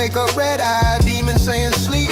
wake up red eyed, demon saying sleep.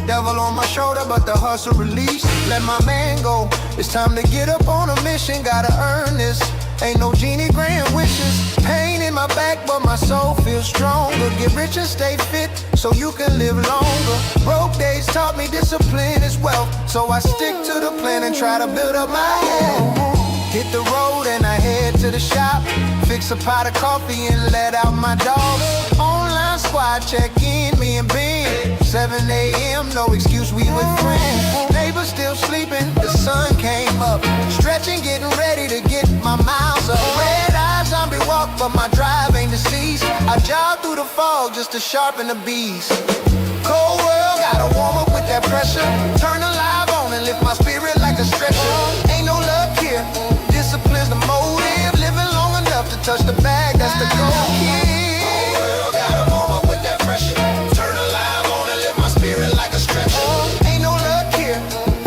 Devil on my shoulder, but the hustle release. Let my man go. It's time to get up on a mission. Gotta earn this. Ain't no genie grant wishes. Pain in my back, but my soul feels stronger. Get rich and stay fit so you can live longer. Broke days taught me discipline is wealth, so I stick to the plan and try to build up my head. Hit the road and I head to the shop. Fix a pot of coffee and let out my dogs. Online squad check in, me and Ben. 7 a.m., no excuse, we with friends. Neighbors still sleeping, the sun came up. Stretching, getting ready to get my miles up. Red eyes, zombie walk, but my drive ain't deceased. I jog through the fog just to sharpen the beast. Cold world, gotta warm up with that pressure. Turn the live on and lift my spirit like a stretcher. Ain't no luck here, discipline's the motive. Living long enough to touch the bag, that's the goal, kid. Cold world, gotta warm up with that pressure. Turn the live on and lift my spirit like a stretcher. Ain't no luck here,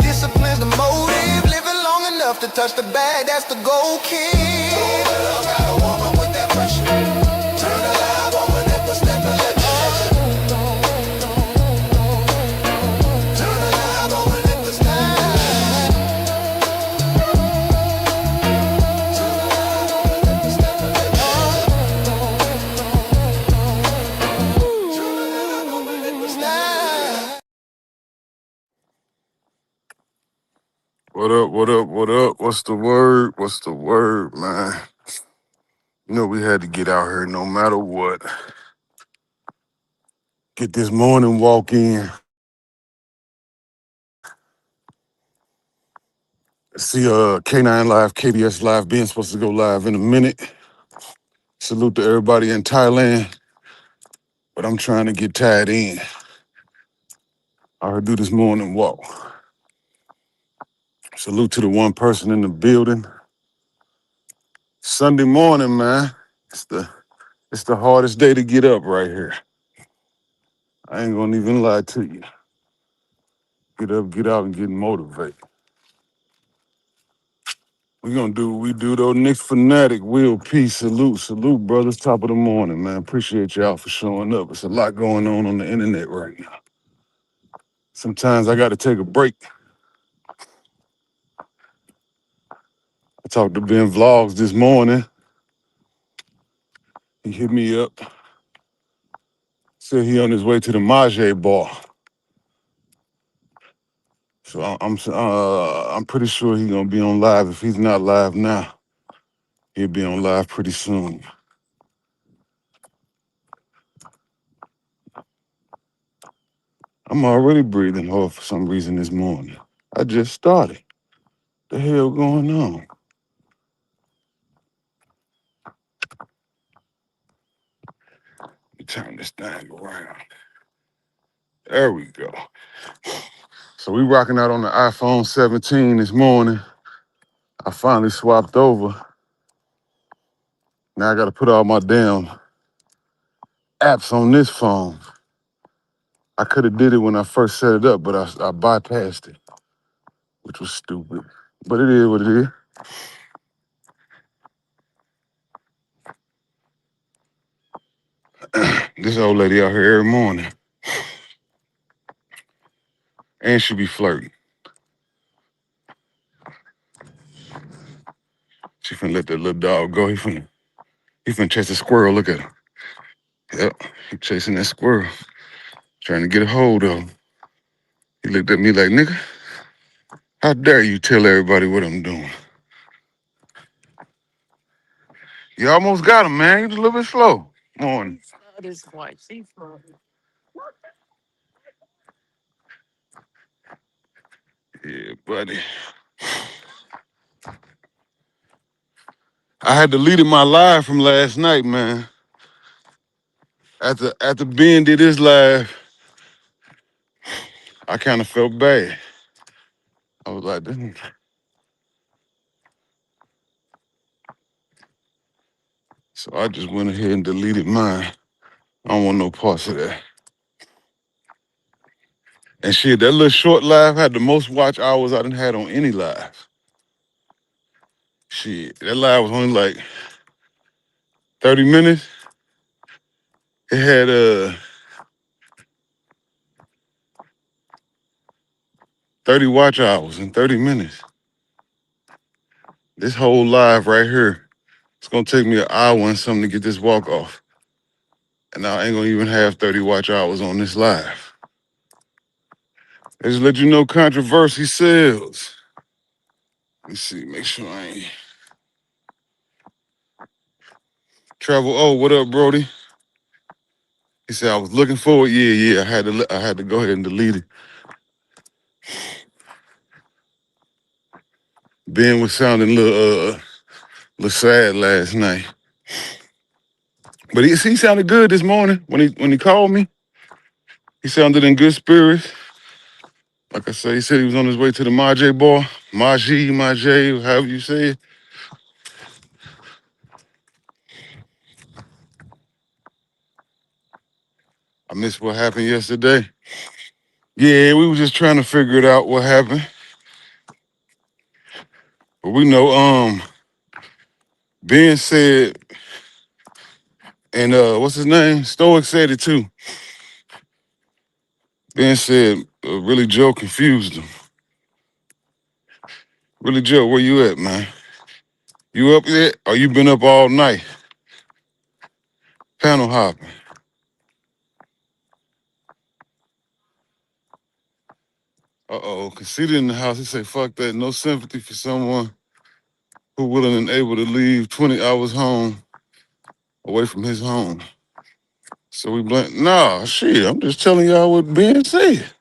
discipline's the motive. Living long enough to touch the bag, that's the goal, kid. Cold world, gotta warm up with that pressure. Turn the live on and lift my spirit like a stretcher. What up, what up, what up? What's the word? What's the word, man? You know we had to get out here no matter what. Get this morning walk in. See K9 Live, KDS Live being supposed to go live in a minute. Salute to everybody in Thailand. But I'm trying to get tied in. I heard do this morning walk. Salute to the one person in the building. Sunday morning, man. It's the hardest day to get up right here. I ain't gonna even lie to you. Get up, get out, and get motivated. We gonna do what we do though. Nick Fanatic, Will P, salute, brothers. Top of the morning, man. Appreciate y'all for showing up. It's a lot going on the internet right now. Sometimes I gotta take a break. I talked to Ben Vlogs this morning. He hit me up. Said he on his way to the Majay bar. So I'm pretty sure he's gonna be on live. If he's not live now, he'll be on live pretty soon. I'm already breathing hard for some reason this morning. I just started. The hell going on? Let me turn this thing around. There we go. So we rocking out on the iPhone 17 this morning. I finally swapped over. Now I gotta put all my damn apps on this phone. I could have did it when I first set it up, but I bypassed it, which was stupid. But it is what it is. This old lady out here every morning. And she be flirting. She finna let that little dog go. He finna chase a squirrel. Look at him. Yep, he chasing that squirrel. Trying to get a hold of him. He looked at me like, nigga, how dare you tell everybody what I'm doing? You almost got him, man. You just a little bit slow. Morning. Yeah, buddy. I had deleted my live from last night, man. After Ben did his live, I kind of felt bad. I was like, "Dang." So I just went ahead and deleted mine. I don't want no parts of that. And shit, that little short live had the most watch hours I done had on any live. Shit, that live was only like 30 minutes. It had 30 watch hours in 30 minutes. This whole live right here, it's gonna take me an hour and something to get this walk off. And I ain't gonna even have 30 watch hours on this live. I just let you know controversy sells. Let me see, make sure I ain't travel. Oh, what up, Brody? He said I was looking forward. Yeah. I had to go ahead and delete it. Ben was sounding little sad last night. But he sounded good this morning when he called me. He sounded in good spirits. Like I said, he said he was on his way to the Majay bar. Majay, however you say it. I missed what happened yesterday. Yeah, we were just trying to figure it out what happened. But we know Ben said, and what's his name? Stoic said it too. Ben said really Joe confused him. Really Joe, where you at, man? You up yet? Or you been up all night? Panel hopping. Uh-oh, conceited in the house. He said, fuck that. No sympathy for someone who willing and able to leave 20 hours home away from his home. So we blame. Nah, shit. I'm just telling y'all what Ben said.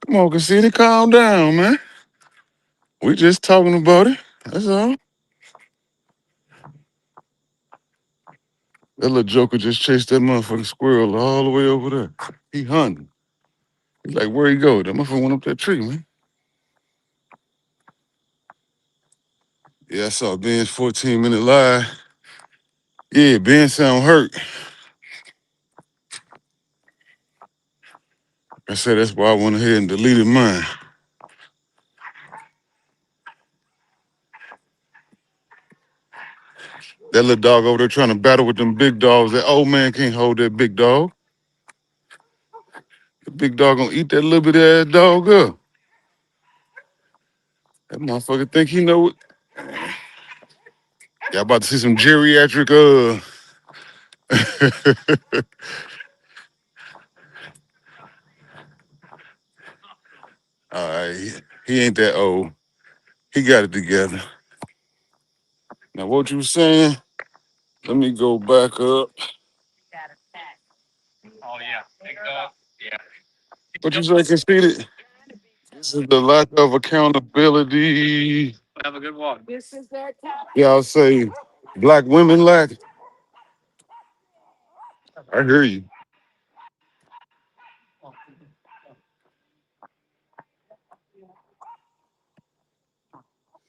Come on, conceited, calm down, man. We just talking about it. That's all. That little joker just chased that motherfucking squirrel all the way over there. He hunting. He's like, where he go? That motherfucker went up that tree, man. Yeah, I saw Ben's 14-minute live. Yeah, Ben sound hurt. I said that's why I went ahead and deleted mine. That little dog over there trying to battle with them big dogs. That old man can't hold that big dog. The big dog gonna eat that little bit ass dog up. That motherfucker think he know it. Y'all about to see some geriatric all right, he ain't that old. He got it together. Now what you saying? Let me go back up. What you say, conceited? This is the lack of accountability. Y'all say black women lack. I hear you.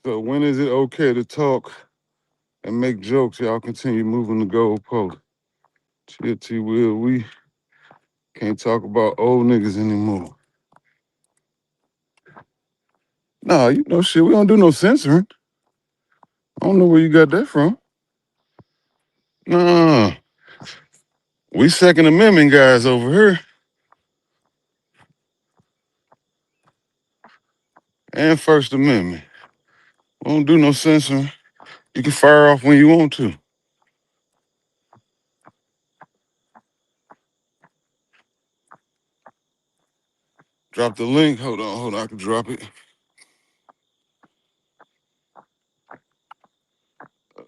So when is it okay to talk and make jokes? Y'all continue moving the goalpost. TLT will we can't talk about old niggas anymore. Nah, you know shit. We don't do no censoring. I don't know where you got that from. Nah, we Second Amendment guys over here, and First Amendment. We don't do no censoring. You can fire off when you want to. Drop the link. Hold on. I can drop it.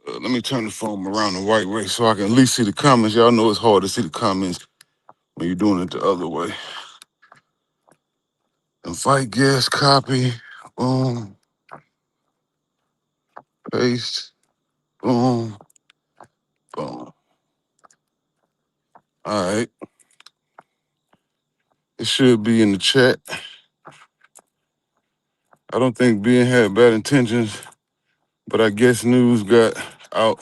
Let me turn the phone around the right way so I can at least see the comments. Y'all know it's hard to see the comments when you're doing it the other way. Invite guest, copy, boom, paste, boom, boom. All right. It should be in the chat. I don't think Ben had bad intentions, but I guess news got out.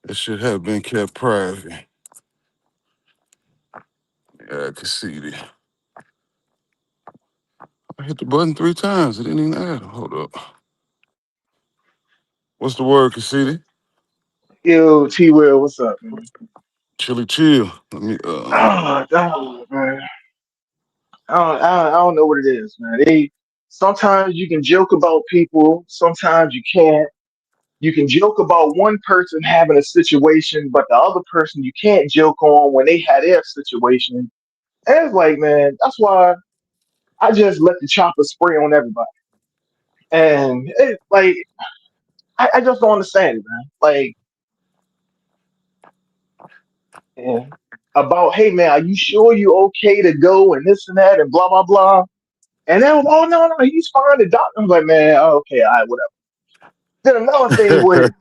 It should have been kept private. Yeah, I can see it. I hit the button 3 times. It didn't even add. Hold up. What's the word, Cassidy? Yo, T Will, what's up, man? Chili chill. Let me Oh, dog, man. I don't know what it is, man. They sometimes you can joke about people, sometimes you can't. You can joke about one person having a situation, but the other person you can't joke on when they had their situation. And it's like, man, that's why I just let the chopper spray on everybody. And it, like, I just don't understand it, man. Like, yeah, about, hey, man, are you sure you okay to go and this and that and blah blah blah. And then, oh no, he's fine. The doctor, I'm like, man, oh, okay, all right, whatever. Then another thing with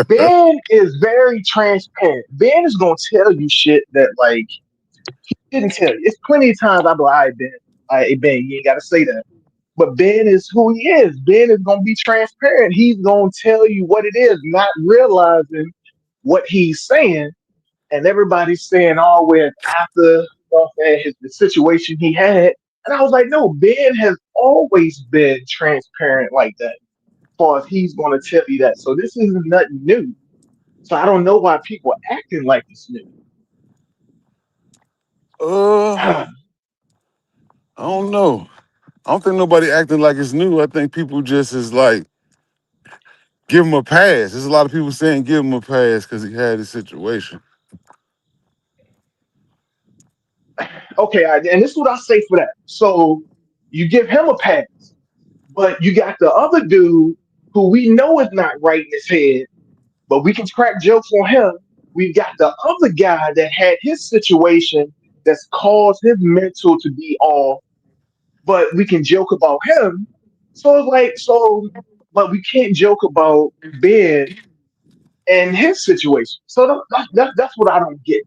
Ben is very transparent. Ben is gonna tell you shit that like he didn't tell you. It's plenty of times I'm like, all right, Ben, all right, hey, Ben, you ain't gotta say that. But Ben is who he is. Ben is gonna be transparent. He's gonna tell you what it is, not realizing what he's saying. And everybody's saying, oh, with after the situation he had. And I was like, no, Ben has always been transparent like that. As far as he's going to tell you that. So this isn't nothing new. So I don't know why people are acting like it's new. I don't know. I don't think nobody acting like it's new. I think people just is like give him a pass. There's a lot of people saying give him a pass because he had his situation. Okay, and this is what I say for that. So you give him a pass, but you got the other dude who we know is not right in his head, but we can crack jokes on him. We've got the other guy that had his situation that's caused his mental to be off, but we can joke about him. So it's like, so, but we can't joke about Ben and his situation. So that's what I don't get.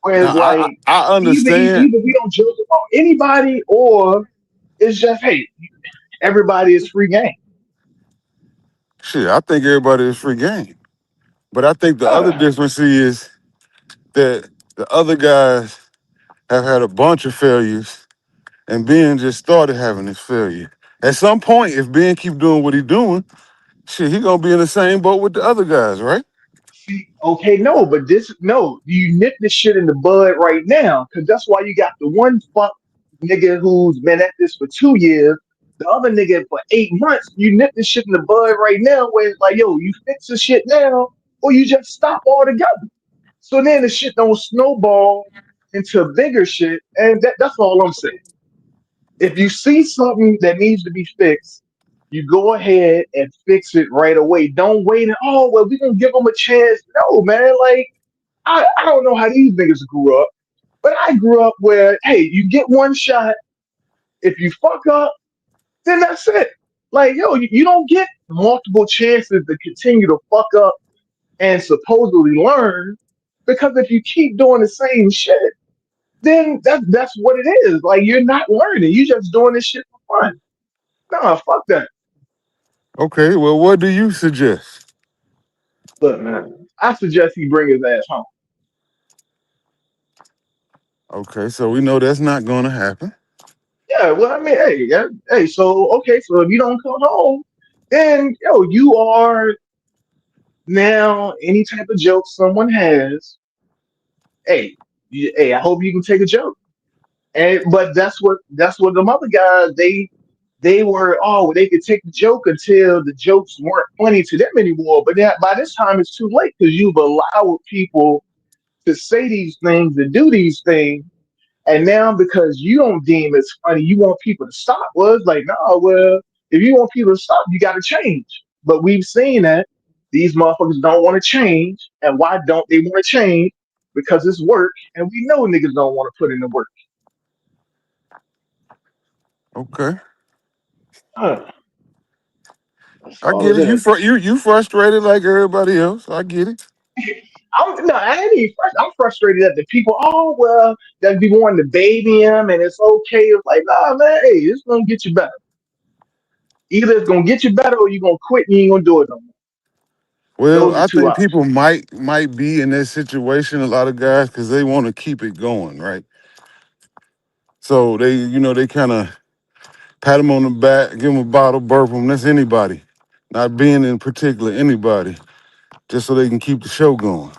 Whereas, Now like, I understand. either we don't joke about anybody, or it's just, hey, everybody is free game. Shit, I think everybody is free game. But I think the other Uh, difference is that the other guys have had a bunch of failures and Ben just started having his failure. At some point, if Ben keep doing what he's doing, shit, he gonna be in the same boat with the other guys, right? See, okay, no, but this, no, you nip this shit in the bud right now, because that's why you got the one fuck nigga who's been at this for 2 years, the other nigga for 8 months. You nip this shit in the bud right now, where it's like, yo, you fix the shit now, or you just stop altogether. So then the shit don't snowball into bigger shit, and that's all I'm saying. If you see something that needs to be fixed, you go ahead and fix it right away. Don't wait and, oh, well, we're gonna give them a chance. No, man, like I don't know how these niggas grew up, but I grew up where, hey, you get one shot. If you fuck up, then that's it. Like, yo, you don't get multiple chances to continue to fuck up and supposedly learn, because if you keep doing the same shit, then that's what it is. Like, you're not learning. You just doing this shit for fun. Nah, fuck that. Okay, well, what do you suggest? Look, man, I suggest he bring his ass home. Okay, so we know that's not gonna happen. Yeah, well, I mean, hey, yeah, hey, so okay, so if you don't come home, then yo, you are now any type of joke someone has. Hey, hey, I hope you can take a joke. And but that's what the other guys they were, oh, they could take the joke until the jokes weren't funny to them anymore. But then by this time it's too late, because you've allowed people to say these things and do these things. And now because you don't deem it's funny, you want people to stop. Well, it's like, no, well, if you want people to stop, you got to change. But we've seen that these motherfuckers don't want to change. And why don't they want to change? Because it's work. And we know niggas don't want to put in the work. Okay, Huh, that's I all get it it. You is. you frustrated like everybody else. I get it. No, I ain't even I'm frustrated at the people. Oh, well, that be wanting to baby him and it's okay. It's like, nah, man, hey, it's going to get you better. Either it's going to get you better or you're going to quit and you ain't going to do it no more. Well, Those are I two think options. people might be in that situation. A lot of guys because they want to keep it going, right? So they, they kind of pat them on the back, give them a bottle, burp them. That's anybody, not being in particular anybody, just so they can keep the show going.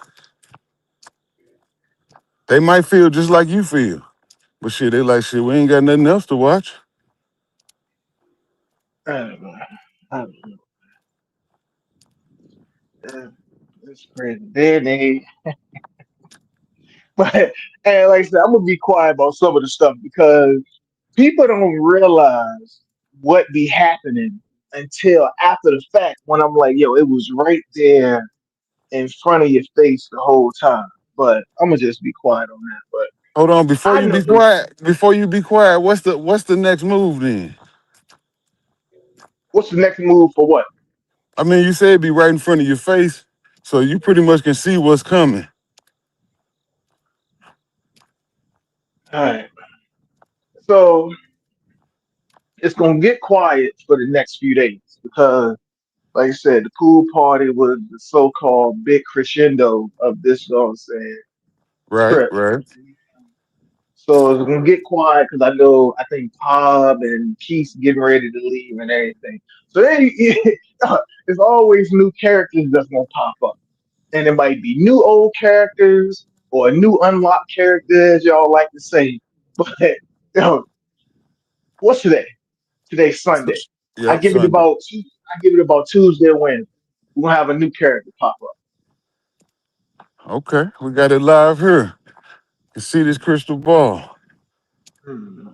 They might feel just like you feel. But shit, they like shit. We ain't got nothing else to watch. I don't know. I don't know. It's crazy. Then they, but and like I said, I'm gonna be quiet about some of the stuff because people don't realize what be happening until after the fact. When I'm like, yo, it was right there in front of your face the whole time. But I'm gonna just be quiet on that. But Hold on, before I you know be quiet, what's the next move then? what's the next move for what? I mean, you said it'd be right in front of your face, so you pretty much can see what's coming. All right. So it's gonna get quiet for the next few days because, like I said, the pool party was the so-called big crescendo of this, you know what I'm saying, Right, trip. right. So it's gonna get quiet because I know I think Bob and Keith's getting ready to leave and everything. So then there's always new characters that's gonna pop up, and it might be new old characters or new unlocked characters, y'all like to say. But you know, what's today? Today's Sunday. I Yep, give it Sunday. about I give it about Tuesday or Wednesday. We're gonna have a new character pop up. Okay, we got it live here. You see this crystal ball. Hmm.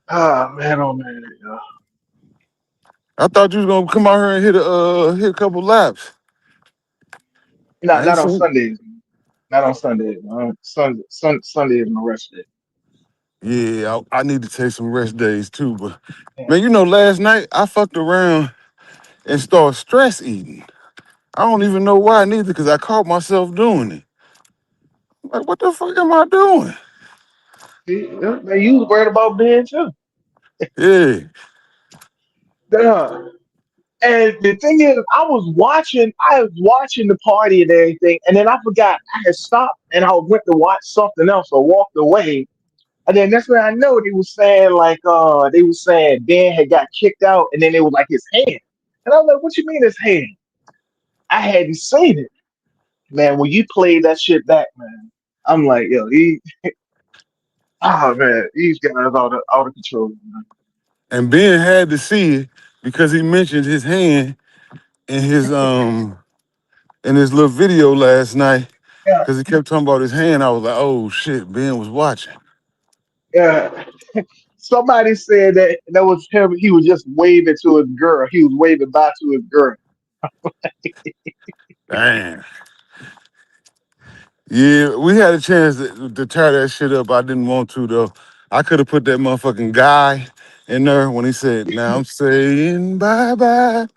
Ah man, oh man. Yeah. I thought you was gonna come out here and hit a couple laps. I ain't Not on seen. Sundays. Not on Sundays. Sunday is my rest day. Yeah, I need to take some rest days too. But Yeah. man, last night I fucked around and started stress eating. I don't even know why neither, because I caught myself doing it. Like, what the fuck am I doing? See, yeah, man, you was worried about being too. Yeah. Duh. And the thing is, I was watching the party and everything, and then I forgot I had stopped and I went to watch something else or walked away. And then that's when I know they was saying like they was saying Ben had got kicked out and then it was like his hand. And I was like, what you mean his hand? I hadn't seen it. Man, when you play that shit back, man, I'm like, yo, man, these guys out of control, man. And Ben had to see it because he mentioned his hand in his little video last night. Yeah, Because he kept talking about his hand. I was like, oh shit, Ben was watching. yeah. Somebody said that was him. He was just waving to his girl. He was waving by to his girl. Damn. Yeah, we had a chance to tear that shit up. I didn't want to though. I could have put that motherfucking guy in there when he said, now I'm saying bye bye.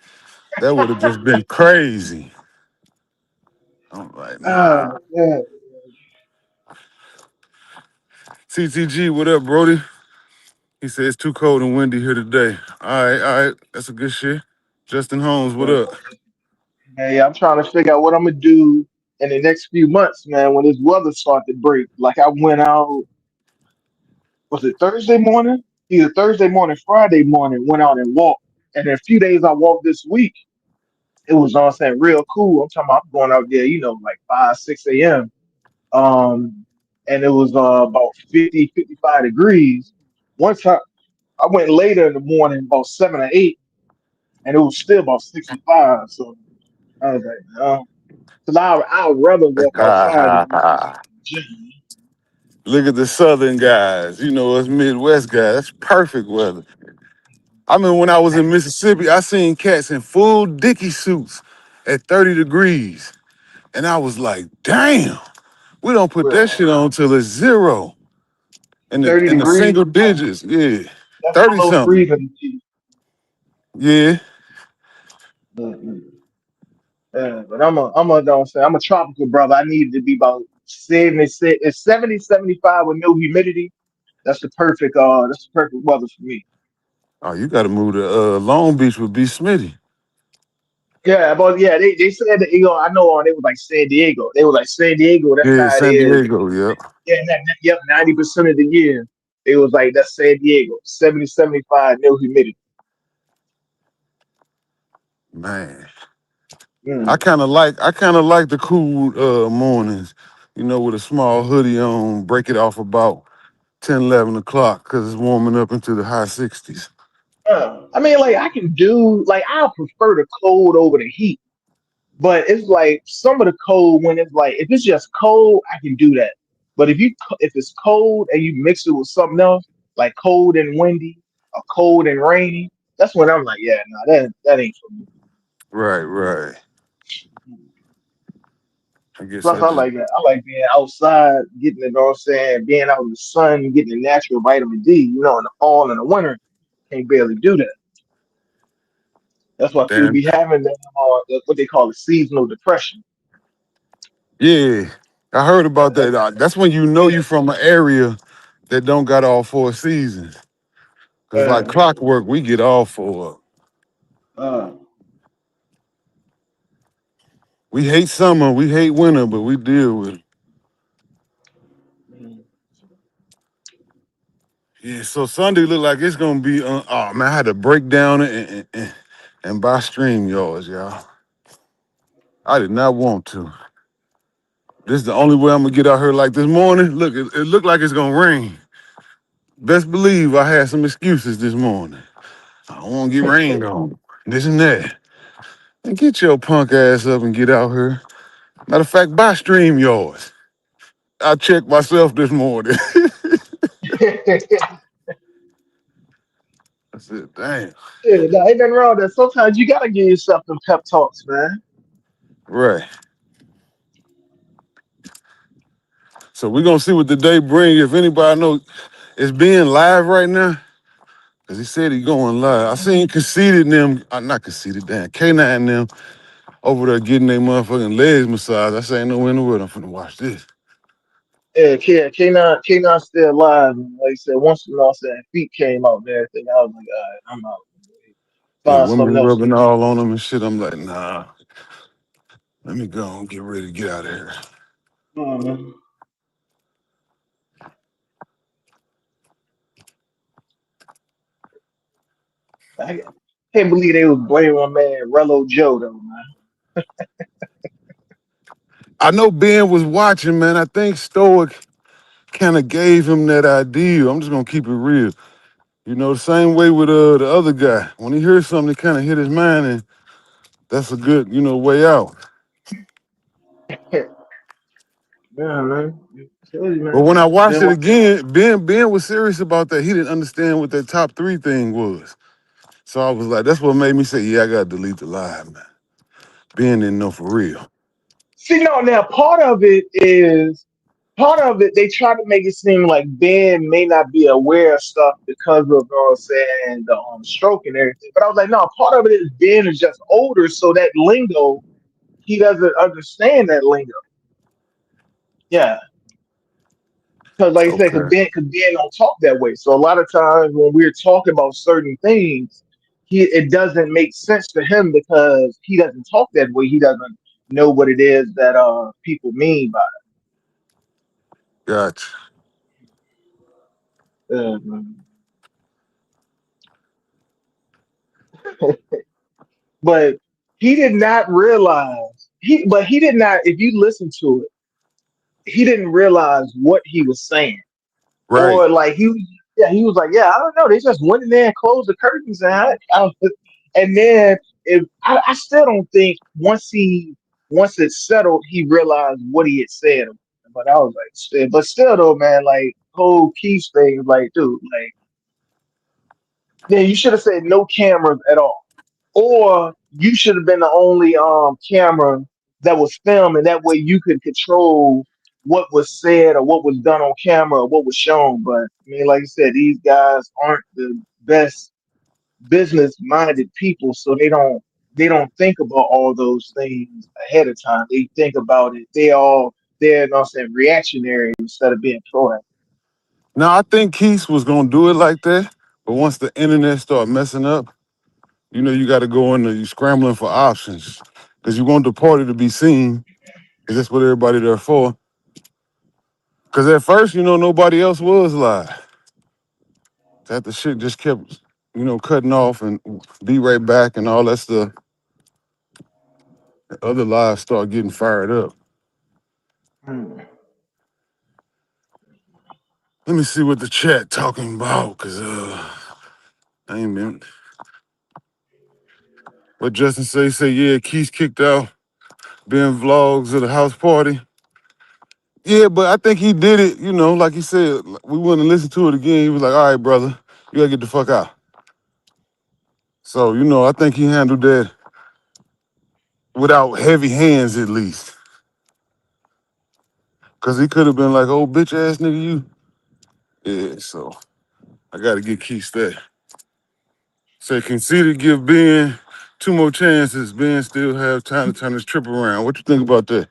That would have just been crazy. I'm like, nah. Yeah. TTG, what up, Brody? He said it's too cold and windy here today. All right. That's a good shit. Justin Holmes, what Yeah. up? Hey, I'm trying to figure out what I'm gonna do in the next few months, man, when this weather start to break. Like I went out, was it Thursday morning? Either Thursday morning, Friday morning, went out and walked. And then a few days I walked this week. It was on saying real cool. I'm talking about I'm going out there, like 5, 6 a.m. And it was about 50, 55 degrees. One time I went later in the morning, about 7 or 8, and it was still about 65. So I was like, no. Because I would rather walk outside than go to the gym. Look at the southern guys. Us Midwest guys. That's perfect weather. I mean, when I was in Mississippi, I seen cats in full dicky suits at 30 degrees. And I was like, damn, we don't put that Well, shit on till it's zero. In the 30 in the degrees, single digits. Yeah. that's 30 below something. freezing. Yeah. Mm-mm. But don't say I'm a tropical brother. I need to be about 76, it's 70, 75 with no humidity. That's the perfect weather for me. Oh, you gotta move to Long Beach with B. Smitty. Yeah, but yeah, they said that I know they was like San Diego. They was like San Diego, that's Yeah, how it San is. Diego, yep. Yeah, yep, 90% of the year. It was like that's San Diego. 70, 75, no humidity. Man. I Mm. kinda like the cool mornings. with a small hoodie on, break it off about 10, 11 o'clock because it's warming up into the high 60s. I mean, like I can do like I prefer the cold over the heat, but it's like some of the cold when it's like if it's just cold, I can do that. But if it's cold and you mix it with something else, like cold and windy or cold and rainy, that's when I'm like, yeah, no, that ain't for me. Right, right. I guess Plus, I I just like that. I like being outside, getting it. You know what I'm saying, being out in the sun, getting the natural vitamin D. You know, in the fall and the winter, can't barely do that. That's why people damn. be having that what they call a seasonal depression. Yeah, I heard Yeah, about that. That's when you know you from an area that don't got all four seasons. Cause like uh, clockwork, we get all four. uh, We hate summer, we hate winter, but we deal with it. mm, Yeah, so Sunday look like it's gonna be. Oh man, I had to break down and buy stream yards, y'all. I did not want to. This is the only way I'm gonna get out here like this morning. Look, it looked like it's gonna rain. Best believe I had some excuses this morning. I don't want to get rained on. This and that. And get your punk ass up and get out here. Matter of fact, buy stream yards. I checked myself this morning. yeah, I said, damn. nah, ain't nothing wrong with that. Sometimes you gotta give yourself them pep talks, man. Right. So we're gonna see what the day brings. If anybody know it's being live right now, because he said he going live. I seen conceited them, not conceited, damn, K9 them over there getting their motherfucking legs massaged. I say ain't no in the world I'm finna watch this. Yeah, K9 still alive. And like I said, once you know, saying feet came out and everything, I was like, all right, I'm out. Yeah, Find something women else to rubbing do. all on them and shit. I'm like, nah, let me go and get ready to get out of here. Man. I can't believe they was blaming my man Rello Joe though, man. I know Ben was watching, man. I think Stoic kind of gave him that idea. I'm just gonna keep it real. The same way with the other guy. When he hears something, it kind of hit his mind, and that's a good, way out. Yeah, man. Tell you, But man. when I watched Then it what? again, Ben was serious about that. He didn't understand what that top three thing was. So I was like, that's what made me say, yeah, I gotta delete the live, man. Ben didn't know for real. See, no, now part of it. They try to make it seem like Ben may not be aware of stuff because of, saying the stroke and everything. But I was like, no, part of it is Ben is just older, so that lingo he doesn't understand that lingo. Yeah, because like I said, Okay. cause Ben don't talk that way. So a lot of times when we're talking about certain things, it doesn't make sense to him because he doesn't talk that way. He doesn't know what it is that people mean by Gotcha. it. But he did not realize but he did not. If you listen to it, he didn't realize what he was saying. Right. Or like he was like, yeah, I don't know. They just went in there and closed the curtains, and and then if I still don't think once it settled, he realized what he had said. But I was like, but still though, man, like whole Keith's thing, like, dude, like, yeah, you should have said no cameras at all, or you should have been the only camera that was filming. That way, you could control what was said or what was done on camera or what was shown. But I mean, like I said, these guys aren't the best business-minded people, so they don't think about all those things ahead of time. They think about it. They're, you know what I'm saying, reactionary instead of being proactive. Now I think Keith was gonna do it like that, but once the internet started messing up, you got to go in there, you scrambling for options. Because you want the party to be seen, because that's what everybody there for. Because at first, nobody else was live. That the shit just kept, cutting off and be right back and all that stuff. The other lives start getting fired up. Hmm. Let me see what the chat talking about, cause I ain't been. What Justin say? Say yeah, Keith kicked out Ben vlogs at the house party. Yeah, but I think he did it. You know, like he said, we wouldn't listen to it again. He was like, "All right, brother, you gotta get the fuck out." So you know, I think he handled that without heavy hands at least, cause he could have been like, "Oh, bitch ass nigga, you." Yeah, so I gotta get Keith that. Say conceded give Ben two more chances. Ben still have time to turn his trip around. What you think about that?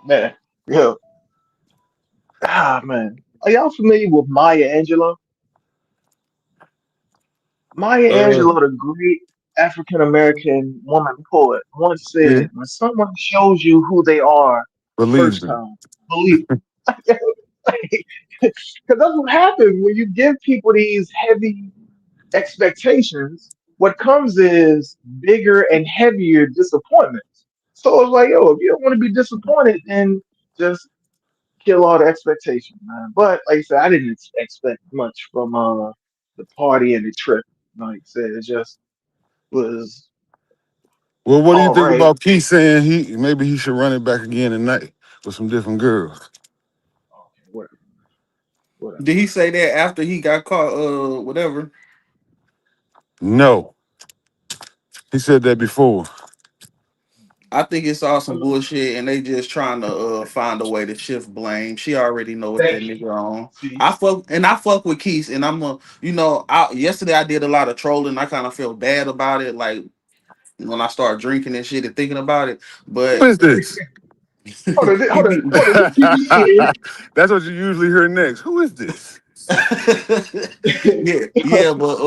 Man, yo, man. Are y'all familiar with Maya Angelou? Maya Uh, Angelou, the great African American woman poet, once yeah, said, "When someone shows you who they are the believe first them. time, believe it." Because that's what happens when you give people these heavy expectations. What comes is bigger and heavier disappointments. So it's like, yo, if you don't want to be disappointed, then just kill all the expectation, man. But like I said, I didn't expect much from the party and the trip. Like I said, it just was Well, what do you all think right. about Keith saying he should run it back again tonight with some different girls? Okay, whatever, whatever. Did he say that after he got caught? Whatever. No, he said that before. I think it's all some Um, bullshit, and they just trying to find a way to shift blame. She already know what that Thank you. nigga on. See, I fuck with Keith, and I'm a yesterday I did a lot of trolling. I kind of feel bad about it, like when I start drinking and shit and thinking about it. Who But is this? he be hold on. This PBN. That's what you usually hear next. Who is this? yeah, yeah, but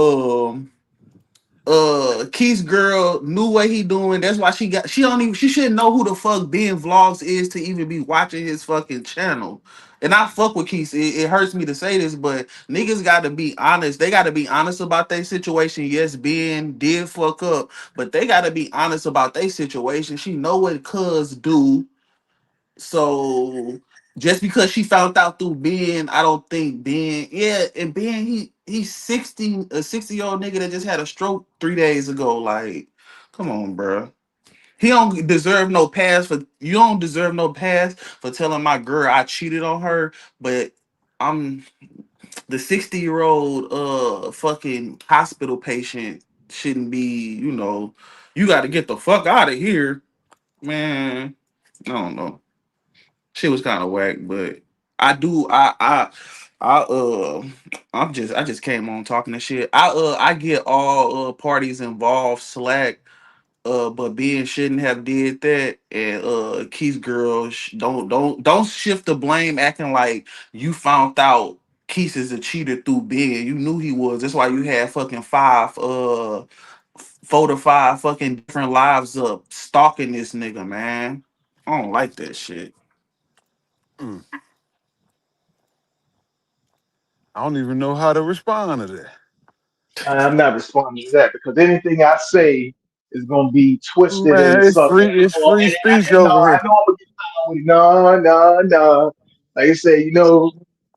Keith's girl knew what he doing. That's why she shouldn't know who the fuck Ben Vlogs is to even be watching his fucking channel. And I fuck with Keith. It hurts me to say this, but niggas gotta be honest. They gotta be honest about their situation. Yes, Ben did fuck up, but they gotta be honest about their situation. She know what cuz do. So just because she found out through Ben, I don't think Ben. Yeah, and Ben, he's 60, a 60-year-old nigga that just had a stroke 3 days ago. Like, come on, bro. He don't deserve no pass for you. Don't deserve no pass for telling my girl I cheated on her. But I'm the 60-year-old fucking hospital patient shouldn't be. You got to get the fuck out of here, man. I don't know. Shit was kind of whack, but I do I I just came on talking this shit. I get all parties involved slack, but Ben shouldn't have did that. And Keith's girl don't shift the blame acting like you found out Keith is a cheater through Ben. You knew he was. That's why you had fucking 4 to 5 fucking different lives up stalking this nigga, man. I don't like that shit. Mm, I don't even know how to respond to that. I'm not responding to that because anything I say is going to be twisted Man, and sucked. it's free speech And no, over I here. know I'm going to get found with no, no, no. Like I said,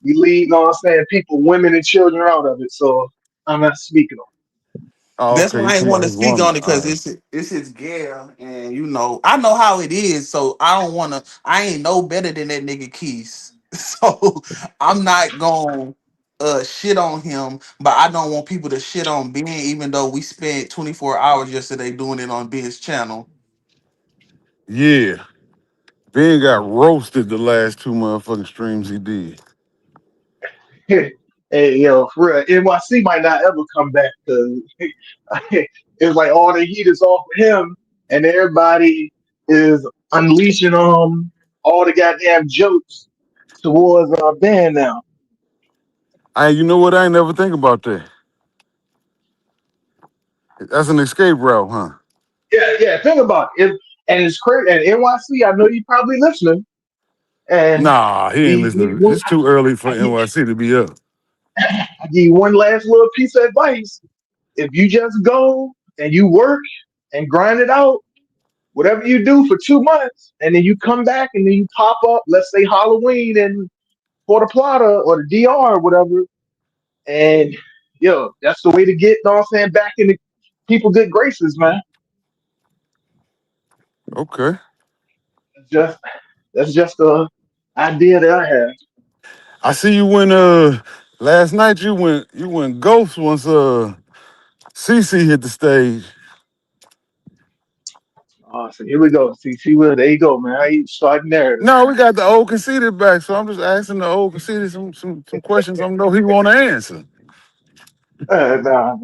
we leave, you know what I'm saying, people, women, and children out of it. So I'm not speaking on Oh, That's okay. why You I ain't talking want about to his speak woman? on it All because right. it's his girl, and I know how it is. So I don't want to. I ain't no better than that nigga Keys. So I'm not going shit on him, but I don't want people to shit on Ben, even though we spent 24 hours yesterday doing it on Ben's channel. Yeah, Ben got roasted the last two motherfucking streams he did. it. Hey, yo, for real, NYC might not ever come back because it's like all the heat is off of him, and everybody is unleashing all the goddamn jokes towards Ben now. You know what? I ain't never think about that. That's an escape route, huh? Yeah, yeah. Think about it. And it's crazy. And NYC, I know you probably listening. And Nah, he ain't he, he listening. one, It's too early for I, give, NYC to be up. I give you one last little piece of advice. If you just go and you work and grind it out, whatever you do for 2 months, and then you come back and then you pop up, let's say Halloween in for the plotter or the DR or whatever. And yo, that's the way to get, know what I'm saying, back in the people good graces, man. Okay. It's just that's just the idea that I have. I see you went last night you went ghost once CC hit the stage. So here we go. See, well, there you go, man. How you starting narrative, No, we got the old conceited back, so I'm just asking the old conceited some questions I know he wanna answer. man. Nah,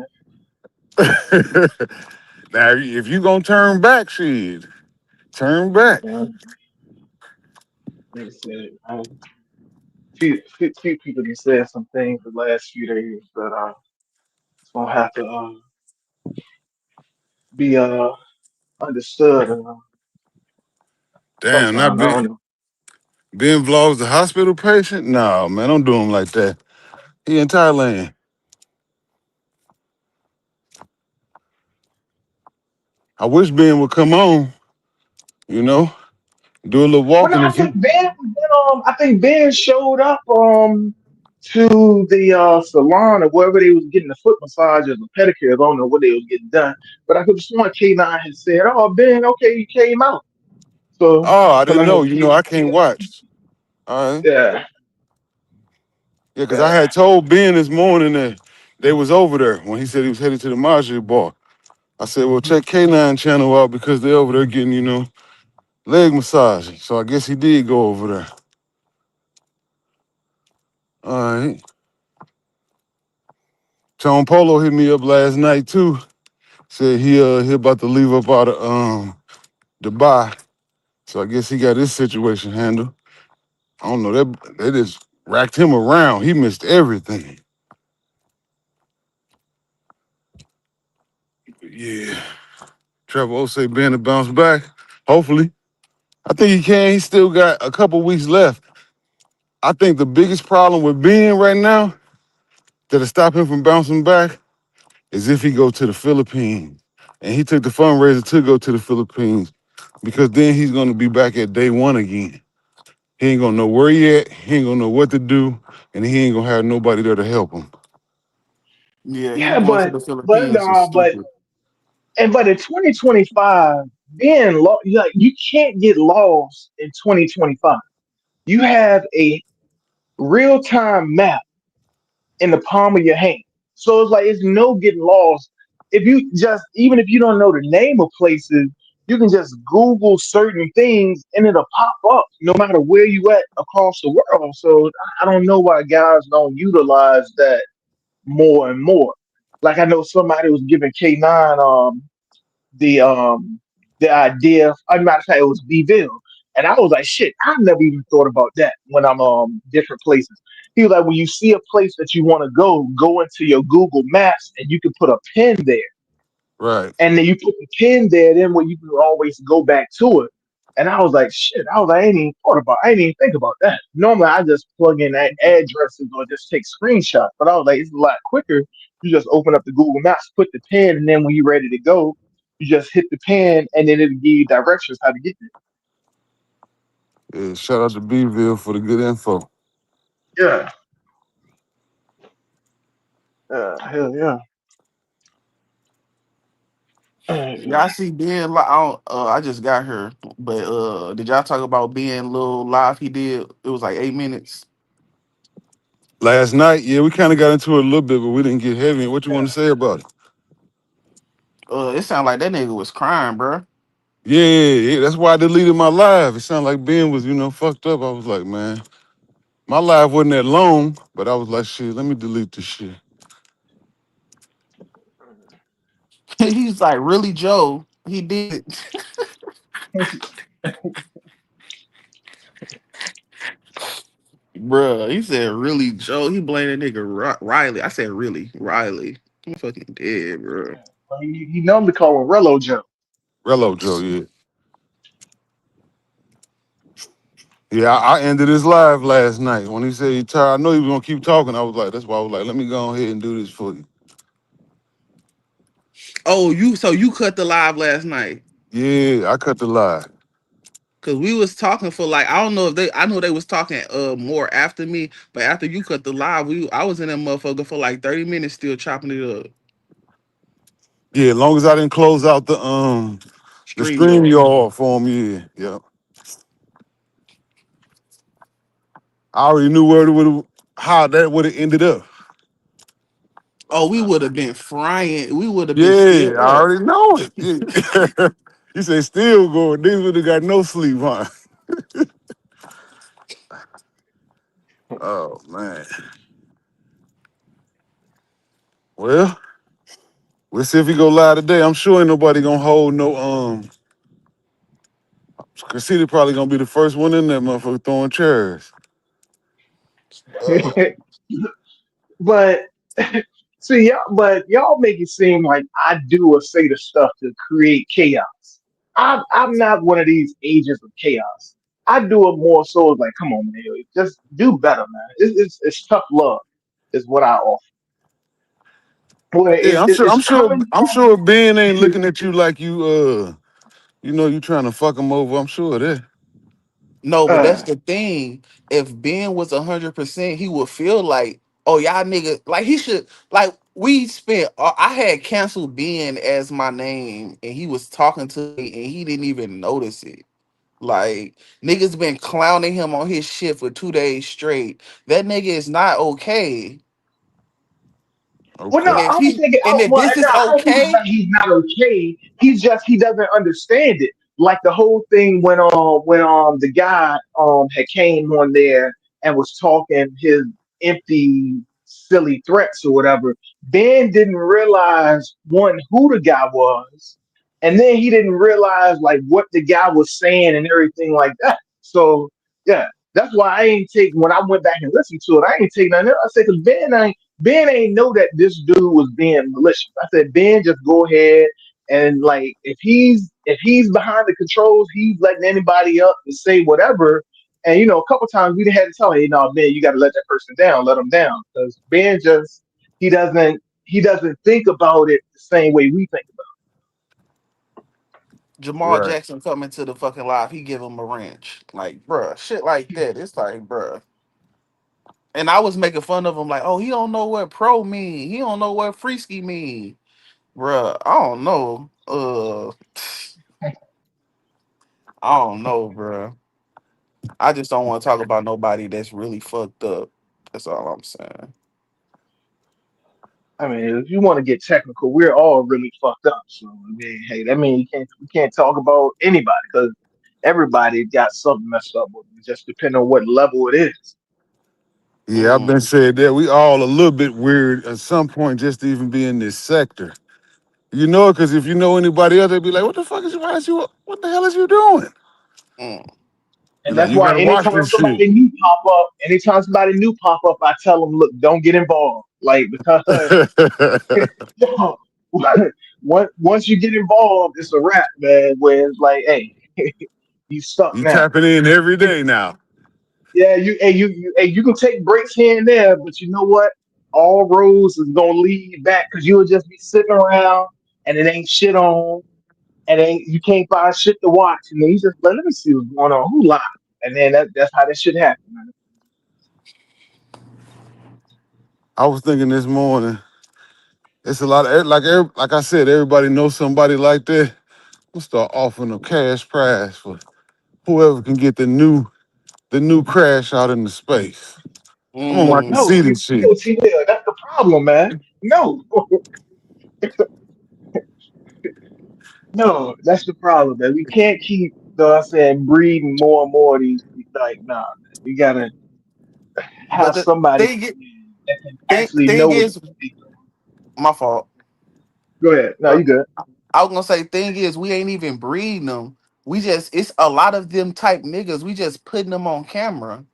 Now if you gonna turn back, shit, turn back. man. Like I said, few people have said some things the last few days, but it's gonna have to be understood Damn, not sometime. I don't know. Ben Vlogs the hospital patient? No, man, don't do him like that. He in Thailand. I wish Ben would come on, you know, do a little Well, no, walking I if think you. Ben showed up to the salon or wherever they was getting the foot massages or pedicures. I don't know what they was getting done, but I could have sworn K9 had said, "Oh, Ben, okay, you came out." So, Oh, I because didn't I know know. You know, K, I can't watch. All right. yeah, Yeah, because I yeah, had told Ben this morning that they was over there when he said he was headed to the Marjorie bar. I said, well, check K9 channel out because they're over there getting, leg massage. So I guess he did go over there. All right. Tone Polo hit me up last night too. Said he about to leave up out of Dubai. So I guess he got his situation handled. I don't know. They just racked him around. He missed everything. Yeah. Trevor O say Ben to bounce back. Hopefully. I think he can. He still got a couple weeks left. I think the biggest problem with Ben right now that'll stop him from bouncing back is if he go to the Philippines. And he took the fundraiser to go to the Philippines because then he's gonna be back at day one again. He ain't gonna know where he at, he ain't gonna know what to do, and he ain't gonna have nobody there to help him. Yeah, him yeah, going to the Philippines is stupid. but in 2025, like you can't get lost in 2025. You have a real time map in the palm of your hand. So it's like it's no getting lost. If you just even if you don't know the name of places, you can just Google certain things and it'll pop up no matter where you at across the world. So I don't know why guys don't utilize that more and more. Like I know somebody was giving K9 the um the idea. As a matter of fact, it was Bville, and I was like, shit, I never even thought about that when I'm different places. He was like, when you see a place that you want to go into your Google Maps, and you can put a pin there, Right. and then you put the pin there, then where you can always go back to it. And I was like, shit, I ain't even thought about, I ain't even think about that. Normally, I just plug in addresses or just take screenshots, but I was like, it's a lot quicker. You just open up the Google Maps, put the pin, and then when you're ready to go, you just hit the pin, and then it'll give you directions how to get Yeah, shout out to Bville for the good info. there. Yeah, hell yeah. Y'all see Ben? I just got here, but did y'all talk about Ben little live he did? It was like 8 minutes. Last night, yeah, we kind of got into it a little bit, but we didn't get heavy. What you want to say about it? It sounded like that nigga was crying, bro. Yeah, that's why I deleted my live. It sounded like Ben was, fucked up. I was like, man, my live wasn't that long, but I was like, shit, let me delete this shit. He's like, really, Joe? He did, bruh. He said, really, Joe? He blamed that nigga Riley. I said, really, Riley? I'm fucking dead, bro. He normally call him Rello Joe. Rello Joe, yeah. Yeah, I ended his live last night. When he said he tired, I know he was gonna keep talking. I was like, that's why I was like, let me go ahead and do this for you. Oh, you cut the live last night? Yeah, I cut the live. Cause we was talking for like I don't know if they I know they was talking more after me, but after you cut the live, we I was in that motherfucker for like 30 minutes still chopping it up. Yeah, as long as I didn't close out the Stream stream yard. yard for him, yeah, yeah. I already knew where it would how that would have ended up. Oh, we would have been frying. We would have been Yeah, still I up. already know it. Yeah. He said still going. Niggas would have got no sleep, huh? Oh man. Well, we'll see if he go live today. I'm sure ain't nobody gonna hold no Conceded probably gonna be the first one in there, motherfucker throwing chairs. Uh, but see, but y'all make it seem like I do or say the stuff to create chaos. I'm not one of these agents of chaos. I do it more so like, come on, man, just do better, man. It's tough love, is what I offer. Well, Yeah, it's coming I'm sure Ben ain't from. looking at you like you know, you trying to fuck him over. I'm sure of that. no, but that's Uh, the thing. If Ben was 100%, he would feel like, oh y'all nigga, like he should like we spent. I had canceled Ben as my name, and he was talking to me, and he didn't even notice it. Like niggas been clowning him on his shit for 2 days straight. That nigga is not okay. well, no, Okay. And I if don't he think. and if Well, this no, is I don't think it's okay, like he's not okay. He's just he doesn't understand it. Like the whole thing when the guy had came on there and was talking his empty silly threats or whatever. Ben didn't realize one who the guy was, and then he didn't realize like what the guy was saying and everything like that. So yeah, that's why I ain't take when I went back and listened to it. I ain't take nothing else. I said because Ben ain't know that this dude was being malicious. I said, Ben, just go ahead and like if he's behind the controls, he's letting anybody up to say whatever. And you know, a couple times we had to tell him, hey, no, Ben, you got to let that person down, let him down, because Ben just he doesn't think about it the same way we think Jamal Right. Jackson coming to the fucking live, he give him a wrench. Like, bruh, shit like that. It's like, bruh. And I was making fun of him, like, oh, he don't know what pro mean. He don't know what freaky mean. Bruh, I don't know. I don't know, bruh. I just don't want to talk about nobody that's really fucked up. That's all I'm saying. about. I mean, if you want to get technical, we're all really fucked up. So I mean, hey, that means we can't talk about anybody because everybody got something messed up with them, just depending on what level it is. Yeah, I've been Mm, said that we all a little bit weird at some point just to even be in this sector. You know it because if you know anybody else, they'd be like, "What the fuck is why is you? What the hell is you doing?" mm. Be And like, that's "You why better watch this shit." anytime somebody new pop up, I tell them, look, don't get involved. Like because yo, once you get involved, it's a wrap, man. Where it's like, hey, you stuck You now. tapping in every day now. Yeah, you can take breaks here and there, but you know what? All roads is gonna lead back because you'll just be sitting around and it ain't shit on, and ain't you can't find shit to watch, and then you just let me see what's going on. Who live? And then that's how this shit happen, man. I was thinking this morning, it's a lot of like I said, everybody knows somebody like that. We'll start offering a cash prize for whoever can get the new crash out into space. I'm gonna watch and No, Mm. see see, this shit. no, see, Will, that's the problem, man. No, no, that's the problem, man. We can't keep, I'm saying, breeding more and more of these. Like, nah, man. We gotta But have the somebody thing, that can actually know thing what is, the fuck they doing. my fault. Go ahead. No, you good. I was gonna say, thing is, we ain't even breeding them. We just, it's a lot of them type niggas. We just putting them on camera.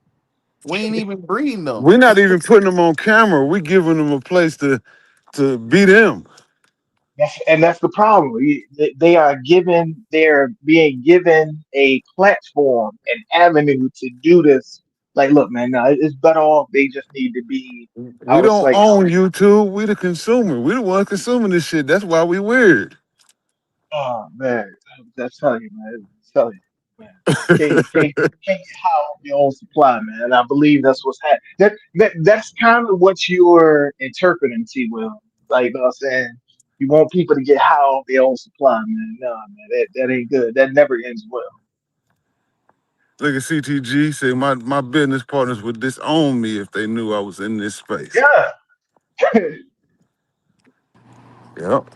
We ain't even breeding them. We're not even putting them on camera. We giving them a place to be them. That's the problem. They're being given a platform, an avenue to do this. Like, look, man, no, it's better off. They just need to be. I We was don't like, own YouTube. We the consumer. We the one consuming this shit. That's why we weird. oh man, that's tell you, man. Tell you. Can't get high off your own supply, man. And I believe that's what's happening. That's kind of what you're interpreting, T. Will. Like, you know what I'm saying? You want people to get high off their own supply, man. No, man, that ain't good. That never ends well. Look at CTG say my business partners would disown me if they knew I was in this space. Yeah. Yep.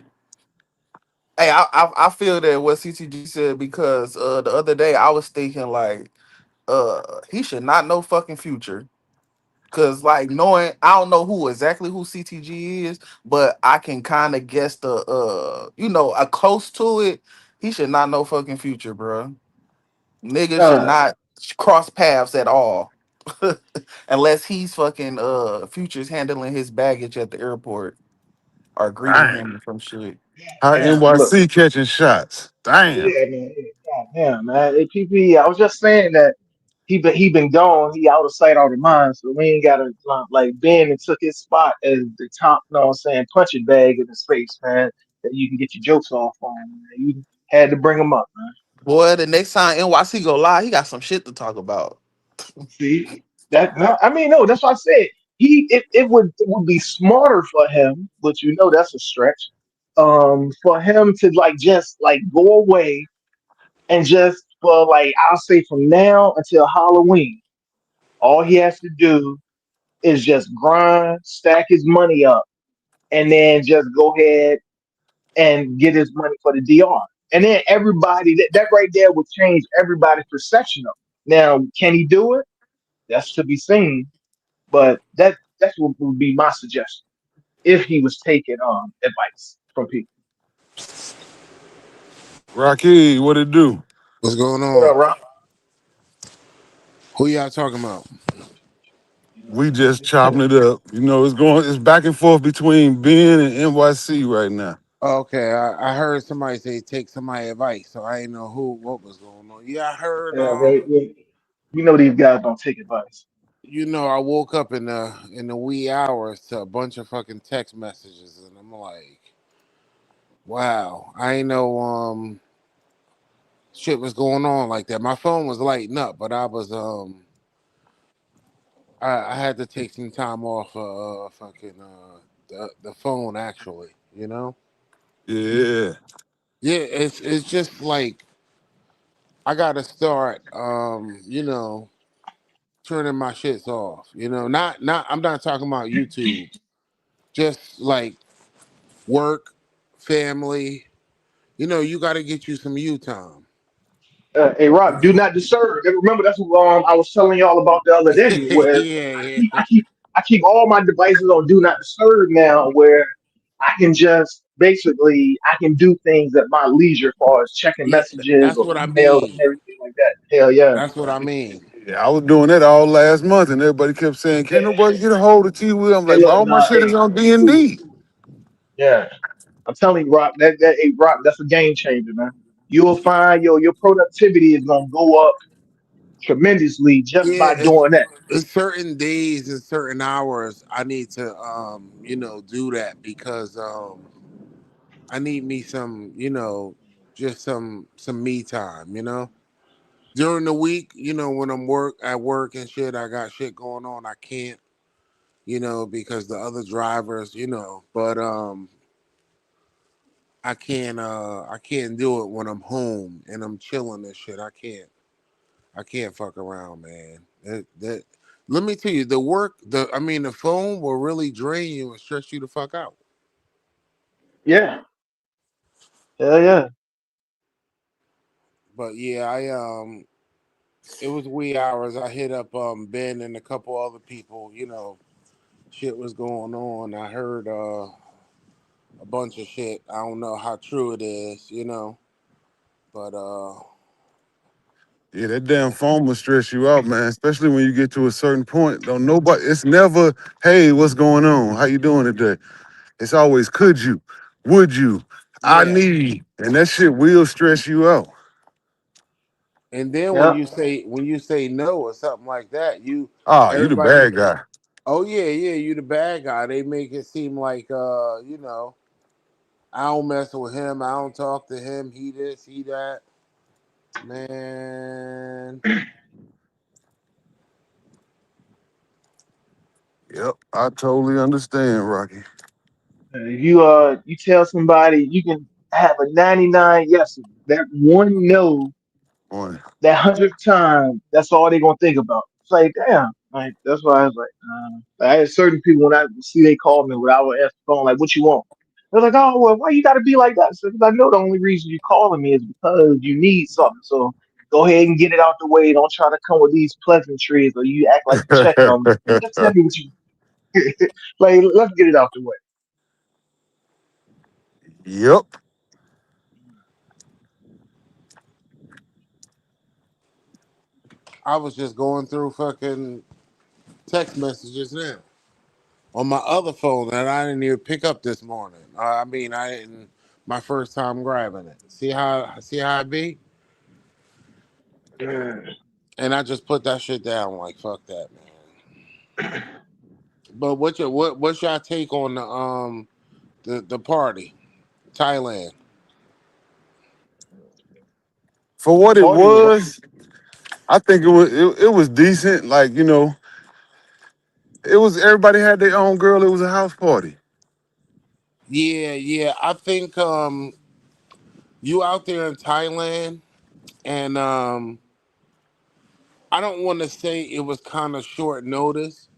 Hey, I feel that what CTG said because the other day I was thinking like he should not know fucking Future. Cause like knowing I don't know who CTG is, but I can kind of guess the a close to it. He should not know fucking Future, bro. Nigga should uh, not cross paths at all. Unless he's fucking Future's handling his baggage at the airport or greeting Dang. him from shit. How damn. Look. NYC catching shots? Damn. Yeah, man. Yeah, God damn, man. Hey, PP, I was just saying that he been gone. He out of sight, out of mind. So we ain't gotta like Ben and took his spot as the top, you know what I'm saying, punching bag in the space, man. That you can get your jokes off on. Man. You had to bring him up, man. Boy, the next time NYC go live, he got some shit to talk about. See that? No, I mean, no. That's what I said. It would be smarter for him, but you know that's a stretch. For him to like just like go away and just for like I'll say from now until Halloween, all he has to do is just grind, stack his money up, and then just go ahead and get his money for the DR. And then everybody that right there would change everybody's perception of him. Now, can he do it? That's to be seen. But that's what would be my suggestion if he was taking advice from people. Rocky, what it do? What's going What on? up, Rob? Who y'all talking about? You know, We man, just just chopping chilling. it up. It's back and forth between Ben and NYC right now. Okay, I heard somebody say take somebody advice, so I didn't know what was going on. Yeah, I heard. Yeah, we know these guys don't take advice. I woke up in the wee hours to a bunch of fucking text messages, and I'm like, wow, I ain't know shit was going on like that. My phone was lighting up, but I had to take some time off fucking the phone actually. Yeah. Yeah, it's just like I gotta start turning my shits off. Not I'm not talking about YouTube. Just like work, family. You gotta get you some you time. Hey, Rob, do not disturb. And remember, that's what I was telling y'all about the other day, where I Yeah, keep, yeah. I keep, I keep all my devices on do not disturb now, where I can just basically I can do things at my leisure, as far as checking Yeah, messages that's or what I emails and mean. everything like that. Hell yeah, That's what I mean. Yeah, I was doing that all last month, and everybody kept saying, "Can't nobody get a hold of T. Will?" I'm hey, like, "But look, all my nah, shit is hey, on D and cool. D." Yeah, I'm telling you, Rock, hey, Rock, that's a game changer, man. You'll find your productivity is gonna go up tremendously just Yeah, by doing that. it's certain days and certain hours I need to do that because I need me some, just some me time, During the week, when I'm at work and shit, I got shit going on. I can't, because the other drivers, but I can't do it when I'm home and I'm chilling and shit. I can't fuck around, man. Let me tell you, the phone will really drain you and stress you the fuck out. Yeah, hell yeah. But yeah, it was wee hours. I hit up Ben and a couple other people. Shit was going on. I heard a bunch of shit. I don't know how true it is, but Yeah, that damn phone will stress you out, man. Especially when you get to a certain point. Don't nobody. It's never, "Hey, what's going on? How you doing today?" It's always, "Could you? Would you? I yeah. need." And that shit will stress you out. And then when Yeah. you say no or something like that, Ah, you the everybody, bad guy. oh yeah, yeah, you the bad guy. They make it seem like I don't mess with him. I don't talk to him. He this, he that. Man, Yep, I totally understand, Rocky. You tell somebody you can have a 99 yes, that one no, Boy. that 100th time, that's all they're gonna think about. It's like, damn, like that's why I was like, I had certain people when I see they call me when I would answer the phone, like, what you want? They're like, oh well, why you gotta be like that? So, 'cause I know the only reason you're calling me is because you need something. So go ahead and get it out the way. Don't try to come with these pleasantries or you act like you checking on me. Just tell me what you like. Let's get it out the way. Yep. I was just going through fucking text messages now on my other phone that I didn't even pick up this morning. I mean, I didn't. My first time grabbing it. See how it be? And I just put that shit down. Like fuck that, man. But what's your take on the party, Thailand? For The what it party was was, I think it was decent. Like, it was everybody had their own girl. It was a house party. Yeah, yeah. I think you out there in Thailand, and I don't want to say it was kind of short notice,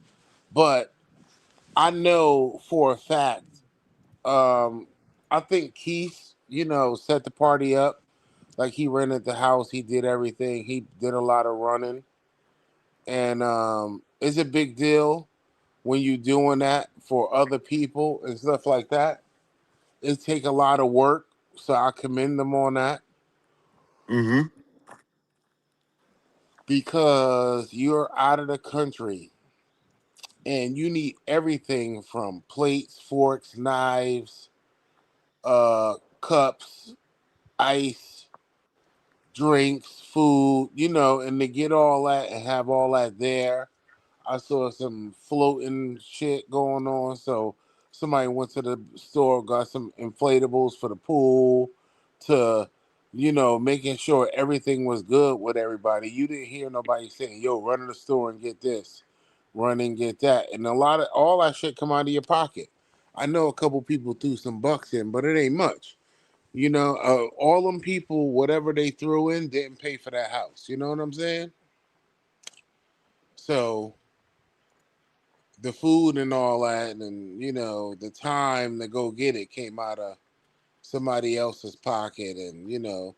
but I know for a fact. Um, I think Keith, set the party up. Like he rented the house, he did everything. He did a lot of running, and it's a big deal when you doing that for other people and stuff like that. It take a lot of work, so I commend them on that Mm-hmm. because you're out of the country and you need everything from plates, forks, knives, cups, ice, drinks, food, and to get all that and have all that there. I saw some floating shit going on. So somebody went to the store, got some inflatables for the pool to, making sure everything was good with everybody. You didn't hear nobody saying, yo, run to the store and get this, run and get that. And a lot of all that shit come out of your pocket. I know a couple people threw some bucks in, but it ain't much. All them people, whatever they threw in, didn't pay for that house. You know what I'm saying? So the food and all that, and the time to go get it came out of somebody else's pocket, and a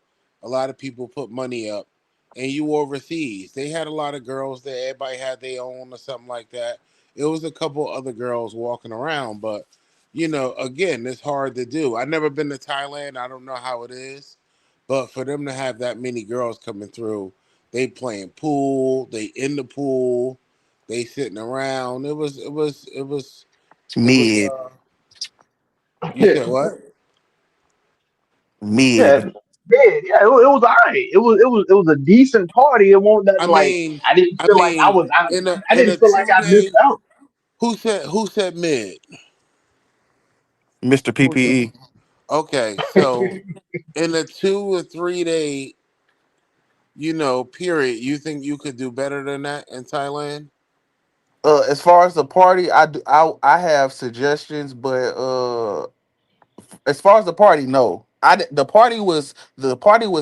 lot of people put money up. And you overseas, they had a lot of girls there. Everybody had their own or something like that. It was a couple other girls walking around, but again, it's hard to do. I've never been to Thailand. I don't know how it is, but for them to have that many girls coming through, they playing pool, they in the pool, they sitting around. It was. Mid. You said what? yeah, Mid. it was all right. It was a decent party. It won't I nothing like mean, I didn't I feel like I mean, was I, in a I in didn't a feel like two I missed day. out. Who said mid? Mr. Who said? PPE. Okay, so in a 2 or 3 day, period, you think you could do better than that in Thailand? As far as the party, I have suggestions, but as far as the party, no. The party was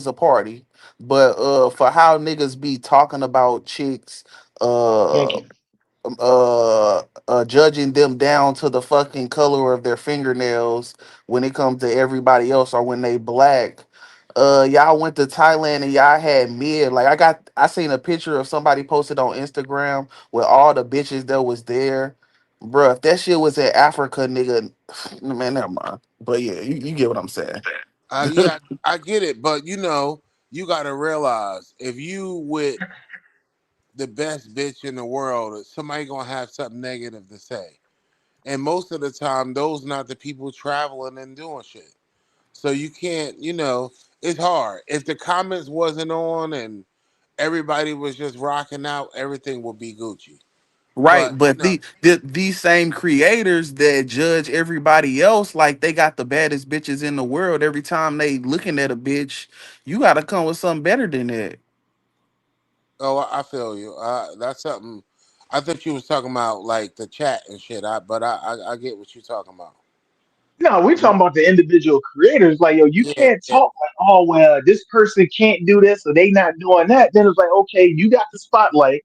a party, but for how niggas be talking about chicks, Thank uh you. judging them down to the fucking color of their fingernails when it comes to everybody else or when they black. Y'all went to Thailand and y'all had mid. Like I seen a picture of somebody posted on Instagram with all the bitches that was there. Bruh, if that shit was in Africa, nigga, man, never mind. But yeah, you get what I'm saying. Yeah, I get it, but you got to realize if you with the best bitch in the world, somebody gonna have something negative to say, and most of the time, those not the people traveling and doing shit. So you can't, it's hard. If the comments wasn't on and everybody was just rocking out, everything would be Gucci. Right, But but these same creators that judge everybody else like they got the baddest bitches in the world every time they looking at a bitch, you gotta come with something better than that. oh, I feel you. That's something. I thought you was talking about like the chat and shit. I get what you're talking about. No, we're You talking know? about the individual creators. Like, yo, you Yeah, can't yeah, talk like, oh well, this person can't do this or they not doing that. Then it's like, okay, you got the spotlight,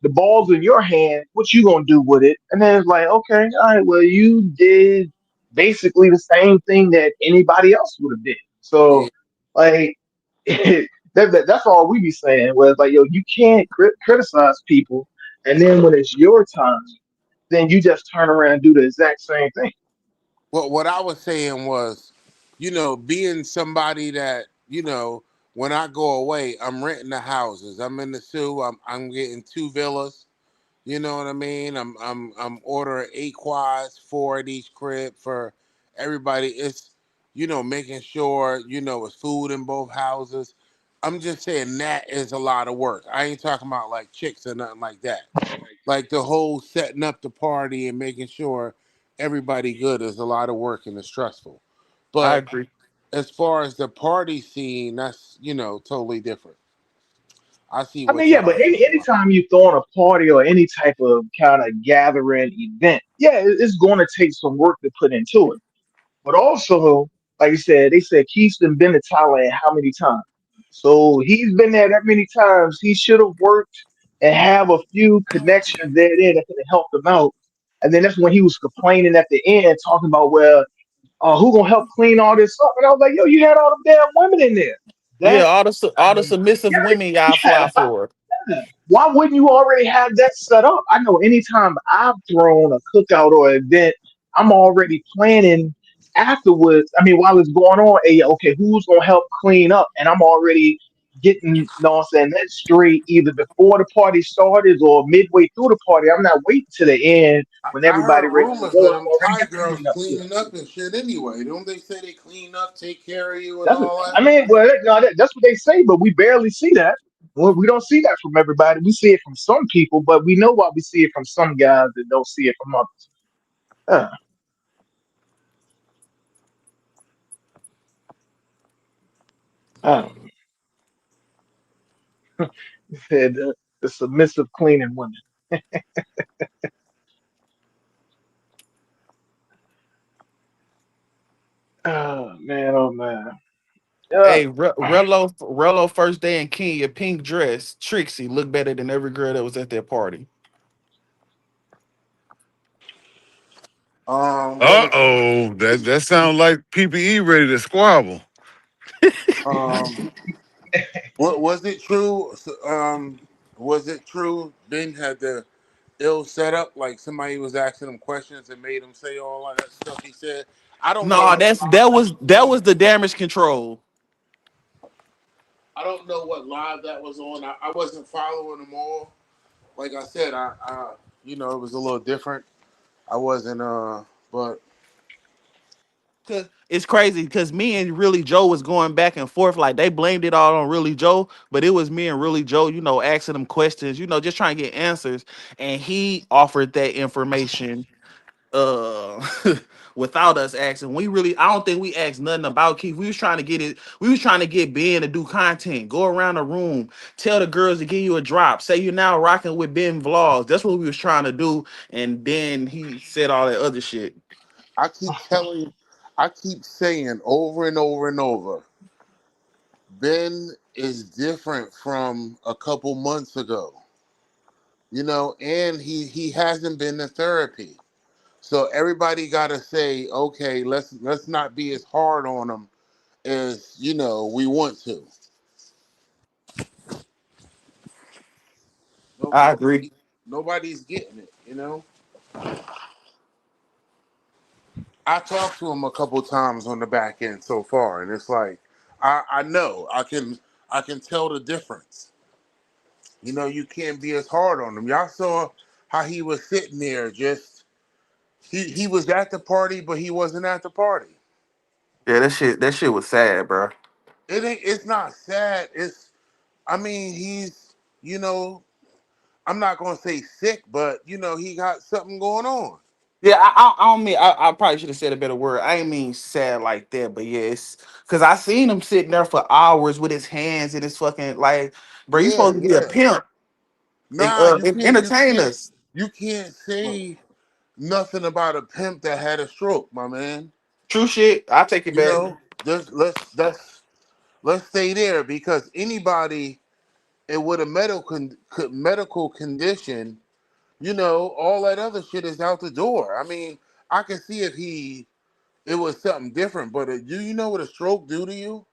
the ball's in your hand. What you gonna do with it? And then it's like, okay, all right, well, you did basically the same thing that anybody else would have did. yeah. So, like, that's all we be saying. Was like, yo, you can't criticize people, and then when it's your time, then you just turn around and do the exact same thing. What I was saying was, being somebody that when I go away, I'm renting the houses. I'm in the zoo. I'm getting two villas. You know what I mean? I'm ordering 8 quads, four at each crib for everybody. It's making sure it's food in both houses. I'm just saying that is a lot of work. I ain't talking about like chicks or nothing like that. Like the whole setting up the party and making sure everybody good is a lot of work and it's stressful. I But agree. as far as the party scene, that's totally different. I see I mean, what yeah, y'all but are talking about. anytime you throwing a party or any type of kind of gathering event, yeah, it's going to take some work to put into it. But also, like you said, they said Keith's been to Thailand how many times? So he's been there that many times. He should have worked and have a few connections there that could have helped him out. And then that's when he was complaining at the end, talking about, well, who gonna help clean all this up? And I was like, yo, you had all them damn women in there. Yeah, That all the submissive yeah, women y'all yeah. fly for. Why wouldn't you already have that set up? I know anytime I've thrown a cookout or event, I'm already planning afterwards. I mean, while it's going on, hey, okay, who's gonna help clean up? And I'm already getting, what I'm saying, that straight either before the party started or midway through the party. I'm not waiting to the end when I everybody heard ready to rumors go. of I'm them already Thai got the girls cleanup shit. cleaning up and shit anyway. Don't they say they clean up, take care of you and That's, all that? I mean, well, no, that's what they say, but we barely see that. Well, we don't see that from everybody. We see it from some people, but we know why we see it from some guys that don't see it from others. Uh, said the submissive cleaning women. Oh man, oh man. Yeah. Hey, Rello first day in Kenya, pink dress. Trixie looked better than every girl that was at that party. What was Uh-oh. That sounds like PPE ready to squabble. um, what was it true? Was it true? Ben had the ill setup, like somebody was asking him questions and made him say all of that stuff. He said, I don't know No, what live that was that on. was the damage control. I don't know what live that was on. I wasn't following them all. Like I said, it was a little different. I wasn't, but Cause it's crazy because me and Really Joe was going back and forth. Like they blamed it all on Really Joe, but it was me and Really Joe, asking them questions, just trying to get answers. And he offered that information uh without us asking. I don't think we asked nothing about Keith. We was trying to get it, we was trying to get Ben to do content, go around the room, tell the girls to give you a drop, say you're now rocking with Ben vlogs. That's what we was trying to do. And then he said all that other shit. I keep telling, I keep saying over and over and over, Ben is different from a couple months ago. And he hasn't been to therapy. So everybody got to say, okay, let's not be as hard on him as we want to. No, I agree. nobody's getting it. I talked to him a couple times on the back end so far, and it's like I know I can tell the difference. You can't be as hard on him. Y'all saw how he was sitting there, just he was at the party, but he wasn't at the party. Yeah, that shit was sad, bro. It's not sad. I mean, he's, you know, I'm not gonna say sick, but you know, he got something going on. Yeah, I don't mean I probably should have said a better word. I ain't mean sad like that, but yeah, it's because I seen him sitting there for hours with his hands in his fucking like, bro. You Yeah, supposed to be a yeah. pimp Nah, you and can't. You entertain can't. us. You can't say nothing about a pimp that had a stroke, my man. True shit. I take it You back. know, just let's stay there because anybody with a medical condition, you know, all that other shit is out the door. I mean, I can see if it was something different, but do you know what a stroke do to you?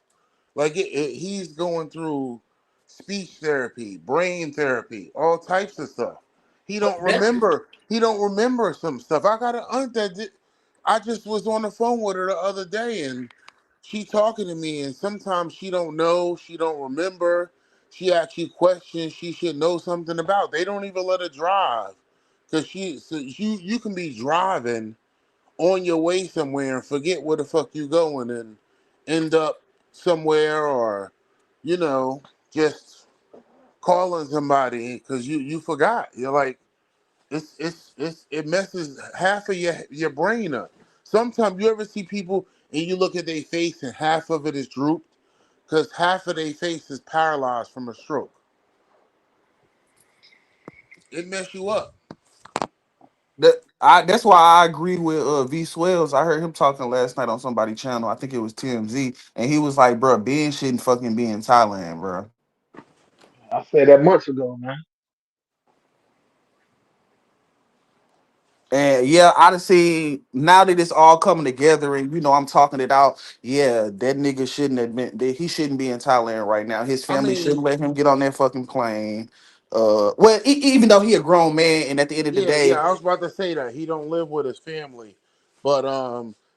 Like he's going through speech therapy, brain therapy, all types of stuff. He don't But that remember. He don't remember some stuff. I got an aunt that did. I just was on the phone with her the other day, and she talking to me, and sometimes she don't know, she don't remember. She actually questions she should know something about. They don't even let her drive because you can be driving on your way somewhere and forget where the fuck you going and end up somewhere or you know just calling somebody because you forgot. You're like it messes half of your brain up. Sometimes you ever see people and you look at their face and half of it is drooped because half of their face is paralyzed from a stroke. It mess you up. that's why I agree with V Swells. I heard him talking last night on somebody's channel. I think it was TMZ, and he was like, "Bro, Ben shouldn't fucking be in Thailand, bro." I said that months ago, man. And yeah, honestly, now that it's all coming together, and I'm talking it out. Yeah, that nigga shouldn't admit that he shouldn't be in Thailand right now. His I family mean, shouldn't let him get on that fucking plane. Well, even though he a grown man, and at the end of the yeah, yeah, day, I was about to say that he don't live with his family, but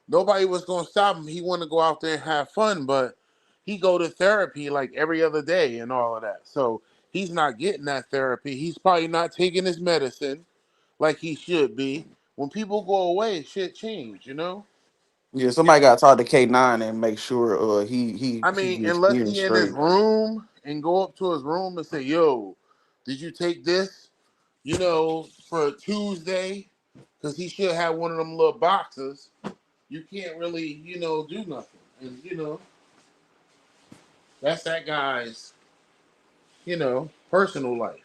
nobody was gonna stop him. He want to go out there and have fun, but he go to therapy like every other day and all of that. So he's not getting that therapy. He's probably not taking his medicine like he should be. When people go away, shit change, you know. yeah, somebody got to talk to K9 and make sure he I he mean, gets unless steered he in his straight. room and go up to his room and say, "Yo, did you take this?" You know, for Tuesday, because he should have one of them little boxes. You can't really, do nothing. And, that's that guy's, personal life.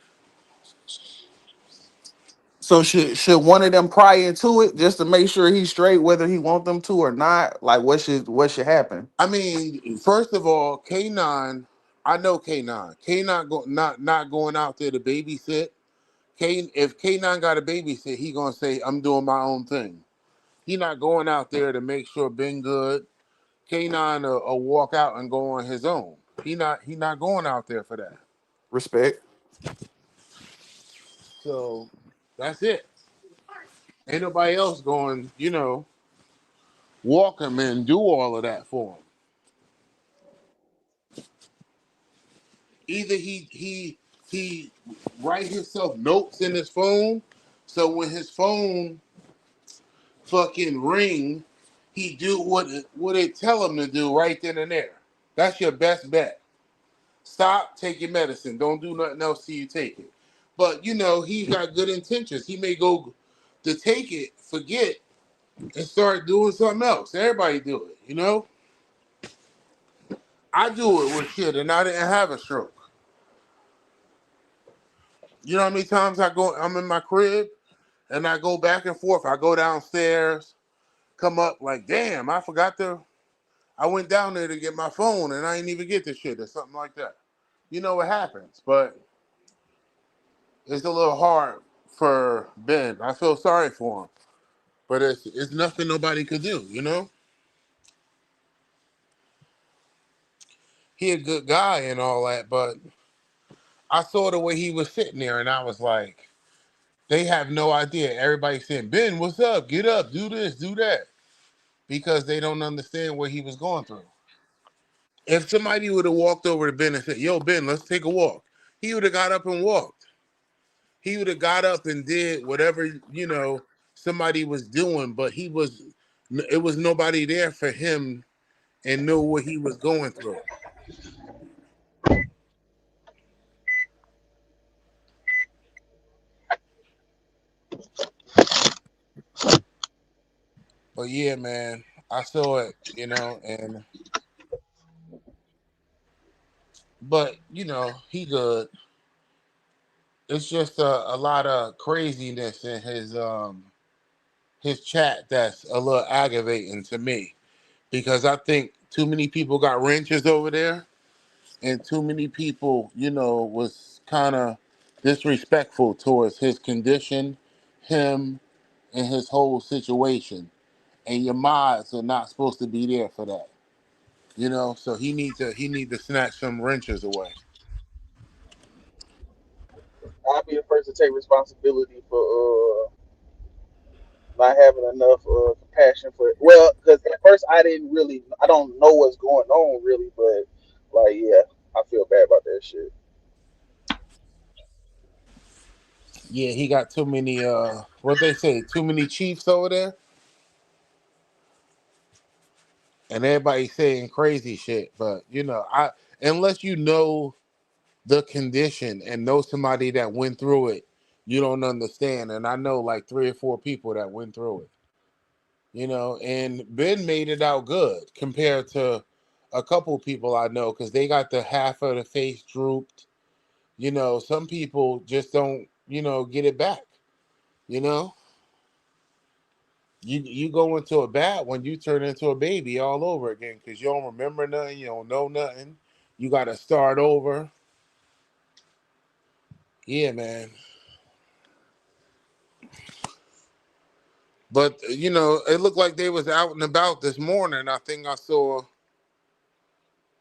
So should one of them pry into it just to make sure he's straight, whether he want them to or not? Like what should happen? I mean, first of all, K9, I know K9. K9 not going out there to babysit. If K9 got a babysit, he gonna say, I'm doing my own thing. He not going out there to make sure Ben good. K9 will walk out and go on his own. He not going out there for that. Respect. So that's it. Ain't nobody else going, walk him and do all of that for him. Either he write himself notes in his phone, so when his phone fucking ring, he do what they tell him to do right then and there. That's your best bet. Stop, take your medicine. Don't do nothing else till you take it. But he's got good intentions. He may go to take it, forget, and start doing something else. Everybody do it. I do it with shit, and I didn't have a stroke. You know how many times I'm in my crib, and I go back and forth. I go downstairs, come up like, damn, I went down there to get my phone, and I didn't even get the shit or something like that. You know what happens, but it's a little hard for Ben. I feel sorry for him, but it's nothing nobody could do. He a good guy and all that, but I saw the way he was sitting there, and I was like, they have no idea. Everybody saying, Ben, what's up? Get up, do this, do that, because they don't understand what he was going through. If somebody would have walked over to Ben and said, Yo, Ben, let's take a walk, he would have got up and walked. He would have got up and did whatever, somebody was doing, but it was nobody there for him and know what he was going through. But yeah, man, I saw it, and but he good. It's just a lot of craziness in his chat that's a little aggravating to me because I think too many people got wrenches over there, and too many people, was kind of disrespectful towards his condition, him, and his whole situation. And your mods are not supposed to be there for that. So he need to snatch some wrenches away. I'll be the first to take responsibility for not having enough compassion for it. Well, because at first I don't know what's going on really, but like, yeah, I feel bad about that shit. Yeah, he got too many what they say, too many chiefs over there, and everybody saying crazy shit. But I unless you know the condition and know somebody that went through it, you don't understand. And I know like 3 or 4 people that went through it. And Ben made it out good compared to a couple people I know because they got the half of the face drooped. Some people just don't, get it back. You know, you go into a bad one, you turn into a baby all over again because you don't remember nothing, you don't know nothing. You got to start over. Yeah, man. But it looked like they was out and about this morning. I think I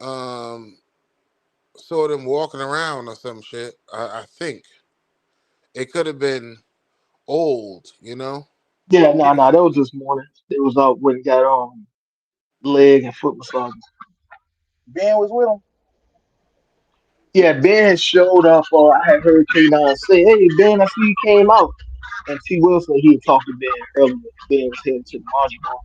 um saw them walking around or some shit. I think it could have been old. Yeah, no, that was this morning. It was up when got leg and foot massages. Ben was with him. Yeah, Ben had showed up. I had heard K9 say, "Hey, Ben, I see you came out." And T. Will said he had talked to Ben earlier. Ben was headed to the Margie Bar.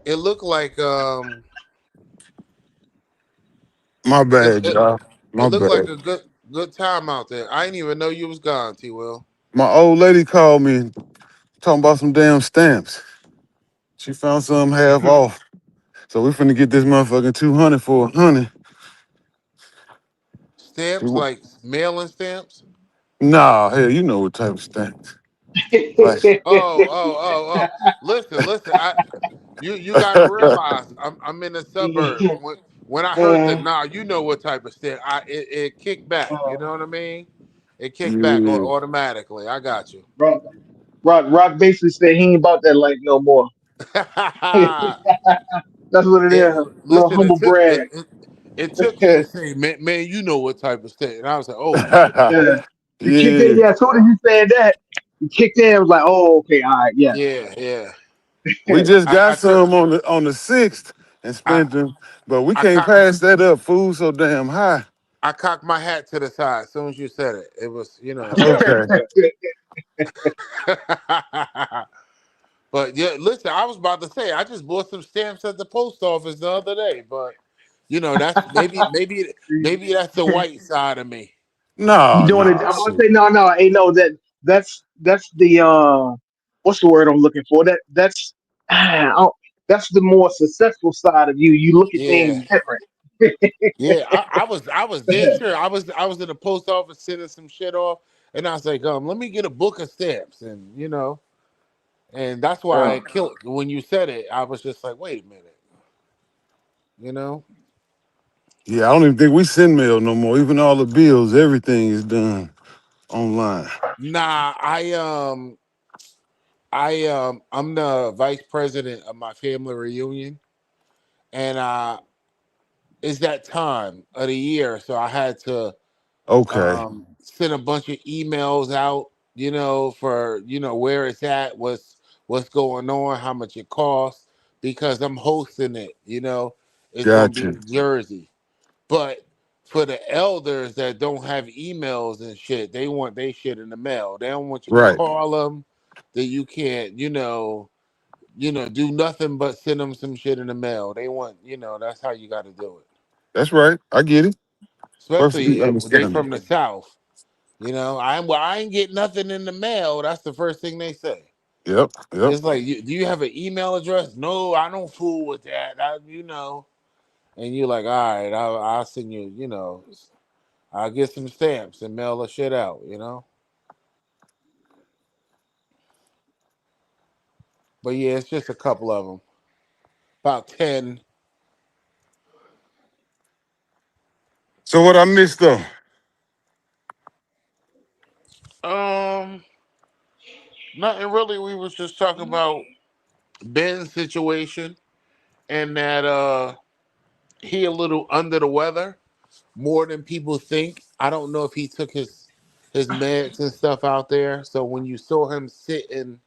It looked like My it, bad, it, y'all. it My looked like bad. a good time out there. I didn't even know you was gone, T. Will. My old lady called me talking about some damn stamps. She found some half off. So we finna get this motherfucking 200 for 100. She, Stamps like mailing stamps. nah, hell, you know what type of stamps. Like, Oh. Listen. You got to realize I'm in the suburbs. When I heard the uh, nah, you know what type of stamp. It kicked back. You know what I mean? It kicked back yeah. automatically. I got you. Rock basically said he ain't about that life no more. That's what it is. Little Listen, humble brag. it took you Yeah, to say, man, you know what type of stamp. And I was like, oh shit. you kicked in. yeah. Yeah, as soon as you said that, you kicked in. It was like, oh, okay, all right, yeah. Yeah. We just I, got I took some on the 6th and I spent them, but we I can't cocked pass that up. Food so damn high. I cocked my hat to the side as soon as you said it. It was, it's all Okay. good. But yeah, listen, I was about to say I just bought some stamps at the post office the other day, but that's maybe that's the white side of me. You No, doing it? no, I'm gonna shit. say no, ain't no that. That's the what's the word I'm looking for? I don't- that's the more successful side of you. You look at things Yeah. different. Yeah, I was dead sure. I was in the post office sending some shit off, and I was like, let me get a book of stamps, and and that's why Uh, I killed when you said it. I was just like, wait a minute, you know. Yeah, I don't even think we send mail no more. Even all the bills, everything is done online. Nah, I'm the vice president of my family reunion, and it's that time of the year, so I had to Okay, send a bunch of emails out, for where it's at, what's going on, how much it costs, because I'm hosting it. It's gonna be gotcha. in Jersey, but for the elders that don't have emails and shit, they want their shit in the mail. They don't want you to Right. call them. That you can't, do nothing but send them some shit in the mail. They want, that's how you got to do it. That's right. I get it. especially Perfectly if they understandable. from the South. You know, I ain't get nothing in the mail. That's the first thing they say. Yep, yep. It's like, do you have an email address? No, I don't fool with that. And you're like, all right, I'll send you. I'll get some stamps and mail the shit out. But yeah, it's just a couple of them, about 10. So what I missed though? Um, Nothing really. We was just talking about Ben's situation and that he a little under the weather more than people think. I don't know if he took his meds and stuff out there. So when you saw him sitting,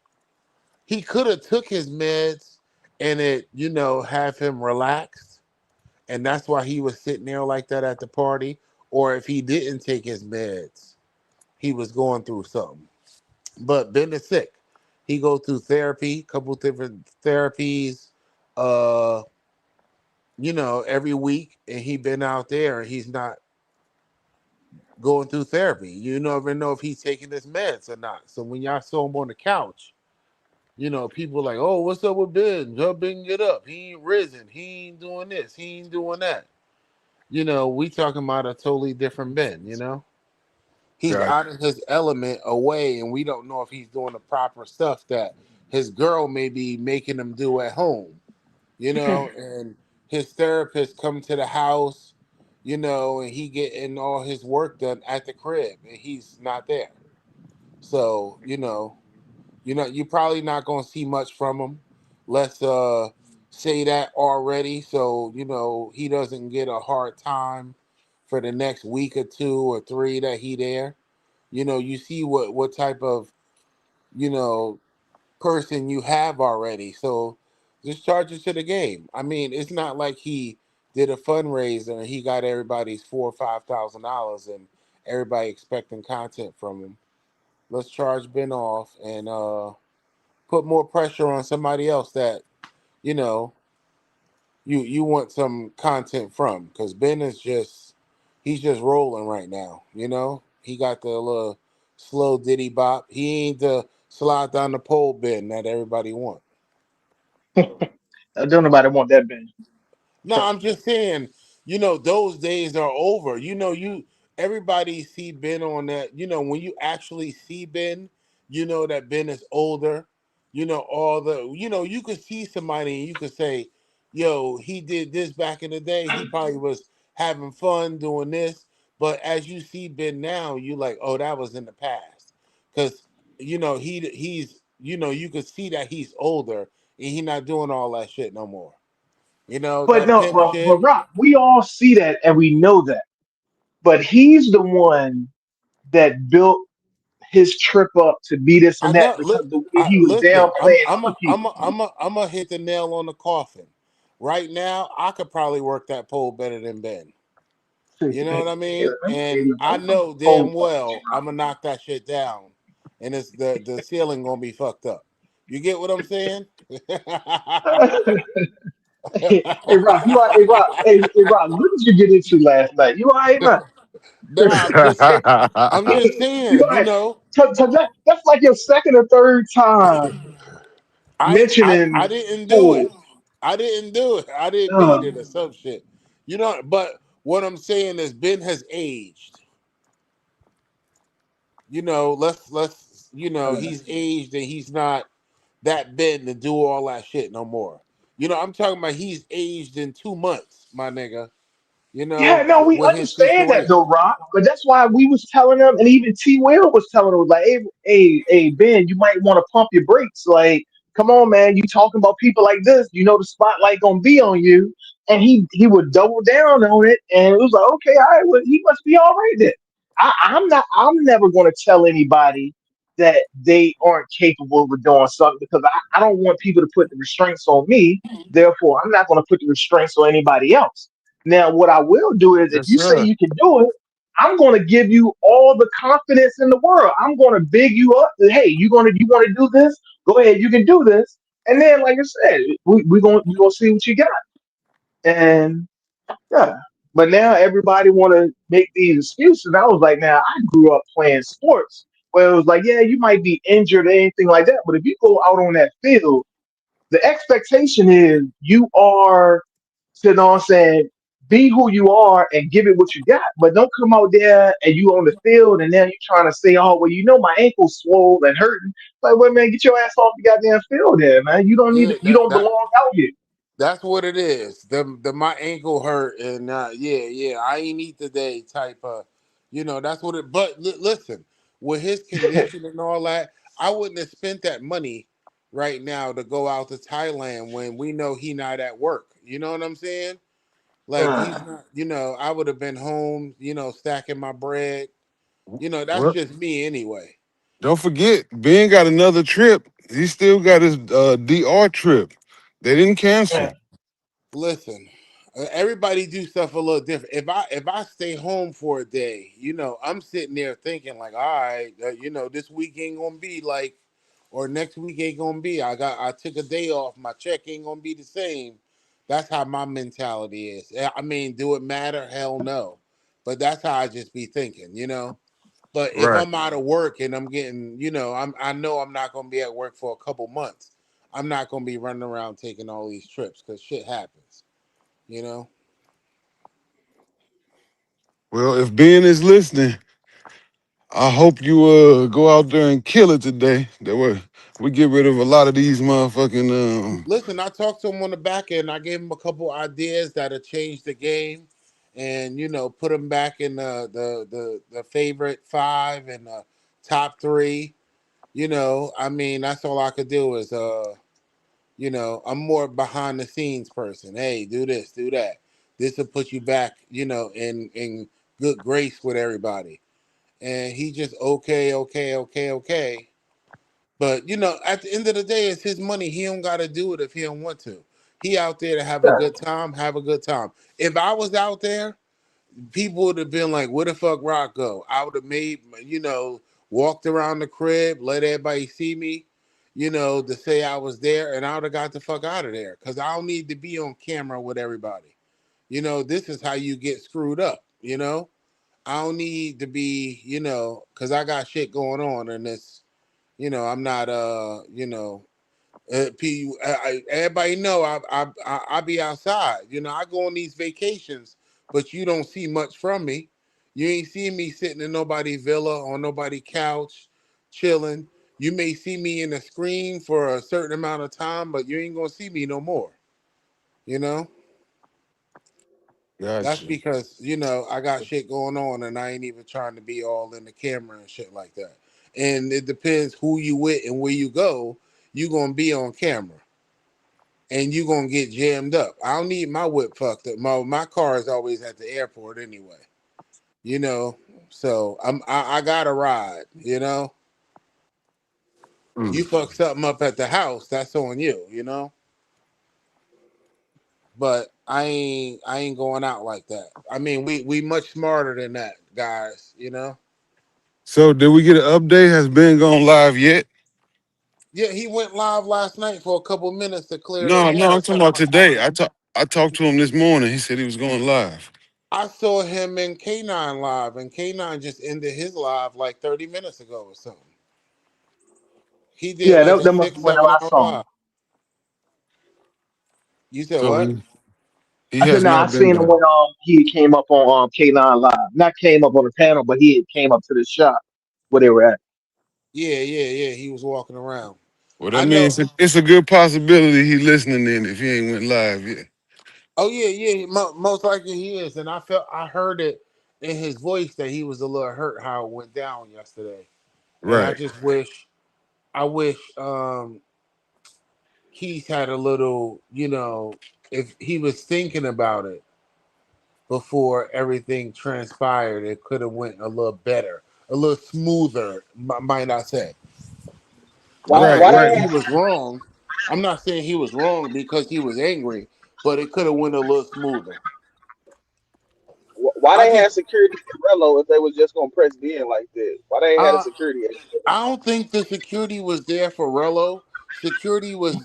he could have took his meds and it, have him relaxed, and that's why he was sitting there like that at the party. Or if he didn't take his meds, he was going through something. But Ben is sick. He go through therapy, couple different therapies, uh, every week, and he been out there and he's not going through therapy. You never know if he's taking his meds or not. So when y'all saw him on the couch, people like, oh, what's up with Ben? Jump and get up. He ain't risen. He ain't doing this. He ain't doing that. We talking about a totally different Ben. He's Gotcha. out of his element away, and we don't know if he's doing the proper stuff that his girl may be making him do at home. And his therapist come to the house, and he getting all his work done at the crib, and he's not there. So, you're probably not gonna see much from him. Let's say that already, so he doesn't get a hard time for the next week or 2 or 3 that he there. You see what type of you know person you have already. So just charge it to the game. I mean, it's not like he did a fundraiser and he got everybody's $4 or $5,000 and everybody expecting content from him. Let's charge Ben off and put more pressure on somebody else that you know you want some content from, because Ben is just he's just rolling right now. He got the little slow diddy bop. He ain't the slide down the pole Ben that everybody want. Don't nobody want that bench. No, I'm just saying, those days are over. Everybody see Ben on that. When you actually see Ben, you know that Ben is older. You could see somebody and you could say, yo, he did this back in the day. He probably was having fun doing this. But as you see Ben now, you like, oh, that was in the past. Because, you could see that he's older and he not doing all that shit no more. But That no, pimp but shit. Rock, we all see that and we know that. But he's the one that built his trip up to be this I and that know. because the way he was Listen, downplaying other people. I'm a hit the nail on the coffin. Right now, I could probably work that pole better than Ben. You know Hey, what I let mean? me tell And you, I I'm know cold. damn well I'm gonna knock that shit down, and it's the ceiling gonna be fucked up. You get what I'm saying? Hey Rock, you all right? Hey Rock, hey Rock, what did you get into last night? You all right, man? Nah, I'm just saying. I'm just You saying. all right? 'Cause that's like your second or third time I mentioning didn't do it. pool. I didn't do it. I didn't Uh, mean it or some shit. But what I'm saying is Ben has aged. Let's uh, he's aged and he's not that Ben to do all that shit no more. I'm talking about he's aged in 2 months, my nigga. Yeah, no, we With his understand that situation. though, Rock. But that's why we was telling them, and even T. Will was telling them, like, hey, Ben, you might want to pump your brakes. Like, come on, man, you talking about people like this, you know the spotlight gonna be on you. And he would double down on it, and it was like, okay, all right, well, he must be all right then. I'm not. I'm never going to tell anybody that they aren't capable of doing something because I don't want people to put the restraints on me. Therefore, I'm not going to put the restraints on anybody else. Now, what I will do is if Yes, you say sir. you can do it, I'm going to give you all the confidence in the world. I'm going to big you up. Hey, you want to do this? Go ahead, you can do this. And then, like I said, we gonna see what you got. And yeah, But now everybody want to make these excuses. I was like, now I grew up playing sports where it was like, yeah, you might be injured or anything like that, but if you go out on that field, the expectation is you are, you know what I'm saying, be who you are and give it what you got. But don't come out there and you on the field and then you trying to say, oh, well, you know, my ankle's swole and hurting. Like, well, man, get your ass off the goddamn field there, man. You don't need, Yeah, you don't belong out here. that's what it is. The my ankle hurt, and yeah, I ain't eat today type of, that's what it. But listen, with his condition and all that, I wouldn't have spent that money right now to go out to Thailand when we know he not at work. You know what I'm saying? Like he's not. I would have been home. Stacking my bread. That's Well, just me anyway. don't forget, Ben got another trip. He still got his DR trip. They didn't cancel. Listen, everybody do stuff a little different. If I stay home for a day, I'm sitting there thinking like, all right, this week ain't gonna be like, or next week ain't gonna be. I took a day off. My check ain't gonna be the same. That's how my mentality is. I mean, do it matter? Hell no. But that's how I just be thinking. But if Right. I'm out of work and I'm getting, I know I'm not gonna be at work for a couple months. I'm not gonna be running around taking all these trips because shit happens. You know. Well, if Ben is listening, I hope you go out there and kill it today. That way we get rid of a lot of these motherfucking Listen, I talked to him on the back end. I gave him a couple ideas that'll change the game, and put him back in the favorite five and the top three. I mean, that's all I could do is I'm more behind the scenes person. Hey, do this, do that. This will put you back, in good grace with everybody. And he just okay, okay, okay, okay. But at the end of the day, it's his money. He don't got to do it if he don't want to. He out there to have a Yeah, good time. Have a good time. If I was out there, people would have been like, "Where the fuck Rock go?" I would have made, walked around the crib, let everybody see me, to say I was there, and I would have got the fuck out of there because I don't need to be on camera with everybody. This is how you get screwed up. I don't need to be, because I got shit going on, and it's I'm not everybody know I be outside. I go on these vacations, but you don't see much from me. You ain't see me sitting in nobody's villa on nobody's couch, chilling. You may see me in the screen for a certain amount of time, but you ain't gonna see me no more. You know, that's gotcha. because I got shit going on, and I ain't even trying to be all in the camera and shit like that. And it depends who you with and where you go. You gonna be on camera and you gonna get jammed up. I don't need my whip fucked up. My car is always at the airport anyway. You know, so I got a ride. Mm. You fuck something up at the house, that's on you. But I ain't going out like that. I mean, we much smarter than that, guys. So did we get an update? Has Ben gone live yet? Yeah, he went live last night for a couple minutes to clear the No, air no, or I'm talking something about like that. today. I talked to him this morning. He said he was going live. I saw him in K9 live, and K9 just ended his live like 30 minutes ago or something. He did yeah, like that, a that must six, be when I 7 hour saw him. live. You said So what? he I said, has nah, I not been seen him back. when he came up on K9 Live. Not came up on the panel, but he came up to the shop where they were at. Yeah. He was walking around. Well, that I know. means it's a good possibility he listening in if he ain't went live yet. Oh yeah. Most likely he is, and I heard it in his voice that he was a little hurt how it went down yesterday. And Right. I wish Keith had a little, if he was thinking about it before everything transpired, it could have went a little better, a little smoother, might I say. I'm Why not Right, why saying they right. he was wrong. I'm not saying he was wrong because he was angry, but it could have went a little smoother. why I they had just security at Rello if they was just gonna press the end like that? Why they had a uh security? I don't think the security was there for Rello. Security was,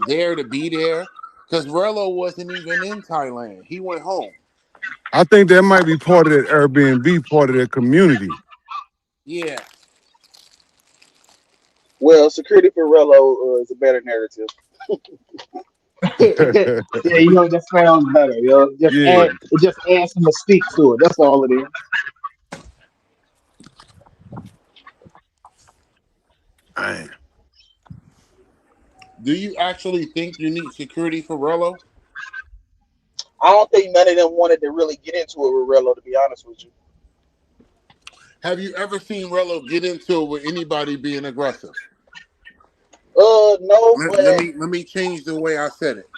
there to be there because Rello wasn't even in Thailand. He went home. I think that might be part of that Airbnb, part of that community. Yeah. Well, security for Rello is a better narrative. Yeah, that sounds better, Just Yeah. add it just adds some mystique to it. That's all it is. Man. Do you actually think you need security for Rello? I don't think none of them wanted to really get into it with Rello, to be honest with you. Have you ever seen Rello get into it with anybody being aggressive? No, Let, but let me let me change the way I said it.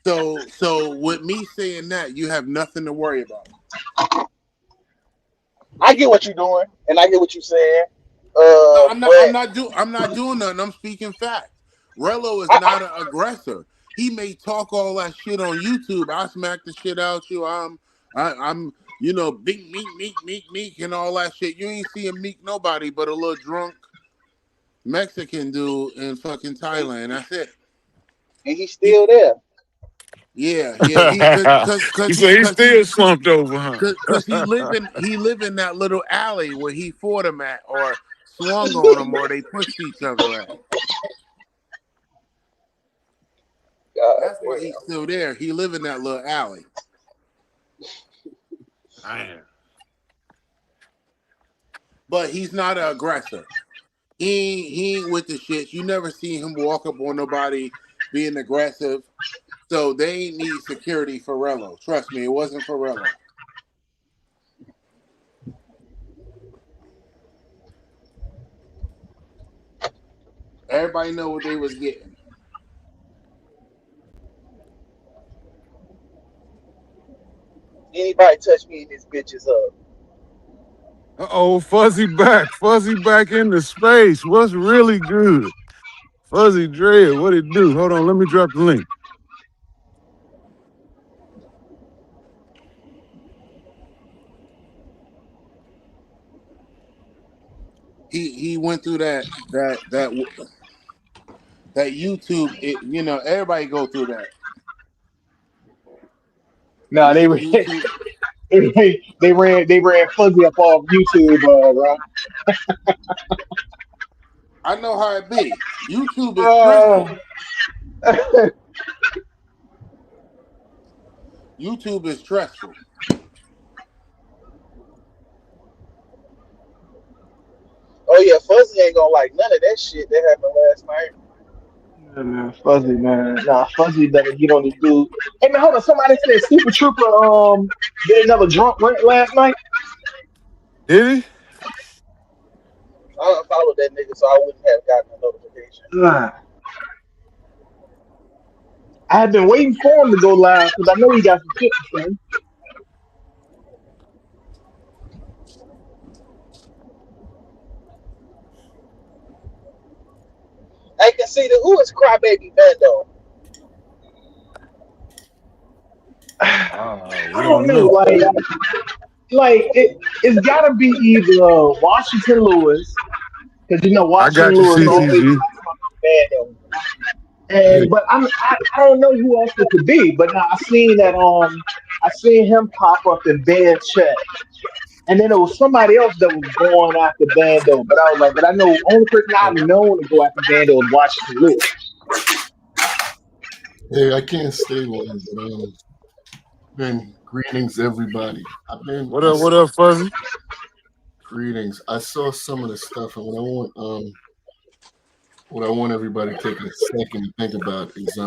So with me saying that, you have nothing to worry about. I get what you're doing, and I get what you're saying. No, I'm not. But I'm not doing nothing. I'm speaking fact. Rello is I not an aggressor. He may talk all that shit on YouTube. I smack the shit out you. I'm big meek and all that shit. You ain't seeing meek nobody but a little drunk Mexican dude in fucking and, Thailand. That's it. and he's He still there. yeah. He You cause he say he's cause he still slumped over, huh? cause he live in that little alley where he fought him at or swung on him or they pushed each other at. God That's why he's damn. still there. He live in that little alley. Man. But he's not an aggressor. He ain't with the shit. You never see him walk up on nobody being aggressive. So they ain't need security for Rello. Trust me, it wasn't for Rello. Everybody know what they was getting. Anybody touch me and this bitch is up. Uh-oh, Fuzzy back. Fuzzy back into space. What's really good? Fuzzy Dread, what it do? Hold on, let me drop the link. He went through that YouTube. Everybody go through that. No, YouTube. they ran Fuzzy up off YouTube, right? I know how it be. YouTube is Uh, stressful. YouTube is stressful. Oh yeah, Fuzzy ain't gonna like none of that shit that happened last night. yeah, man, Fuzzy, man. Nah, Fuzzy better get on this dude. Hey man, hold on. Somebody said Super Trooper did another drunk rant last night. Did he? I unfollowed that nigga, so I wouldn't have gotten a notification. Nah. I had been waiting for him to go live because I know he got some shit to say. I can see the who is Crybaby Bando. We I don't don't know. know. It's got to be either Washington Lewis because I Washington got you, Lewis always CCG. talks about the band. And but I don't know who else it could be. But now I seen him pop up in band chat, and then there was somebody else that was going after Bando. But I was like, but I know only person I've known to go after Bando is Washington Lewis. Hey, I can't stay long, but been greetings everybody. What up, Fuzzy? Greetings. I saw some of the stuff, and what I want everybody taking a second to think about is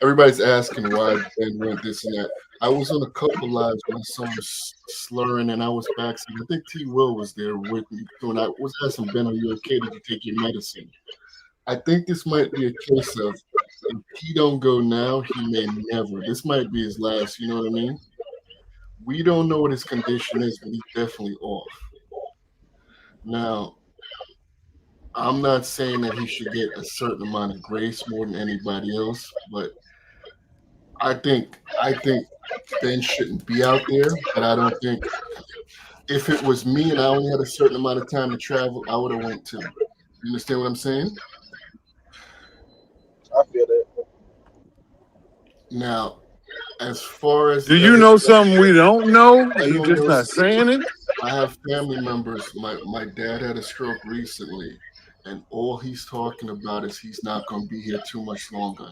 everybody's asking why Ben went this and that. I was on a couple lives when I saw him slurring, and I was back. I think T. Will was there with me too, and I was asking Ben, "Are you okay? Did you take your medicine?" I think this might be a case of if he don't go now, he may never. This might be his last. You know what I mean? We don't know what his condition is, but he's definitely off. Now, I'm not saying that he should get a certain amount of grace more than anybody else, but I think Ben shouldn't be out there. But I don't think if it was me and I only had a certain amount of time to travel, I would have went too. You understand what I'm saying? I feel that. Now, As far as Do the you other know stuff, something we don't know, I and you know just not this. saying it? I have family members. My dad had a stroke recently, and all he's talking about is he's not going to be here too much longer.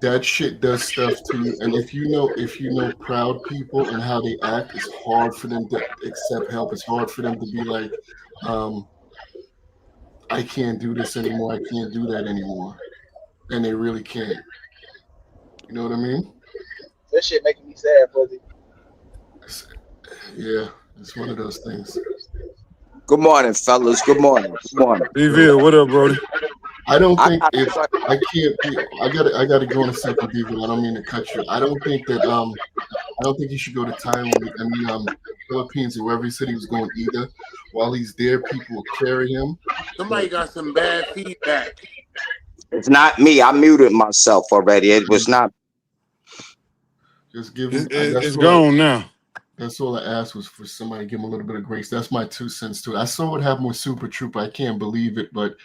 That shit does stuff to you. And if you know proud people and how they act, it's hard for them to accept help. It's hard for them to be like, um, I can't do this anymore. I can't do that anymore. And they really can't. You know what I mean? That shit making me sad, Fuzzy. It's, yeah, it's one of those things. Good morning, fellas. Good morning. Good morning. Yo, BV, what up, Brody? I don't I think got a if question. I can't be, I gotta go in a second, Devo. I don't mean to cut you. I don't think he should go to Thailand. I mean, Philippines or wherever he said he was going either. While he's there, people will carry him. But Somebody got some bad feedback. It's not me. I muted myself already. It was not. just give It's, him. it, it's gone now. That's all I asked was for somebody to give him a little bit of grace. That's my 2 cents to it. I saw what happened with Super Trooper. I can't believe it, but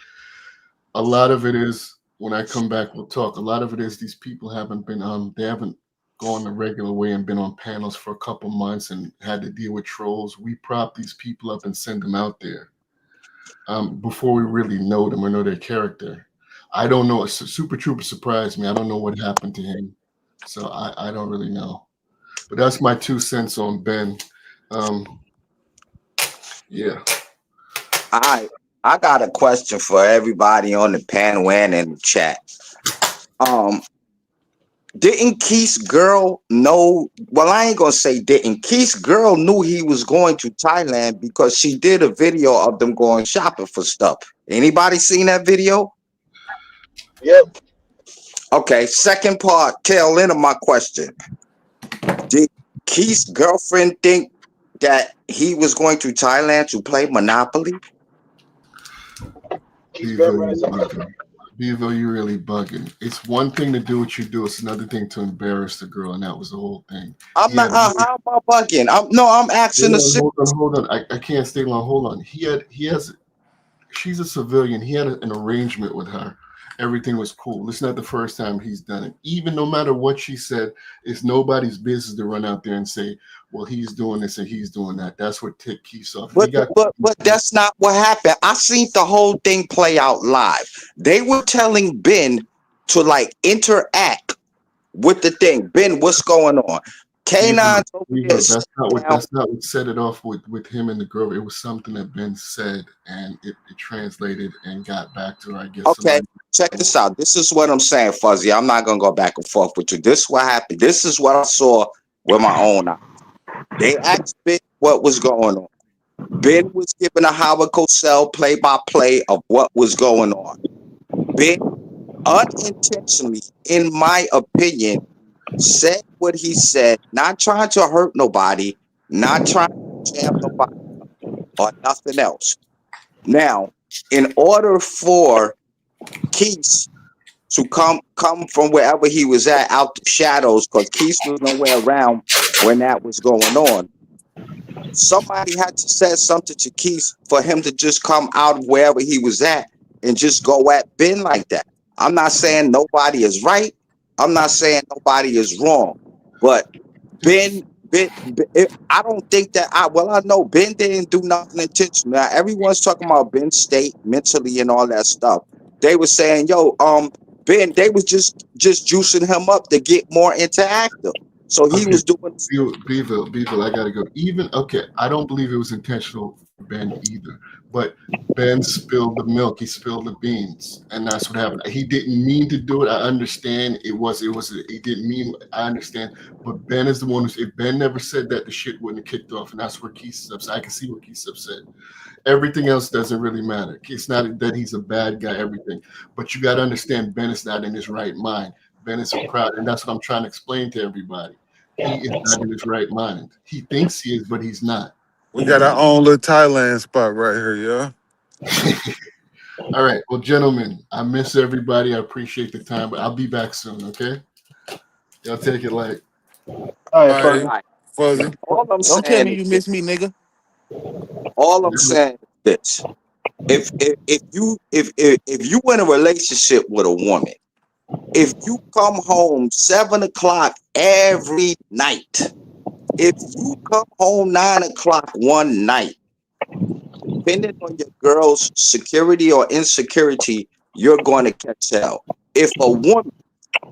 a lot of it is when I come back, we'll talk. A lot of it is these people haven't been they haven't gone the regular way and been on panels for a couple months and had to deal with trolls. We prop these people up and send them out there before we really know them or know their character. I don't know. Super Trooper surprised me. I don't know what happened to him, so I don't really know. But that's my 2 cents on Ben. Um, yeah. I got a question for everybody on the panel and in the chat. Um, didn't Keith's girl know? Well, I ain't gonna say didn't. Keith's girl knew he was going to Thailand because she did a video of them going shopping for stuff. Anybody seen that video? Yep. Okay, second part, tail end of my question. Did Keith's girlfriend think that he was going to Thailand to play Monopoly? Keith's Bevo, girlfriend you is a bugging. Bevo, you really bugging. It's one thing to do what you do. It's another thing to embarrass the girl, and that was the whole thing. I'm He not. had How am I bugging? I'm asking hold a on, serious. hold on. I can't stay long. Hold on. He has. She's a civilian. He had an arrangement with her. Everything was cool. It's not the first time he's done it. Even no matter what she said, it's nobody's business to run out there and say, "Well, he's doing this and he's doing that." That's what ticked Keith off. They But got. but that's not what happened. I seen the whole thing play out live. They were telling Ben to like interact with the thing. Ben, what's going on? Beaver, K9's over there that's sitting not what down. set it off with him and the girl. It was something that Ben said, and it translated and got back to her. I guess Okay, somebody. check this out. This is what I'm saying, Fuzzy. I'm not gonna go back and forth with you. This is what happened. This is what I saw with my own eyes. They asked Ben what was going on. Ben was giving a Howard Cosell play-by-play of what was going on. Ben unintentionally, in my opinion, said what he said, not trying to hurt nobody, not trying to jam nobody or nothing else. Now, in order for Keith to come from wherever he was at out the shadows, because Keith was nowhere around when that was going on, somebody had to say something to Keith for him to just come out of wherever he was at and just go at Ben like that. I'm not saying nobody is right. I'm not saying nobody is wrong. But I don't think that I know Ben didn't do nothing intentional. Now everyone's talking about Ben's state mentally and all that stuff. They were saying, yo, Ben, they was just juicing him up to get more interactive. So he Okay, was doing. Beaver, I gotta go. Even okay, I don't believe it was intentional for Ben either. But Ben spilled the milk. He spilled the beans, and that's what happened. He didn't mean to do it. I understand. He didn't mean. I understand. But Ben is the one who's. If Ben never said that, the shit wouldn't have kicked off, and that's where Keith's upset. I can see what Keith's upset. Everything else doesn't really matter. It's not that he's a bad guy, everything. But you got to understand Ben is not in his right mind. Ben is a crowd, and that's what I'm trying to explain to everybody. He is not in his right mind. He thinks he is, but he's not. We got our own little Thailand spot right here, yeah. All right. Well, gentlemen, I miss everybody. I appreciate the time, but I'll be back soon, okay? Y'all take it light. All All right, right, Fuzzy. Right. Fuzzy. All I'm Don't tell saying me is you this. miss me, nigga. All I'm saying is this. If you in a relationship with a woman If you come home 7 o'clock every night, if you come home 9 o'clock one night, depending on your girl's security or insecurity, you're going to catch hell. If a woman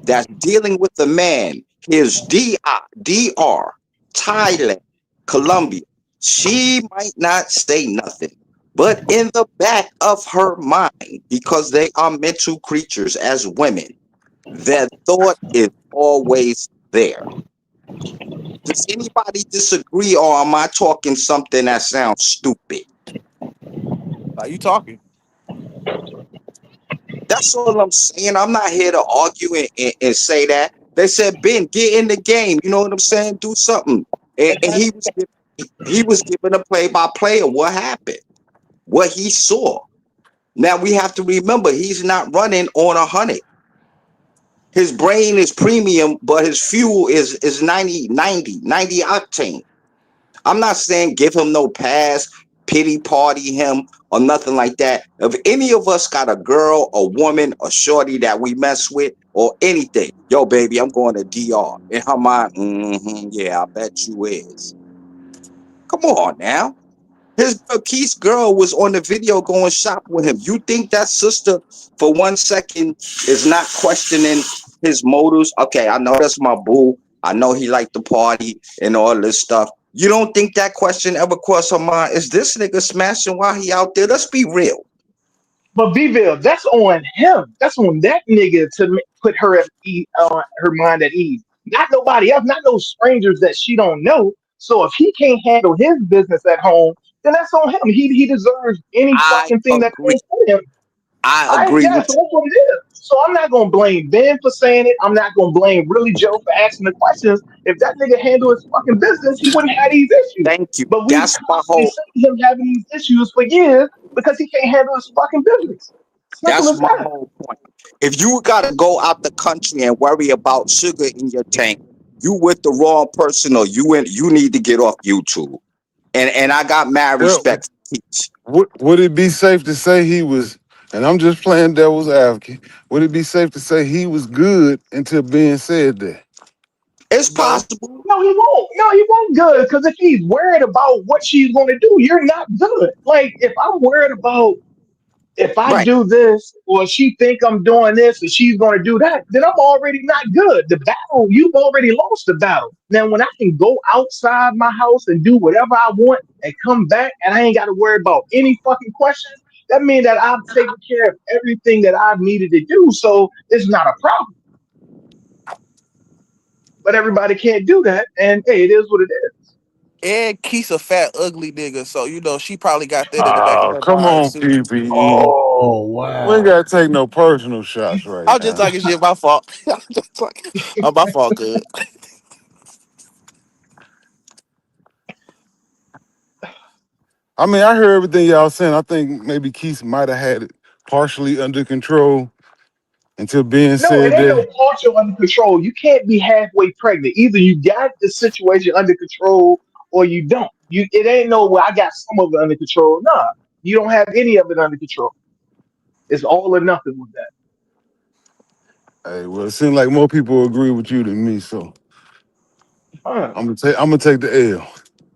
that's dealing with a man, here's DR, Thailand, Colombia, she might not say nothing. But in the back of her mind, because they are mental creatures as women, their thought is always there. Does anybody disagree, or am I talking something that sounds stupid? Are you talking? That's all I'm saying. I'm not here to argue and say that. They said, Ben, get in the game. You know what I'm saying? Do something. And he was given a play-by-play of what happened, what he saw. Now we have to remember he's not running on 100. His brain is premium, but his fuel is 90 octane. I'm not saying give him no pass, pity party him, or nothing like that. If any of us got a girl, a woman, a shorty that we mess with, or anything, yo, baby, I'm going to DR. In her mind, yeah, I bet you is. Come on now. His Keith's girl was on the video going shop with him. You think that sister for 1 second is not questioning his motives? Okay, I know that's my boo. I know he liked the party and all this stuff. You don't think that question ever crossed her mind? Is this nigga smashing while he out there? Let's be real. But Vville, that's on him. That's on that nigga to put her at her mind at ease. Not nobody else. Not no strangers that she don't know. So if he can't handle his business at home, then that's on him. He deserves any I fucking thing that agree. comes to him. I I agree yeah, with so that's what it is. So I'm not gonna blame Ben for saying it. I'm not gonna blame really Joe for asking the questions. If that nigga handled his fucking business, he wouldn't have these you. issues. Thank you. But we That's my constantly whole see him having these issues for years because he can't handle his fucking business. Simple that's as my that. whole point. If you gotta go out the country and worry about sugar in your tank, you with the wrong person, or you need to get off YouTube. And I got mad Well, respect for Keith. would it be safe to say he was? And I'm just playing devil's advocate. Would it be safe to say he was good until being said that? It's No. possible, No, he won't. No, he won't good. Because if he's worried about what she's gonna do, you're not good. Like if I'm worried about if I right? do this or she think I'm doing this and she's going to do that, then I'm already not good. The battle, you've already lost the battle. Now, when I can go outside my house and do whatever I want and come back and I ain't got to worry about any fucking questions, that means that I've taken care of everything that I've needed to do. So it's not a problem. But everybody can't do that. And hey, it is what it is. And Keith's a fat, ugly nigga, so she probably got that in the back of Oh, her come mind on, too. PPE. Oh, We ain't wow. gotta take no personal shots right I'm just now. talking shit. My fault. I'm just talking. Oh, my fault. Good. I mean, I heard everything y'all saying. I think maybe Keith might have had it partially under control until being No, it said ain't no that. partial under control. You can't be halfway pregnant. Either you got the situation under control or you don't. It ain't no well, I got some of it under control. Nah, you don't have any of it under control. It's all or nothing with that. Hey, well, it seems like more people agree with you than me, so Huh. I'm gonna take the L.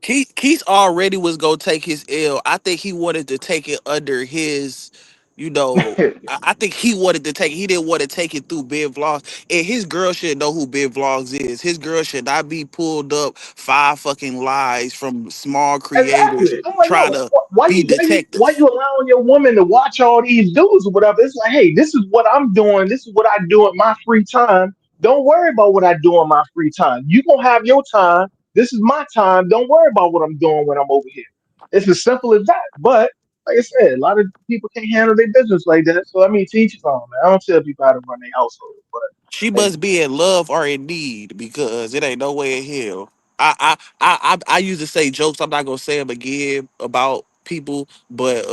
Keith already was gonna take his L. I think he wanted to take it under his, you know. I think he wanted to take it. He didn't want to take it through Ben Vlogs. And his girl should know who Ben Vlogs is. His girl should not be pulled up 5 fucking lies from small creators Exactly. I'm like, trying no, to why be why detective. you allowing your woman to watch all these dudes or whatever? It's like, hey, this is what I'm doing. This is what I do in my free time. Don't worry about what I do in my free time. You gonna have your time. This is my time. Don't worry about what I'm doing when I'm over here. It's as simple as that. But like I said, a lot of people can't handle their business like that. So I mean, teach his own, man. I don't tell people how to run their household, but She hey, must be in love or in need because it ain't no way in hell. I used to say jokes. I'm not gonna say them again about people, but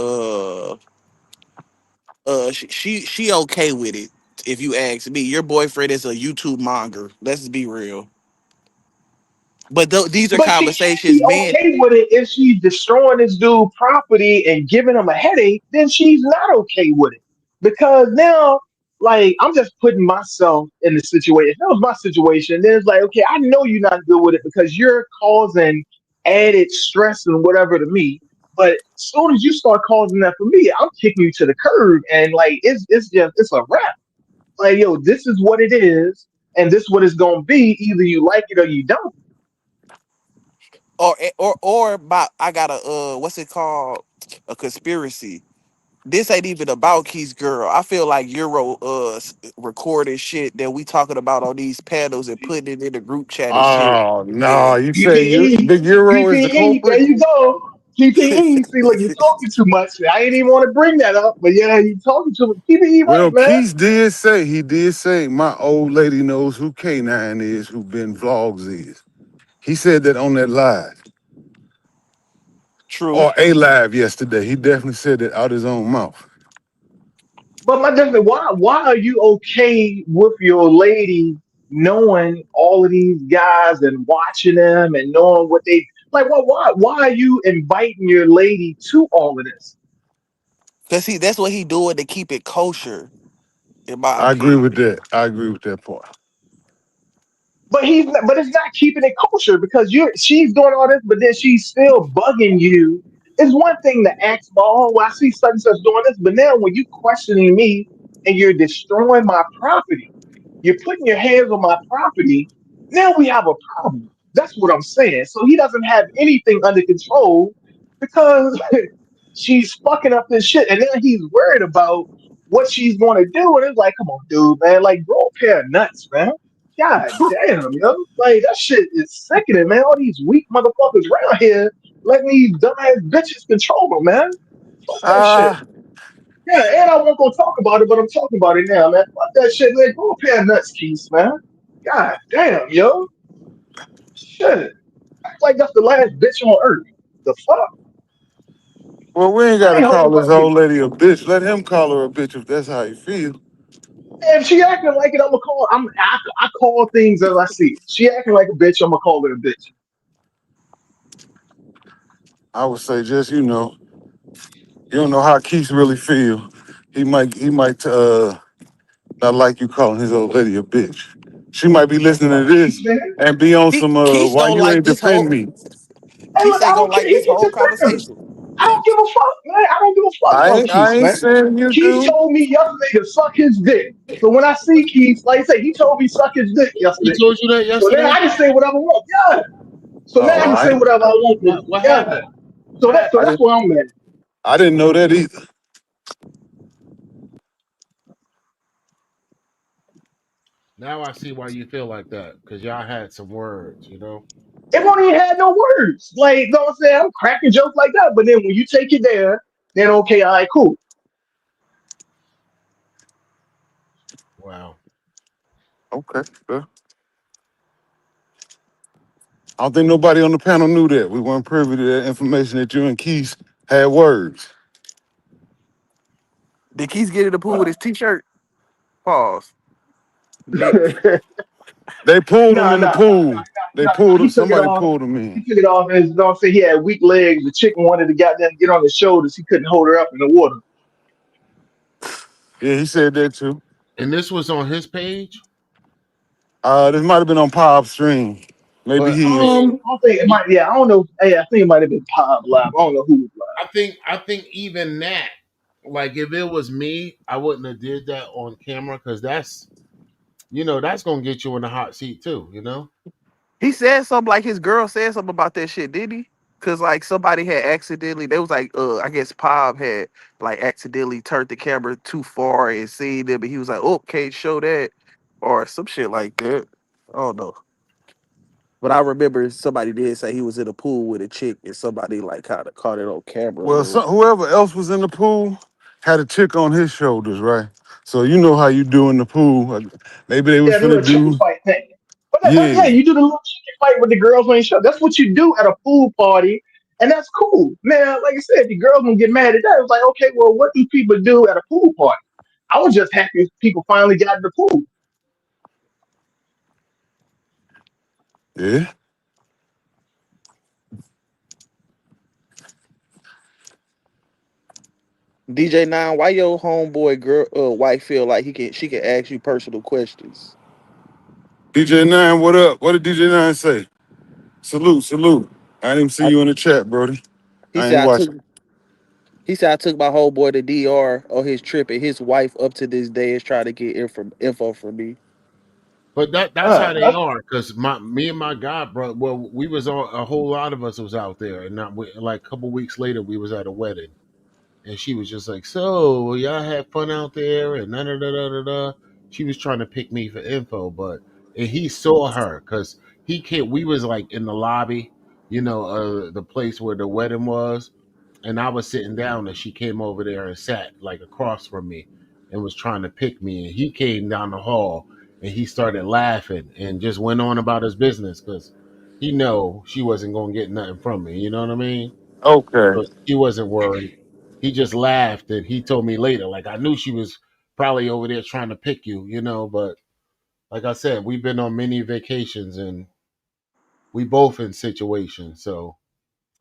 she okay with it. If you ask me, your boyfriend is a YouTube monger. Let's be real. But these are but she can't conversations, be man. okay with it if she's destroying this dude property and giving him a headache, then she's not okay with it. Because now, like I'm just putting myself in the situation. If that was my situation, then it's like, okay, I know you're not good with it because you're causing added stress and whatever to me. But as soon as you start causing that for me, I'm kicking you to the curb, and like it's a wrap. Like, yo, this is what it is, and this what it's gonna be. Either you like it or you don't. Or about I got a what's it called, a conspiracy. This ain't even about Keith's girl. I feel like Euro recorded shit that we talking about on these panels and putting it in the group chat and shit. Oh no, And you say you PPE, Big Euro is the PPE. There culprit? you go. PPE. See, look, you're talking too much. I ain't even want to bring that up, but yeah, you talking too much. PPE, right, Well, man? he did say my old lady knows who K9 is, who Ben Vlogs is. He said that on that live. true. Or a live yesterday. He definitely said that out his own mouth. But my different, why are you okay with your lady knowing all of these guys and watching them and knowing what they like? Why are you inviting your lady to all of this? Cause that's what he doing to keep it kosher, in my I agree with opinion. that. I agree with that part. But but it's not keeping it kosher because she's doing all this, but then she's still bugging you. It's one thing to ask, oh, well, I see such and such doing this, but now when you questioning me and you're destroying my property, you're putting your hands on my property. Now we have a problem. That's what I'm saying. So he doesn't have anything under control because she's fucking up this shit, and then he's worried about what she's going to do. And it's like, come on, dude, man, like grow a pair of nuts, man. God damn, yo, like that shit is sickening, man. All these weak motherfuckers around here letting these dumbass bitches control them, man. Fuck that shit. Ah, Yeah, and I won't go talk about it, but I'm talking about it now, man. Fuck that shit, man. Grow a pair of nuts, Keith, man. God damn, yo. Shit. Act like that's the last bitch on earth. The fuck? well, we ain't I gotta ain't holding call for this you. old lady a bitch. Let him call her a bitch if that's how he feel. If she acting like it, I'm gonna call. I call things as I see it. She acting like a bitch. I'm gonna call her a bitch. I would say just, you don't know how Keith really feel. He might not like you calling his old lady a bitch. She might be Talking listening to about this Keith, man. and be on He some Keith why don't you like ain't this defend whole me. Hey, Keith look, I ain't don't gonna care. like He this can whole defend. conversation. I don't give a fuck, man. I don't give a fuck I about ain't Keith, I ain't man. saying you Keith do. told me yesterday to suck his dick. So when I see Keith, like I say, he told me suck his dick He yesterday. told you that So now yesterday. I can say whatever I want. Yeah. So now I Oh, can say whatever I want What to. what Yeah. happened? So What that so I happened? that's didn't where I'm at. I didn't know that either. Now I see why you feel like that because y'all had some words, you know. It won't even had no words. Like, you know what I'm saying? I'm cracking jokes like that. But then when you take it there, then okay, all right, cool. Wow. Okay. Well, I don't think nobody on the panel knew that. We weren't privy to that information that you and Keith had words. Did Keith get in the pool with his t-shirt? Pause. Next. They pulled him No, in the no, pool. They no. pulled him. He took it Somebody off. pulled him He in. took it off, and you know what I'm saying? He had weak legs. The chicken wanted to goddamn get on his shoulders. He couldn't hold her up in the water. Yeah, he said that too. And this was on his page, This might have been on Pop Stream. Maybe but his. I don't think it might. Yeah, I don't know. Hey, I think it might have been Pop Live. I don't know who was live. I think even that, like if it was me, I wouldn't have did that on camera because that's gonna get you in the hot seat too, you know. He said something like his girl said something about that shit, did he? Cause like somebody had accidentally, they was like, I guess Pop had like accidentally turned the camera too far and seen them, but he was like, oh, can't show that, or some shit like that. I don't know. But I remember somebody did say he was in a pool with a chick and somebody like kind of caught it on camera a Well, little. whoever else was in the pool had a chick on his shoulders, right? So you know how you do in the pool. Maybe they was Yeah, the finna little chicken do. fight thing. But yeah, Yeah, you do the little chicken fight with the girls on your show. That's what you do at a pool party, and that's cool. Now, like I said, the girls gonna get mad at that. It was like, okay, well, what do people do at a pool party? I was just happy if people finally got in the pool. yeah. DJ9, why your homeboy girl wife feel like she can ask you personal questions? DJ9, what up? What did DJ9 say? Salute, salute. I didn't even see I, you in the chat, Brody. he I said ain't I took watching. he said I took my homeboy to DR on his trip, and his wife up to this day is trying to get info from me. But that's how they That's are. Cause me and my god brother, well, we was all a whole lot of us was out there, and not like a couple weeks later we was at a wedding, and she was just like, "So y'all had fun out there?" And da da da da da. Da. She was trying to pick me for info, but and he saw her because he can't. We was like in the lobby, the place where the wedding was, and I was sitting down, and she came over there and sat like across from me, and was trying to pick me. And he came down the hall, and he started laughing and just went on about his business because he know she wasn't gonna get nothing from me. You know what I mean? Okay. So he wasn't worried. He just laughed, and he told me later, like I knew she was probably over there trying to pick you, But like I said, we've been on many vacations, and we both in situations, so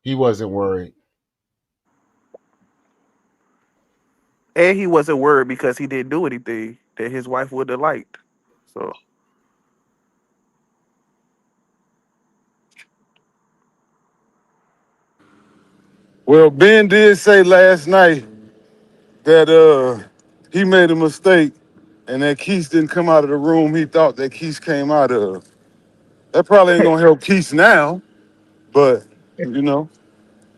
he wasn't worried. And he wasn't worried because he didn't do anything that his wife would have liked. So Well, Ben did say last night that he made a mistake and that Keith didn't come out of the room he thought that Keith came out of. That probably ain't gonna help Keith now, but you know.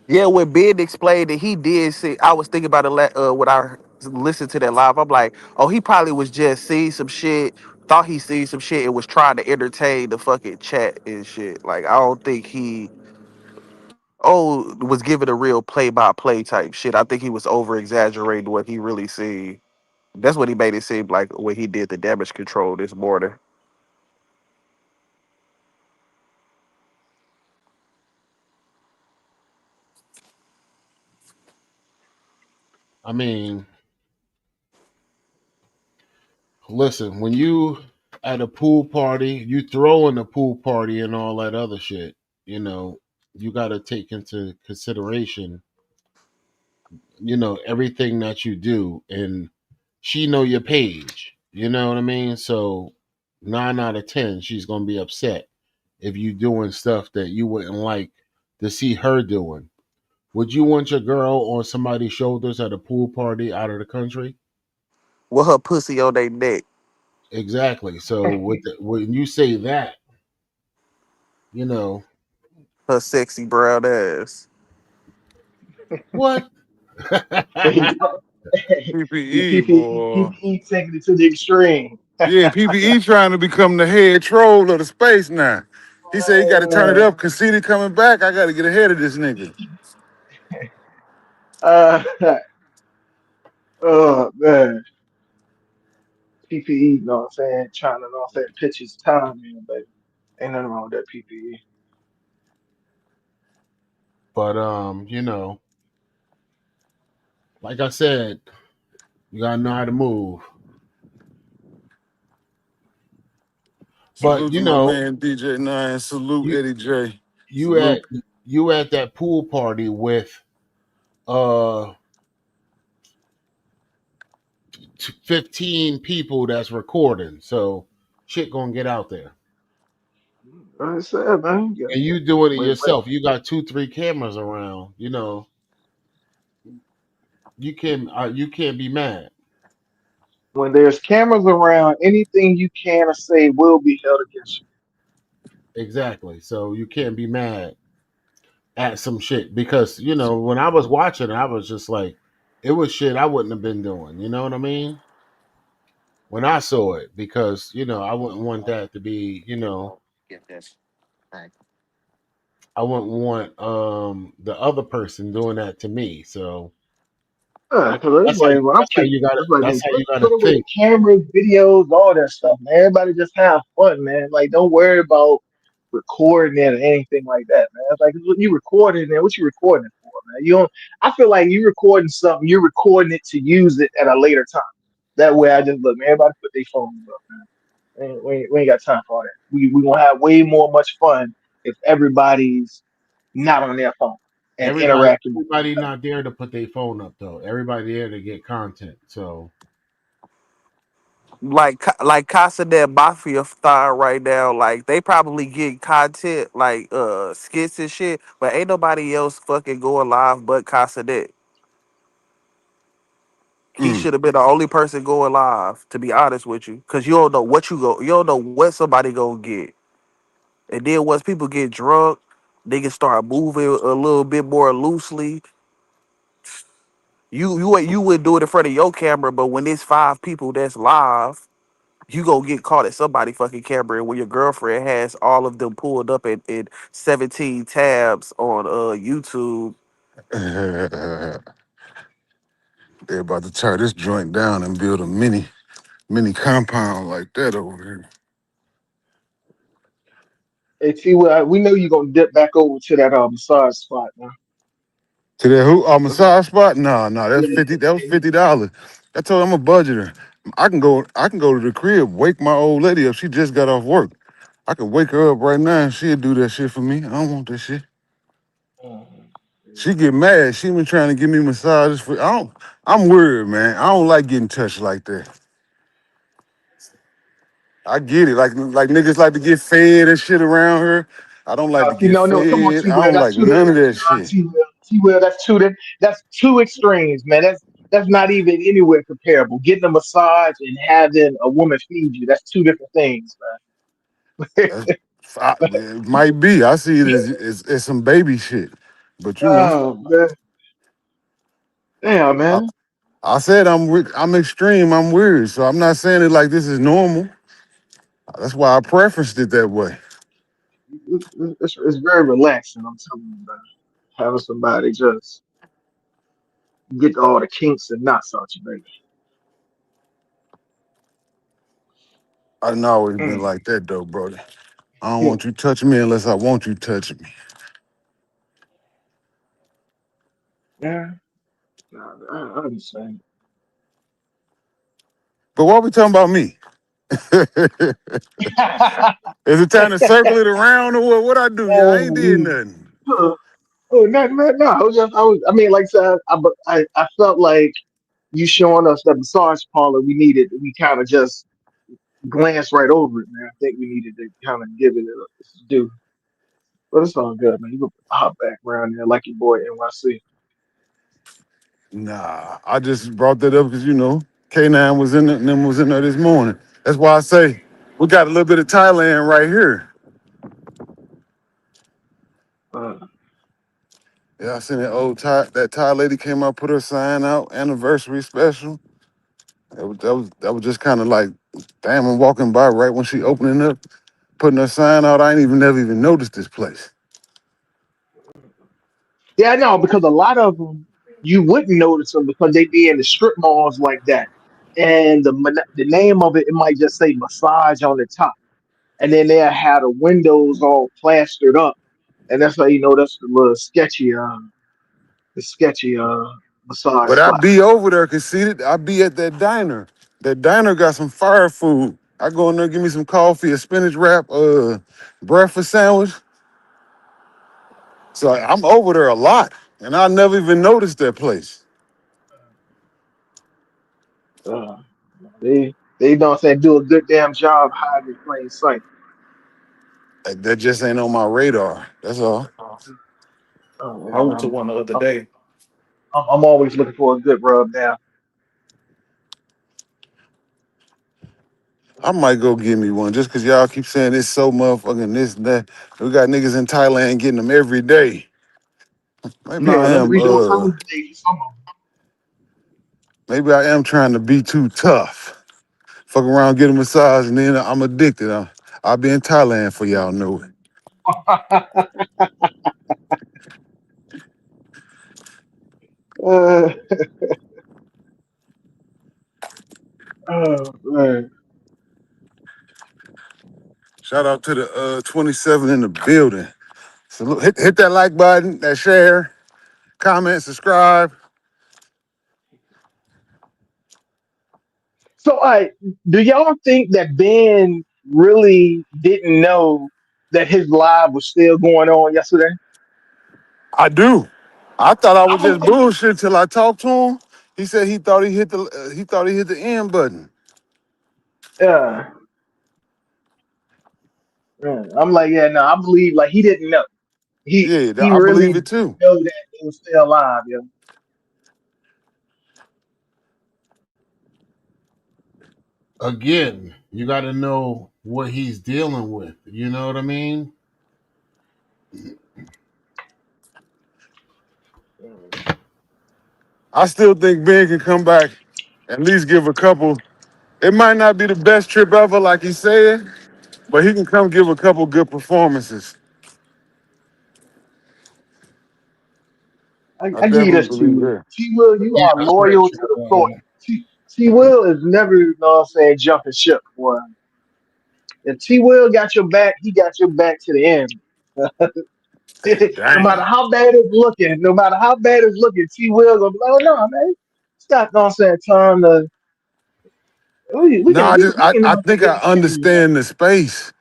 yeah, when Ben explained that he did see, I was thinking about it when I listened to that live. I'm like, oh, he probably was just seeing some shit, thought he seen some shit, and was trying to entertain the fucking chat and shit. Like, I don't think he was giving a real play by play type shit. I think he was over exaggerating what he really seen. That's what he made it seem like when he did the damage control this morning. I mean, listen, when you at a pool party, you throwing a pool party and all that other shit, you know, you got to take into consideration, everything that you do, and she know your page. You know what I mean? So 9 out of 10, she's gonna be upset if you doing stuff that you wouldn't like to see her doing. Would you want your girl on somebody's shoulders at a pool party out of the country? With her pussy on their neck, Exactly. So when you say that, you know her sexy brown ass. what? there you go. See, PPE, PPE, boy. PPE taking it to the extreme. Yeah, PPE trying to become the head troll of the space now. He said he got to turn it Uh, up. Conceded coming back. I got to get ahead of this nigga. uh, oh man, PPE, know what I'm saying? Trying to know what I'm saying, pitch his time, man, but ain't nothing wrong with that PPE. But like I said, you gotta know how to move. But Salute to my man DJ9. Salute you Eddie J. you Salute. at you at that pool party with uh 15 people that's recording, so shit gonna get out there. Like I said, man, yeah. And you doing it When, yourself. You got 2, 3 cameras around. You can't be mad. when there's cameras around, anything you can or say will be held against Exactly. So you can't be mad at some shit because when I was watching, I was just like, it was shit I wouldn't have been doing. You know what I mean? When I saw it, because I wouldn't want that to be. I wouldn't want the other person doing that to me. So Because it's that's how like when I'm that's how kicking, you gotta it's like, that's man, how you put gotta away the think. cameras, videos, all that stuff, man. Everybody just have fun, man. Like, don't worry about recording it or anything like that, man. It's like what you recording it, what you recording it for, man. You don't. I feel like you recording something, you're recording it to use it at a later time. That way, I just look, man. Everybody put their phones up, man. We ain't got time for all that. We gonna have way more much fun if everybody's not on their phone. and Everybody, interacting with everybody not there to put their phone up though. Everybody there to get content. So Like Casa de Mafia style right now, like they probably get content like skits and shit, but ain't nobody else fucking going live but Casa de. He Mm. should have been the only person going live, to be honest with you, because you don't know what somebody gonna get. And then once people get drunk, they can start moving a little bit more loosely. You would do it in front of your camera, but when there's five people that's live, you gonna get caught at somebody fucking camera when your girlfriend has all of them pulled up in 17 tabs on YouTube. They're about to tear this joint down and build a mini compound like that over here. Hey, T, well, we know you're gonna dip back over to that massage spot now. To that who? Massage spot? No, no, that's Yeah, 50. That was $50. I told him I'm a budgeter. I can go to the crib, wake my old lady up. She just got off work. I could wake her up right now and she'll do that shit for me. I don't want that shit. Mhm. She get mad. She been trying to give me massages for. I'm weird, man. I don't like getting touched like that. I get it. Like niggas like to get fed and shit around her. I don't like to See, get no, no, come on, fed. T. I Will. don't That's like two none different. of that Nah, shit. T. Will. T. Will. That's two extremes, man. That's not even anywhere comparable. Getting a massage and having a woman feed you. That's two different things, man. That's, it might be. I see it as some baby shit. But you know, Oh man, damn, I, man. I said I'm extreme. I'm weird. So I'm not saying it like this is normal. That's why I preferenced it that way. It's very relaxing. I'm telling you, man. Having somebody just get all the kinks and knots out you, baby. I done always been Mm. like that though, brother. I don't want you touching me unless I want you touching me. Yeah, nah, I understand. But why we talking about me? Is it time to circle it around or what? What I do? Yeah, I ain't did Oh, nothing. oh, no, no, no. I mean, like I said, I felt like you showing us that massage parlor we needed. We kind of just glanced right over it, man. I think we needed to kind of give it a due. But it's all good, man. You can hop back around there like your boy NYC. Nah, I just brought that up because you know K9 was in it and them was in there this morning. That's why I say we got a little bit of Thailand right here. Uh, Yeah, I seen that Thai lady came out, put her sign out, anniversary special. That was just kind of like, damn, I'm walking by right when she opening up, putting her sign out. I ain't even never even noticed this place. yeah, I know because a lot of them you wouldn't notice them because they be in the strip malls like that, and the name of it might just say massage on the top, and then they'll have the windows all plastered up, and that's how you know that's the sketchy massage But I spot. be over there conceited. I be at that diner. That diner got some fire food. I go in there, give me some coffee, a spinach wrap, breakfast sandwich. So I'm over there a lot, and I never even noticed that place. Uh, they don't say do a good damn job hiding in plain sight. That just ain't on my radar. That's all. Oh I yeah, went to one the other day. I'm always looking for a good rub now. I might go get me one just because y'all keep saying it's so motherfucking this and that. We got niggas in Thailand getting them every day. Maybe Yeah, I let me am read those terms today for some of maybe I am trying to be too tough. Fuck around, get a massage, and then I'm addicted. I'll be in Thailand for y'all know it. them. Oh man. Shout out to the 27 in the building. So look, hit that like button, that share, comment, subscribe. So, do y'all think that Ben really didn't know that his live was still going on yesterday? I do. I thought I was I'm just like, bullshit till I talked to him. He said he thought he hit the end button. yeah, yeah. I'm like, yeah, no, I believe like he didn't know. Yeah, He I really believe it didn't too. know that it was still alive, yo. Again, you got to know what he's dealing with. You know what I mean? I still think Ben can come back, at least give a couple. It might not be the best trip ever, like he said, but he can come give a couple good performances. I, I I give you definitely this, T believe Will. that. T Will, you Yeah, are that's very loyal to the thought. true. T Will is never, you know what I'm saying, jumping ship. Boy. If T Will got your back, he got your back to the end. No matter Damn. how bad it's looking, no matter how bad it's looking, T Will gonna be like, oh no, man. It's not, you know what I'm saying, time to we No, can I we, just we can I think I entertain, man. understand the space.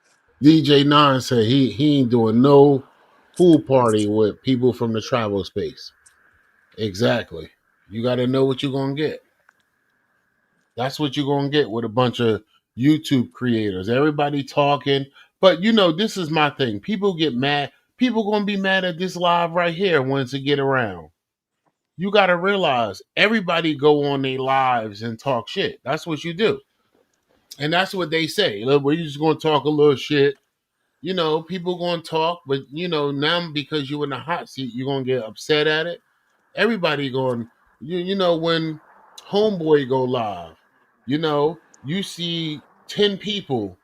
DJ Nine said he ain't doing no pool party with people from the travel space. Exactly. You got to know what you're gonna get. That's what you're gonna get with a bunch of YouTube creators. Everybody talking, but you know this is my thing. People get mad. People gonna be mad at this live right here once it get around. You got to realize everybody go on their lives and talk shit. That's what you do, and that's what they say. Look, we're just gonna talk a little shit. You know, people gonna talk, but you know now because you're in the hot seat, you're gonna get upset at it. Everybody going, you know, when Homeboy go live, you know, you see 10 people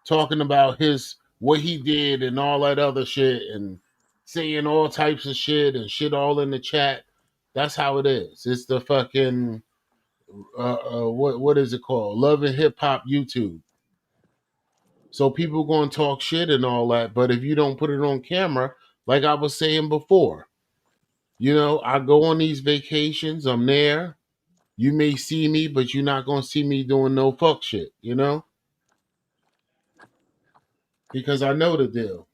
talking about his what he did and all that other shit and saying all types of shit and shit all in the chat. That's how it is. It's the fucking what is it called? Love and Hip Hop YouTube. So people going to talk shit and all that, but if you don't put it on camera, like I was saying before, you know, I go on these vacations, I'm there. You may see me, but you're not gonna see me doing no fuck shit, you know? Because I know the deal.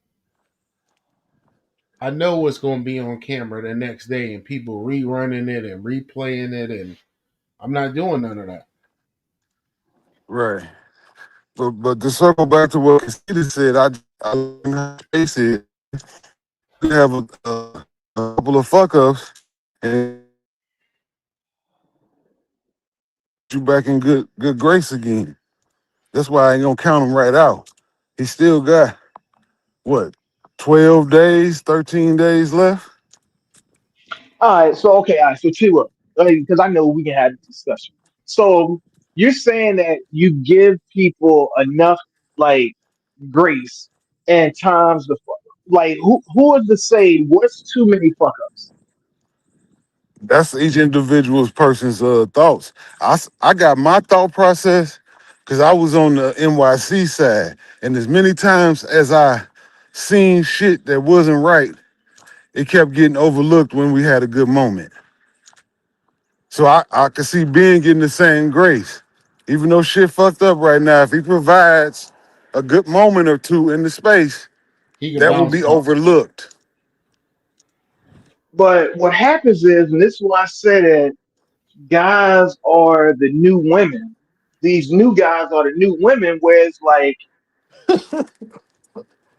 I know what's gonna be on camera the next day and people rerunning it and replaying it and I'm not doing none of that. Right. But to circle back to what Casita said, I learned how space is. You have a couple of fuck ups and you back in good grace again. That's why I ain't gonna count him right out. He still got what 12 days, 13 days left. All right, so T Will, because I know we can have this discussion. So you're saying that you give people enough like grace and times the fuck like who is to say what's too many fuck ups? That's each individual's person's thoughts. I got my thought process because I was on the NYC side, and as many times as I seen shit that wasn't right, it kept getting overlooked when we had a good moment. So I could see Ben getting the same grace. Even though shit fucked up right now, if he provides a good moment or two in the space, He can that will bounce be back. overlooked. But what happens is, and this is why I said that guys are the new women. These new guys are the new women, where it's like,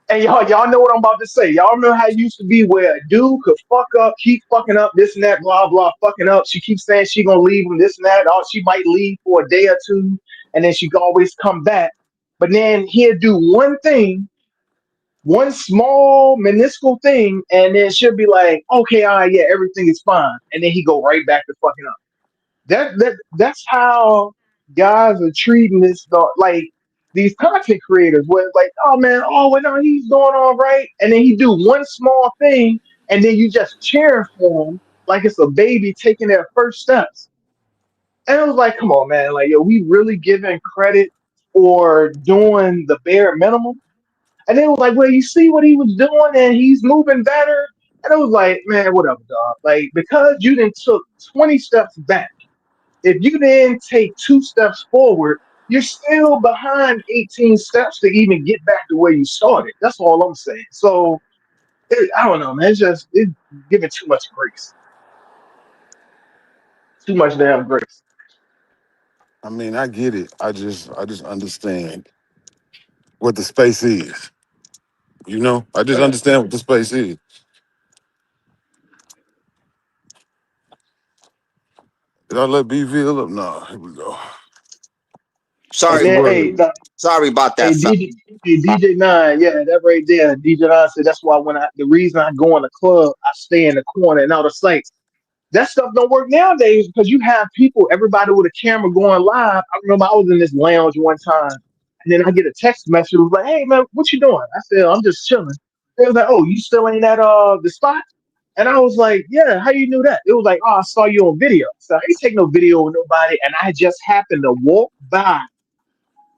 and y'all know what I'm about to say. Y'all remember how it used to be where a dude could fuck up, keep fucking up, this and that, blah blah, fucking up. She keeps saying she gonna leave him, this and that. Or she might leave for a day or two, and then she can always come back. But then he'll do one thing, one small minuscule thing, and then she'll be like, okay, all right, yeah, everything is fine, and then he go right back to fucking up. That's how guys are treating this dog, like these content creators where it's like, oh man, oh well, no, he's doing all right, and then he do one small thing, and then you just cheer for him like it's a baby taking their first steps. And it was like, come on, man, like yo, we really giving credit for doing the bare minimum. And they was like, well, you see what he was doing, and he's moving better. And it was like, man, whatever, dog. Like because you then took 20 steps back, if you then take 2 steps forward, you're still behind 18 steps to even get back to where you started. That's all I'm saying. So I don't know, man. It's giving too much grace. Too much damn grace. I mean, I get it. I just understand what the space is. You know, I just understand what the space is. Did I let BVL up? No, here we go. What's And Sorry, the then, hey, word? sorry about that, fella. DJ Nine, yeah, that right there. DJ Nine said that's why the reason I go in the club, I stay in the corner and out of sight. That stuff don't work nowadays because you have people, everybody with a camera going live. I remember I was in this lounge one time, and then I get a text message it was like, "Hey man, what you doing?" I said, "I'm just chilling." They was like, "Oh, you still ain't at the spot?" And I was like, "Yeah, how you knew that?" It was like, "Oh, I saw you on video." So I ain't take no video with nobody, and I just happened to walk by.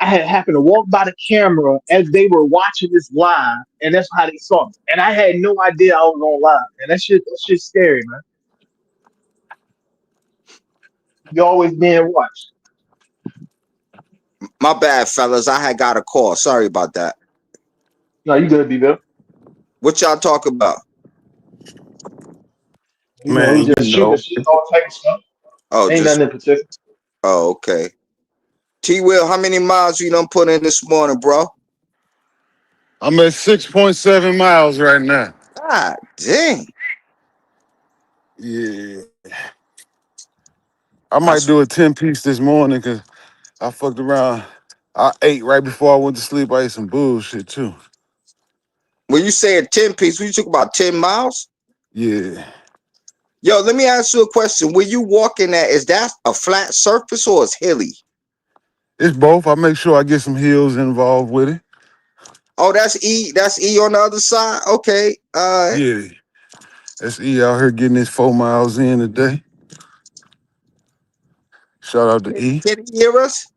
I had happened to walk by the camera as they were watching this live, and that's how they saw me. And I had no idea I was on live, and that's just scary, man. You always being watched. My bad, fellas. I had got a call. Sorry about that. No, you good, B-Bill. What y'all talk about? We Man, you just shooting the know, shit, all type of stuff. Oh, Ain't just nothing in particular. okay. T Will, how many miles you done put in this morning, bro? I'm at 6.7 miles right now. God dang. Yeah. I might That's do a 10-piece this morning because I fucked around. I ate right before I went to sleep. I ate some bullshit too. when you say a 10 piece, we talk about 10 miles? Yeah. Yo, let me ask you a question. Where you walking at, is that a flat surface or is hilly? It's both. I make sure I get some hills involved with it. Oh, that's E. That's E on the other side. Okay. Yeah. That's E out here getting his 4 miles in a day. Shout out to E. Can he hear us?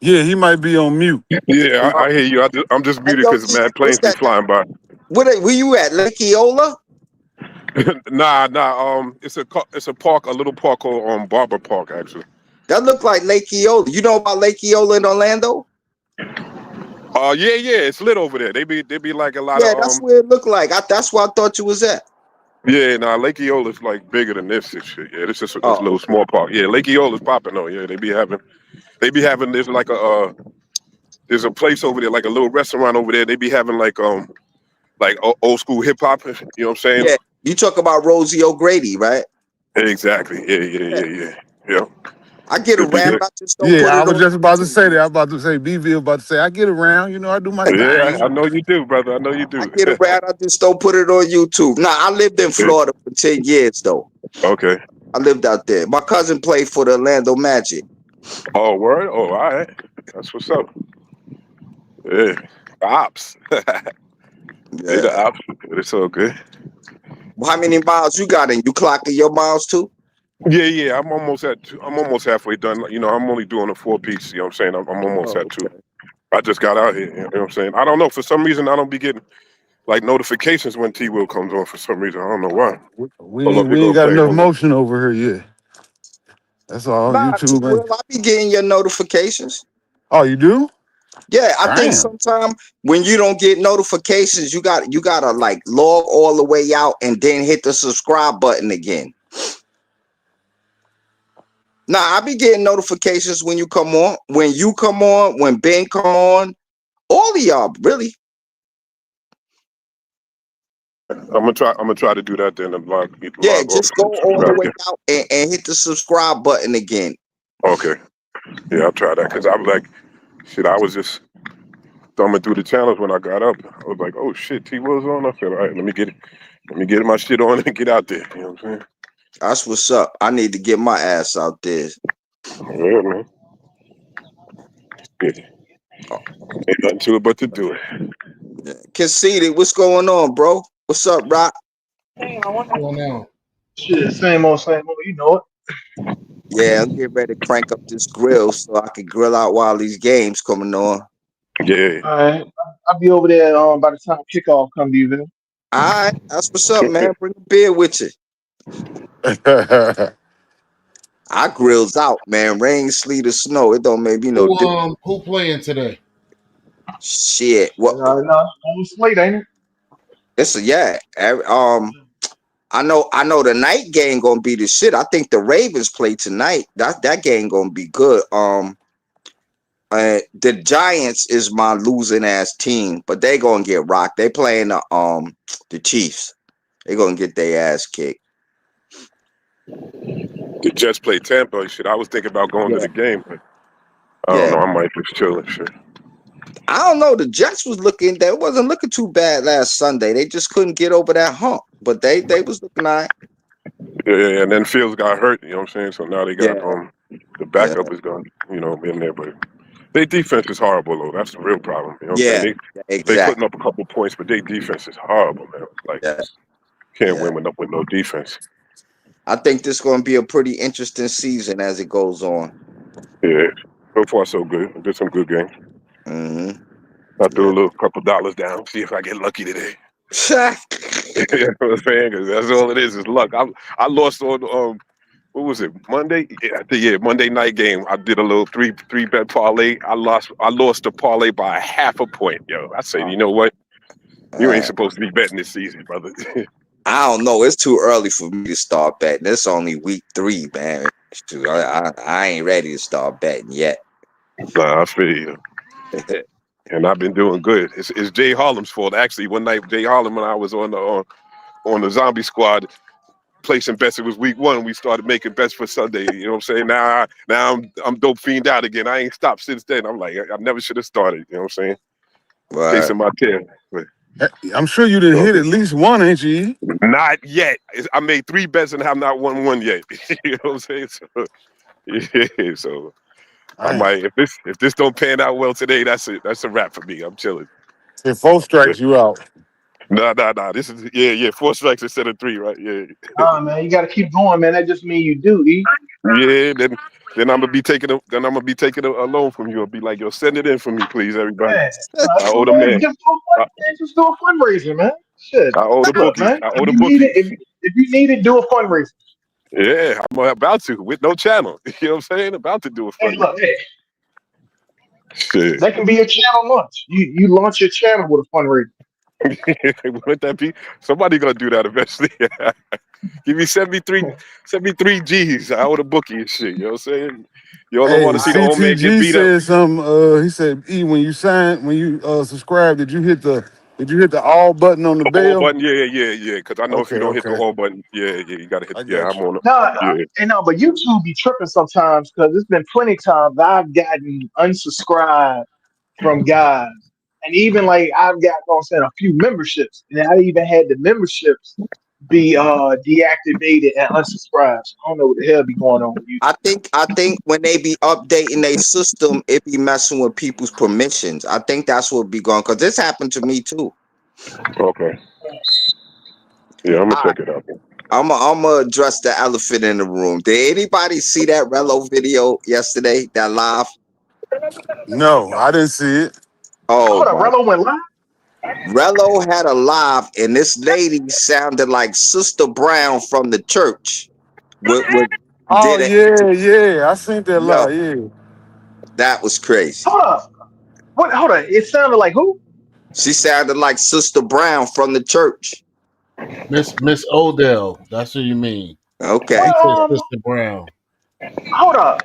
Yeah, he might be on mute. Yeah, Uh, I hear you. I'm just hey, muted yo, because E, mad what's planes be that? flying by. Where you at? Lake Eola? Nah. It's a park, a little park called Barber Park, actually. That look like Lake Eola. You know about Lake Eola in Orlando? Yeah. It's lit over there. They be like a lot of Yeah, that's where it look like. That's where I thought you was at. Yeah, nah. Lake Eola is like bigger than this and shit. Yeah, this is this Oh, little okay. small park. Yeah, Lake Eola is popping though. Yeah, they be having there's like there's a place over there, like a little restaurant over there. They be having like old school hip hop. You know what I'm saying? Yeah, you talk about Rosie O'Grady, right? Exactly. Yeah. Yeah. I get It'd be around. good. I just don't Yeah, put I it was on just about to YouTube. say that. I was about to say BV about to say I get around, I do my Yeah, I thing. know you do, brother. I know you I do. get around. I just don't put it on YouTube. Nah, I lived in Florida for 10 years though. Okay. I lived out there. My cousin played for the Orlando Magic. Oh, word? Oh, all right. That's what's up. Yeah. The ops. They the Yeah. ops. It's all good. How many miles you got in? You clocking your miles too? Yeah. I'm almost halfway done. I'm only doing a 4-piece. You know what I'm saying? I'm almost Oh, at 2. okay. I just got out here. You know what I'm saying? I don't know. For some reason, I don't be getting like notifications when T Will comes on. For some reason, I don't know why. We Hold up, ain't here we go ain't got Fame. enough Hold up. motion over here yet. That's all. Nah, T YouTube, man. Will, I be getting your notifications. Oh, you do? Yeah, I think Damn. sometimes when you don't get notifications, you gotta like log all the way out and then hit the subscribe button again. Nah, I be getting notifications when you come on, when Ben come on, all of y'all, really. I'm gonna try to do that then and Yeah, log off just go and all the subscribe way again. out and hit the subscribe button again. Okay. Yeah, I'll try that because I'm like, shit. I was just thumbing through the channels when I got up. I was like, oh shit, T Will's on. I said, all right, let me get my shit on and get out there. You know what I'm That's what's up. I need to get my ass out there. saying? Yeah, man. Yeah. Ain't nothing to it but to do it. Conceited, what's going on, bro? What's up, Rock? What's going on? Shit, same old, same old. You know it. Yeah, I'm getting ready to crank up this grill so I can grill out while these games coming on. Yeah. All right. I'll be over there by the time kickoff come, B-Bill. All right, that's what's up, man. Bring a beer with you. I grills out, man. Rain, sleet, or snow. It don't make me no difference. Who playing today? Shit. What? No, it's late, ain't it? It's a yeah. I know the night game gonna be the shit. I think the Ravens play tonight. That game gonna be good. The Giants is my losing ass team, but they gonna get rocked. They playing the Chiefs. They gonna get their ass kicked. The Jets play Tampa. Shit, I was thinking about going to Yeah, the game, but I don't yeah. know. I might just chill and shit. I don't know. The Jets was looking. They wasn't looking too bad last Sunday. They just couldn't get over that hump. But they was looking all right. Yeah, and then Fields got hurt. You know what I'm saying? So now they got Yeah, the yeah, backup is going, in there, but their defense is horrible though. That's the real problem. You know what I'm saying? yeah. They putting Exactly. up a couple points, but their defense is horrible, man. Like Yeah, can't yeah. win with no defense. I think this going to be a pretty interesting season as it goes on. Yeah. So far so good. I did some good games. Hmm. I threw a Yeah. little couple dollars down, see if I get lucky today. You know what I'm saying? 'Cause that's all it is luck. I lost on what was it, Monday? Yeah, Monday night game. I did a little three bet parlay. I lost the parlay by a half a point, yo. I said, you know what? You ain't Uh, supposed to be betting this season, brother. I don't know. It's too early for me to start betting. It's only week 3, man. Shoot, I ain't ready to start betting yet. Nah, I feel you. And I've been doing good. It's Jay Harlem's fault. Actually, one night Jay Harlem and I was on the zombie squad placing bets. It was week 1. We started making bets for Sunday. You know what I'm saying? Now I'm dope fiend out again. I ain't stopped since then. I'm like, I never should have started. You know what I'm saying? But Chasing my tail. But I'm sure you didn't so hit at least one, ain't you? not yet. I made 3 bets and have not won one yet. You know what I'm saying? So, yeah, so I I might if this don't pan out well today, that's it. That's a wrap for me. I'm chilling. if 4 strikes, you out. Nah. This is 4 strikes instead of 3, right? Yeah. Man, you got to keep going, man. That just means you do. E. Yeah, then I'm gonna be taking a loan from you. I'll be like, yo, send it in for me, please, everybody. Man, I so owe the man, man. I, just do a fundraiser, man. Shit. I owe the Look, bookie. man. I If owe the you need bookie. it, if you need it, do a fundraiser. Yeah, I'm about to with no channel. You know what I'm saying? About to do a Hey, fundraiser. look, hey, Shit. that can be a channel launch. You launch your channel with a fundraiser. Wouldn't that be? Somebody gonna do that eventually. Give me 73 G's. I owe the bookie and shit. You know what I'm saying? You all don't want Hey, to see the old man get CTG beat up. said something. He said, "E, when you subscribe, did you hit the all button on the The all bell?" button, yeah. Because I know if you Okay, don't hit the okay, all button, you gotta hit. I Yeah, got I'm you. on. No, Yeah. and no, but YouTube be tripping sometimes because there's been plenty of times I've gotten unsubscribed from guys, and even like I've got, I'm saying, a few memberships, and I even had the memberships be deactivated and unsubscribed. So I don't know what the hell be going on with I think when they be updating their system, it be messing with people's permissions. I think that's what be going, because this happened to me too. Okay. Yeah, I'm gonna I, check it out. I'm gonna address the elephant in the room. Did anybody see that Rello video yesterday? That live? No, I didn't see it. you. Oh Hold up, my! Rello went live. Rello had a live, and this lady sounded like Sister Brown from the church. What Oh did it? yeah, I seen that Yo, live. Yeah, that was crazy. Hold up, what? Hold up, it sounded like who? She sounded like Sister Brown from the church. Miss Odell. That's what you mean. Okay. He said Well, Sister Brown. hold up.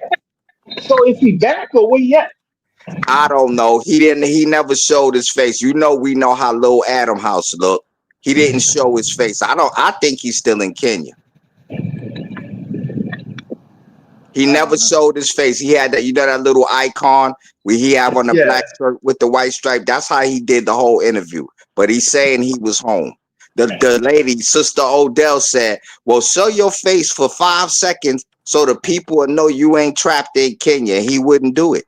So is he back or where he at? I don't know. He never showed his face. We know how Lil Adam House look. He didn't show his face. I think he's still in Kenya. He I never don't know. showed his face. He had that little icon where he have on the Yeah. black shirt with the white stripe. That's how he did the whole interview. But he's saying he was home. The lady, Sister Odell, said, well, show your face for 5 seconds so the people will know you ain't trapped in Kenya. He wouldn't do it.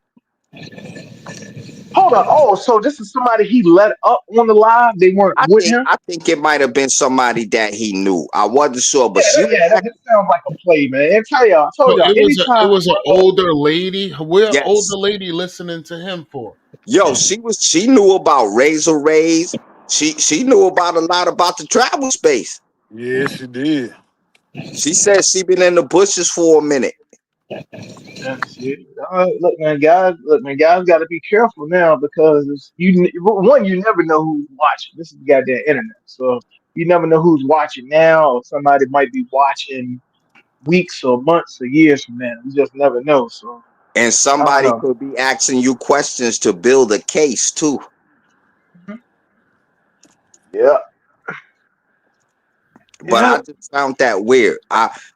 Hold up. Oh, so this is somebody he let up on the live. They weren't I with think him. I think it might have been somebody that he knew. I wasn't sure, but she was That just sounds like a play, man. And tell y'all, I So told y'all, it anytime was an older lady. Where older yes. lady listening to him for? Yo, she knew about Razor Rays. She knew about a lot about the travel space. yeah, she did. She said she been in the bushes for a minute. shit. Look, man, guys got to be careful now because you one, you never know who's watching. This is the goddamn internet, so You never know who's watching now, or somebody might be watching weeks or months or years from now. You just never know. So And I don't somebody know. could be asking you questions to build a case too. Mhm. Yeah, But I yeah. just found that weird.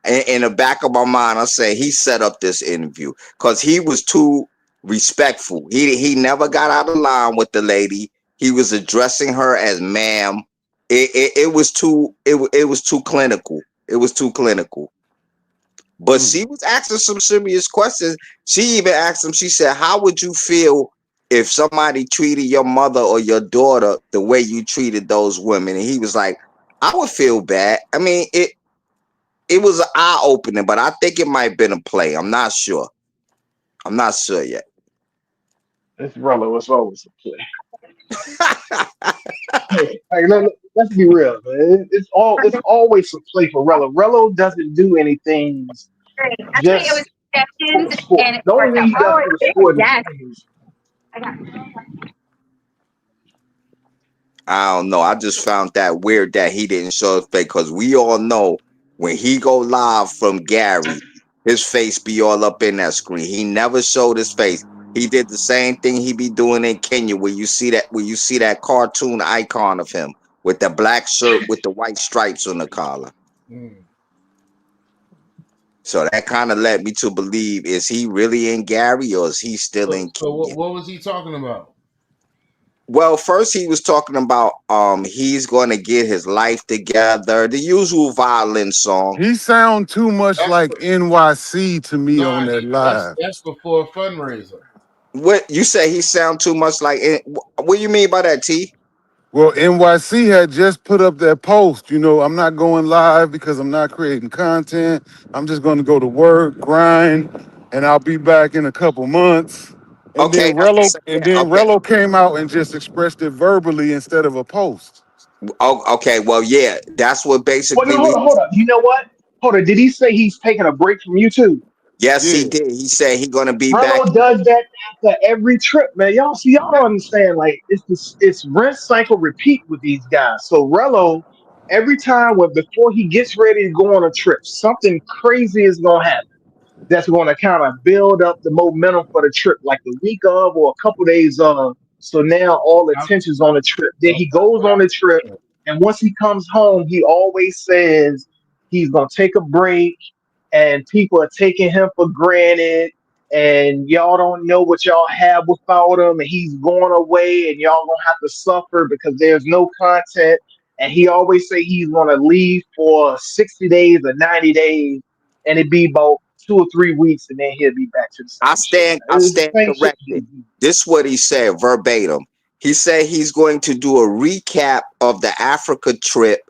In the back of my mind, I say he set up this interview because he was too respectful. He never got out of line with the lady. He was addressing her as ma'am. It was too it was too clinical. It was too clinical. But Mm. she was asking some serious questions. She even asked him. She said, "How would you feel if somebody treated your mother or your daughter the way you treated those women?" And he was like, "I would feel bad." I mean, it was an eye opening, but I think it might have been a play. I'm not sure. I'm not sure yet. It's relevant. It's always a play. Like, let's be real, man. It's always a play for Rello. Rello doesn't do anything just for the sport. The only thing he does for the sport is interviews. I don't know. I just found that weird that he didn't show his face because we all know when he go live from Gary, his face be all up in that screen. He never showed his face. He did the same thing he be doing in Kenya, where you see that cartoon icon of him with the black shirt with the white stripes on the collar. Mm. So that kind of led me to believe: is he really in Gary or is he still So, in so Kenya? what was he talking about? Well, first he was talking about he's going to get his life together, the usual violin song. He sound too much That's like NYC to me on nah. that live. That's before a fundraiser. What you say? He sound too much like it? What do you mean by that, T? Well, NYC had just put up that post. You know, I'm not going live because I'm not creating content. I'm just going to go to work, grind, and I'll be back in a couple months. And Okay, then that's the Rello, same. and then Okay, Rello came out and just expressed it verbally instead of a post. okay. Well, yeah, that's what Well, no, basically hold we on, was. hold on. You know what? Hold on. Did he say he's taking a break from YouTube? Yes, he Yeah. did. He said he going to be back. Rello does that after every trip, man. Y'all see, y'all don't understand. Like it's rinse, cycle, repeat with these guys. So Rello, every time before he gets ready to go on a trip, something crazy is gonna happen. That's going to kind of build up the momentum for the trip, like the week of or a couple days of. So now all the I'm, attention's on the trip. Then he that's goes what on the trip, I'm and once he comes home, he always says he's going to take a break, and people are taking him for granted. And y'all don't know what y'all have without him, and he's going away, and y'all gonna have to suffer because there's no content. And he always say he's gonna leave for 60 days or 90 days, and it be about 2 or 3 weeks, and then he'll be back to the same shit. I It's the stand same shit. corrected. This is what he said verbatim. He said he's going to do a recap of the Africa trip,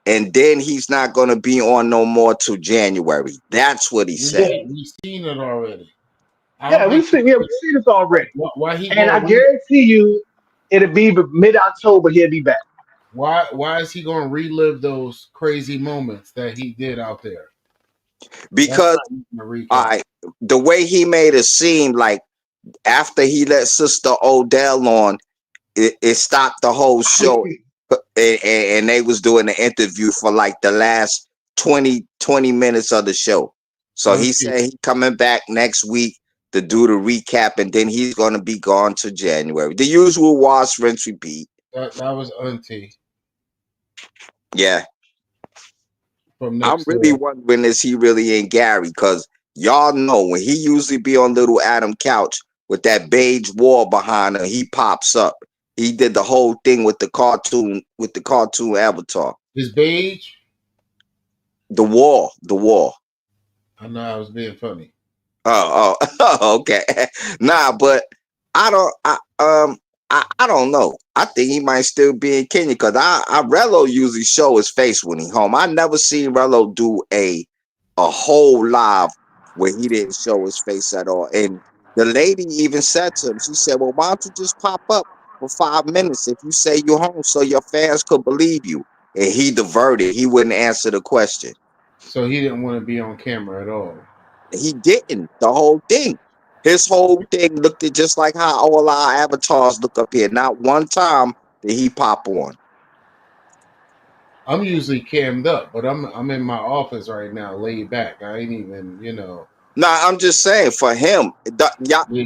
and then he's not going to be on no more till January. That's what he said. Yeah, we seen it already. I yeah, don't think we see this already, why he and I going guarantee you, it'll be mid October. He'll be back. why is he going to relive those crazy moments that he did out there? That's Because not even a recap. I the way he made it seem like after he let Sister Odell on, it stopped the whole show, and they was doing an interview for like the last 20 minutes of the show. So he Auntie, said he coming back next week to do the recap, and then he's gonna be gone to January. The usual wash, rinse, repeat. that was Auntie Yeah, from I'm next really door. wondering is he really in Gary? Because y'all know when he usually be on Little Adam couch with that beige wall behind him, he pops up. He did the whole thing with the cartoon avatar. His beige. The wall. I know I was being funny. Okay. Nah, but I don't I don't know. I think he might still be in Kenya because I Rello usually show his face when he home. I never seen Rello do a whole live where he didn't show his face at all. And the lady even said to him, she said, "Well, why don't you just pop up for 5 minutes if you say you're home so your fans could believe you?" And he diverted. He wouldn't answer the question. So he didn't want to be on camera at all. He didn't. The whole thing. His whole thing looked at just like how all our avatars look up here. Not one time did he pop on. I'm usually cammed up, but I'm in my office right now, laid back. I ain't even, Nah, I'm just saying for him. Y'all, yeah,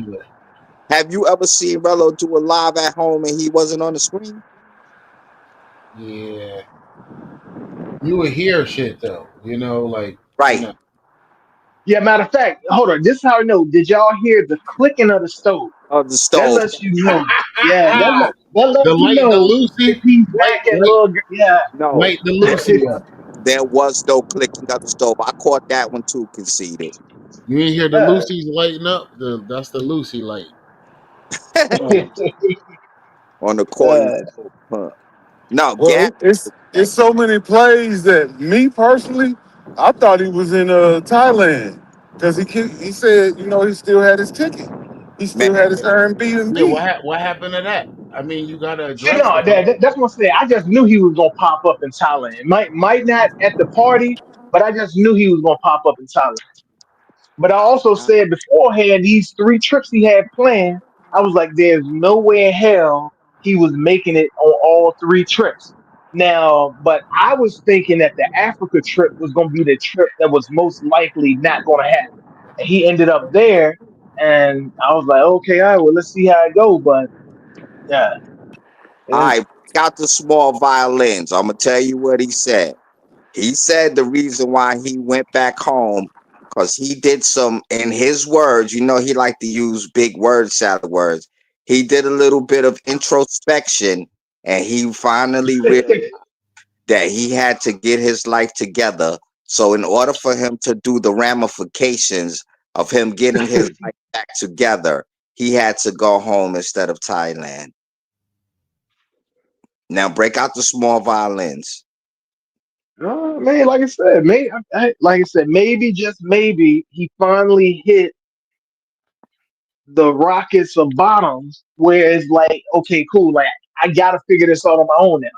have you ever seen Rello do a live at home and he wasn't on the screen? yeah. You would hear shit though, like Right. Yeah, matter of fact, hold on. This is how I know. Did y'all hear the clicking of the stove? Of the That stove. lets you know. Yeah, that lets the you light, the know if Lucy, he's light, back at light, little. Yeah, No, light the Lucy up. there was no clicking of the stove. I caught that one too, conceded. You ain't hear the yeah. Lucy's lighting up. That's the Lucy light. On the cordon uh, stove. Huh. No, Well, gas. it's so many plays that me personally, I thought he was in Thailand because he said he still had his ticket, he Man, still had his Yeah, Airbnb. what happened to that? I mean, you gotta you address know, it. Like, that's what I'm saying. I just knew he was gonna pop up in Thailand. Might not at the party, but I just knew he was gonna pop up in Thailand. But I also said beforehand, these 3 trips he had planned, I was like, there's no way in hell he was making it on all 3 trips. Now, but I was thinking that the Africa trip was going to be the trip that was most likely not going to happen. And he ended up there, and I was like, okay, all right, well, let's see how it go. But yeah, all and right, got the small violins. I'm gonna tell you what he said. He said the reason why he went back home because he did some, in his words, he liked to use big word salad words. He did a little bit of introspection and he finally realized that he had to get his life together. So, in order for him to do the ramifications of him getting his life back together, he had to go home instead of Thailand. Now, break out the small violins. man, like I said, like I said, maybe just maybe he finally hit the rockets of bottoms where it's like, okay, cool, like I gotta figure this out on my own now.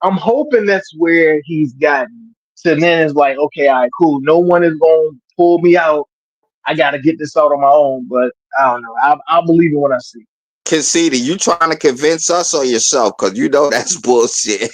I'm hoping that's where he's gotten. So then it's like, okay, all right, cool. No one is gonna pull me out. I gotta get this out on my own. But I don't know. I'll believe in what I see. Conceded, you trying to convince us or yourself? Because that's bullshit.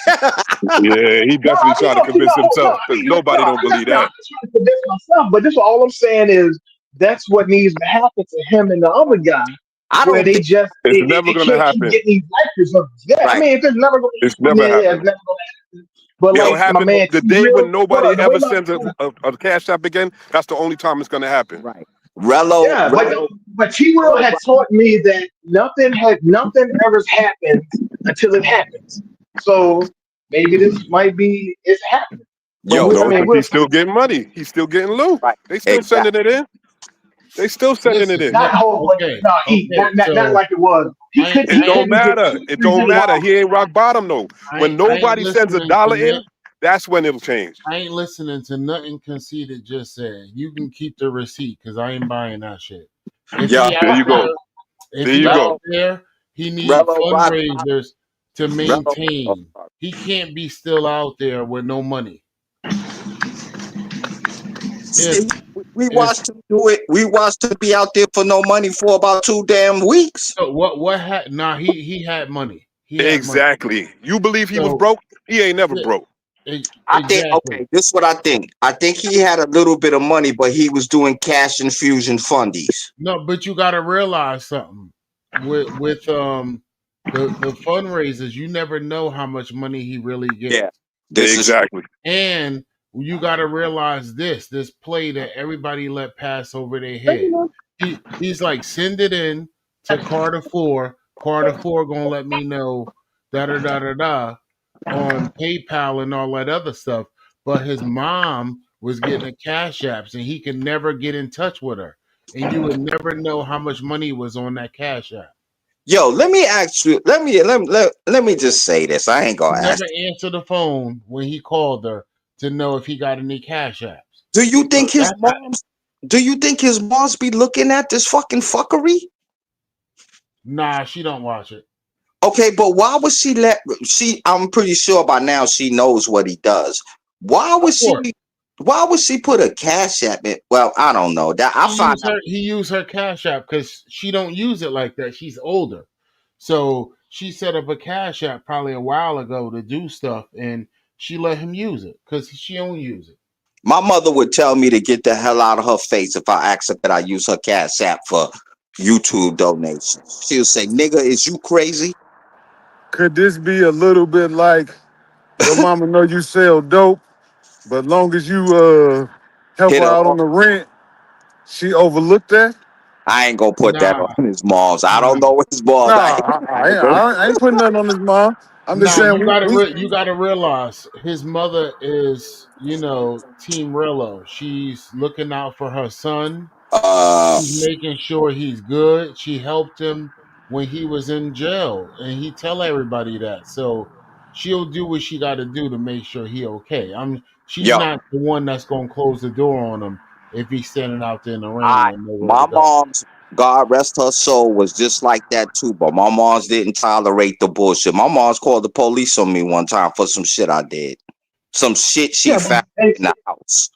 Yeah, he No, definitely trying to convince no. himself I because mean, nobody don't believe I'm that. not trying to convince myself, but this all I'm saying is that's what needs to happen to him and the other guy, I where don't they think just It's never they gonna can't keep happen. getting these life preservers. Yeah, I right. mean, if it's never going It's to, I never mean, yeah, it's happened. never going to happen. But It'll like my happen man the T day Will, when hold nobody on, ever sends a cash app again. That's the only time it's gonna happen. Right. Rello, yeah, Rello, but T Will Rello. had taught me that nothing ever happens until it happens. So maybe this might be it's happening. But Yo, I No, mean, because we'll he's see. still getting money. He's still getting loot. right. They still sending Exactly. it in. They still sending it listen, in. Not whole, but okay, no, okay. not So like it was. He I, could It he I, don't couldn't get matter. two, It three don't days matter. off. He ain't rock bottom though. When I ain't nobody sends a listening to dollar in, nothing. that's when it'll change. I ain't listening to nothing conceited just said. You can keep the receipt because I ain't buying that shit. If Yo, he There out you go. there, if There he you out go. Rello, there, he need Rello rock bottom. fundraisers to Rello. Oh, maintain. sorry. He can't be still out there with no money. If See, we if watched him do it. We watched him be out there for no money for about 2 damn weeks. so, what had nah he had money. He had money. Exactly. You believe he was So broke? He ain't never yeah, broke. I think exactly. okay, this is what I think. I think he had a little bit of money, but he was doing cash infusion fundies. No, but you got to realize something with the fundraisers. You never know how much money he really gets, Yeah. This is Exactly. and you got to realize this play that everybody let pass over their head. He's like send it in to Carter Four. Carter Four gonna let me know da da da da da on PayPal and all that other stuff. But his mom was getting a cash apps and he can never get in touch with her. And you would never know how much money was on that cash app. yo, let me ask you, let me just say this. I ain't He gonna never ask. answered the phone when he called her to know if he got any cash apps. Do you So think his moms do you think his moms be looking at this fucking fuckery? nah, she don't watch it. Okay, but why would she I'm pretty sure by now she knows what he does. Why Of would she course. why would she put a cash at it? Well, I don't know. That I find out. He used her cash app because she don't use it like that. She's older. So she set up a cash app probably a while ago to do stuff and she let him use it because she don't use it. My mother would tell me to get the hell out of her face if I asked her could I use her Cash App for YouTube donations. She'll say, "Nigga, is you crazy?" Could this be a little bit like your mama know you sell dope, but long as you help Hit her her out on off. the rent, she overlooked that? I ain't gonna put that Nah, on his balls. I don't nah, know his balls. Nah, I ain't gonna go. I ain't putting nothing on his mom. I'm just nah. saying You gotta we you gotta realize his mother is, Team Rello. She's looking out for her son. Uh, She's making sure he's good. She helped him when he was in jail, and he tell everybody that. So she'll do what she got to do to make sure he okay. She's yo, not the one that's gonna close the door on him if he's standing out there in the rain I with nowhere to my go. mom's, God rest her soul, was just like that too. But my mom's didn't tolerate the bullshit. My mom's called the police on me one time for some shit I did. Some shit she Yeah, but found hey, in the house.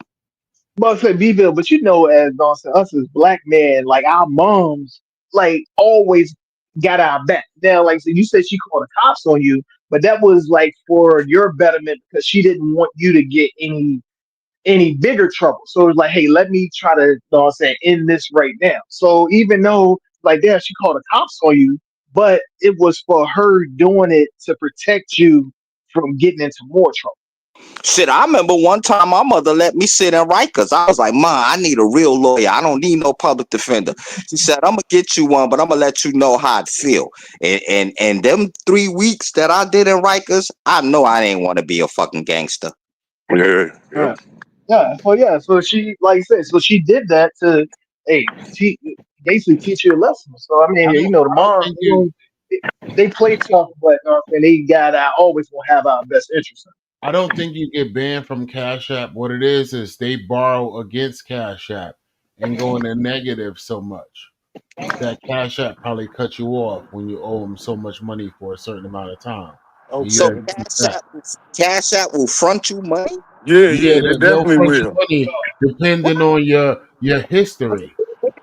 but I say Bville, but as Don said, us as black men, like our moms, like always got our back. Now, like so you said, she called the cops on you, but that was like for your betterment because she didn't want you to get any bigger trouble. So it's like, hey, let me try to, end this right now. So even though, like, yeah, she called the cops on you, but it was for her doing it to protect you from getting into more trouble. Shit, I remember one time my mother let me sit in Rikers. I was like, "Ma, I need a real lawyer. I don't need no public defender." She said, "I'm gonna get you one, but I'm gonna let you know how it feel." And them 3 weeks that I did in Rikers, I know I didn't want to be a fucking gangster. Yeah, yep. Yeah. So she, like I said, so she did that to, hey, basically teach you a lesson. So I mean, the I don't mom, think you. they play tough, but and they got always gonna have our best interest. I don't think you get banned from Cash App. What it is they borrow against Cash App and go in the negative so much that Cash App probably cut you off when you owe them so much money for a certain amount of time, and you So okay. don't keep that. Cash App will front you money. Yeah, Yeah, yeah, they they'll definitely front you will. money What? depending on your history.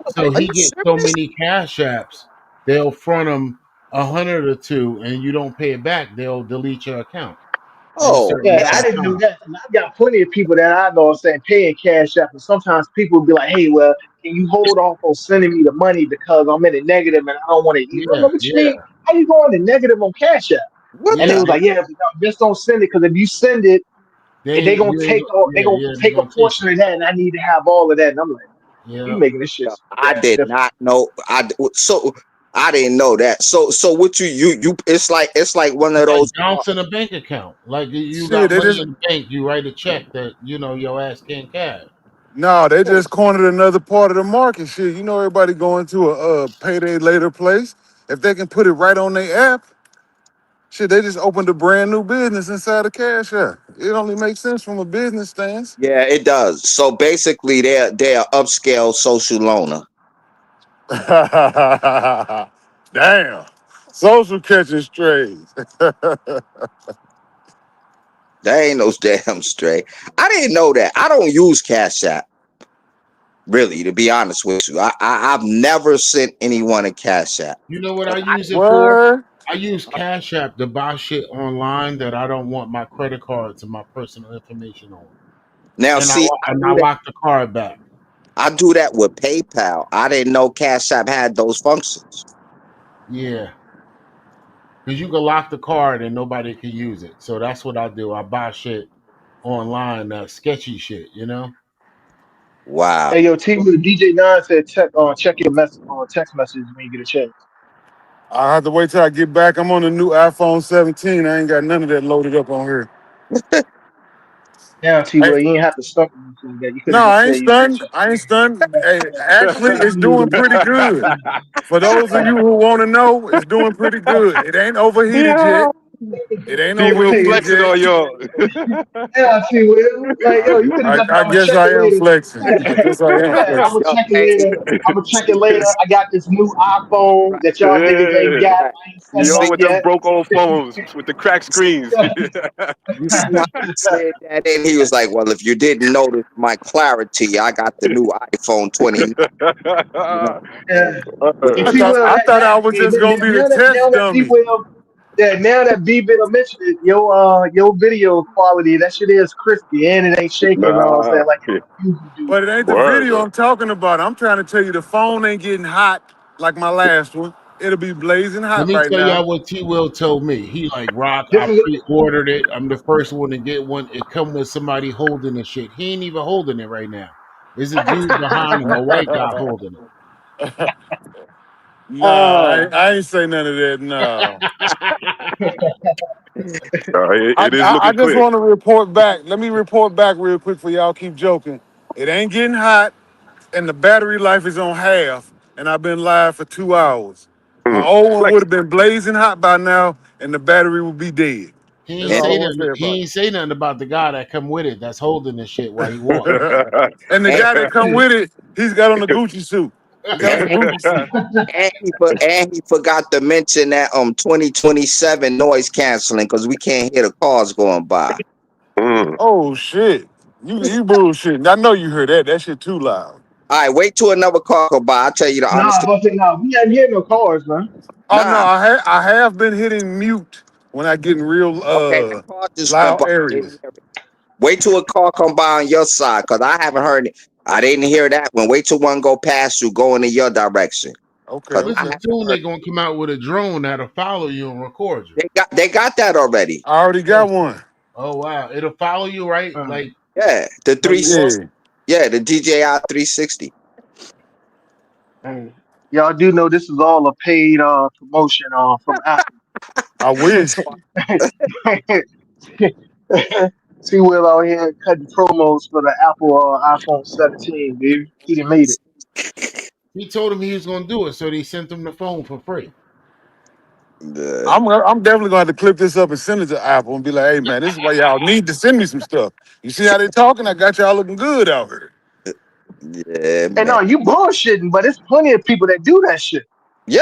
So Are he you gets so serious? many Cash Apps, they'll front him 100 or two, and you don't pay it back, they'll delete your account in a Oh, certain Yeah, amount I of didn't know time. that. And I got plenty of people that I know saying paying cash app, and sometimes people will be like, "Hey, well, can you hold off on sending me the money because I'm in a negative and I don't want to eat?" I'm Yeah, like, "What you yeah, mean? How you going to negative on cash app?" what And yeah. they the? was like, "Yeah, but no, just don't send it because if you send it, They they ain't gonna you ain't take all, they yeah, gonna yeah, they're take a gonna take portion it. of that, and I need to have all of that." And I'm like, "You Yeah. making this shit I did difficult." not know. So I didn't know that. So what you? It's like one of It's like those. bouncing a bank account. Like you Shit, got they money just in the bank, you write a check that your ass can't cash. no, they just cornered another part of the market. Shit, you know everybody going to a payday later place. If they can put it right on their app, shit, they just opened a brand new business inside of Cash App. It only makes sense from a business stance. Yeah, it does. So basically, they're upscale social loaner. Damn. Social catching strays. They ain't no damn straight. I didn't know that. I don't use Cash App really, to be honest with you. I've never sent anyone a Cash App. You know what I And use it for? What? I use Cash App to buy shit online that I don't want my credit cards and my personal information on, now, and I see, and I lock the card back. I do that with PayPal. I didn't know Cash App had those functions. Yeah, because you can lock the card and nobody can use it. So that's what I do. I buy shit online, sketchy shit. Wow. Hey, yo, T with DJ Nine said, check your text messages when you get a chance. I have to wait till I get back. I'm on the new iPhone 17. I ain't got none of that loaded up on here. Now, T, Hey, well, you ain't have to stop me like that. You could no, have just I ain't said you get a stunned. check. I ain't stunned. Hey, actually, it's doing Yeah, pretty good. For those of you who want to know, it's doing pretty good. It ain't overheated Yeah. yet. It ain't T Will overheated flexing yet. on y'all. yeah, T, well, like, yo, you could have just, I I'm gonna guess check I it am later. flexing. I guess I am Yeah, I'm gonna flexing. Yo, check it hey, later. I'm gonna check it later. I got this new iPhone right, that y'all niggas ain't Yeah. got. right. I ain't You set it Y'all up see, with them yet. broke old phones with the cracked screens. you see how he said that, and he was like, "Well, if you didn't notice my clarity, I got the new iPhone 29." You know, Yeah. with And the T, well, I thought I was just gonna be the now test that T, dummy. well, Yeah, now that B bit mentioned it, your video quality, that shit is crispy and it ain't shaking, you know what I'm Nah, saying, like yeah. it usually do. But it ain't the Word, video bro. I'm talking about. I'm trying to tell you the phone ain't getting hot like my last one. It'll be blazing Let hot me right tell now. y'all what T Will told me. He like, Rock, This I is pre-ordered it. I'm the first one to get one. It come with somebody holding the shit. He ain't even holding it right now. There's a dude behind him, a white guy holding it. Nah, uh I ain't say none of that. No. It is I looking just clear. want to report back. Let me report back real quick for y'all. Keep joking. It ain't getting hot, and the battery life is on half, and I've been live for 2 hours. My Mm. old one would Flex. have been blazing hot by now, and the battery would be dead. He That's ain't And all I say want to nothing. say about He it. ain't say nothing about the guy that come with it that's holding the shit while he walk. And the and guy that come with it, he's got on a Gucci suit. He got on and a Gucci suit. and he forgot to mention that 2027 noise canceling because we can't hear the cars going by. Mm. Oh shit. You bullshitting. I know you heard that. That shit too loud. All right, wait till another car go by. I'll tell you the nah, honest. but nah, we ain't getting no cars, man. Oh no, Nah, I have been hitting mute when I get in real okay, that car just went loud by. I didn't areas. hear it. Wait till a car come by on your side because I haven't heard it. I didn't hear that one. Wait till one go past you, going in your direction Okay, because I Listen, okay. haven't soon heard. they gonna come out with a drone that'll follow you and record you. They got that already. I already Oh, got one. oh wow, it'll follow you right, Uh, like Yeah, the where three. you walk. Yeah. Yeah, the DJI 360. hey, y'all do know this is all a paid promotion from Apple. I wish. See Will out here cutting promos for the Apple iPhone 17, baby. He done made it. He told him he was gonna do it, so they sent him the phone for free. The, I'm definitely gonna have to clip this up and send it to Apple and be like, hey man, this is why y'all need to send me some stuff. You see how they talking? I got y'all looking good out here. yeah, And man. no, you bullshitting, but it's plenty of people that do that shit.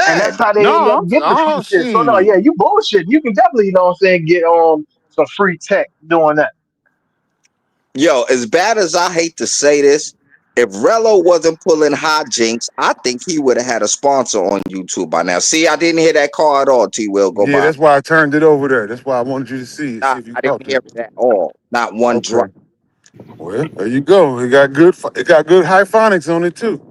And Yeah, that's how they end No, up getting the free oh shit. So no, yeah, shit. you bullshitting. You can definitely, you know what I'm saying, get some free tech doing that. yo, as bad as I hate to say this, if Rello wasn't pulling hijinks, I think he would have had a sponsor on YouTube by now. See, I didn't hear that call at all. T. Will go Yeah, by. that's why I turned it over there. That's why I wanted you to see it, see Nah, if you I didn't caught hear it. it at all. Not one drop. Okay. Well, there you go. It got good high phonics on it too.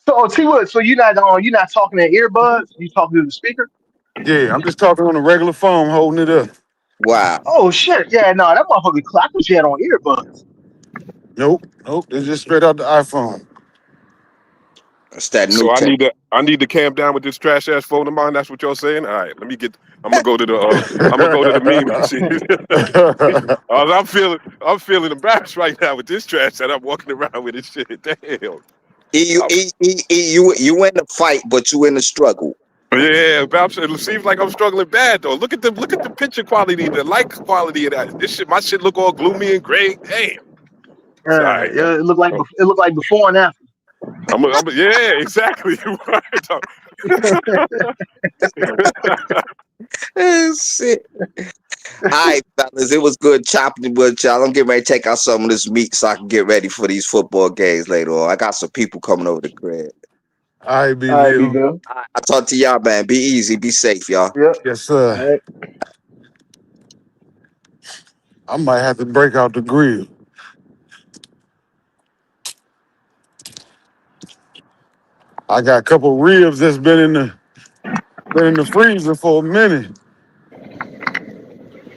So T Wood, so you're not talking in earbuds, you talking to the speaker? Yeah, I'm just talking on a regular phone, holding it up. Wow. Oh shit, yeah, no, that motherfucker clock what you had on earbuds. Nope. It's just straight out the iPhone. It's that new So tech. I need to camp down with this trash ass phone of mine. That's what y'all saying. All right, let me get. I'm gonna go to the. I'm gonna go to the meme and see. I'm feeling embarrassed right now with this trash that I'm walking around with. This shit. Damn. I'm, You in the fight, but you in the struggle. yeah, but it seems like I'm struggling bad though. Look at the picture quality, the light quality of that. This shit, my shit look all gloomy and gray. Damn. It's all right though. It looked like before and after. Yeah, exactly. You right. Shit. All right, fellas, it was good chopping it with y'all. I'm getting ready to take out some of this meat so I can get ready for these football games later on. I got some people coming over the crib. All right, be All right, be real. good. All right, I'll talk to y'all, man. Be easy, be safe, y'all. Yep. Yes, All sir. right. I might have to break out the grill. I got a couple ribs that's been in the freezer for a minute.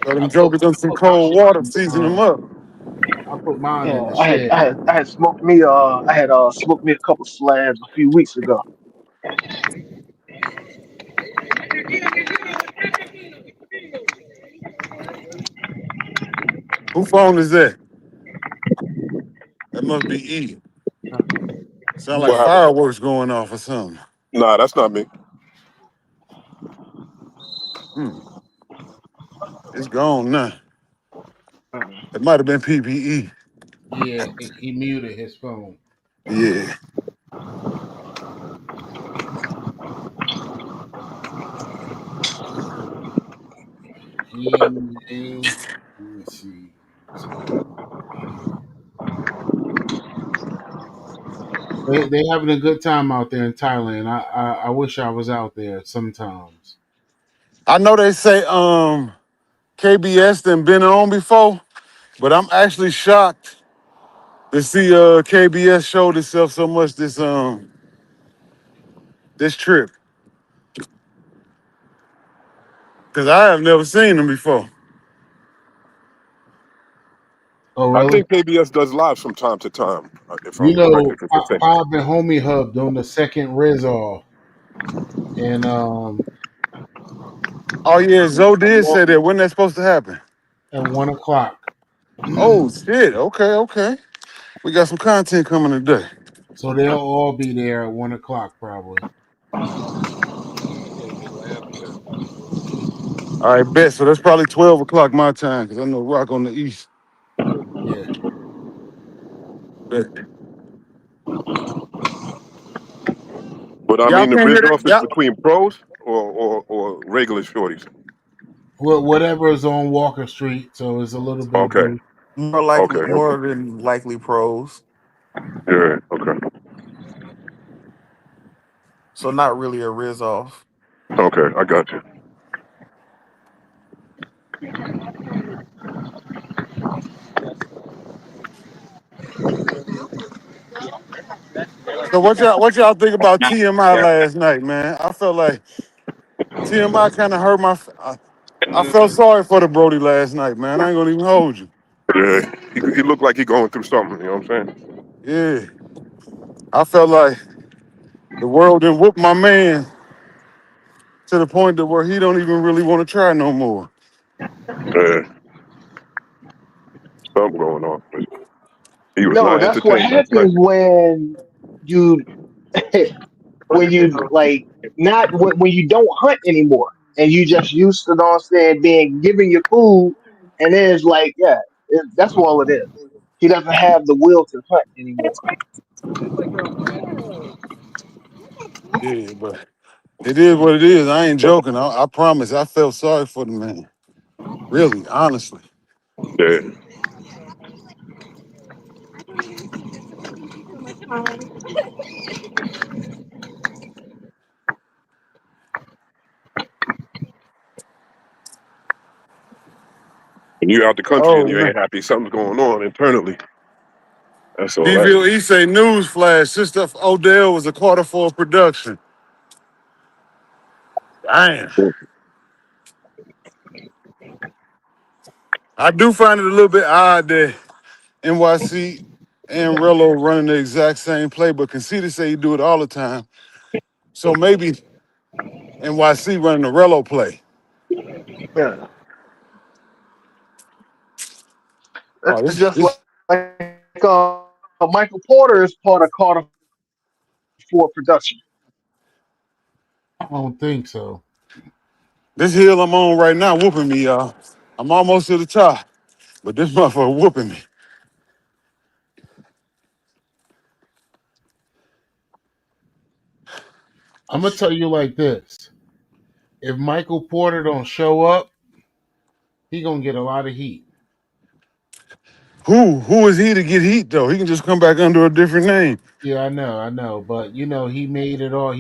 Got them jokers in I some put my cold shit water, in. season them up. I put mine Yeah, in the shed. I had smoked me a couple slabs a few weeks ago. Who phone is that? That must be E. Sound like What happened? fireworks going off or something. Nah, that's not me. Hmm. It's gone now. Uh, It might have been PPE. Yeah, he muted his phone. Yeah. EMA. Let me see. They having a good time out there in Thailand. I wish I was out there sometimes. I know they say KBS done been on before, but I'm actually shocked to see KBS showed itself so much this trip. Cause I have never seen them before. Oh, I really? think KBS does live from time to time, if You I'm correct. know, If it's the same. Bob and Homie Hub doing the second Riz off, and Oh yeah, Zoe did one- say that. When that's supposed to happen? at 1 o'clock. Oh shit. Okay, okay. We got some content coming today. So they'll all be there at 1 o'clock probably. All right, bet. So that's probably 12 o'clock my time, because I know Rock on the East. Yeah. Bet. But I Y'all mean, the can't hear Riz that? off is Y'all. between pros or regular shorties. Whatever is on Walker Street, so it's a little bit of Okay, both. okay, More okay. than likely pros. Yeah, okay, So not really a Riz off. okay. I got you. So what y'all think about TMI last night, man? I felt like TMI kind of hurt I felt sorry for the Brody last night, man. I ain't gonna even hold you. Yeah, he looked like he going through something. You know what I'm saying? Yeah. I felt like the world didn't whoop my man to the point to where he don't even really want to try no more. Yeah, something going on. But he was No, not that's what entertained last night. happens when you when you like not when you don't hunt anymore and you just used to, know what I'm saying, being given your food, and then it's like, yeah, that's all it is. He doesn't have the will to hunt anymore. Yeah, but it is what it is. I ain't joking. I promise. I felt sorry for the man. Really, honestly. Yeah, when you out the country Oh and you man. ain't happy, something's going on internally. That's all that DVOE is. say newsflash. Sister Odell was a quarter for production. Damn. I do find it a little bit odd that NYC and Rello running the exact same play, but Conceited say he do it all the time. So maybe NYC running the Rello play. Yeah, Oh, that's this just this like Michael Porter is part of Carter Ford production. I don't think so. this hill I'm on right now whooping me, y'all. I'm almost to the top, but this motherfucker whooping me. I'm gonna tell you like this: if Michael Porter don't show up, he gonna get a lot of heat. Who is he to get heat though? He can just come back under a different name. Yeah, I know, but he made it all.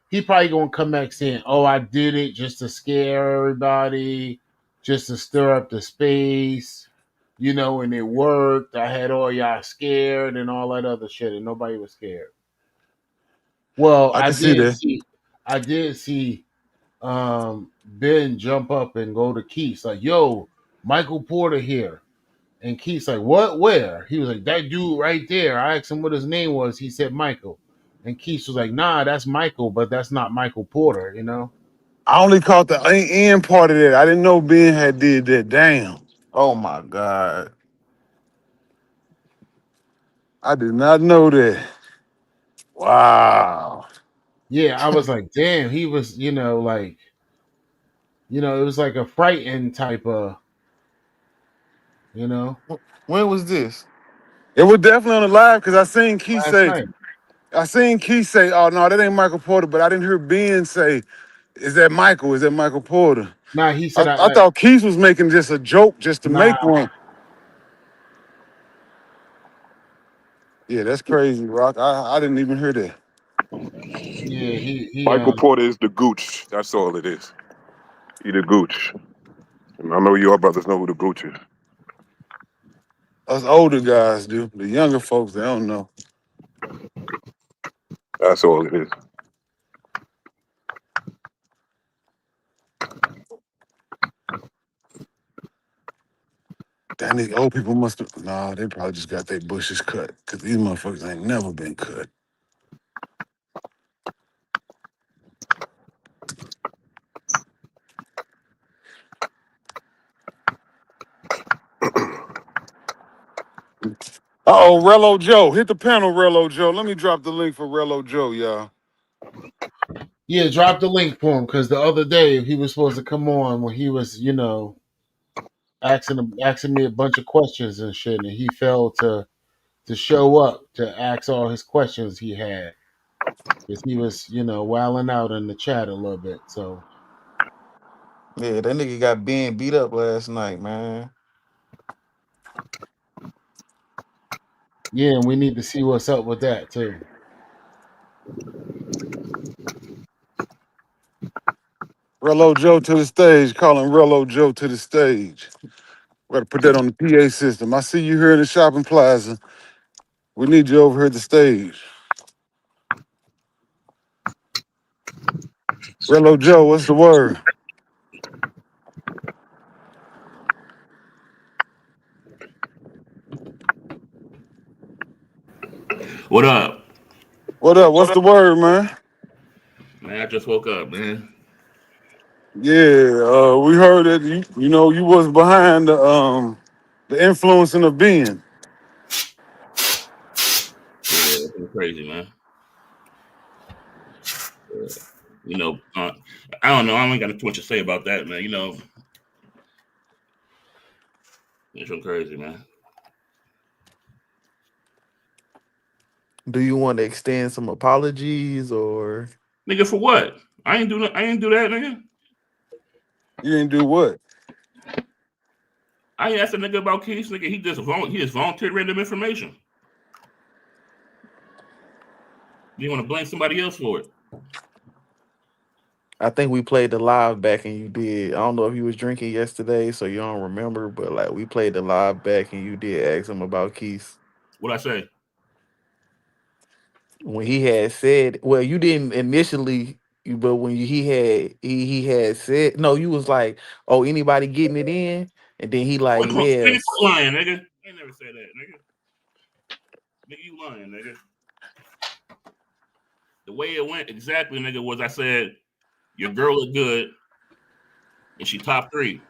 He probably gonna come back saying, "Oh, I did it just to scare everybody, just to stir up the space." And it worked. I had all y'all scared and all that other shit, and nobody was scared. Well, I can see that. I did see Ben jump up and go to Keith like, "Yo, Michael Porter here." And Keith's like, "What? Where?" He was like, "That dude right there." I asked him what his name was. He said Michael. And Keith was like, "Nah, that's Michael, but that's not Michael Porter." I only caught the end part of that. I didn't know Ben had did that. Damn. Oh my God. I did not know that. Wow. Yeah, I was like, damn, he was, it was like a frightened type of, you know, When was this? It was definitely on the live because last night. I seen Keith say, oh no, that ain't Michael Porter, but I didn't hear Ben say, is that Michael? Is that Michael Porter? Nah, he said, I thought Keith was making just a joke just to nah, make one. Yeah, that's crazy, Rock. I didn't even hear that. yeah, he Michael Porter is the gooch. That's all it is. He the gooch. And I know your brothers know who the gooch is. Us older guys do. The younger folks, they don't know. That's all it is. Damn, these old people must have. Nah, they probably just got their bushes cut. Because these motherfuckers ain't never been cut. Uh-oh, Rello Joe. Hit the panel, Rello Joe. Let me drop the link for Rello Joe, y'all. Yeah, drop the link for him because the other day he was supposed to come on when he was, asking me a bunch of questions and shit, and he failed to show up to ask all his questions he had because he was, wilding out in the chat a little bit. So Yeah, that nigga got beat up last night, man. yeah, and we need to see what's up with that too. Rello Joe to the stage. Calling Rello Joe to the stage. We got to put that on the PA system. I see you here in the shopping plaza. We need you over here at the stage. Rello Joe, what's the word? What up? What up? What's the word, man? Man, I just woke up, man. Yeah, we heard that you was behind the influencing of being. Yeah, it's been crazy, man. You know, I don't know. I ain't got too much to say about that, man. It's been crazy, man. Do you want to extend some apologies or Nigga, for what? I ain't do that, nigga. You didn't do what? I ain't asked a nigga about Keith, nigga. He just volunteered random information. You want to blame somebody else for it? I think we played the live back and you did. I don't know if you was drinking yesterday, so you don't remember, but like we played the live back and you did ask him about Keith. What I say? When he had said, well, you didn't initially, but when he had said, no, you was like, oh, anybody getting it in, and then he like, Nigga, yes. quit lying, nigga. I ain't never said that, nigga. Nigga, you lying, nigga. The way it went exactly, nigga, was I said your girl look good and she top 3.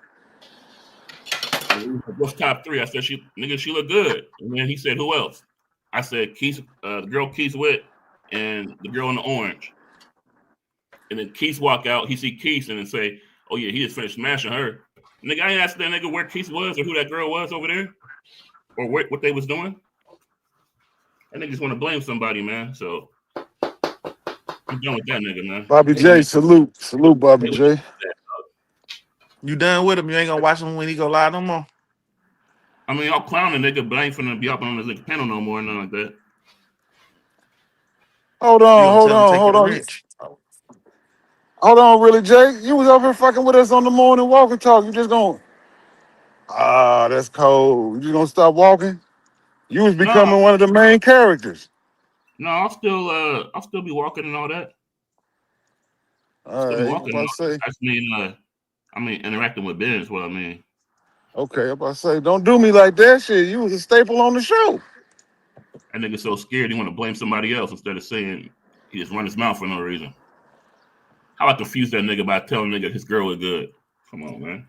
What's top 3? I said she look good. And then he said who else? I said Keith, the girl Keith with, and the girl in the orange. And then Keith walk out, he see Keith and then say, oh yeah, he just finished smashing her. Nigga, I ain't asked that nigga where Keith was or who that girl was over there, or what they was doing. That nigga just want to blame somebody, man. So I'm done with that nigga, man. Bobby J, salute, Bobby J. You done with him? You ain't gonna watch him when he go live no more. I mean, I'll clown the nigga, but I ain't finna be up on this nigga panel no more, nothing like that. Hold You on, gonna hold tell him to on, take hold your on. wrench? Hold on, really, Jay? You was up here fucking with us on the morning walk and talk. You just going, that's cold. You just gonna stop walking? You was No, becoming one of the main characters. no, I'll still be walking and all that. All Still be right, I'm walking and about to all that. say, I mean interacting with Ben is what I mean. okay, I'm about to say, don't do me like that shit. You was a staple on the show. That nigga so scared he want to blame somebody else instead of saying he just run his mouth for no reason. How I confuse that nigga by telling nigga his girl is good? Come on, man.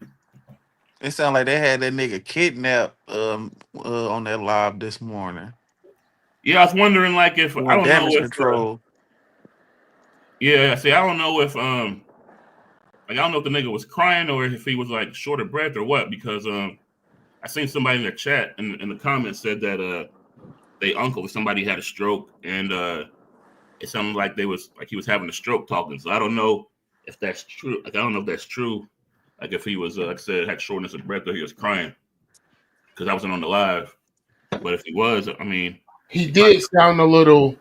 It sounded like they had that nigga kidnapped on that live this morning. Yeah, I was wondering like if I Doing don't know damage if control. yeah, see, I don't know if like I don't know if the nigga was crying or if he was like short of breath or what because I seen somebody in the chat in the comments said that they uncle somebody had a stroke and it sounded like they was like he was having a stroke talking. So I don't know if that's true. Like I don't know if that's true. Like if he was like I said had shortness of breath or he was crying because I wasn't on the live. But if he was, I mean, he he probably did sound a little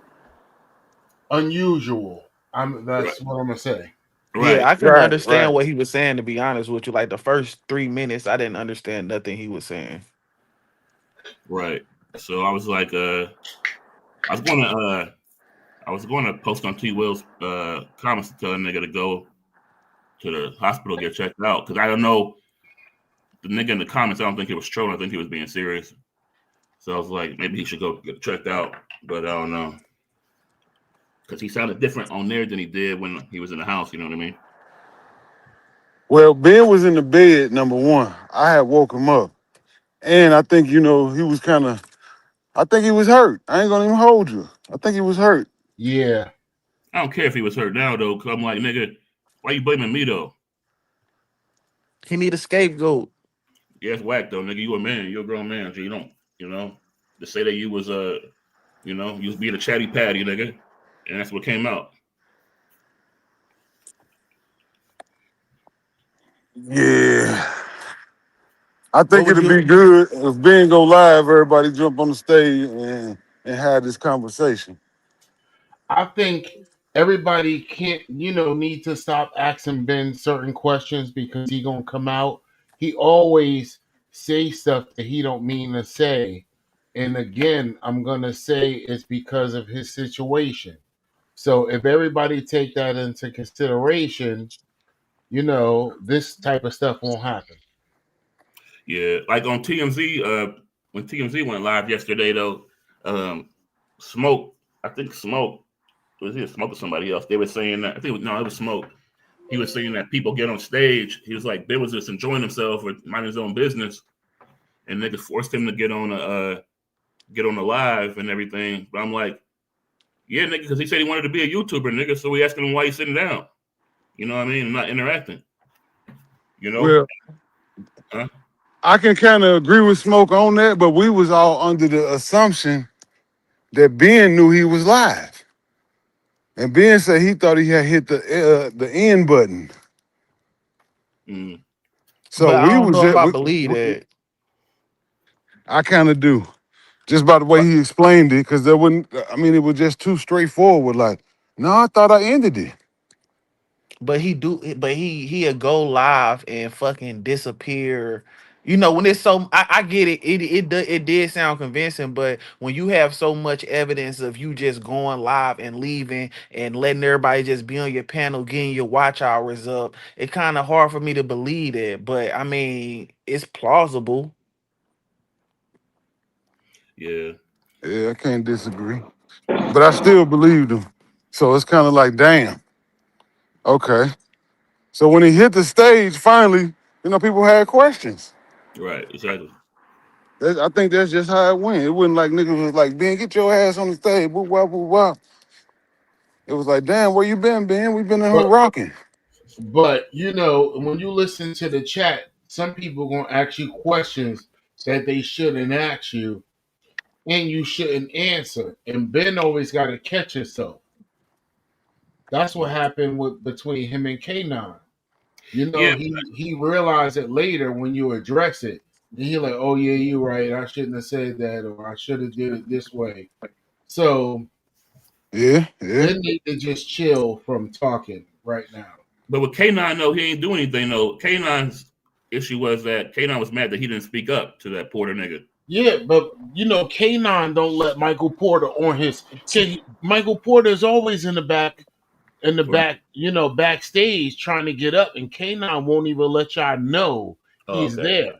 unusual. right. That's what I'm gonna say. Yeah, Right, I couldn't Right, understand right. what he was saying. To be honest with you, like the first 3 minutes, I didn't understand nothing he was saying. right. So I was like, I was going to, I was going to post on T Will's comments to tell a nigga to go to the hospital get checked out because I don't know the nigga in the comments. I don't think he was trolling. I think he was being serious. So I was like, maybe he should go get checked out, but I don't know because he sounded different on there than he did when he was in the house. You know what I mean? Well, Ben was in the bed, number one. I had woke him up. And I think, he was I think he was hurt. I ain't gonna even hold you. I think he was hurt. Yeah. I don't care if he was hurt now though, because I'm like, nigga, why you blaming me though? He need a scapegoat. Yeah, it's whack though, nigga. You a man. You're a grown man. So you don't, you know, to say that you was you was being a chatty patty, nigga, and that's what came out. Yeah. I What think would it'd you? be good if Ben go live, everybody jump on the stage and have this conversation. I think everybody can't, need to stop asking Ben certain questions because he gonna come out. He always say stuff that he don't mean to say. And again, I'm gonna say it's because of his situation. So if everybody take that into consideration, this type of stuff won't happen. Yeah, like on TMZ, when TMZ went live yesterday though, um, Smoke, I think Smoke was he Smoke or somebody else. They were saying that I think no, it was Smoke. He was saying that people get on stage. He was like, they was just enjoying himself or minding his own business, and niggas forced him to get on the live and everything. But I'm like, yeah, nigga, because he said he wanted to be a YouTuber, nigga. So we asking him why he's sitting down. You know what I mean? And not interacting. You know? Well, Huh? I can kind of agree with Smoke on that, but we was all under the assumption that Ben knew he was live. And Ben said he thought he had hit the end button. Mm. So But I we don't was know if just, I believe that. I kind of do. Just by the way he explained it, because there wouldn't, it was just too straightforward. Like, no, I thought I ended it. But he'll go live and fucking disappear. You know, when it's so I get it. It did sound convincing, but when you have so much evidence of you just going live and leaving and letting everybody just be on your panel, getting your watch hours up, it kind of hard for me to believe it. But I mean, it's plausible. Yeah. Yeah, I can't disagree. But I still believed him. So it's kind of like, damn, okay. So when he hit the stage, finally, people had questions. Right. Exactly. I think that's just how it went. It wasn't like niggas was like, Ben, get your ass on the stage, woo wah, woo wah. It was like, damn, where you been, Ben? We been in here But rocking. when you listen to the chat, some people gonna ask you questions that they shouldn't ask you and you shouldn't answer. And Ben always gotta catch himself. That's what happened with between him and K9. Yeah. He realized it later when you address it. And he like, oh yeah, you're right. I shouldn't have said that, or I should have did it this way. So Yeah, yeah. Ben need to just chill from talking right now. But with K9, though, he ain't do anything, though. K9's issue was that K9 was mad that he didn't speak up to that Porter nigga. Yeah, but K9 don't let Michael Porter on his. Michael Porter is always Right. backstage trying to get up, and K9 won't even let y'all know Oh, he's okay. there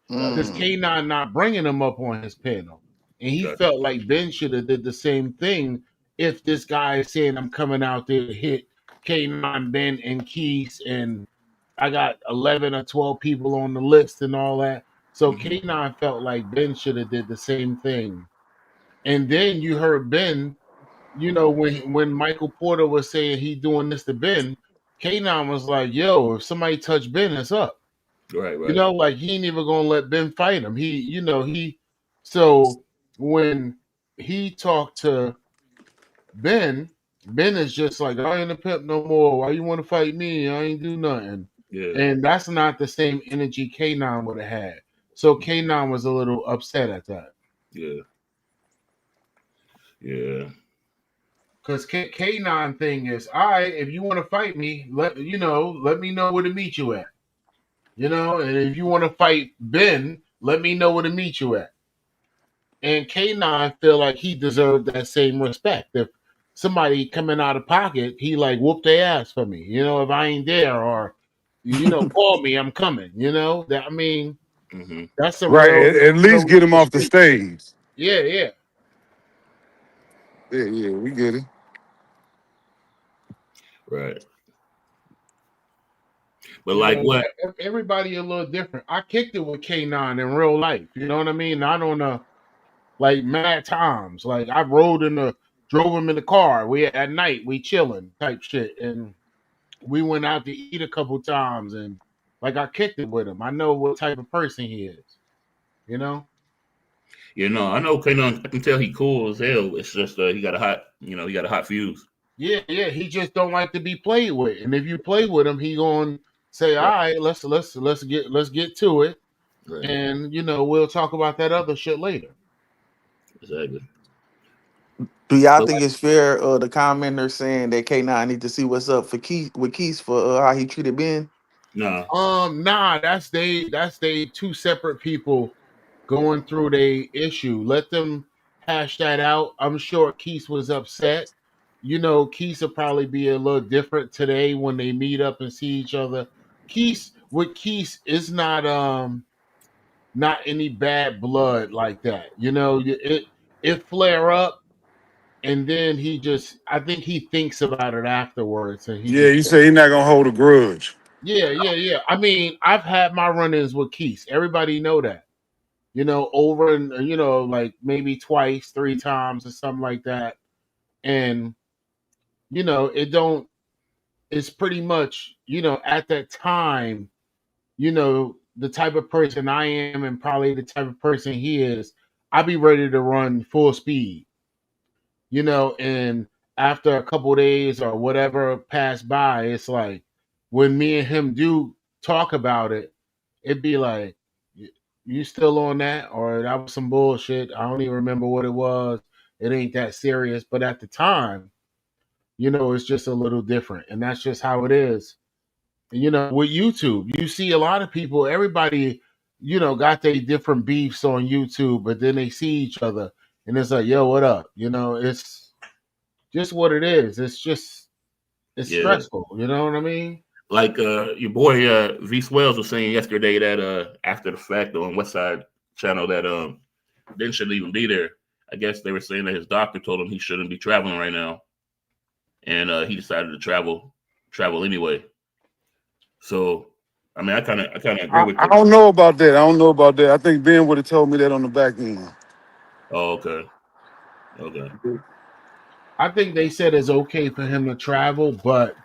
because Gotcha. K9 not bringing him up on his panel, and he Gotcha. felt like Ben should have did the same thing. If this guy is saying I'm coming out there to hit K9, Ben, and Keys, and I got 11 or 12 people on the list and all that. So Mm-hmm. K9 felt like Ben should have did the same thing. And then you heard Ben, when Michael Porter was saying he doing this to Ben, K9 was like, yo, if somebody touch Ben, it's up. Right, right. Like he ain't even gonna let Ben fight him. So when he talked to Ben, Ben is just like, I ain't a pimp no more. Why you want to fight me? I ain't do nothing. Yeah. And that's not the same energy K9 would have had. So K9 was a little upset at that. Yeah. Yeah. Cause K9 thing is, all right, if you want to fight me, let me know where to meet you at. And if you want to fight Ben, let me know where to meet you at. And K9 feel like he deserved that same respect. If somebody coming out of pocket, he like whoop their ass for me. If I ain't there or call me, I'm coming. That I mean, Hmm. that's some Right. real At least get him real off the street shit. stage. Yeah, yeah. Yeah, yeah, we get it. Right. But You like know, what? everybody a little different. I kicked it with K9 in real life. You know what I mean? Not on a like mad times. Like I drove him in the car. We at night we chilling type shit, and we went out to eat a couple times, and like I kicked it with him. I know what type of person he is. You know? I know Kanon. I can tell he cool as hell. It's just he got a hot, he got a hot fuse. Yeah, yeah. He just don't like to be played with, and if you play with him, he gonna say, "All Right. right, let's get to it." Right. And we'll talk about that other shit later. Exactly. Do y'all But think it's fair? The commenter saying that K9 need to see what's up for Keith with Keith for how he treated Ben. nah. Nah, that's they two separate people going through the issue. Let them hash that out. I'm sure Keith was upset. Keith will probably be a little different today when they meet up and see each other. Keith is not any bad blood like that. It flare up and then I think he thinks about it afterwards and he Yeah, just you say he's not gonna hold a grudge. yeah, yeah, yeah. I mean, I've had my run-ins with Keith. Everybody know that. Over and like maybe twice, three times or something like that. And it don't it's pretty much, at that time, the type of person I am and probably the type of person he is, I'd be ready to run full speed. And after a couple days or whatever pass by, it's like when me and him do talk about it, it'd be like, You still on that?" Or "That was some bullshit. I don't even remember what it was. It ain't that serious." But at the time, it's just a little different. And that's just how it is. With YouTube, you see a lot of people, everybody, got their different beefs on YouTube, but then they see each other and it's like, "Yo, what up?" It's just what it is. It's Yeah. stressful. You know what I mean? Like your boy V Swells was saying yesterday that after the fact on West Side Channel that Ben shouldn't even be there. I guess they were saying that his doctor told him he shouldn't be traveling right now, and he decided to travel anyway. So, I mean, I kind of agree with I you. don't know about that. I don't know about that. I think Ben would have told me that on the back end. Oh, okay, okay, I think they said it's okay for him to travel, but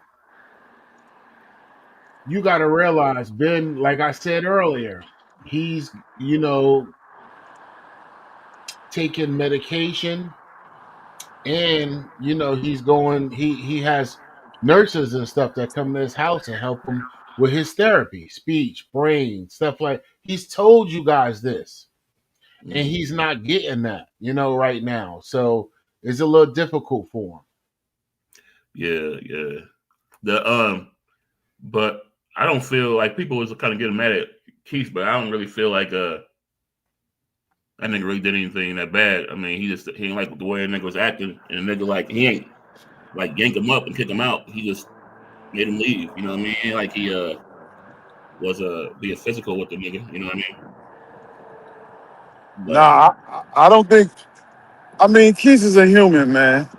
you got to realize, Ben, like I said earlier, he's, taking medication and, he has nurses and stuff that come to his house and help him with his therapy, speech, brain, stuff like he's told you guys this. And hmm, he's not getting that, right now. So it's a little difficult for him. yeah, yeah. The but I don't feel like people was kind of getting mad at Keith, but I don't really feel like that nigga really did anything that bad. I mean, he ain't like the way a nigga was acting, and the nigga like he ain't like yank him up and kick him out. He just made him leave. You know what I mean? Ain't like he was being physical with the nigga. You know what I mean? But Nah, I don't think. I mean, Keith is a human, man.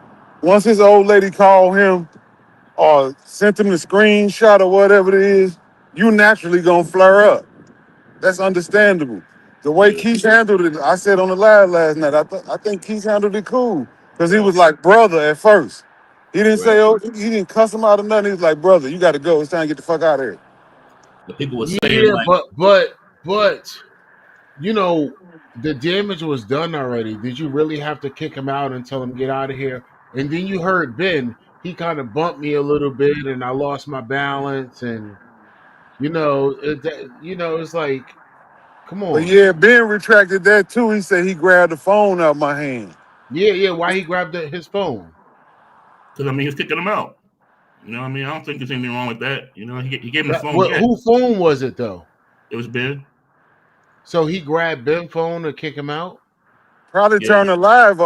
Once his old lady called him or sent him the screenshot or whatever it is, you naturally gonna flare up. That's understandable. The way yeah, Keith handled it, I said on the live last night. I think Keith handled it cool because he right, was like brother at first. He didn't right. say, oh, he didn't cuss him out or nothing. He was like, brother, you got to go. It's time to get the fuck out of here. But people were saying Yeah, like, but you know, the damage was done already. Did you really have to kick him out and tell him get out of here? And then you heard Ben, he kind of bumped me a little bit and I lost my balance and it's like, come But on. yeah, Ben retracted that too. He said he grabbed the phone out my hand. Yeah, yeah, why he grabbed his phone? Because I mean, he was kicking him out. You know what I mean? I don't think there's anything wrong with that. You know, he gave him the That, phone what? back. Who phone was it though? It was Ben. So he grabbed Ben phone to kick him out. Probably Yeah. turn it live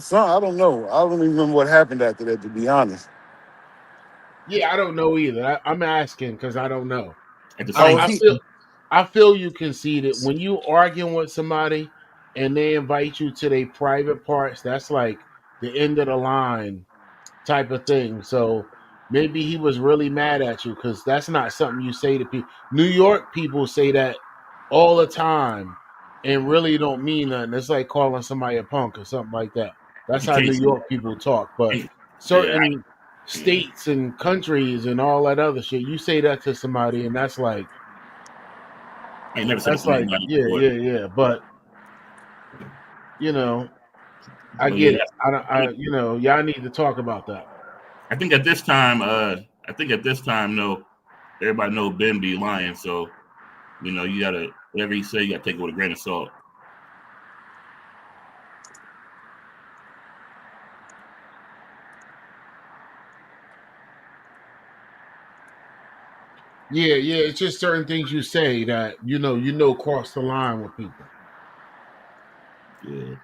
some. I don't know. I don't even remember what happened after that, to be honest. Yeah, I don't know either. I'm asking because I don't know. At the I, same Oh, I time, feel I feel you conceded when you arguing with somebody and they invite you to their private parts. That's like the end of the line type of thing. So maybe he was really mad at you because that's not something you say to people. New York people say that all the time and really don't mean nothing. It's like calling somebody a punk or something like that. That's you how New can't say York people talk. But that. Yeah, certain yeah. states and countries and all that other shit, you say that to somebody and I ain't never said it that's to like anybody yeah, before. yeah, yeah. But you know, I But get yeah, it. Y'all need to talk about that. I think at this time, no, everybody know Ben be lying. So you gotta whatever he say, you gotta take it with a grain of salt. Yeah, yeah. It's just certain things you say that cross the line with people. Yeah,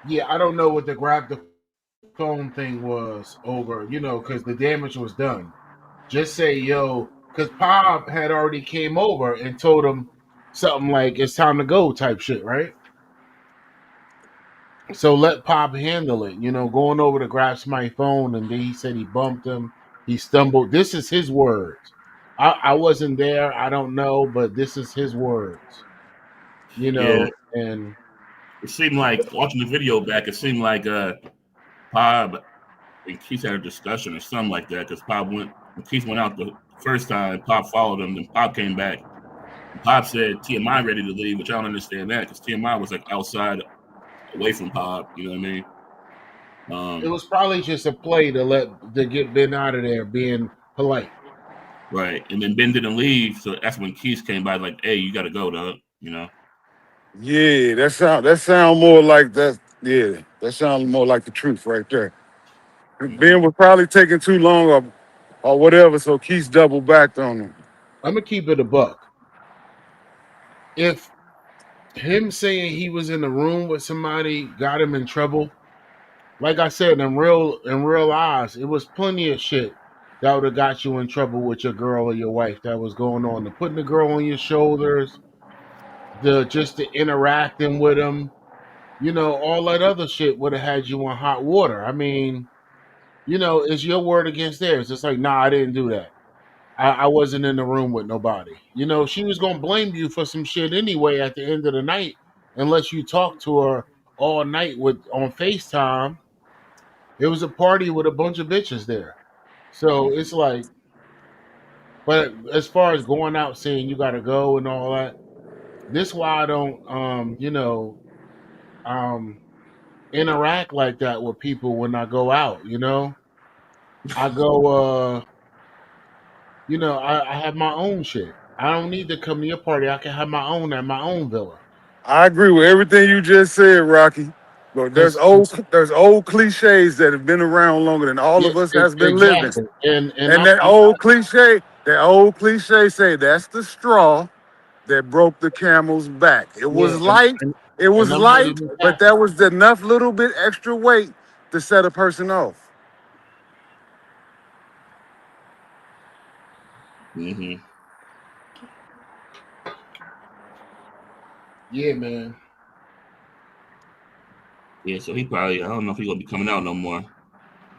Yeah, I don't know what the grab the phone thing was over, because the damage was done. Just say, yo, because Pop had already came over and told him something like it's time to go type shit, right? So let Pop handle it. Going over to grab my phone and then he said he bumped him. He stumbled. This is his words. I wasn't there. I don't know, but this is his words. yeah. And It seemed like watching the video back. It seemed like Pop and Keith had a discussion or something like that. Because Pop went when Keith went out the first time. Pop followed him. Then Pop came back. And Pop said TMI ready to leave, which I don't understand that because TMI was like outside away from Pop. You know what I mean? it Um, was probably just a play to get Ben out of there being polite. right. And then Ben didn't leave, so that's when Keith came by like, "Hey, you got to go, dog." yeah, that sound more like that. Yeah, that sounds more like the truth right there. Ben was probably taking too long or whatever, so Keith double backed on him. I'm gonna keep it a buck. If him saying he was in the room with somebody got him in trouble, like I said, in real eyes, it was plenty of shit that would have got you in trouble with your girl or your wife that was going on. The putting the girl on your shoulders, the interacting with him, all that other shit would have had you in hot water. I mean, it's your word against theirs. It's like, nah, I didn't do that. I wasn't in the room with nobody. She was gonna blame you for some shit anyway at the end of the night, unless you talked to her all night with on FaceTime. It was a party with a bunch of bitches there. So it's like, but as far as going out saying you gotta go and all that, this why I don't um interact like that with people when I go out. I go I have my own shit. I don't need to come to your party. I can have my own at my own villa. I agree with everything you just said, Rocky. But there's Cause old cliches that have been around longer than all yeah, of us has been living. exactly. And And I'm that old cliche say that's the straw that broke the camel's back. It yeah, was light, and it and was I'm ready light, to but tackle that was enough little bit extra weight to set a person off. hmm it. Yeah, man. Yeah, so he probably I don't know if he's gonna be coming out no more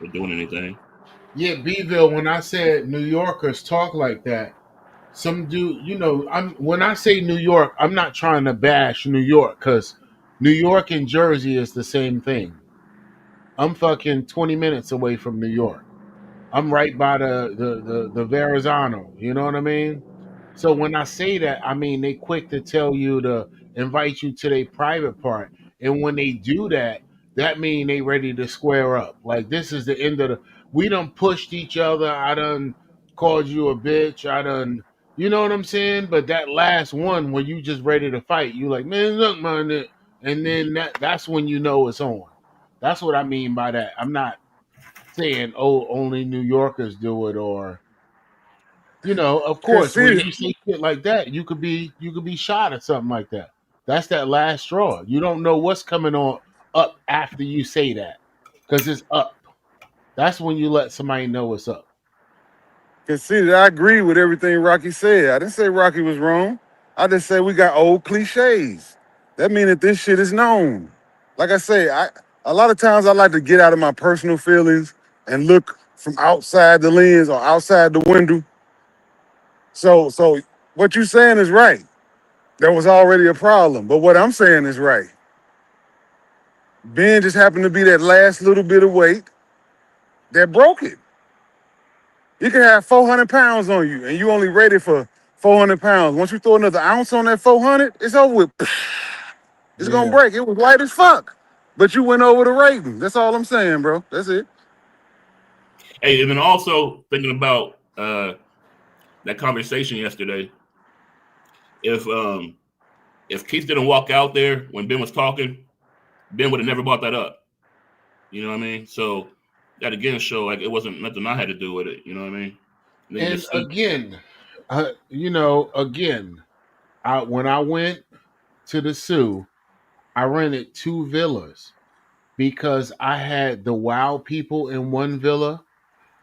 or doing anything. Yeah, Bville, when I said New Yorkers talk like that, some dude, I'm when I say New York, I'm not trying to bash New York because New York and Jersey is the same thing. I'm fucking 20 minutes away from New York. I'm right by the Verrazano. You know what I mean? So when I say that, I mean they quick to tell you to invite you to their private part, and when they do that, that mean they ready to square up. Like this is the end of the. We done pushed each other. I done called you a bitch. I done. You know what I'm saying? But that last one, when you just ready to fight, you like, man, look, man. and then that's when you know it's on. That's what I mean by that. I'm not saying oh only New Yorkers do it, or of course when Conceited, you say shit like that, you could be shot or something like that. That's that last straw. You don't know what's coming on up after you say that, because it's up. That's when you let somebody know it's up. conceited. I agree with everything Rocky said. I didn't say Rocky was wrong. I just said we got old cliches. That means that this shit is known. Like I say, a lot of times I like to get out of my personal feelings and look from outside the lens or outside the window. So what you saying is right. There was already a problem, but what I'm saying is right. Ben just happened to be that last little bit of weight that broke it. You can have 400 pounds on you, and you only rated for 400 pounds. Once you throw another ounce on that 400, it's over with. It's gonna Yeah. break. It was light as fuck, but you went over the rating. That's all I'm saying, bro. That's it. Hey, and then also thinking about that conversation yesterday. If if Keith didn't walk out there when Ben was talking, Ben would have never brought that up. You know what I mean? So that again show like it wasn't nothing I had to do with it. You know what I mean? Nigga And just see. again, again, when I went to the Sioux, I rented two villas because I had the wild people in one villa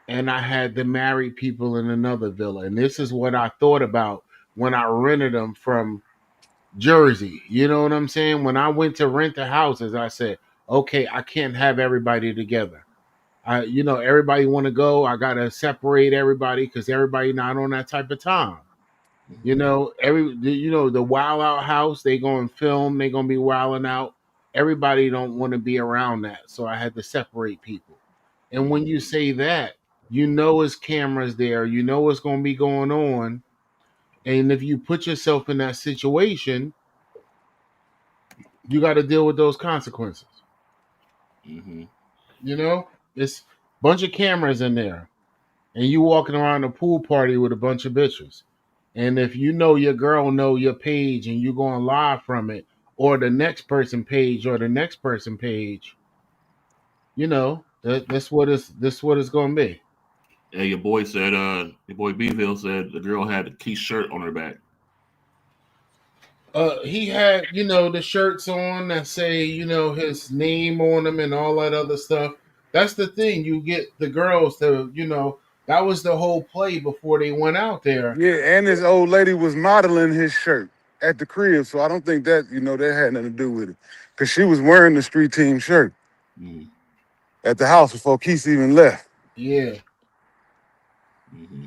and I had the married people in another villa. And this is what I thought about when I rented them from Jersey. You know what I'm saying? When I went to rent the houses, I said, okay, I can't have everybody together. Everybody want to go. I gotta separate everybody because everybody not on that type of time. The Wild Out House, they gonna film, they gonna be wilding out. Everybody don't want to be around that, so I had to separate people. And when you say that, it's cameras there, what's gonna be going on, and if you put yourself in that situation, you got to deal with those consequences. Mm-hmm. It's a bunch of cameras in there, and you walking around a pool party with a bunch of bitches. And if your girl know your page and you going live from it, or the next person page or the next person page, that's what it's gonna be. Hey, your boy Beville said the girl had a Keith shirt on her back. He had the shirts on that say his name on them and all that other stuff. That's the thing. You get the girls to that was the whole play before they went out there. Yeah, and this old lady was modeling his shirt at the crib, so I don't think that had nothing to do with it, cause she was wearing the street team shirt Mm-hmm. at the house before Keith even left. Yeah. Mm-hmm.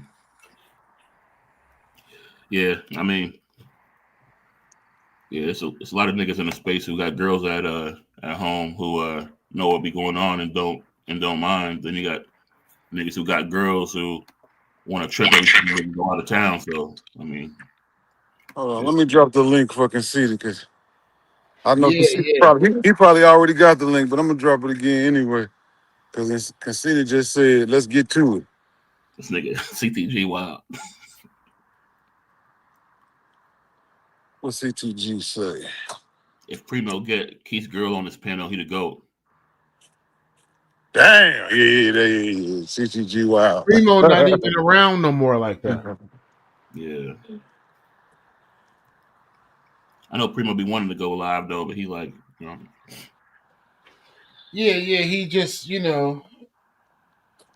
Yeah, I mean, yeah, it's a lot of niggas in the space who got girls at home who know what be going on and don't mind. Then you got niggas who got girls who want to trip every time they go out of town. So I mean, Hold on, let it's, me drop the link for Conceited, cause I know Yeah, Conceited yeah. he probably already got the link, but I'm gonna drop it again anyway, cause Conceited just said, "Let's get to it." this nigga CTG wild. What CTG say? If Primo get Keith's girl on his panel, he the goat. Damn, yeah. CTG, wow. Primo not even around no more like that. Yeah, I know Primo be wanting to go live though, but he like Yeah, yeah. He just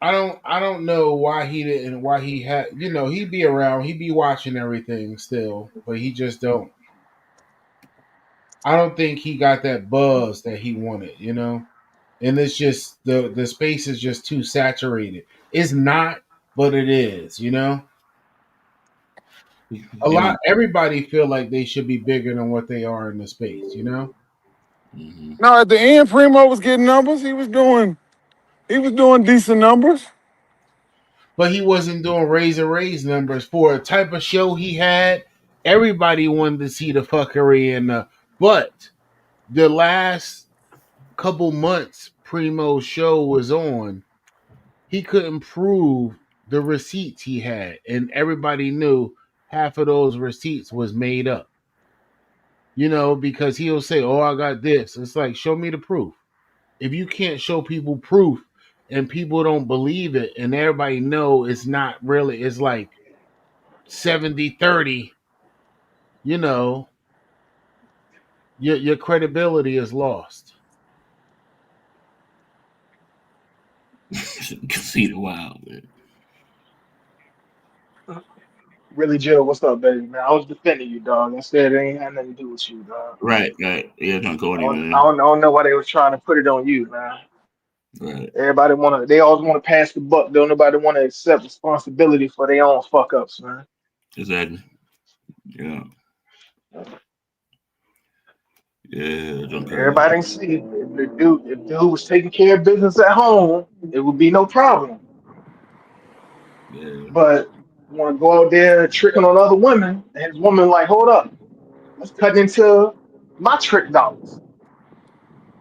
I don't know why he didn't why he had he'd be around, he'd be watching everything still, but he just don't. I don't think he got that buzz that he wanted. And it's just the space is just too saturated. It's not, but it is. A lot him. everybody feel like they should be bigger than what they are in the space. Mm-hmm. No, at the end, Primo was getting numbers. He was doing decent numbers. But he wasn't doing raise numbers for a type of show he had. Everybody wanted to see the fuckery and but the last couple months Primo's show was on, he couldn't prove the receipts he had, and everybody knew half of those receipts was made up. because he'll say, "Oh, I got this." It's like, show me the proof. If you can't show people proof and people don't believe it and everybody know it's not really, it's like 70-30, you know, your credibility is lost. Conceited wild, man. Really, Joe, what's up, baby, man? I was defending you, dog. I said it ain't had nothing to do with you, dog. Right, right. Yeah, John I Cody, don't, I man. don't, I don't know why they was trying to put it on you, man. Right, They always want to pass the buck. Don't nobody want to accept responsibility for their own fuck ups, man. exactly. Yeah, yeah, John Cody. Everybody can see if dude was taking care of business at home, it would be no problem. Yeah, But want to go out there tricking on other women, and his woman like, hold up, let's cut into my trick dollars.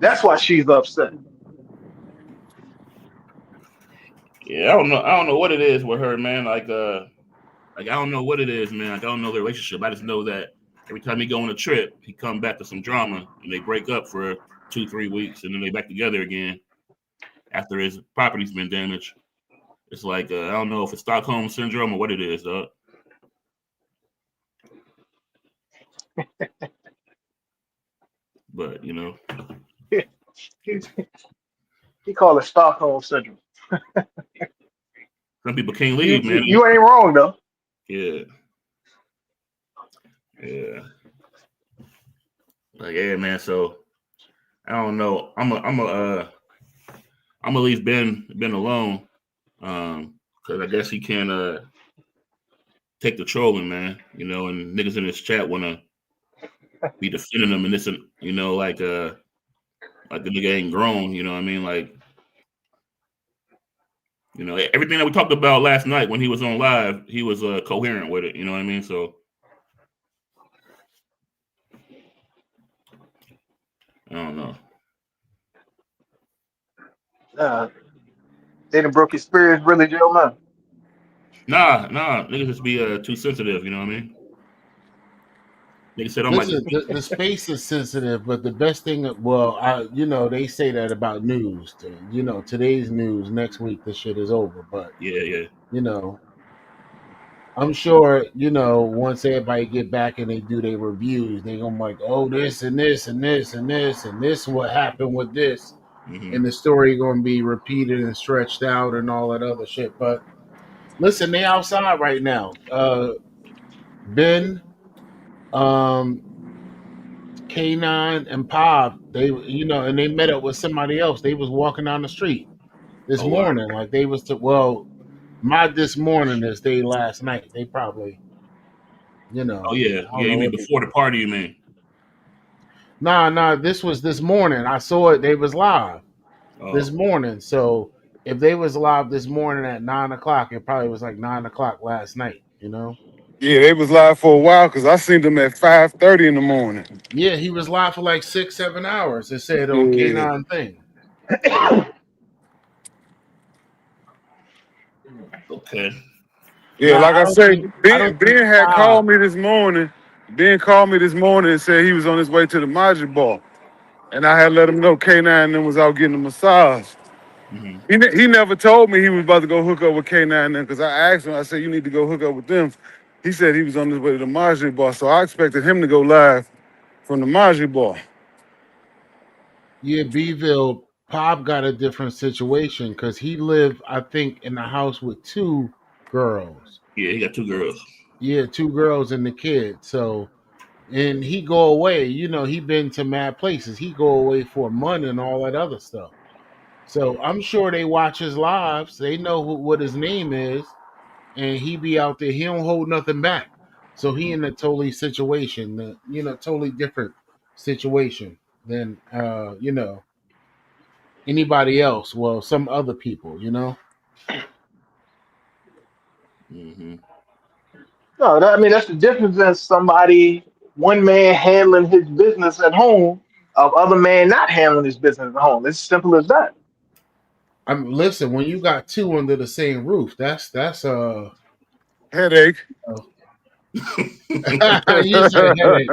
That's why she's upset. yeah. I don't know what it is with her, man. Like I don't know what it is, man. Like I don't know the relationship. I just know that every time he go on a trip, he come back to some drama, and they break up for 2, 3 weeks, and then they back together again after his property's been damaged. It's like I don't know if it's Stockholm syndrome or what it is, dog. But he, he called it Stockholm syndrome. some people can't You, leave, you man. you ain't wrong though. Yeah, yeah. Like yeah, man. So I don't know. I'm gonna leave Ben alone. Because I guess he can't take the trolling, man. And niggas in this chat wanna be defending him and this, and like the nigga ain't grown. You know what I mean? Like everything that we talked about last night when he was on live, he was coherent with it. You know what I mean? So I don't know. Uh, they done broke his spirit, really, Joe, man. Nah, niggas just be too sensitive. You know what I mean? Nigga said, "Oh my." Listen, the space is sensitive, but the best thing, well, they say that about news. Today's news, next week, the shit is over. But, Yeah, yeah. you know, I'm sure, once everybody get back and they do their reviews, they gonna be like, oh, this and this and this and this and this what happened with this, Hmm. and the story gonna be repeated and stretched out and all that other shit. But listen, they outside right now. Ben, um, K9 and Pop, and they met up with somebody else. They was walking down the street this Oh wow. morning, like they was my this morning is they last night. They probably, Oh yeah, I don't yeah. You know mean what they before the doing. party? You mean? Nah, this was this morning. I saw it. They was live this Oh morning. So if they was live this morning at 9 o'clock, it probably was like 9 o'clock last night. Yeah, they was live for a while because I seen them at 5:30 in the morning. Yeah, he was live for like 6-7 hours. It said on Yeah, K9 thing. okay. yeah. Nah, Like I say, I don't think Ben had Pop. called me this morning. Ben called me this morning and said he was on his way to the Magic Ball, and I had let him know K9 then was out getting a massage. Hmm. He never told me he was about to go hook up with K9 then because I asked him. I said you need to go hook up with them. He said he was on his way to the Magic Ball, so I expected him to go live from the Magic Ball. Yeah, Beeville, Pop got a different situation because he lived, I think, in the house with two girls. Yeah, he got two girls. Yeah, two girls and the kid. So, and he go away. He been to mad places. He go away for a month and all that other stuff. So I'm sure they watch his lives. They know what his name is, and he be out there. He don't hold nothing back. So he in a totally situation, totally different situation than anybody else. Well, some other people. Hmm. No, I mean that's the difference in somebody, one man handling his business at home, of other man not handling his business at home. It's simple as that. Listen, when you got two under the same roof, that's Headache. uh You say headache.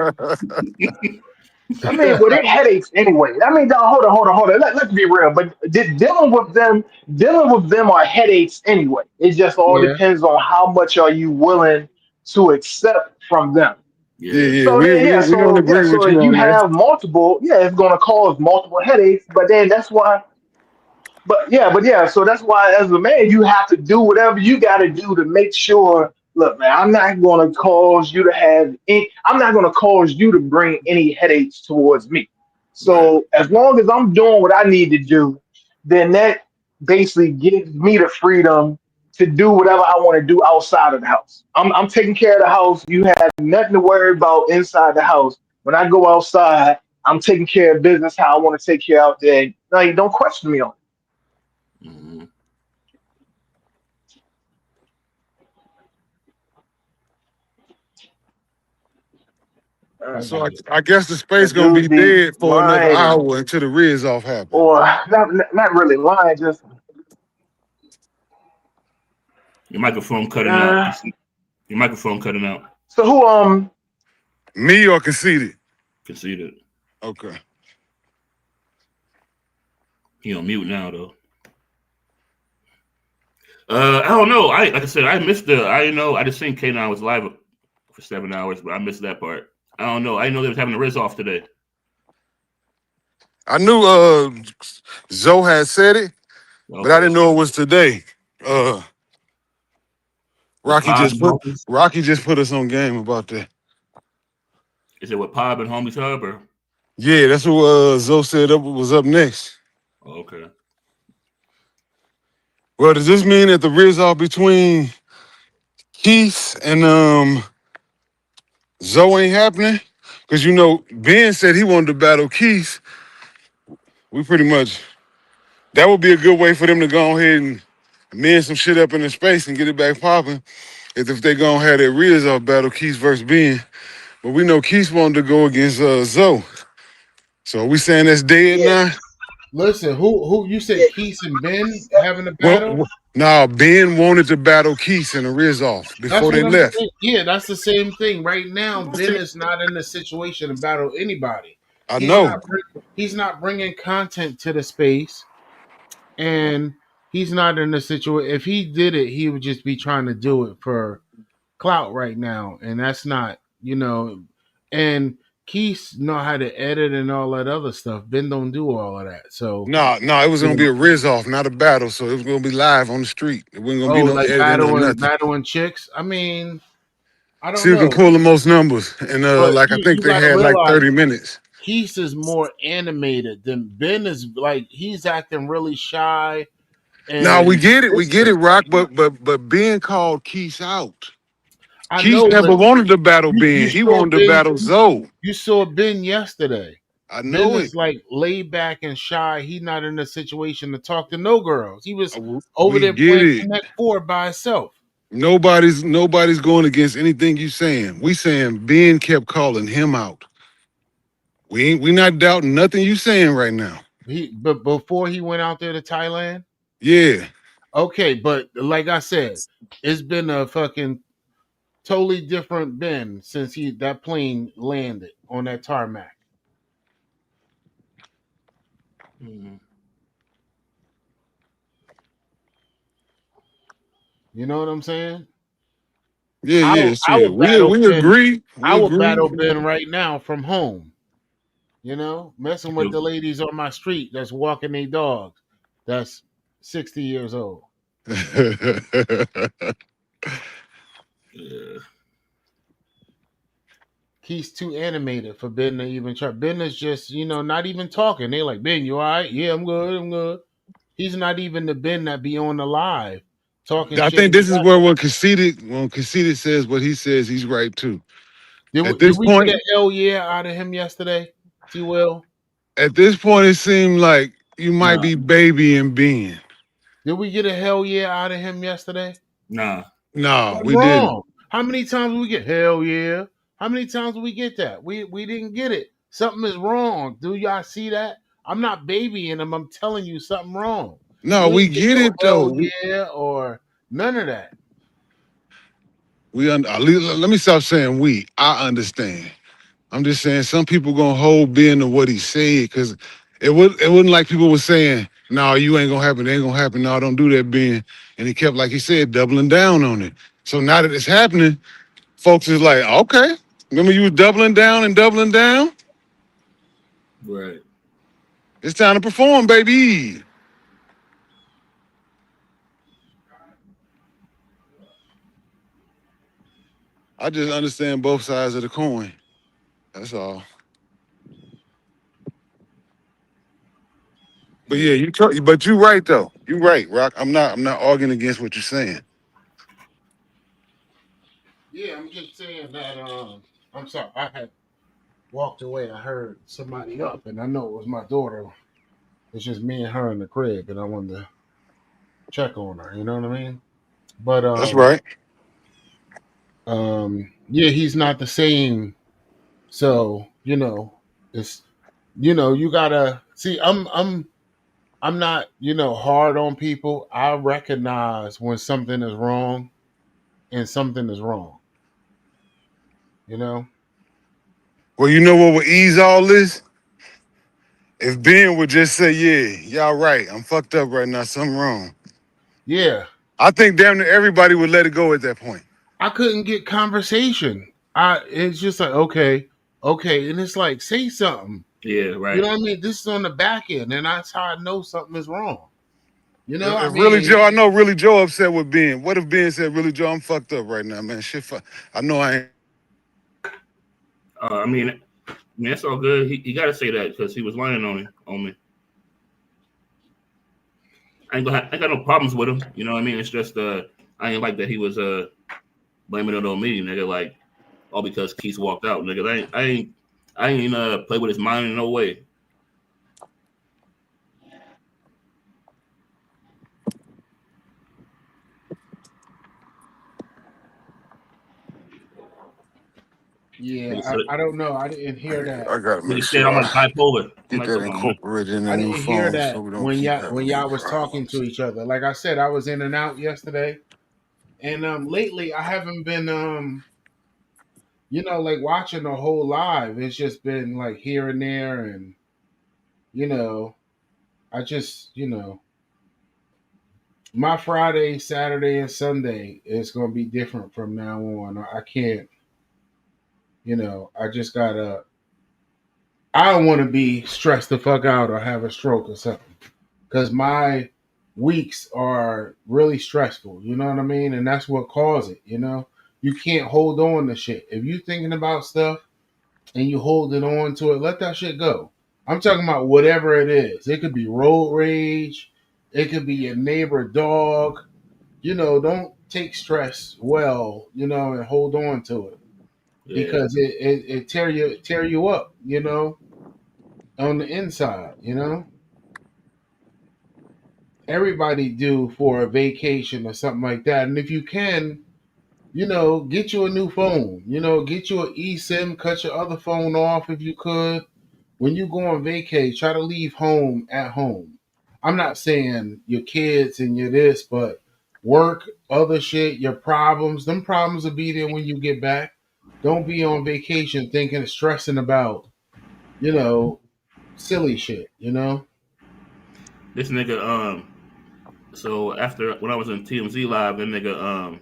I mean, well, they headaches anyway. I mean, dawg, hold on. Let's be real. But dealing with them are headaches anyway. It just all Yeah. depends on how much are you willing to accept from them. Yeah, Yeah. yeah, So then, we don't agree so with if you you on that. have multiple, yeah, it's going to cause multiple headaches. But then that's why but yeah, so that's why as a man you have to do whatever you got to do to make sure. Look, man, I'm not going to cause you to have. I'm not going to cause you to bring any headaches towards me. Right. So as long as I'm doing what I need to do, then that basically gives me the freedom to do whatever I want to do outside of the house. I'm taking care of the house. You have nothing to worry about inside the house. When I go outside, I'm taking care of business how I want to take care out there. Like, don't question me on Hmm. it. I So get it. I guess the The space gonna dudes be be dead for another lying, hour until the riz off happen. or not really lying, just Your microphone cutting out. uh. Your microphone cutting out. So who Me or conceited? Conceded. Okay. He on mute now though. I don't know. I like I said, I missed the. I know. I just seen K9 was live for 7 hours, but I missed that part. I don't know. I didn't know they was having a Riz off today. I knew Zoe had said it, but I Okay. didn't know it was today. Uh With Rocky Pod just and put Homies. Rocky just put us on game about that. Is it with Pod and Homies Hub or? Yeah, that's what Zoe said was up next. Oh, okay. Well, does this mean that the riz off between Keith and Zoe ain't happening? Because you know, Ben said he wanted to battle Keith. We pretty much that would be a good way for them to go ahead and mend some shit up in the space and get it back popping. Is if they gonna have their rears off battle Keith versus Ben. But we know Keith wanted to go against Zoe. So are we saying that's dead Yeah, now? Listen, who you yeah. said Keith and Ben having a Well, battle? nah, Ben wanted to battle Keith and the Riz off That's before they what I'm left. saying. Yeah, that's the same thing. Right now, Ben is not in a situation to battle anybody. I He's know. not. He's not bringing content to the space, and he's not in a situation. If he did it, he would just be trying to do it for clout right now, and that's not. And Keith know how to edit and all that other stuff. Ben don't do all of that. So, Nah, it was you gonna be know, a Riz off, not a battle. So it was gonna be live on the street. It wasn't gonna be oh, no like editing or battling nothing. battling chicks. I mean, I See don't who can know, pull the most numbers. And but like I think you they got to had like realize 30 minutes. Keith is more animated than Ben is. Like he's acting really shy Now we and get it, distant. Rock, but Ben called Keith out. I Keith know, never but wanted to battle you Ben. He saw wanted to Ben. battle Zoe. You saw Ben yesterday. I Ben know it. is like laid back and shy. He's not in a situation to talk to no girls. He was over We there get playing it. Connect Four by himself. Nobody's going against anything you saying. We saying Ben kept calling him out. We not doubting nothing you saying right now. But before he went out there to Thailand, Yeah. okay. But like I said, it's been a fucking totally different Ben since that plane landed on that tarmac. Mhm. You know what I'm saying? Yeah, I yeah, I shit. would battle We Ben. agree. We I would agree. battle Ben right now from home. Messing with Yo, the ladies on my street that's walking their dogs. That's 60 years old. yeah. He's too animated for Ben to even try. Ben is just, not even talking. They like, Ben, you all right? Yeah, I'm good. I'm good. He's not even the Ben that be on the live talking I shit. think this is where when conceited says what he says, he's right too. At Did this we get point, a hell yeah out of him yesterday? T Will? it seemed like you might No. be babying Ben. Did we get a hell yeah out of him yesterday? Nah. No, What's we didn't. wrong? How many times we get hell yeah? How many times we get that? We didn't get it. Something is wrong. Do y'all see that? I'm not babying him. I'm telling you something wrong. No, We we ain't get get no it hell though. yeah or none of that. Let me stop saying we. I understand. I'm just saying some people gonna hold Ben to what he said because it wasn't like people were saying, no, you ain't gonna happen, it ain't gonna happen, no, don't do that, Ben. And he kept, like he said, doubling down on it. So now that it's happening, folks is like, okay, remember you was doubling down and doubling down? Right. It's time to perform, baby. I just understand both sides of the coin. That's all. But yeah, but you right though. You right, Rock. I'm not arguing against what you're saying. Yeah, I'm just saying that. I'm sorry, I had walked away. I heard somebody up, and I know it was my daughter. It's just me and her in the crib, and I wanted to check on her. You know what I mean? But That's right. yeah, he's not the same. So it's you gotta see. I'm not hard on people. I recognize when something is wrong and something is wrong. You know? Well, you know what would ease all this? If Ben would just say, yeah, y'all right. I'm fucked up right now. Something wrong. Yeah, I think damn near everybody would let it go at that point. I couldn't get conversation. It's just like okay, and it's like say something. Yeah. You Right. know what I mean? This is on the back end, and that's how I know something is wrong. I If really mean, Joe, I know really Joe upset with Ben. What if Ben said, really Joe, I'm fucked up right now, man. Shit, I know I ain't. I mean, that's all good. He got to say that because he was lying on me. I ain't got no problems with him. You know what I mean? It's just I ain't like that he was blaming it on me, nigga. Like all because Keith walked out, nigga. I ain't play with his mind in no way. yeah, Nigga said I don't know. I didn't hear that. I gotta make nigga said sure I'm I like bipolar. I'm get like, that come on, man. incorporated in the I new didn't hear phone so that we don't when keep when having these y'all was talking to problems. each other. Like I said, I was in and out yesterday, and lately I haven't been like watching the whole live. It's just been like here and there, and you know, I just my Friday, Saturday, and Sunday is gonna be different from now on. I can't, I just gotta. I don't want to be stressed the fuck out or have a stroke or something because my weeks are really stressful. You know what I mean? And that's what caused it. You can't hold on to shit. If you thinking about stuff and you holding on to it, let that shit go. I'm talking about whatever it is. It could be road rage. It could be your neighbor dog. Don't take stress well, and hold on to it Yeah. because it tear you up, on the inside. Everybody do for a vacation or something like that, and if you can, get you a new phone. Get you an eSIM, cut your other phone off if you could. When you go on vacay, try to leave home at home. I'm not saying your kids and your this, but work, other shit, your problems, them problems will be there when you get back. Don't be on vacation thinking, stressing about, you know, silly shit. This nigga so after when I was in TMZ live, that nigga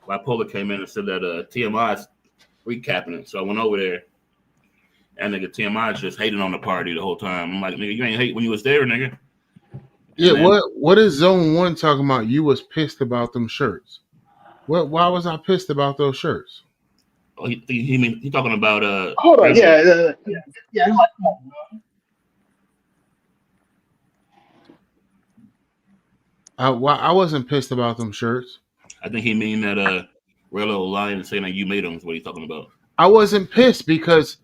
bipolar came in and said that TMI's recapping it. So I went over there and nigga TMI's just hating on the party the whole time. I'm like, nigga, you ain't hate when you was there, nigga. Yeah, And then what is Zone One talking about? You was pissed about them shirts. Why was I pissed about those shirts? he talking about Hold on, Rello. yeah. I'm like, come on, I wasn't pissed about them shirts. I think he mean that Rello lying and saying that you made them is what he's talking about. I wasn't pissed because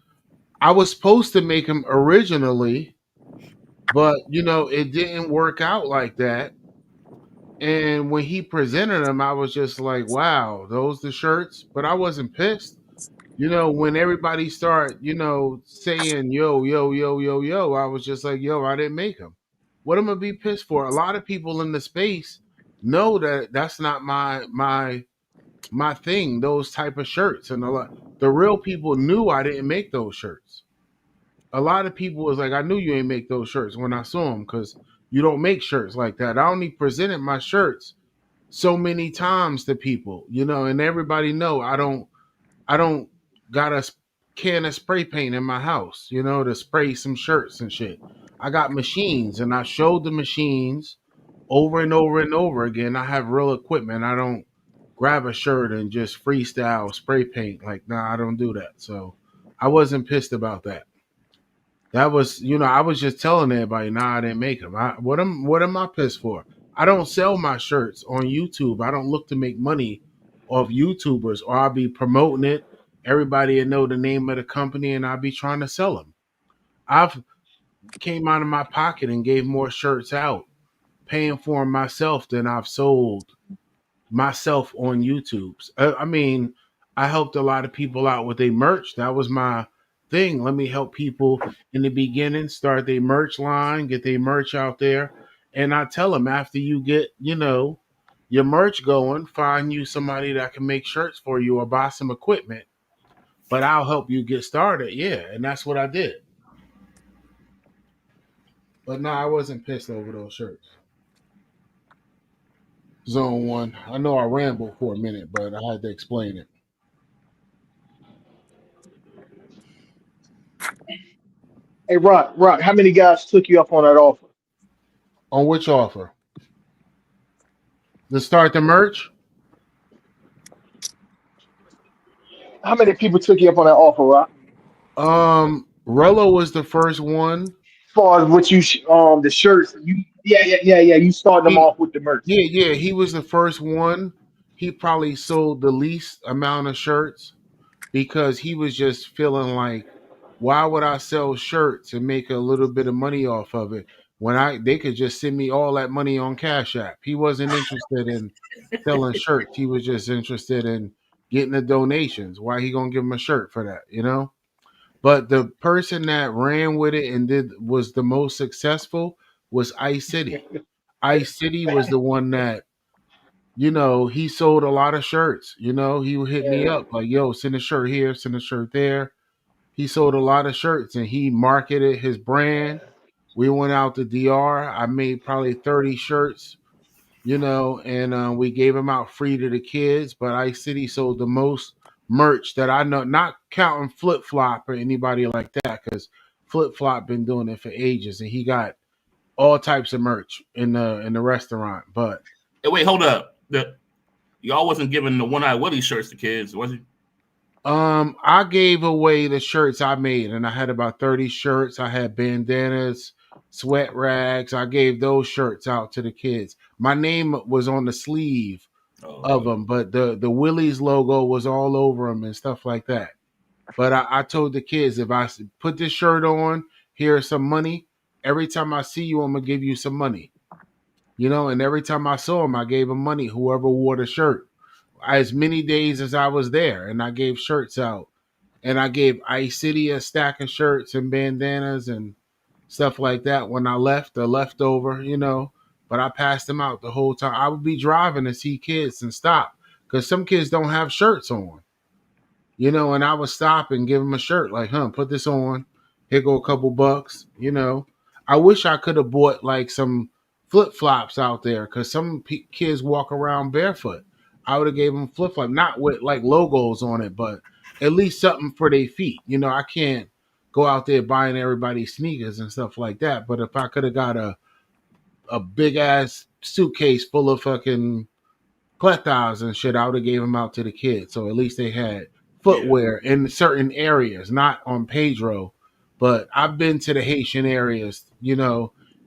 I was supposed to make them originally, but it didn't work out like that. And when he presented them, I was just like, "Wow, those the shirts." But I wasn't pissed. When everybody started, saying "yo, yo, yo, yo, yo," I was just like, "Yo, I didn't make them." What am I gonna be pissed for? A lot of people in the space know that that's not my my thing, those type of shirts. And a lot the real people knew I didn't make those shirts. A lot of people was like, I knew you ain't make those shirts when I saw them because you don't make shirts like that. I only presented my shirts so many times to people, and everybody know I don't got a can of spray paint in my house, to spray some shirts and shit. I got machines and I showed the machines over and over and over again. I have real equipment. I don't grab a shirt and just freestyle spray paint. Like, nah, I don't do that. So I wasn't pissed about that. That was, I was just telling everybody, nah, I didn't make them. What am I pissed for? I don't sell my shirts on YouTube. I don't look to make money off YouTubers, or I'll be promoting it. Everybody will know the name of the company, and I'll be trying to sell them. I've came out of my pocket and gave more shirts out, paying for them myself than I've sold myself on YouTube's. I mean, I helped a lot of people out with their merch. That was my thing. Let me help people in the beginning start their merch line, get their merch out there. And I tell them after you get, your merch going, find you somebody that can make shirts for you or buy some equipment, but I'll help you get started. Yeah. And that's what I did. But no, I wasn't pissed over those shirts. Zone one. I know I rambled for a minute, but I had to explain it. Hey, Rock, how many guys took you up on that offer? On which offer? To start the merch? How many people took you up on that offer, Rock? Rello was the first one. Far as what the shirts, yeah, you starting them He, off with the merch. yeah, he was the first one. He probably sold the least amount of shirts because he was just feeling like, why would I sell shirts and make a little bit of money off of it when they could just send me all that money on Cash App? He wasn't interested in selling shirts. He was just interested in getting the donations. Why he gonna give him a shirt for that? But the person that ran with it and did was the most successful was Ice City. Ice City was the one that, he sold a lot of shirts. He would hit me Yeah, up like, yo, send a shirt here, send a shirt there. He sold a lot of shirts and he marketed his brand. We went out to DR. I made probably 30 shirts, and we gave them out free to the kids. But Ice City sold the most merch that I know, not counting Flip Flop or anybody like that, because Flip Flop been doing it for ages, and he got all types of merch in the restaurant. But Hey, wait, hold up. Y'all wasn't giving the One Eye Willie shirts to kids, was it? I gave away the shirts I made, and I had about 30 shirts. I had bandanas, sweat rags. I gave those shirts out to the kids. My name was on the sleeve Oh, of okay. them, but the Willie's logo was all over them and stuff like that. But I told the kids, if put this shirt on, here's some money. Every time I see you, I'm gonna give you some money. And every time I saw him, I gave him money. Whoever wore the shirt, as many days as I was there, and I gave shirts out, and I gave Ice City a stack of shirts and bandanas and stuff like that when I left, the leftover. But I passed them out the whole time. I would be driving to see kids and stop because some kids don't have shirts on, and I would stop and give them a shirt, like, put this on. Here go a couple bucks. I wish I could have bought like some flip flops out there because some kids walk around barefoot. I would have gave them flip flop, not with like logos on it, but at least something for their feet. I can't go out there buying everybody sneakers and stuff like that. But if I could have got a big ass suitcase full of fucking collectibles and shit, I would have gave them out to the kids. So at least they had Yeah, footwear in certain areas, not on Pedro. But I've been to the Haitian areas,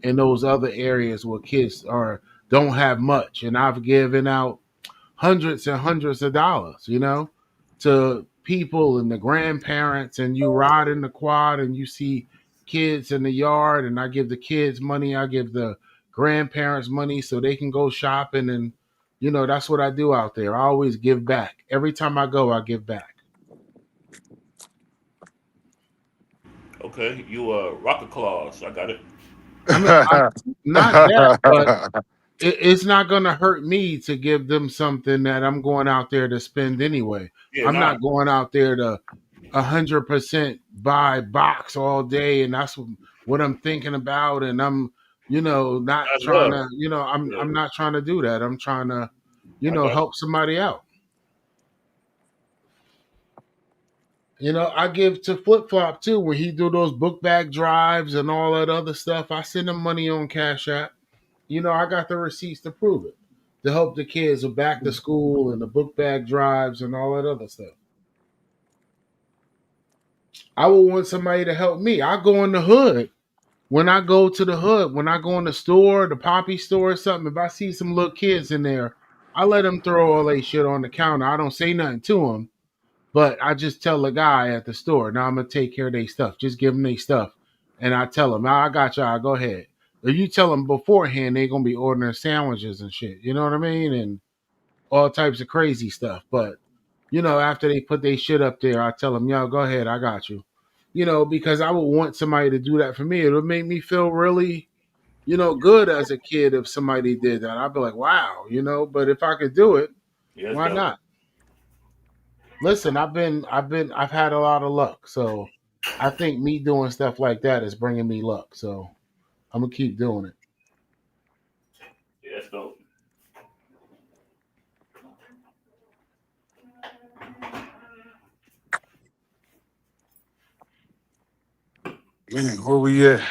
in those other areas where kids are don't have much, and I've given out hundreds and hundreds of dollars, to people and the grandparents. And you ride in the quad and you see kids in the yard, and I give the kids money. I give the grandparents money so they can go shopping. And, that's what I do out there. I always give back. Every time I go, I give back. okay. You rocket claws. I got it. I mean, not that, but it's not going to hurt me to give them something that I'm going out there to spend anyway. Yeah, I'm nah, not going out there to 100% buy box all day, and that's what I'm thinking about. And I'm, not that's trying love. to, Yeah, I'm not trying to do that. I'm trying to, I got help somebody out. I give to Flip Flop too when he do those book bag drives and all that other stuff. I send him money on Cash App. I got the receipts to prove it. To help the kids with back to school and the book bag drives and all that other stuff. I would want somebody to help me. I go in the hood. When I go to the hood, when I go in the store, the poppy store or something, if I see some little kids in there, I let them throw all their shit on the counter. I don't say nothing to them, but I just tell the guy at the store, now I'm going to take care of their stuff. Just give them their stuff. And I tell them, I got y'all, go ahead. If you tell them beforehand, they're going to be ordering sandwiches and shit. You know what I mean? And all types of crazy stuff. But after they put their shit up there, I tell them, yo, go ahead, I got you. Because I would want somebody to do that for me. It would make me feel really, good as a kid if somebody did that. I'd be like, wow. But if I could do it, yeah, that's why dope. not? Listen, I've had a lot of luck. So I think me doing stuff like that is bringing me luck. So I'm gonna keep doing it. Yeah, that's dope. Man, where we at?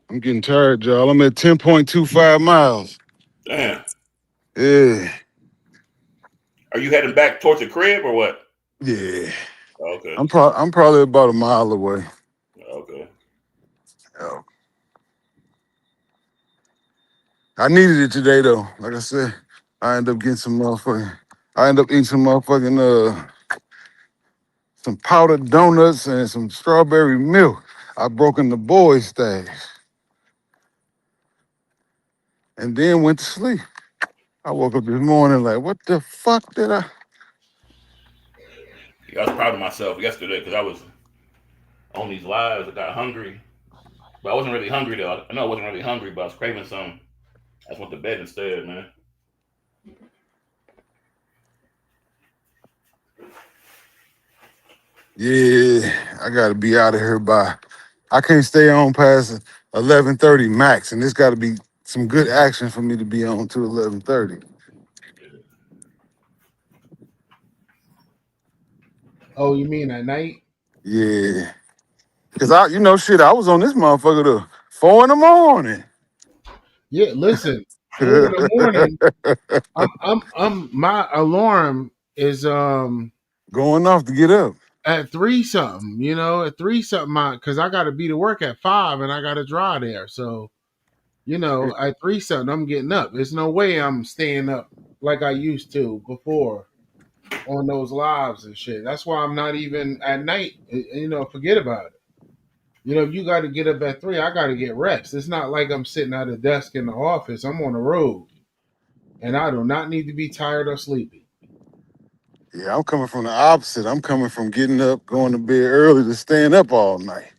I'm getting tired, y'all. I'm at 10.25 miles. Damn. Yeah, Are you heading back towards the crib or what? yeah. Okay. I'm probably about a mile away. Okay. Oh, I needed it today though. Like I said, I end up getting some motherfucking. I end up eating some motherfucking some powdered donuts and some strawberry milk. I broke in the boys' stash and then went to sleep. I woke up this morning like, what the fuck did I? Yeah, I was proud of myself yesterday because I was on these lives. I got hungry, but I wasn't really hungry though. I know I wasn't really hungry, but I was craving something. I just went to bed instead, man. Yeah, I gotta be out of here by. I can't stay on past 11:30 max, and it's got to be some good action for me to be on to 11:30. Oh, you mean at night? Yeah, cause shit. I was on this motherfucker to 4 in the morning. Yeah, listen, 4 in the morning. My alarm is Going off to get up. at three something, at three something, because I got to be to work at 5 and I got to drive there. So, at three something, I'm getting up. There's no way I'm staying up like I used to before on those lives and shit. That's why I'm not even at night. Forget about it. You got to get up at 3. I got to get rest. It's not like I'm sitting at a desk in the office. I'm on the road, and I do not need to be tired or sleepy. Yeah, I'm coming from the opposite. I'm coming from getting up, going to bed early to staying up all night.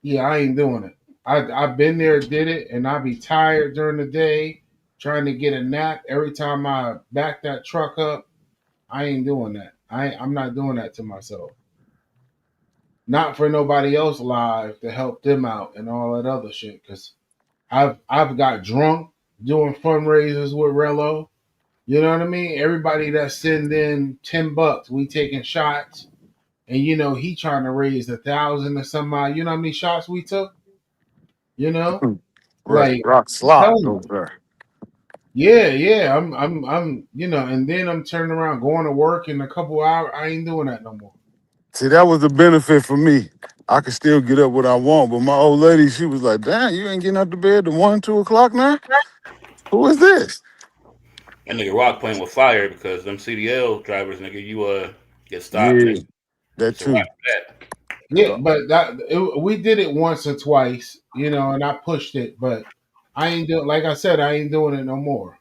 Yeah, I ain't doing it. I've been there, did it, and I be tired during the day, trying to get a nap. Every time I back that truck up, I ain't doing that. I'm not doing that to myself. Not for nobody else live to help them out and all that other shit. Cause I've got drunk doing fundraisers with Rello. You know what I mean? Everybody that send in $10, we taking shots, and he trying to raise 1,000 or somebody. You know how many shots we took? You know, Right, like rock I'm slot telling you. over there. Yeah, yeah. I'm. And then I'm turning around, going to work in a couple hours. I ain't doing that no more. See, that was the benefit for me. I could still get up what I want, but my old lady, she was like, "Damn, you ain't getting out to bed to 1, 2 o'clock now? Who is this?" That nigga Rock playing with fire because them CDL drivers, nigga, you get stopped. Yeah, that It's a wrap too. for that. Yeah, but we did it once or twice, and I pushed it, but I ain't doing. Like I said, I ain't doing it no more.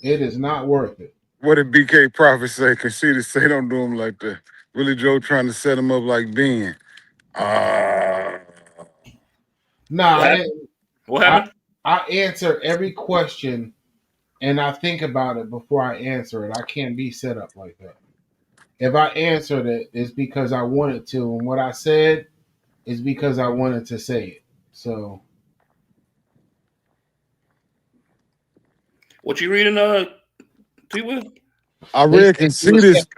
It is not worth it. What did BK Prophet say? Conceded say don't do him like that. Willie Joe trying to set him up like Ben. Ah, Nah, What I happened? didn't. What I happened? I answer every question and I think about it before I answer it. I can't be set up like that. If I answered it, it's because I wanted to, and what I said is because I wanted to say it. So What you reading, T Will? I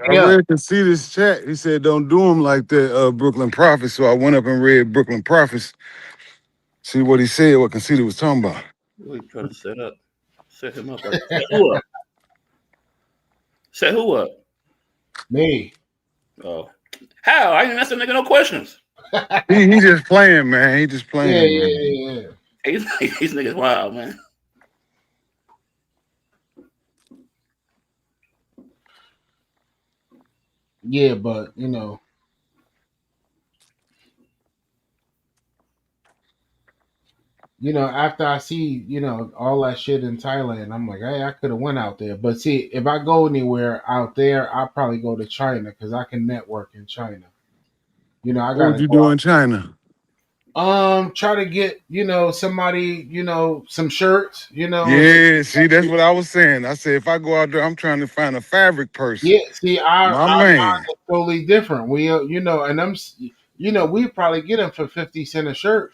me up. read Conceited chat. He said, "Don't do him like that, Brooklyn Prophets." So I went up and read Brooklyn Prophets. See what he said. What Conceited was talking about. What you trying to set him up? Like set who up? Set who up? Me. Oh, how? I didn't ask the nigga no questions. He just playing, man. He just Yeah, playing, yeah, man. yeah, yeah. These these niggas wild, man. Yeah, but after I see, all that shit in Thailand, I'm like, hey, I could have went out there. But see, if I go anywhere out there, I'll probably go to China because I can network in China. I What would gotta you go do in China? out. Try to get, somebody, some shirts, Yeah, see, that's what I was saying. I said if I go out there, I'm trying to find a fabric yeah. person. See, our My mine man. is totally different. We, and we probably get them for 50 cents a shirt.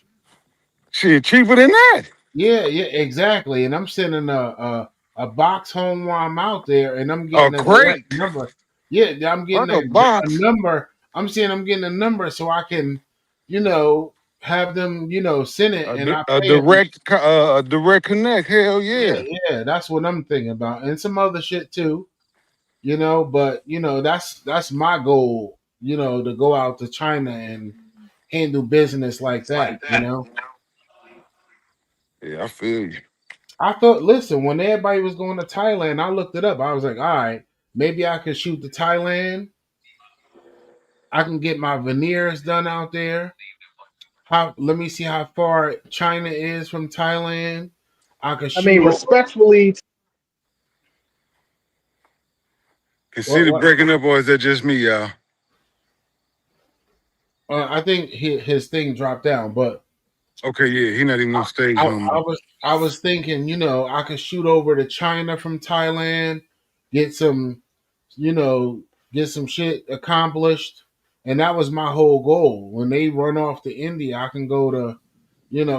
Shit, cheaper than that. Yeah, yeah, exactly. And I'm sending a box home while I'm out there, and I'm A getting a direct crate. number. Yeah, I'm getting Fuck a a box. number. I'm saying I'm getting a number so I can, have them, send it, and I pay them. A direct connect. Hell Yeah, yeah. yeah, that's what I'm thinking about, and some other shit too, But that's my goal, to go out to China and handle business like that. Yeah, I feel you. I thought, listen, when everybody was going to Thailand, I looked it up. I was like, all right, maybe I could shoot to Thailand. I can get my veneers done out there. Let me see how far China is from Thailand. I could I shoot mean, over. respectfully, Consider What? breaking up, or is that just me, y'all? I think his thing dropped down, but Okay, yeah, he not even on stage I, no I more. was I was thinking, I could shoot over to China from Thailand, get some, you know, get some shit accomplished, and that was my whole goal. When they run off to India, I can go to,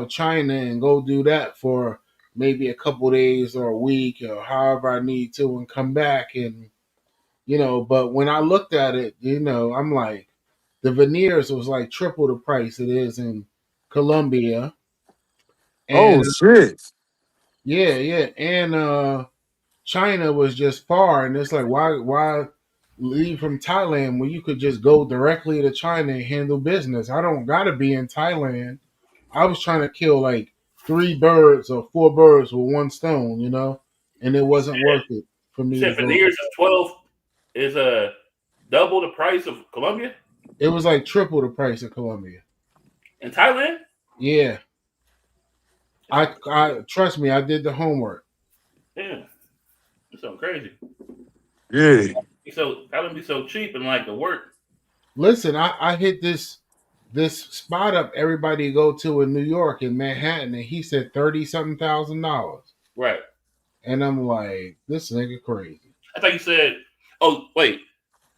China and go do that for maybe a couple days or a week or however I need to, and come back and But when I looked at it, I'm like, the veneers was like triple the price it is in Colombia, and Oh shit. yeah, yeah, and China was just far, and it's like why leave from Thailand when you could just go directly to China and handle business? I don't gotta be in Thailand. I was trying to kill like three birds or four birds with one stone, and it wasn't worth it for You me to said go. veneers is 12 is double the price of Colombia It was like triple the price of Colombia. in Thailand. Yeah, That's I so I trust me, I did the homework. yeah, it's so crazy. Yeah. So Thailand be so cheap and like the work. Listen, I hit this spot up everybody go to in New York in Manhattan, and he said 30 something $1,000. Right. And I'm like, this nigga crazy. I thought you said. Oh wait,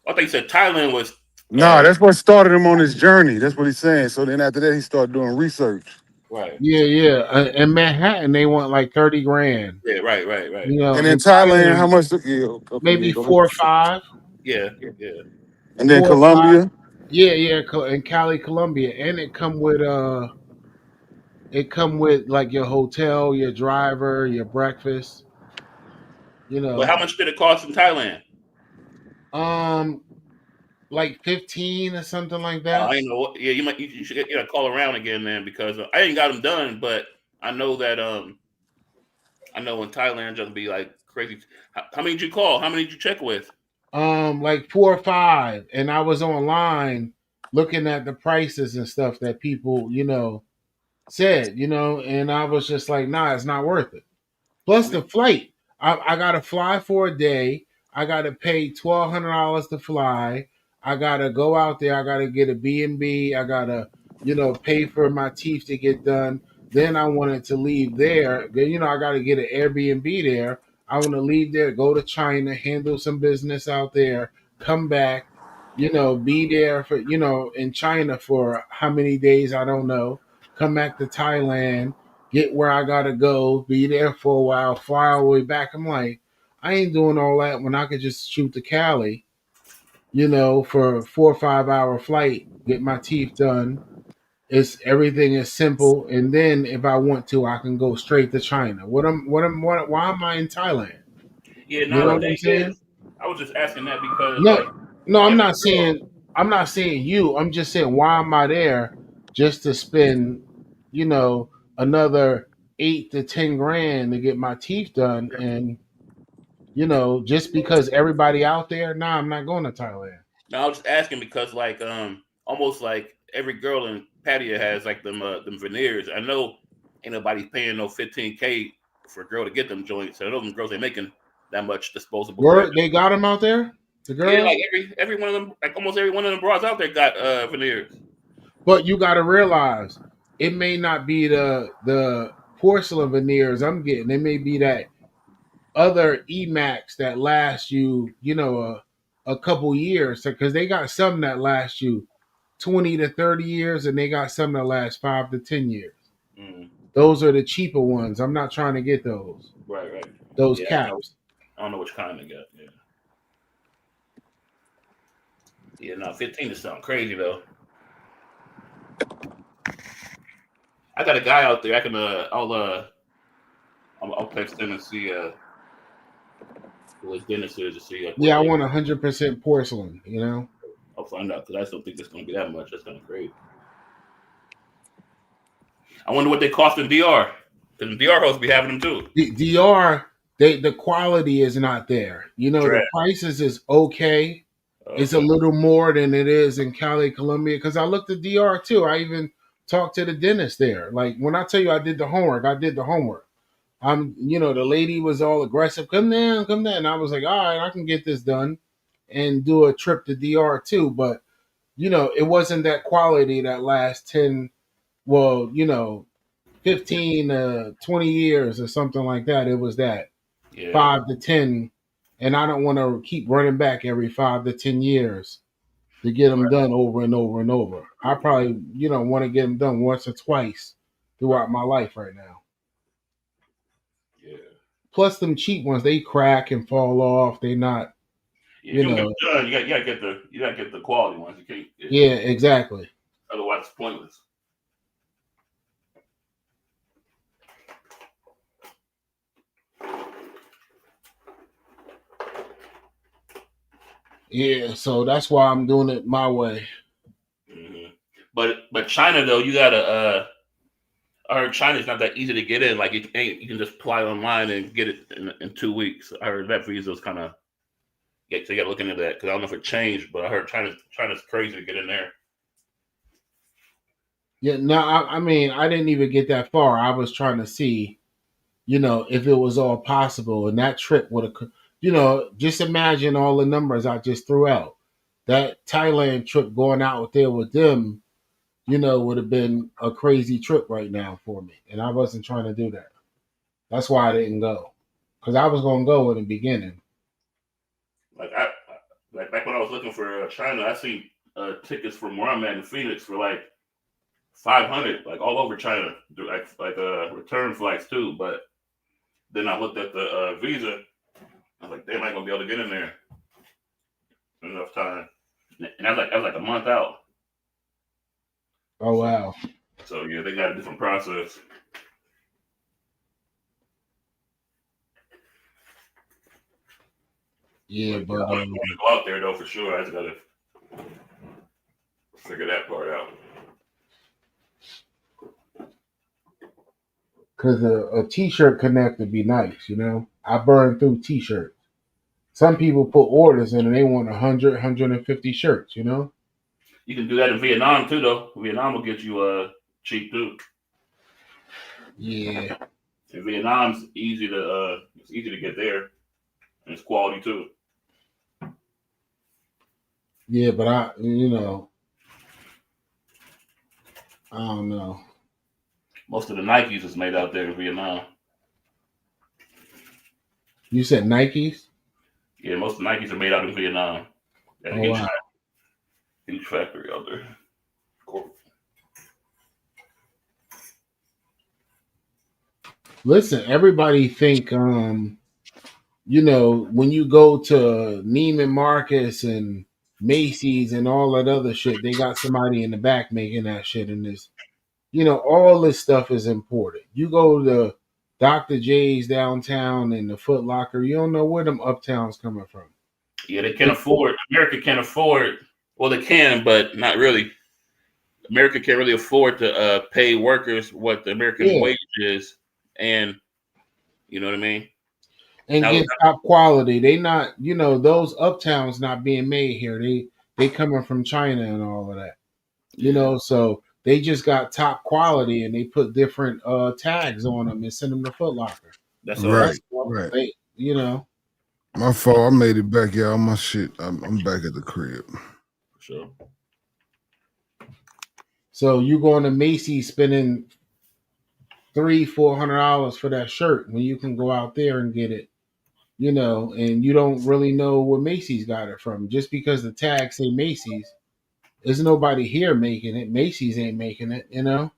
I thought you said Thailand was. Nah, that's what started him on his journey. That's what he's saying. So then after that, he started doing research. Right. Yeah, yeah. In Manhattan, they want like 30 grand. Yeah. Right. Right. Right. And in In Thailand, how Thailand, much? Yeah, okay, yeah, maybe go ahead. 4 or 5, Yeah. Yeah. And then 4 or 5. Colombia. Yeah, yeah. In Cali, Colombia, and it come with like your hotel, your driver, your breakfast. You But know, how much did it cost in Thailand? um, like 15 or something like I that. ain't know what. Yeah, you might. You should get a call around again, man, because I ain't got them done, but I know that I know in Thailand just be like crazy. How many did you call? How many did you check with? Like 4 or 5, and I was online looking at the prices and stuff that people, said, and I was just like, nah, it's not worth it. I Plus mean, the flight. I got to fly for a day. I got to pay $1,200 to fly. I got to go out there. I got to get a B and B. I got to, pay for my teeth to get done. Then I wanted to leave there. I got to get an Airbnb there. I want to leave there, go to China, handle some business out there, come back, be there for, in China for how many days, I don't know. Come back to Thailand, get where I got to go, be there for a while, fly all the way back. I'm like, I ain't doing all that when I could just shoot to Cali, for a 4 or 5 hour flight, get my teeth done. Everything is simple, and then if I want to, I can go straight to China. Why am I in Thailand? Yeah, You no, know the what I'm thing saying? is, I was just asking that because No, like no, I'm every not girl, saying you. I'm just saying why am I there just to spend, you know, another 8 to 10 grand to get my teeth done, and just because everybody out there, nah, I'm not going to Thailand. no, I was just asking because like almost like every girl in Pattaya has like them veneers. I know ain't nobody paying no 15K for a girl to get them joints. So I know them girls ain't making that much disposable bread. Word, they got them out there, the Yeah, like girls. every one of them, like almost every one of them bras out there got veneers. But you got to realize it may not be the porcelain veneers I'm getting. It may be that other Emax that last you, a couple years. Because they got some that last you 20 to 30 years, and they got some that last 5 to 10 years. Mm, Those are the cheaper ones. I'm not trying to get those. right, right. Those Yeah, caps. I don't know which kind they got. Yeah, yeah. No, 15 is something crazy though. I got a guy out there. I can I'll text him and see who his dentist is to see like what Yeah, I they. want 100% porcelain. I'll find out because I just don't think it's gonna be that much. That's kind of crazy. I wonder what they cost in DR. Because DR hosts be having them too. DR, the quality is not there. The Trash. prices is okay. It's a Okay. little more than it is in Cali, Colombia. Because I looked at DR too. I even talked to the dentist there. Like when I tell you I did the homework, I did the homework. The lady was all aggressive. Come down, come down. And I was like, all right, I can get this done and do a trip to DR too. But it wasn't that quality that lasts 10, well, 15 to 20 years or something like that. It was that Yeah. 5 to 10, and I don't want to keep running back every 5 to 10 years to get them Right. done over and over and over. I probably, want to get them done once or twice Right. throughout my life right now. Yeah. Plus, them cheap ones, they crack and fall off. They not, Yeah. If you you don't get know. them done, you gotta get the quality ones. You can't. Yeah, exactly. Otherwise, it's pointless. Yeah, so that's why I'm doing it my way. But China though, you gotta. I heard China's not that easy to get in. Like you can just apply online and get it in 2 weeks. I heard that visa was kind of. Yeah, so you got to look into that because I don't know if it changed, but I heard China's crazy to get in there. Yeah, no, I mean, I didn't even get that far. I was trying to see, if it was all possible. And that trip would have, just imagine all the numbers I just threw out. That Thailand trip going out there with them, would have been a crazy trip right now for me. And I wasn't trying to do that. That's why I didn't go. Because I was going to go in the beginning. Like like back when I was looking for China, I seen tickets from where I'm at in Phoenix for like 500, like all over China, like return flights too. But then I looked at the visa. I was like, damn, I ain't gonna be able to get in there in enough time. And I was like a month out. Oh, So wow. so yeah, they got a different process. Yeah, But yeah, but I want to go out there though for sure. I just gotta figure that part out. because a t-shirt connect would be nice, I burn through t-shirts. Some people put orders in and they want 100, 150 shirts, You can do that in Vietnam too, though. Vietnam will get you cheap too. Yeah. And Vietnam's easy to it's easy to get there, and it's quality too. Yeah, but I don't know. Most of the Nikes is made out there in Vietnam. You said Nikes? Yeah, most of the Nikes are made out in Vietnam. Got a Oh wow. huge factory out there. Listen, everybody think when you go to Neiman Marcus and Macy's and all that other shit, they got somebody in the back making that shit in this. All this stuff is imported. You go to Dr. J's downtown and the Foot Locker, you don't know where them uptowns coming from. Yeah, they can't afford. America can't afford. Well, they can, but not really. America can't really afford to pay workers what the American Yeah, wage is, and you know what I mean. and Now, get top quality. They not, those uptowns not being made here. They coming from China and all of that. yeah, So they just got top quality and they put different tags on them and send them to Foot Locker. that's all. Right, That's all. right. They. My fault. I made it back, y'all. My shit. I'm back at the crib. For sure. So you going to Macy's spending $300-400 for that shirt when you can go out there and get it, and you don't really know where Macy's got it from. Just because the tag say Macy's, there's nobody here making it. Macy's ain't making it. You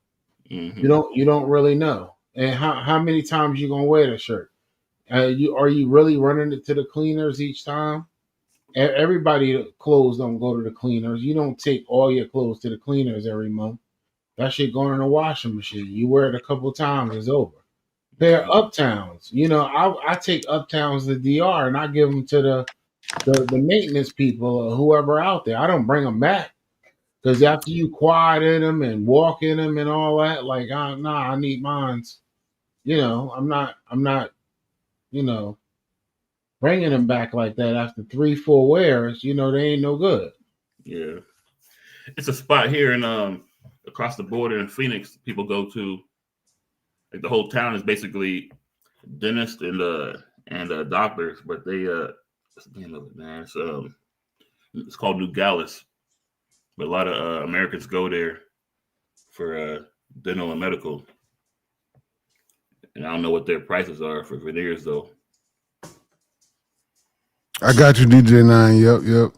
Mm-hmm. don't really know. And how many times you gonna wear the shirt? Are you really running it to the cleaners each time? Everybody clothes don't go to the cleaners. You don't take all your clothes to the cleaners every month. That shit going in the washing machine. You wear it a couple times, it's over. They're uptowns. I take uptowns to DR and I give them to the maintenance people or whoever out there. I don't bring them back because after you quiet in them and walk in them and all that, like, nah, I need mines. I'm not, you know, bringing them back like that after 3-4 wears. They ain't no good. Yeah, it's a spot here in across the border in Phoenix. People go to, like, the whole town is basically dentists and doctors, but they what's the name of it, man? It's called New Gallus, but a lot of Americans go there for dental and medical. And I don't know what their prices are for veneers though. I got you, DJ9. Yep.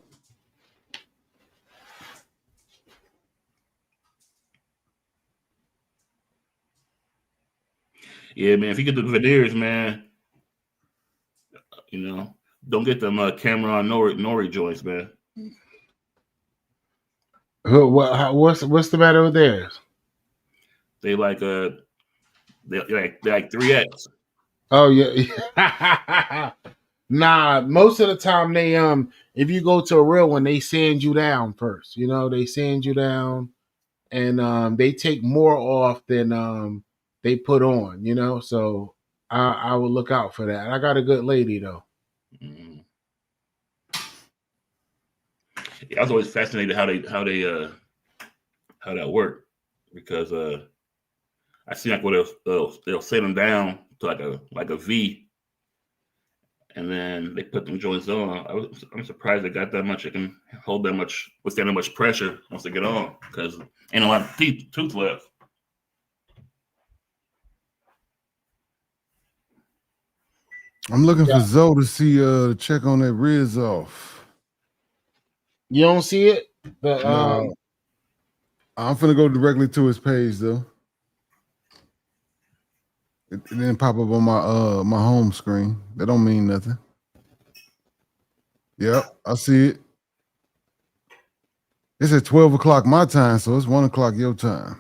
Yeah, man. If you get the veneers, man, you know, don't get them Cameron Nori joints, man. What's the matter with theirs? They like they're like 3X. Oh yeah. Nah, most of the time they if you go to a real one, they sand you down first. They sand you down and they take more off than they put on. So I would look out for that. I got a good lady though. Mm. Yeah, I was always fascinated how that work because I see like what they'll set them down to like a V, and then they put them joints on. I'm surprised they got that much. It can hold that much, withstand that much pressure once they get on, because ain't a lot of tooth left. I'm looking Yeah. for Zoe to see check on that Riz off. You don't see it? The No, I'm finna go directly to his page though. It didn't pop up on my home screen. That don't mean nothing. Yep, I see it. It's at 12 o'clock my time, so it's 1 o'clock your time.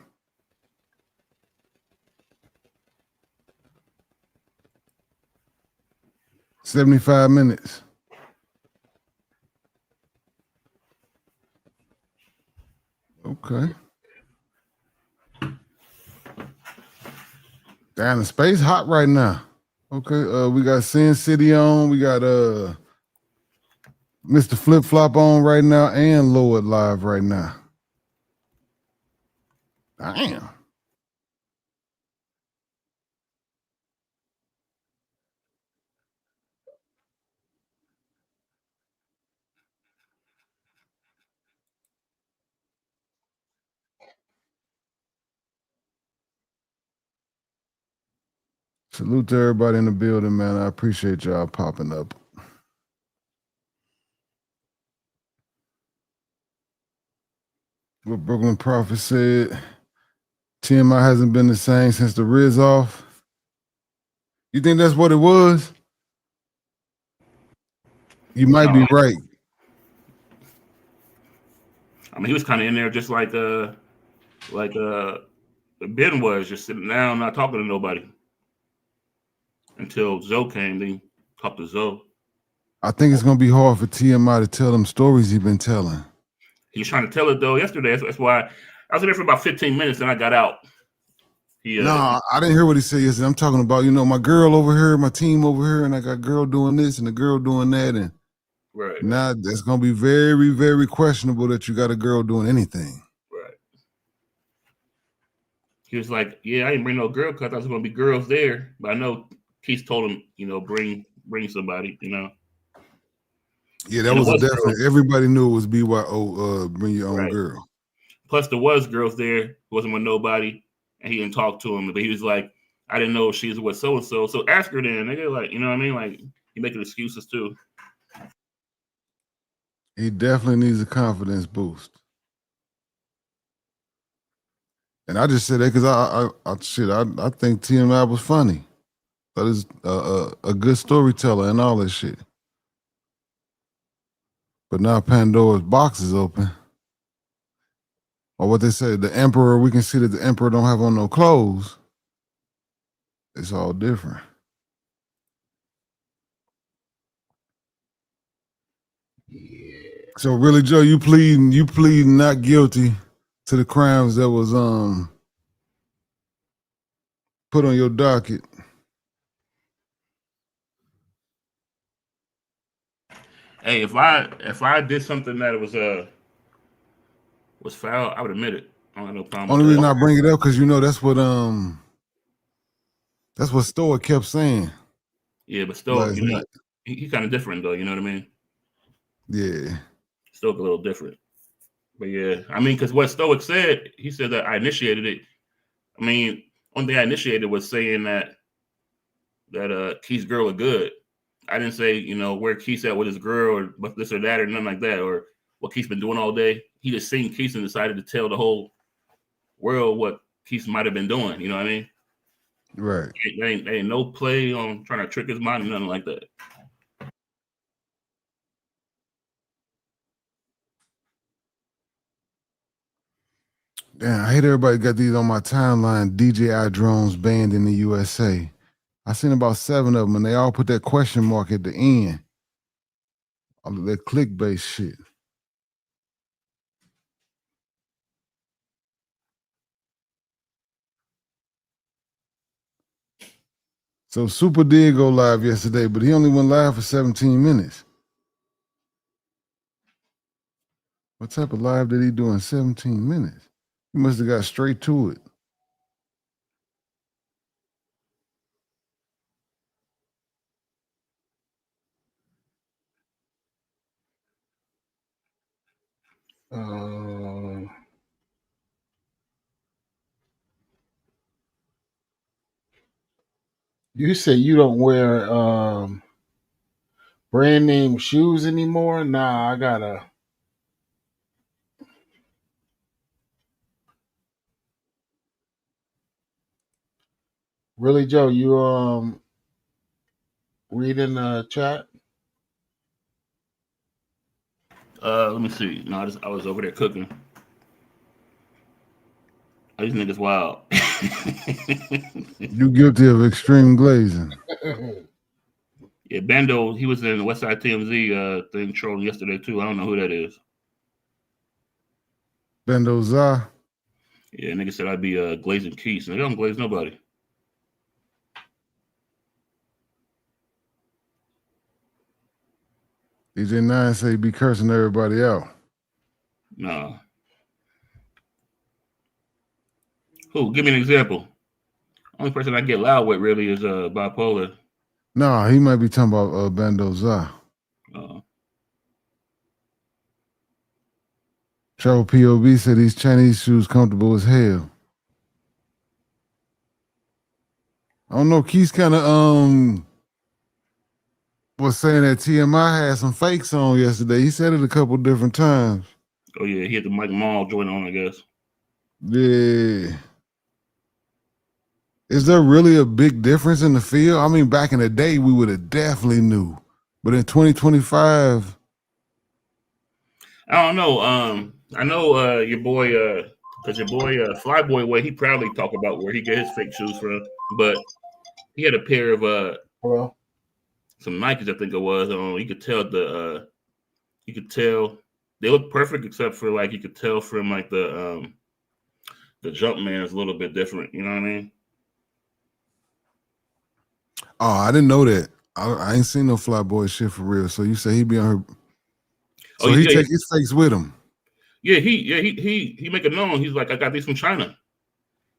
$75 minutes. Okay. Damn, the space hot right now. Okay, we got Sin City on. We got Mr. Flip Flop on right now and Lord live right now. Damn. Salute to everybody in the building, man. I appreciate y'all popping up. What Brooklyn Prophet said, TMI hasn't been the same since the Riz off. You think that's what it was? You might No, be right. I mean he was kind of in there just like Ben was, just sitting down, not talking to nobody until Zoe came. Then he talked to Zoe. I think it's gonna be hard for TMI to tell them stories he been telling. He was trying to tell it though yesterday. That's why I was in there for about 15 minutes, and I got out. He No, I didn't hear what he said yesterday. I'm talking about, my girl over here, my team over here, and I got girl doing this and the girl doing that, and right, now that's gonna be very, very questionable that you got a girl doing anything. right. He was like, "Yeah, I didn't bring no girl because I thought there was gonna be girls there, but I know Keith told him, bring somebody, Yeah, that and it was a was girls, definite. Everybody knew it was BYO. Bring your own right? girl. Plus, there was girls there. It wasn't with nobody, and he didn't talk to him. But he was like, I didn't know she's with so and so. So ask her then, nigga. Like, you know what I mean? Like, he making excuses too. He definitely needs a confidence boost. And I just said that because I think TMI was funny. That is a good storyteller and all that shit. But now Pandora's box is open. Or what they say, the emperor, we can see that the emperor don't have on no clothes. It's all different. So really, Joe, you pleading not guilty to the crimes that was put on your docket. Hey, if I did something that was foul, I would admit it. I don't have no problem with Only reason that. I bring it up because that's what Stoic kept saying Yeah, but still, last night. he kind of different though. You know what I mean? Yeah. Still a little different. But yeah, I mean, because what Stoic said, he said that I initiated it. I mean, one thing I initiated was saying that Keith's girl are good. I didn't say, where Keith's at with his girl or what this or that or nothing like that or what Keith's been doing all day. He just seen Keith and decided to tell the whole world what Keith might have been doing. You know what I mean? Right. There ain't no play on trying to trick his mind or nothing like that. Damn, I hate everybody got these on my timeline. DJI drones banned in the USA. I seen about 7 of them, and they all put that question mark at the end. All of that clickbait shit. So Super did go live yesterday, but he only went live for 17 minutes. What type of live did he do in 17 minutes? He must have got straight to it. You say you don't wear brand name shoes anymore? Nah, I gotta. Really, Joe? You reading the chat? Let me see. No, I was over there cooking. These niggas wild. You guilty of extreme glazing. Yeah, Bando, he was in the Westside TMZ thing trolling yesterday too. I don't know who that is. Bendo Za. Yeah, nigga said I'd be glazing Keys. Nigga, I don't glaze nobody. DJ9 say he be cursing everybody out. Nah. Who? Give me an example. Only person I get loud with really is bipolar. Nah, he might be talking about Bando Za. Uh, Trouble POV said these Chinese shoes comfortable as hell. I don't know. Keith's kind of was saying that TMI had some fakes on yesterday. He said it a couple different times. Oh yeah, he had the Mike Mall joint on, I guess. Yeah. Is there really a big difference in the field? I mean, back in the day, we would have definitely knew, but in 2025, I don't know. I know your boy, because your boy Flyboy Way, he proudly talk about where he get his fake shoes from, but he had a pair of Hello. some Nikes, I think it was. You could tell you could tell they look perfect except for like you could tell from like the Jumpman is a little bit different. You know what I mean? oh, I didn't know that. I ain't seen no Flyboy shit for real. So you say he be on her? Oh So he yeah, take his fakes with him. he make it known. He's like, I got these from China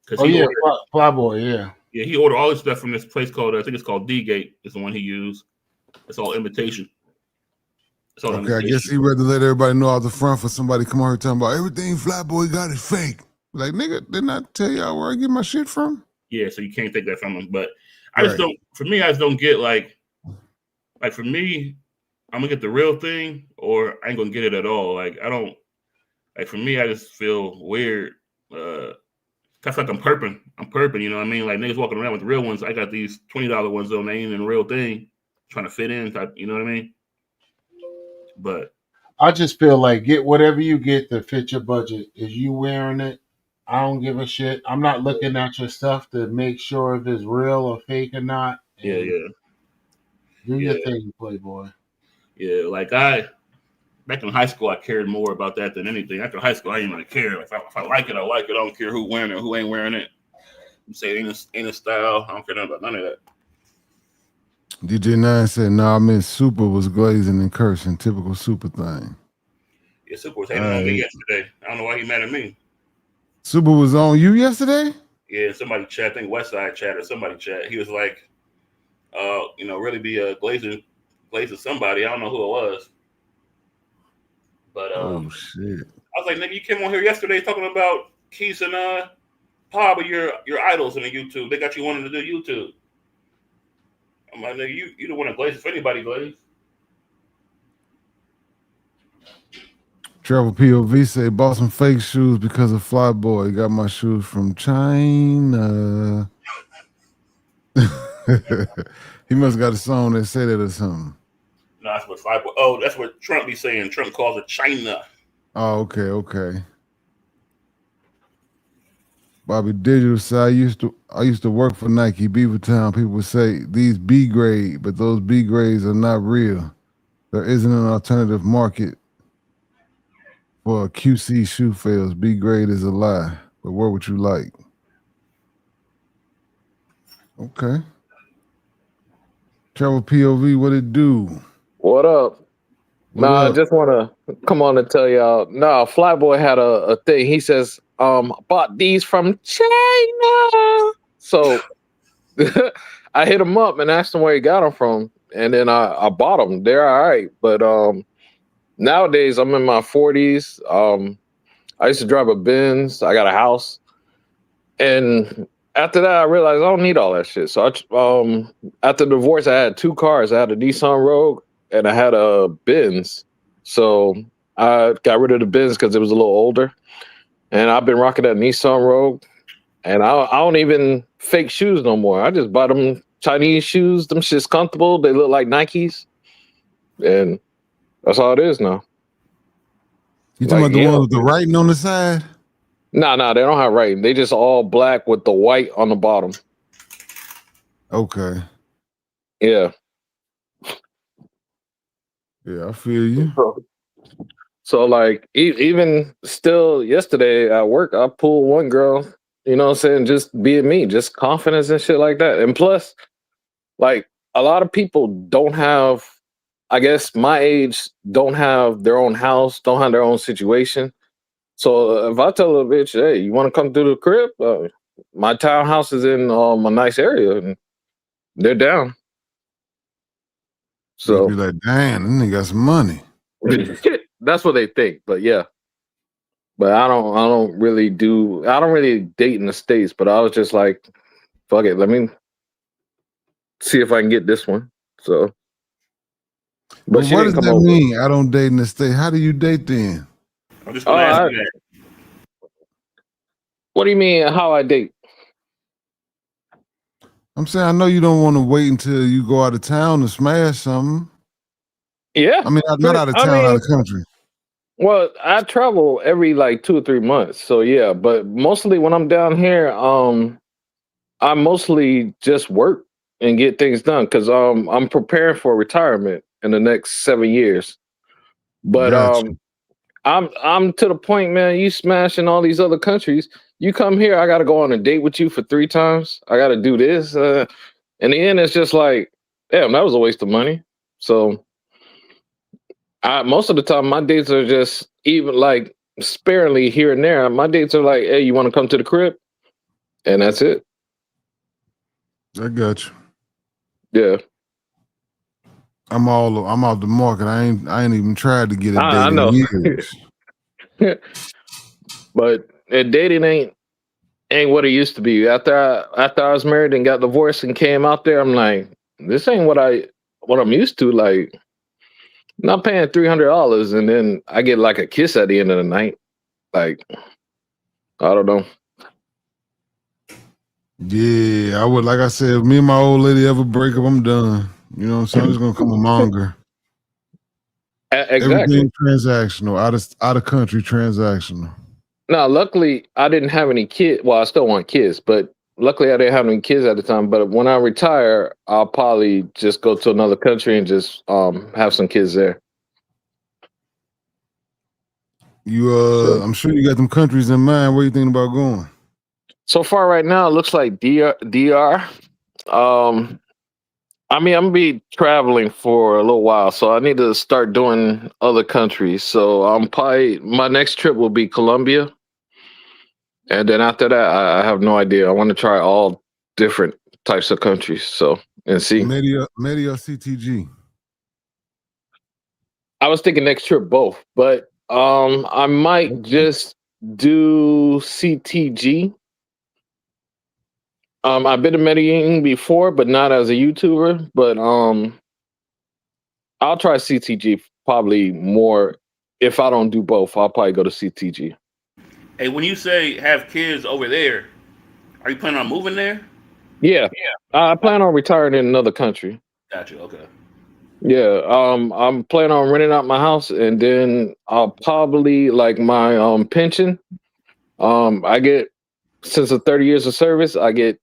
because Oh he yeah, ordered. Flyboy. Yeah. Yeah, he ordered all his stuff from this place called I think it's called D Gate. Is the one he used. It's all imitation. It's all Okay, I imitation. guess he rather let everybody know out the front for somebody come out here talking about everything Flyboy got is fake. Like, nigga, didn't I tell y'all where I get my shit from? Yeah, so you can't take that from him. But I just don't. For me, I just don't get like for me, I'm gonna get the real thing, or I ain't gonna get it at all. Like I don't like. For me, I just feel weird. That's like I'm perping. You know what I mean? Like niggas walking around with the real ones. I got these $20 ones though, and they ain't even the real thing. Trying to fit in, type. You know what I mean? But I just feel like get whatever you get to fit your budget. Is you wearing it? I don't give a shit. I'm not looking at your stuff to make sure if it's real or fake or not. yeah, And yeah, do your yeah, thing, Playboy. yeah. Like back in high school, I cared more about that than anything. After high school, I didn't really care. If I like it, I like it. I don't care who wearing it, who ain't wearing it. You say it ain't a style. I don't care about none of that. DJ Nine said, "Nah, I meant Super was glazing and cursing, typical Super thing." Yeah, Super was All hating on me right. yesterday. I don't know why he mad at me. Super was on you yesterday? Yeah, somebody chat, I think Westside chat or somebody chat. He was like, really be glazing somebody. I don't know who it was. But Oh shit. I was like, nigga, you came on here yesterday talking about Keith and Pop are your idols in the YouTube. They got you wanting to do YouTube. I'm like, nigga, you don't want to glaze if anybody glaze. Travel POV say bought some fake shoes because of Flyboy. Got my shoes from China. He must got a song that said it or something. No, that's what Flyboy. Oh, that's what Trump be saying. Trump calls it China. Oh, okay. Bobby Digital said I used to work for Nike Beavertown. People would say these B grade, but those B grades are not real. There isn't an alternative market for a QC shoe fails. B grade is a lie. But what would you like? Okay. Travel POV, what it do? What up? What I up? just want to come on and tell y'all. No, Flyboy had a thing. He says, bought these from China. So I hit him up and asked him where he got them from, and then I bought them. They're all right, but nowadays I'm in my 40s. I used to drive a Benz. I got a house, and after that I realized I don't need all that shit. So after the divorce, I had two cars. I had a Nissan Rogue and I had a Benz. So I got rid of the Benz because it was a little older, and I've been rocking that Nissan Rogue. And I don't even fake shoes no more. I just buy them Chinese shoes. Them shit's comfortable. They look like Nikes, and that's all it is now. You talking about the one with the writing on the side? Nah, they don't have writing. They just all black with the white on the bottom. Okay. Yeah. Yeah, I feel you. So like even still yesterday at work, I pulled one girl, you know what I'm saying, just being me, just confidence and shit like that. And plus, like a lot of people don't have, I guess my age, don't have their own house, don't have their own situation. So if I tell a bitch, hey, you want to come through the crib? My townhouse is in a nice area, and they're down. So So be like, damn, this nigga got some money. that's what they think. But yeah. But I don't really date in the States, but I was just like, fuck it, let me see if I can get this one. So, but But she what didn't does come that over. mean? I don't date in the state. How do you date then? I'm just Oh, gonna ask you that. what do you mean? How I date? I'm saying I know you don't want to wait until you go out of town to smash something. Yeah, I mean, not out of I town, out mean, of country. well, I travel every like 2 or 3 months, so yeah. But mostly when I'm down here, I mostly just work and get things done because I'm preparing for retirement in the next 7 years. But Gotcha. I'm to the point, man. You smashing all these other countries. You come here, I got to go on a date with you for 3 times. I got to do this. In the end, it's just like, damn, that was a waste of money. So most of the time, my dates are just even like sparingly here and there. My dates are like, hey, you want to come to the crib, and that's it. I got you. Yeah, I'm off the market. I ain't even tried to get a I date in know. years. But dating ain't what it used to be. After I was married and got divorced and came out there, I'm like, this ain't what I'm used to. Like, not paying $300 and then I get like a kiss at the end of the night. Like, I don't know. Yeah, I would. Like I said, if me and my old lady ever break up, I'm done. You know what I'm saying? I'm just gonna come a monger. Exactly. Everything transactional, out of country transactional. Now, luckily, I didn't have any kids. Well, I still want kids, but luckily, I didn't have any kids at the time. But when I retire, I'll probably just go to another country and just have some kids there. You So, I'm sure you got them countries in mind. Where you thinking about going? so far, right now, it looks like DR. Um, I mean, I'm gonna be traveling for a little while, so I need to start doing other countries. So I'm probably my next trip will be Colombia, and then after that, I have no idea. I want to try all different types of countries. So and see. Media CTG. I was thinking next trip both, but I might just do CTG. I've been to Medellin before, but not as a YouTuber. But I'll try CTG probably more. If I don't do both, I'll probably go to CTG. Hey, when you say have kids over there, are you planning on moving there? Yeah, I plan on retiring in another country. Got you. Okay. Yeah, I'm planning on renting out my house, and then I'll probably like my pension. I get since the 30 years of service, I get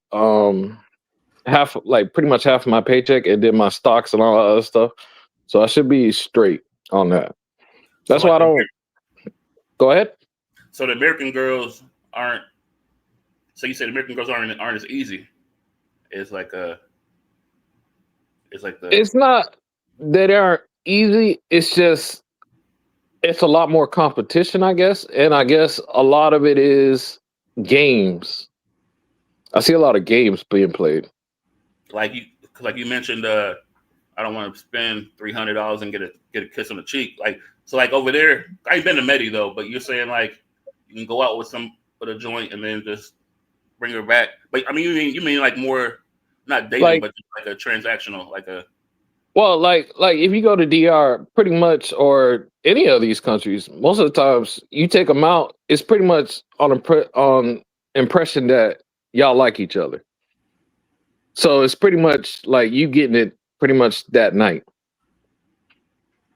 half, like pretty much half of my paycheck, and then my stocks and all that other stuff. So I should be straight on that. So That's why like I don't go ahead. so the American girls aren't. So you said American girls aren't as easy. It's like a. It's like the It's not that they aren't easy. It's just it's a lot more competition, I guess, and I guess a lot of it is games. I see a lot of games being played. like you mentioned. I don't want to spend $300 and get a kiss on the cheek. Like so, like over there, I ain't been to Medi though, but you're saying like you can go out with a joint and then just bring her back. But I mean, you mean like more not dating, Like but just like a transactional, like a Well, like if you go to DR, pretty much, or any of these countries, most of the times you take them out, it's pretty much on impression that y'all like each other. So it's pretty much like you getting it pretty much that night.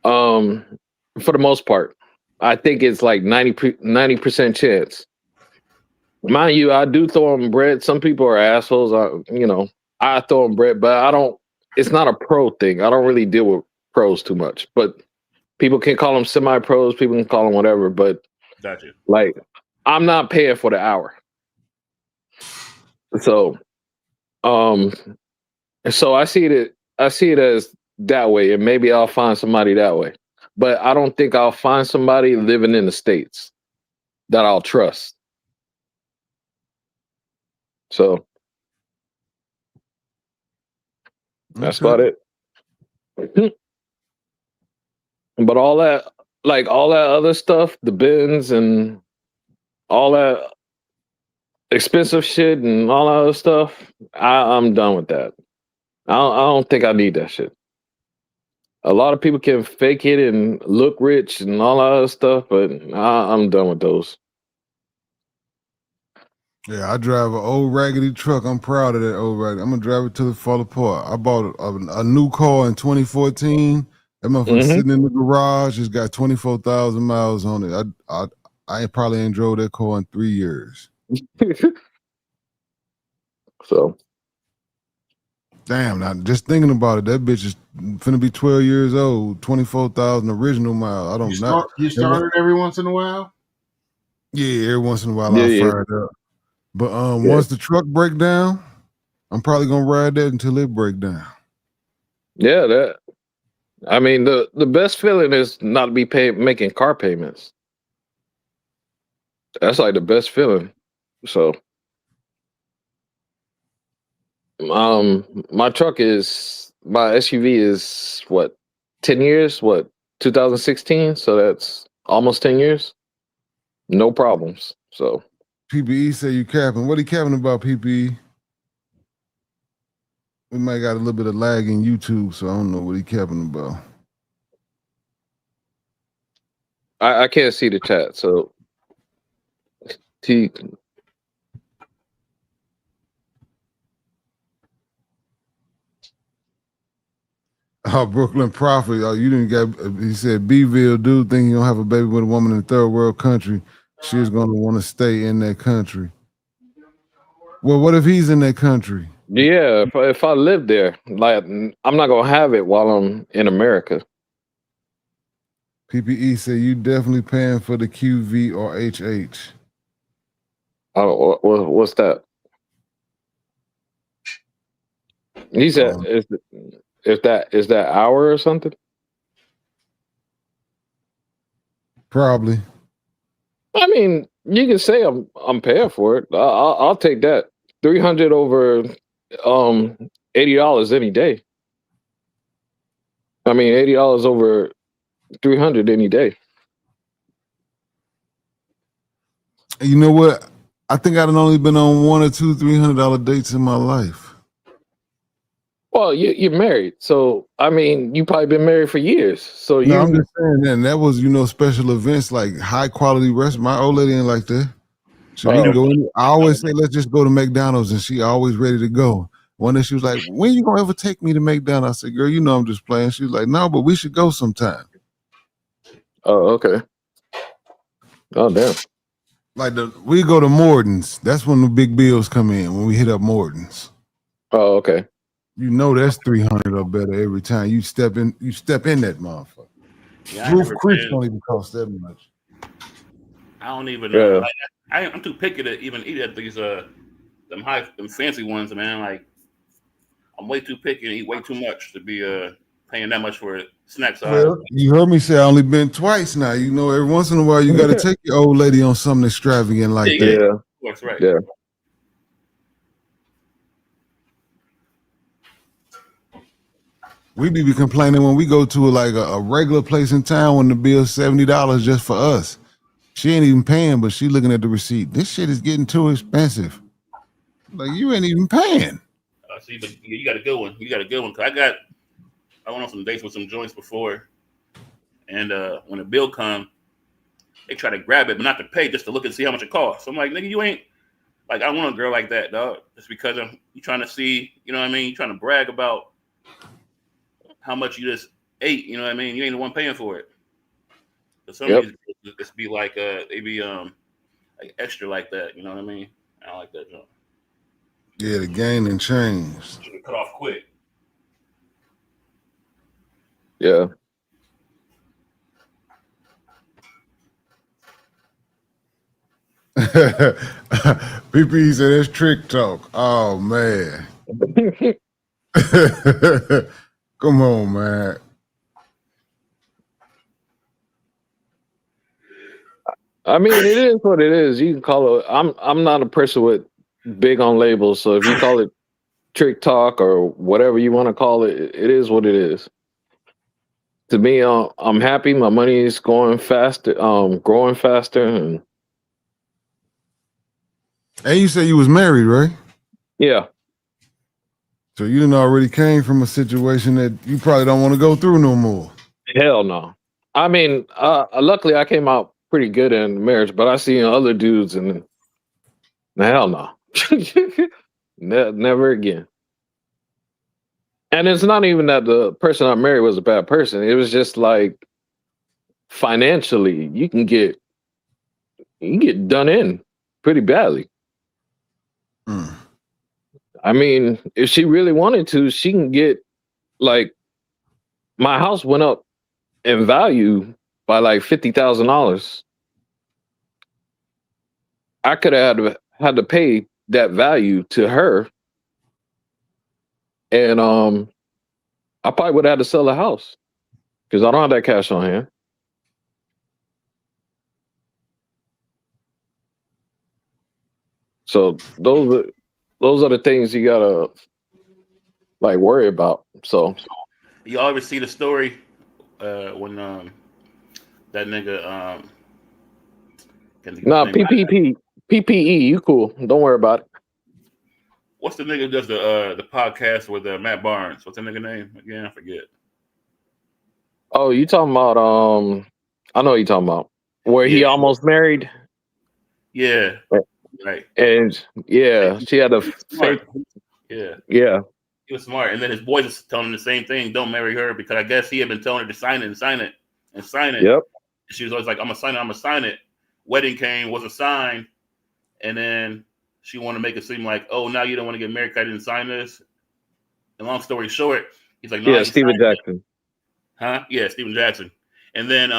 Um, for the most part, I think it's like 90% chance. Mind you, I do throw them bread. Some people are assholes. I throw them bread, but I don't. It's not a pro thing. I don't really deal with pros too much, but people can call them semi pros. People can call them whatever. But gotcha. like, I'm not paying for the hour. So, um, so I see it as that way, and maybe I'll find somebody that way. But I don't think I'll find somebody living in the States that I'll trust. So that's Okay. about it. But all that other stuff, the bins and all that expensive shit and all that other stuff, I'm done with that. I don't think I need that shit. A lot of people can fake it and look rich and all that other stuff, but I'm done with those. Yeah, I drive an old raggedy truck. I'm proud of that old raggedy. I'm gonna drive it till it fall apart. I bought a new car in 2014. That motherfucker Mm-hmm. sitting in the garage. It's got 24,000 miles on it. I probably ain't drove that car in 3 years. So Damn, now just thinking about it, that bitch is finna be 12 years old. 24,000 original miles. I don't not. You started every once in a while. Yeah, every once in a while I yeah, fire it up. But yeah, once the truck break down, I'm probably gonna ride that until it break down. yeah. That I mean, the best feeling is not to be making car payments. That's like the best feeling. So, my my SUV is what 10 years? What 2016? So that's almost 10 years. No problems. So PPE say you capping. What he capping about, PPE? We might got a little bit of lag in YouTube, so I don't know what he capping about. I can't see the chat. So T. Oh, Brooklyn Prophet. Oh, you didn't get. He said Bville dude think he gonna have a baby with a woman in a third world country. She's gonna want to stay in that country. Well, what if he's in that country? Yeah, if I live there, like I'm not gonna have it while I'm in America. PPE said you definitely paying for the QV or HH. Oh, what's that? He said, is that hour or something? Probably. I mean, you can say I'm paying for it. I'll take that. 300 over $80 any day. I mean, $80 over 300 any day. You know what? I think I've only been on one or two $300 dates in my life. Well, you're married, so I mean, you probably been married for years. So No, I'm just saying that was special events like high quality restaurant. My old lady ain't like that. So we can go in. I always say let's just go to McDonald's, and she always ready to go. One day she was like, "When you gonna ever take me to McDonald's?" I said, "Girl, you know I'm just playing." She was like, "No, but we should go sometime." Oh, okay. Oh, damn. Like we go to Morton's. That's when the big bills come in when we hit up Morton's. Oh, okay. You know that's 300 or better every time you step in. You step in that motherfucker. Yeah, Roof Creek don't even cost that much. I don't even Yeah. I'm too picky to even eat at these them fancy ones, man. Like I'm way too picky and eat way too much to be paying that much for snack size. Well, you heard me say I only been twice now. You know, every once in a while you got to take your old lady on something extravagant like that. Yeah. That's right. Yeah. We be complaining when we go to like a regular place in town when the bill's $70 just for us. She ain't even paying, but she looking at the receipt. This shit is getting too expensive. Like you ain't even paying. See, but you got a good one. You got a good one. Cause I went on some dates with some joints before, and when the bill come, they try to grab it, but not to pay, just to look and see how much it costs. So I'm like, nigga, you ain't like I don't want a girl like that, dog. Just because you trying to see, you know what I mean? You trying to brag about how much you just ate, you know what I mean? You ain't the one paying for it. But some of these girls just be like they be like extra like that, you know what I mean? I don't like that junk. Yeah, the game and changed. Should have cut off quick. Yeah. PP said it's trick talk. Oh man. Come on, man. I mean, it is what it is. You can call it. I'm not a person with big on labels, so if you call it trick talk or whatever you want to call it, it is what it is. To me, I'm happy. My money is going faster, growing faster, and you said you was married, right? yeah. So you done already came from a situation that you probably don't want to go through no more. Hell no. I mean, luckily I came out pretty good in marriage, but I seen other dudes and hell no. Never again. And it's not even that the person I married was a bad person. It was just like financially, you can get done in pretty badly. Mm. I mean, if she really wanted to, she can get like my house went up in value by like $50,000. I could have had to pay that value to her, and I probably would have had to sell the house because I don't have that cash on hand. So those are the things you gotta like worry about. So You always see the story when that nigga can't think of his nah, name. PPE, you cool. Don't worry about it. What's the nigga who does the podcast with Matt Barnes? What's the nigga name again? I forget. Oh, you talking about I know what you talking about. Where Yeah, he almost married yeah, right. and yeah, she had a He was fake smart. Yeah, yeah. he was smart. And then his boys was telling him the same thing: don't marry her, because I guess he had been telling her to sign it and sign it and sign it. Yep. And she was always like, "I'm gonna sign it. I'm gonna sign it." Wedding came, wasn't signed, and then she wanted to make it seem like, "Oh, now you don't want to get married 'cause I didn't sign this." And long story short, he's like, "No, Yeah, he Steven signed it." Jackson. Huh? Yeah, Steven Jackson. And then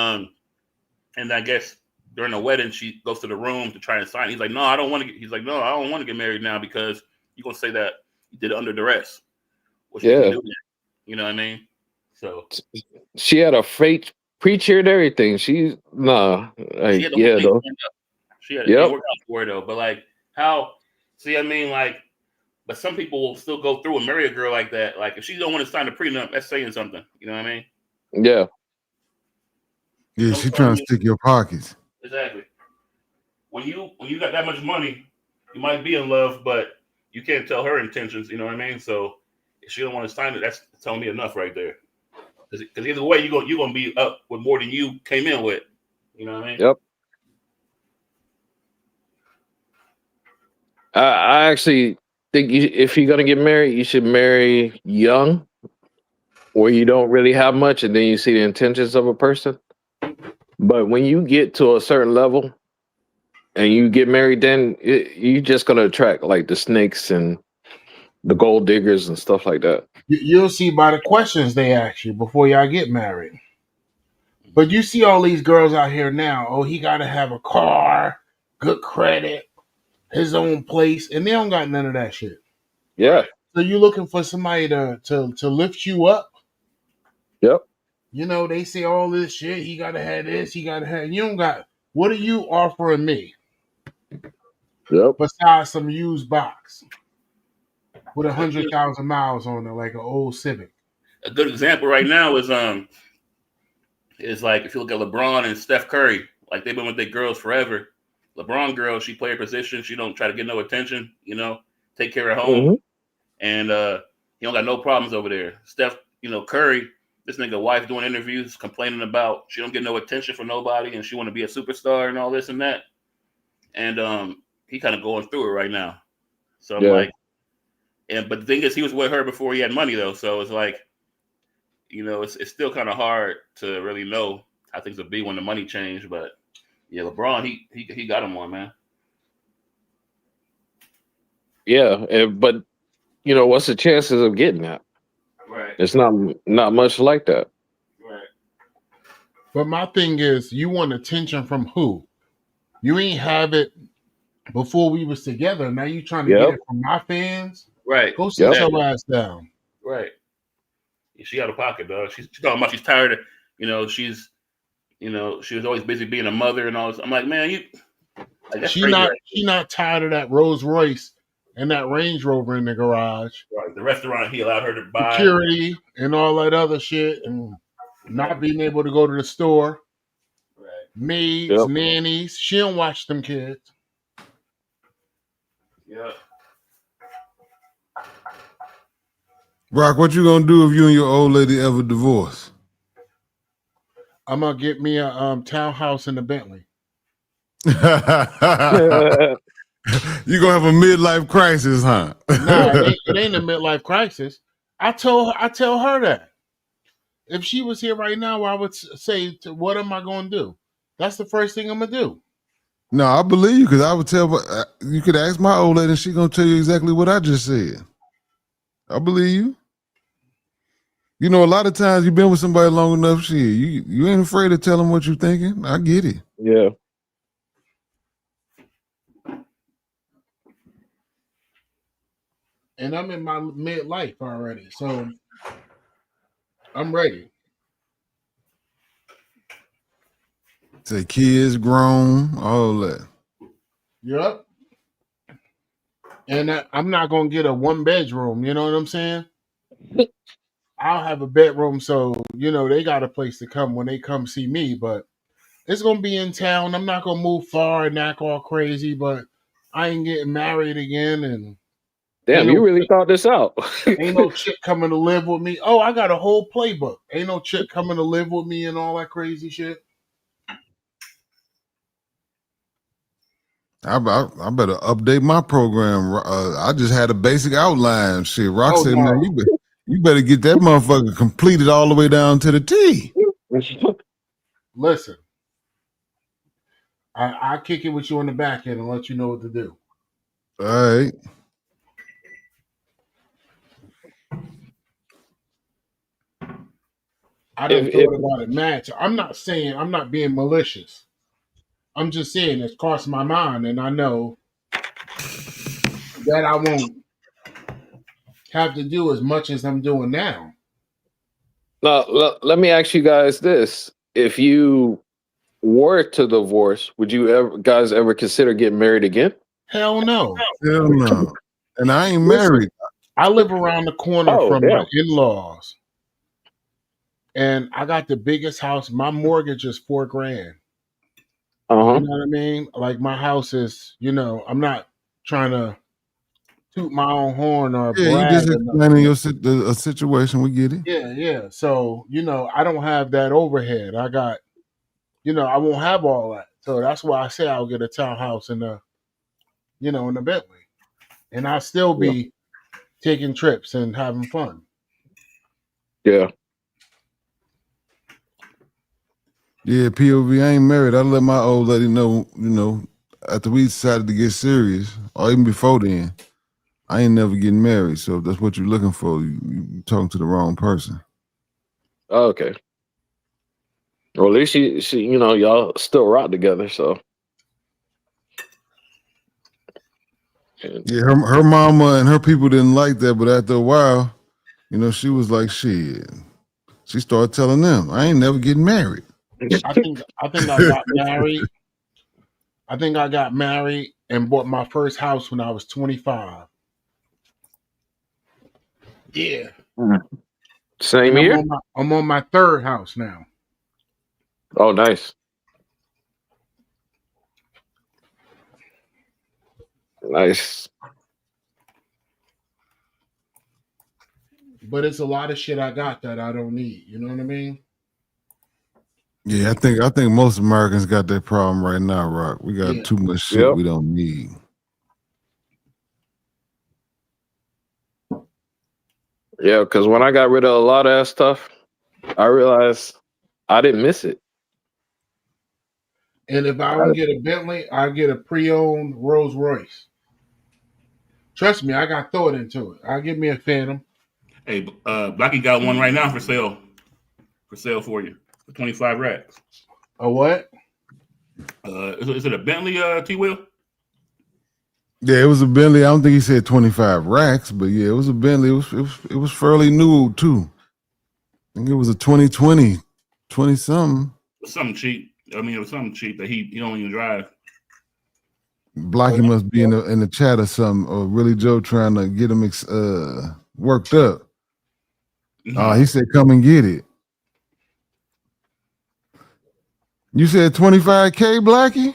and I guess during the wedding, she goes to the room to try and sign. He's like, "No, I don't want to." He's like, "No, I don't want to get married now because you're gonna say that you did it under duress, which you can Yeah. do that." You know what I mean? So She had a fake preacher and everything. She's nah, she like had the whole yeah, thing though. planned up. She had it didn't Yep. work out for her though. But like how? See, I mean, like, but some people will still go through and marry a girl like that. Like if she don't want to sign the prenup, that's saying something. You know what I mean? Yeah. Yeah, Don't she tell trying to me stick your pockets. exactly. When you got that much money, you might be in love, but you can't tell her intentions. You know what I mean? So if she don't want to sign it, that's telling me enough right there. Because either way, you're gonna be up with more than you came in with. You know what I mean? Yep. I actually think if you're gonna get married, you should marry young, where you don't really have much, and then you see the intentions of a person. But when you get to a certain level and you get married, then you're just gonna attract like the snakes and the gold diggers and stuff like that. You'll see by the questions they ask you before y'all get married. But you see all these girls out here now. Oh, he got to have a car, good credit, his own place, and they don't got none of that shit. Yeah. Right. So you looking for somebody to lift you up. Yep. You know, they say all this shit. He got to have this. He got to have. You don't got. What are you offering me Yep. besides some used box with A good, 100,000 miles on it, like an old Civic? a good example right now is like if you look at LeBron and Steph Curry, like they've been with their girls forever. LeBron girl, she play her position. She don't try to get no attention. You know, take care of home, Hmm. and he don't got no problems over there. Steph, Curry, this nigga wife doing interviews complaining about she don't get no attention from nobody, and she want to be a superstar and all this and that. And he kind of going through it right now. So I'm Yeah. like, but the thing is, he was with her before he had money though. So it's like, it's still kind of hard to really know how things will be when the money change. But yeah, LeBron, he got him one, man. Yeah. But what's the chances of getting that? Right, It's not much like that. right. But my thing is, you want attention from who? You ain't have it before we was together. Now you trying to get Yep. it from my fans? Right, Go sit Yep. your exactly. ass down. Right. Yeah, she out of pocket, dog. She's talking about she's tired of, she's, she was always busy being a mother and all this. I'm like, man, that's She crazy, not right? she not tired of that Rolls Royce and that Range Rover in the garage, Right. The restaurant he allowed her to buy. security and all that other shit, and not Exactly. being able to go to the store, Right. maids, Yep. nannies. She don't watch them kids. Yeah. Rock, what you gonna do if you and your old lady ever divorce? I'm gonna get me a townhouse in the Bentley. You gonna have a midlife crisis, huh? Nah, it ain't a midlife crisis. I tell her that. If she was here right now, I would say, "What am I going to do?" That's the first thing I'm gonna do. No, I believe you because I would tell. You could ask my old lady, and she gonna tell you exactly what I just said. I believe you. You know, a lot of times you've been with somebody long enough, shit. You ain't afraid to tell them what you're thinking. I get it. Yeah. And I'm in my midlife already, so I'm ready. Say kids grown, all that. Yep. And I'm not gonna get a 1 bedroom. You know what I'm saying? I'll have a bedroom, so they got a place to come when they come see me. But it's gonna be in town. I'm not gonna move far and act all crazy. But I ain't getting married again, and ain't Damn, you no really thought this out. ain't no chick coming to live with me. Oh, I got a whole playbook. Ain't no chick coming to live with me and all that crazy shit. I better update my program. I just had a basic outline. Shit, Rock Oh said, man, no. you better get that motherfucker completed all the way down to the T. Listen, I kick it with you on the back end and let you know what to do. All right. I done if thought about it, match. I'm not saying I'm not being malicious. I'm just saying it's crossed my mind, and I know that I won't have to do as much as I'm doing now. Now, let me ask you guys this: if you were to divorce, would you ever consider getting married again? Hell no. Hell no. And I ain't Listen, married. I live around the corner Oh, from my damn. in-laws, and I got the biggest house. My mortgage is $4,000. Uh You huh. know what I mean? Like my house is, I'm not trying to toot my own horn or Yeah, you brag just or nothing. explaining a situation. We get it. Yeah, yeah. So, I don't have that overhead. I got, I won't have all that. So that's why I say I'll get a townhouse in the Bentley. And I'll still Yeah. be taking trips and having fun. Yeah. Yeah, POV, I ain't married. I let my old lady know, after we decided to get serious, or even before then, I ain't never getting married. So if that's what you're looking for, you talking to the wrong person. Oh, okay. Well, at least she, y'all still rock together. So, and, Yeah, her mama and her people didn't like that, but after a while, she was like, shit. She started telling them, I ain't never getting married. I think I got married. I think I got married and bought my first house when I was 25. Yeah. same And year. I'm on my third house now. Oh, nice, nice. But it's a lot of shit I got that I don't need. You know what I mean? Yeah, I think most Americans got that problem right now, Rock. We got Yeah. too much shit Yep. we don't need. Yeah, because when I got rid of a lot of that stuff, I realized I didn't miss it. And if I don't get a Bentley, I get a pre-owned Rolls Royce. Trust me, I got thought into it. I'll give me a Phantom. Hey, Blackie got one right now for sale for you for 25 racks. A what? Is it a Bentley T Will? Yeah, it was a Bentley. I don't think he said 25 racks, but yeah, it was a Bentley. It was fairly new too. I think it was a 2020, 20 something. Something cheap. I mean, it was something cheap that he don't even drive. Blocky must be in the chat or something, or really Joe trying to get him worked up. He said, "Come and get it." You said 25K, Blackie?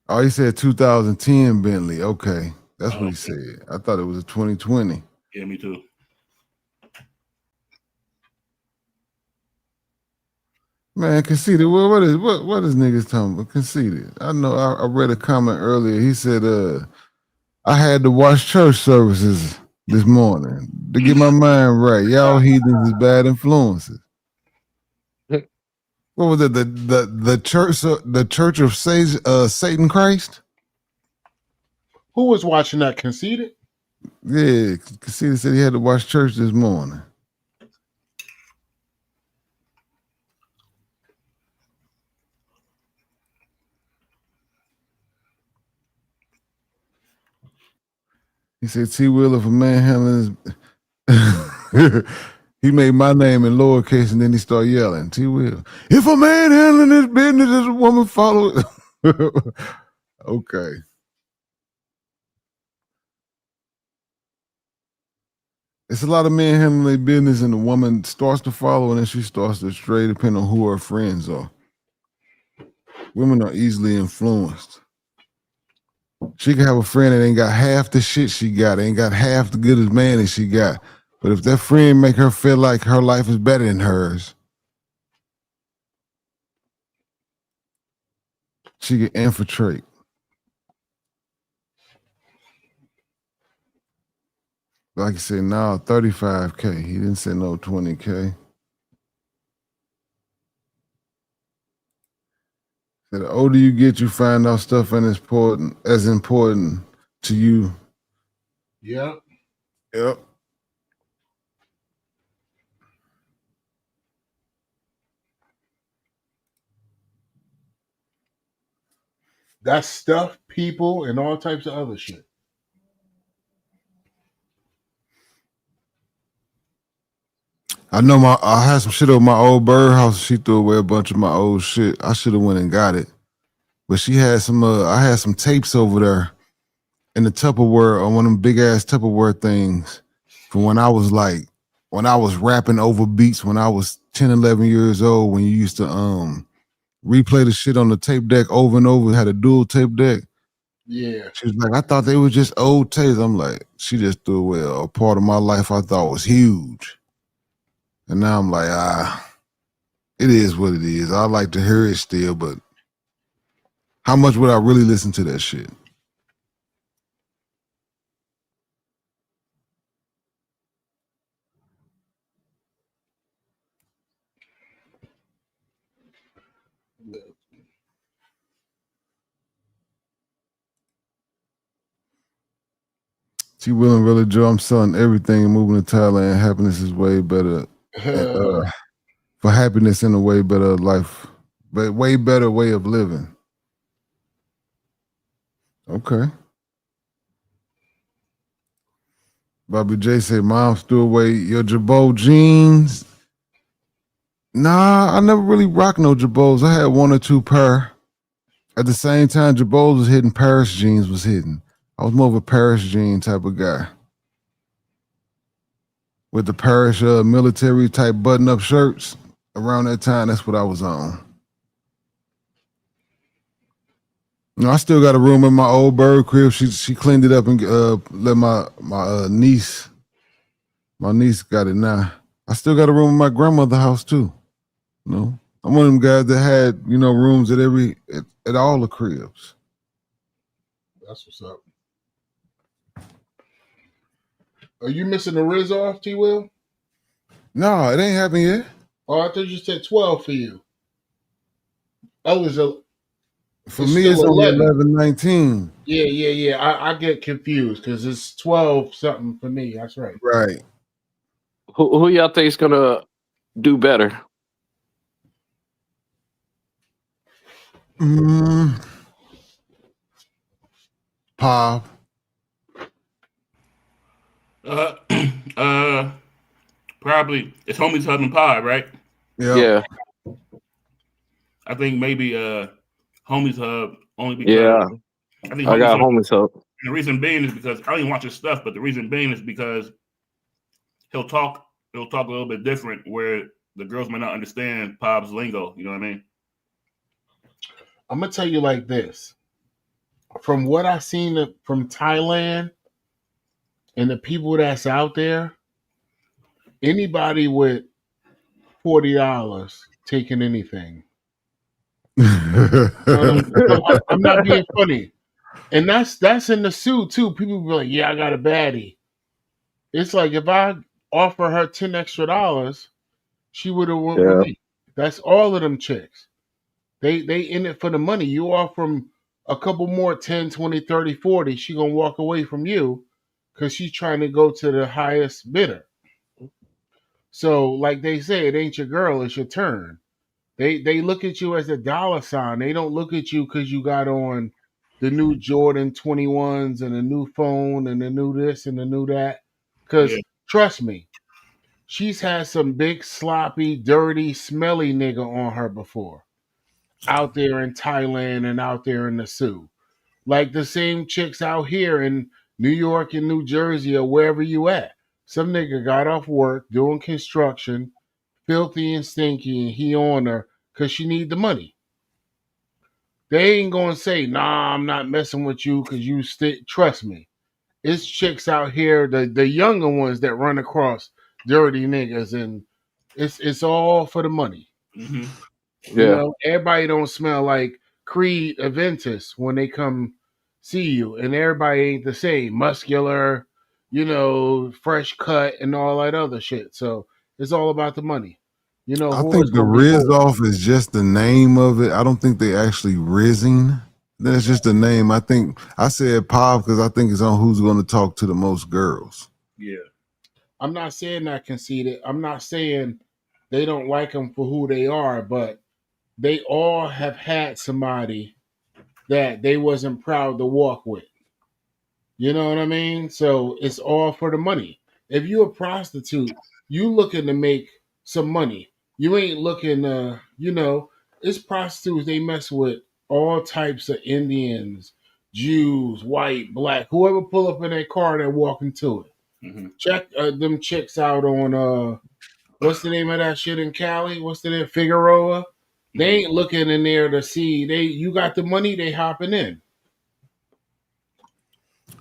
Oh, he said 2010 Bentley. Okay. That's what he said. I thought it was a 2020. Yeah, me too. Man, conceited. What is niggas talking about? Conceited. I know. I read a comment earlier. He said, I had to watch church services this morning to get my mind right. Y'all heathens is bad influences. What was it? The church of Satan Christ? Who was watching that? Conceited? Yeah, Conceited said he had to watch church this morning. He said, T. Will, if a man handling his... He made my name in lowercase and then he started yelling, T. Will, if a man handling his business as a woman follow it. Okay. It's a lot of men handling their business and the woman starts to follow and then she starts to stray depending on who her friends are. Women are easily influenced. She can have a friend that ain't got half the shit she got, ain't got half the good as man that she got. But if that friend make her feel like her life is better than hers, she can infiltrate. Like I said, now 35K. He didn't say no 20K. So the older you get, you find out stuff as important to you. Yep. Yep. That's stuff, people, and all types of other shit. I know I had some shit over my old birdhouse. She threw away a bunch of my old shit. I should have went and got it. But she had some I had some tapes over there in the Tupperware on one of them big ass Tupperware things from when I was rapping over beats when I was 10, 11 years old, when you used to replay the shit on the tape deck over and over, had a dual tape deck. Yeah. She was like, I thought they were just old tapes. I'm like, she just threw away a part of my life I thought was huge. And now I'm like, it is what it is. I like to hear it still, but how much would I really listen to that shit? T. Will and Really Joe, I'm selling everything and moving to Thailand. Happiness is way better. For happiness in a way better life, but way better way of living. Okay. Bobby J said, Mom threw away your Jabot jeans. Nah, I never really rocked no Jabots. I had one or two pair. At the same time, Jabots was hitting, Paris jeans was hitting. I was more of a Paris jean type of guy. With the Paris military type button-up shirts. Around that time, that's what I was on. You know, I still got a room in my old bird crib. She cleaned it up and let my niece got it now. I still got a room in my grandmother's house too. You know, I'm one of them guys that had, you know, rooms at all the cribs. That's what's up. Are you missing the Riz off, T. Will? No, it ain't happened yet. Oh, I thought you said 12 for you. That was For me, it's only 11:19. Yeah. I get confused because it's 12 something for me. That's right. Right. Who y'all think is gonna do better? Pop. Probably it's Homie's Hub and Pod, right? Yeah. I think maybe Homie's Hub only because Yeah. I think I got Hub. Homie's Hub. The reason being is because I don't even watch his stuff, but the reason being is because he'll talk a little bit different where the girls might not understand Pop's lingo. You know what I mean? I'm gonna tell you like this. from what I seen from Thailand and the people that's out there, anybody with $40 taking anything. No, no, no, I'm not being funny. And that's in the suit too. People be like, "Yeah, I got a baddie." It's like if I offer her $10 extra, she would have went with Yeah. me. That's all of them chicks. They in it for the money. You offer them a couple more 10, 20, 30, 40, she gonna walk away from you because she's trying to go to the highest bidder. So like they say, it ain't your girl, it's your turn. They look at you as a dollar sign. They don't look at you because you got on the new Jordan 21s and a new phone and the new this and the new that. Yeah. Because trust me, she's had some big, sloppy, dirty, smelly nigga on her before. Out there in Thailand and out there in the Sioux. Like the same chicks out here in New York and New Jersey or wherever you at. Some nigga got off work doing construction, filthy and stinky, and he on her because she need the money. They ain't gonna say, nah, I'm not messing with you because you trust me. It's chicks out here, the younger ones that run across dirty niggas, and it's all for the money. Mm-hmm. You Yeah. know, everybody don't smell like Creed Aventus when they come see you, and everybody ain't the same. Muscular, fresh cut and all that other shit. So it's all about the money. I Whore's think the gonna be Riz whore. off is just the name of it. I don't think they actually rizzing. That's just the name. I think I said pop because I think it's on who's going to talk to the most girls. Yeah. I'm not saying that conceited. I'm not saying they don't like them for who they are, but they all have had somebody that they wasn't proud to walk with. You know what I mean? So it's all for the money. If you're a prostitute, you looking to make some money. You ain't looking it's prostitutes, they mess with all types of Indians, Jews, white, black, whoever pull up in their car, they're walking to it. Mm-hmm. Check them chicks out on what's the name of that shit in Cali? What's the name? Figueroa. They Mm-hmm. ain't looking in there to see you got the money, they hopping in.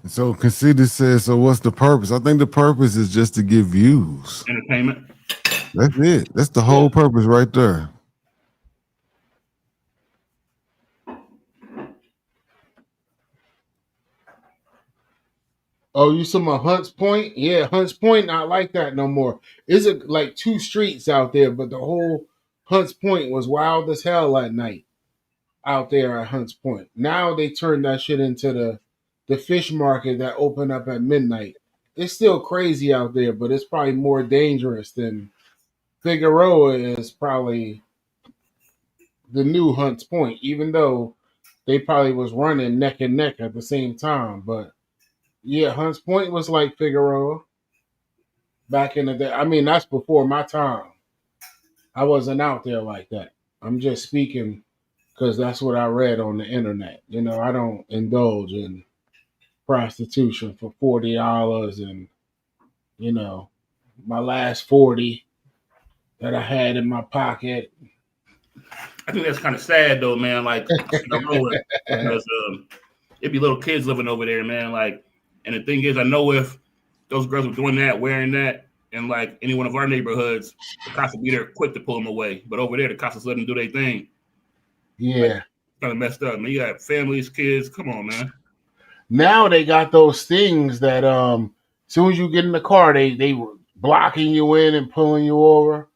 So Conceited says, so what's the purpose? I think the purpose is just to get views. Entertainment. That's it. That's the Yeah. whole purpose right there. Oh, you talking about Hunts Point? Yeah, Hunts Point not like that no more. Is it like two streets out there, but the whole Hunts Point was wild as hell at night out there at Hunts Point. Now they turned that shit into the fish market that opened up at midnight. It's still crazy out there, but it's probably more dangerous than Figueroa is probably the new Hunts Point, even though they probably was running neck and neck at the same time. But yeah, Hunts Point was like Figueroa back in the day. I mean, that's before my time. I wasn't out there like that. I'm just speaking because that's what I read on the internet. I don't indulge in prostitution for $40 and my last 40 that I had in my pocket. I think that's kind of sad though, man. Like Figueroa, because it'd be little kids living over there, man. Like, and the thing is, I know if those girls were doing that, wearing that, in like any one of our neighborhoods, the cops would be there quick to pull them away. But over there, the cops just let them do their thing. Like, Yeah. kind of messed up, man. You got families, kids. Come on, man. Now they got those things that as soon as you get in the car, they were blocking you in and pulling you over.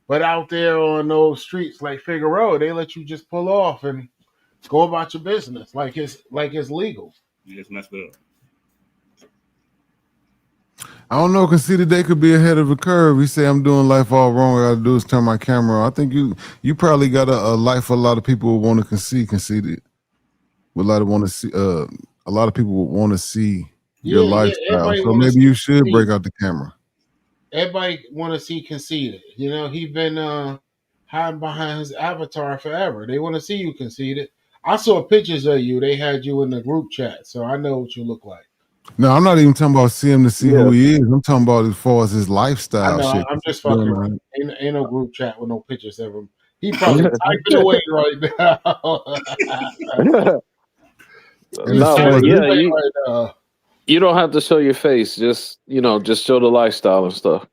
But out there on those streets like Figueroa, they let you just pull off and go about your business like it's legal. You just messed up. I don't know. Conceited they could be ahead of the curve. He say I'm doing life all wrong. All I gotta do is turn my camera on. I think you probably got a life a lot of people would want to see. Conceited. A lot of want to see. A lot of people would want to see your Yeah, lifestyle. everybody So want to maybe see you should break Conceited. out the camera. Everybody want to see Conceited. He been hiding behind his avatar forever. They want to see you Conceited. I saw pictures of you. They had you in the group chat, so I know what you look like. No, I'm not even talking about see him to see Yeah. who he is. I'm talking about as far as his I lifestyle know. shit. I'm just You fucking. know, Ain't no group chat with no pictures of him. He probably typing away right now. And as No, far but as Exactly. this, He yeah, went you right. you don't have to show your face. Just just show the lifestyle and stuff.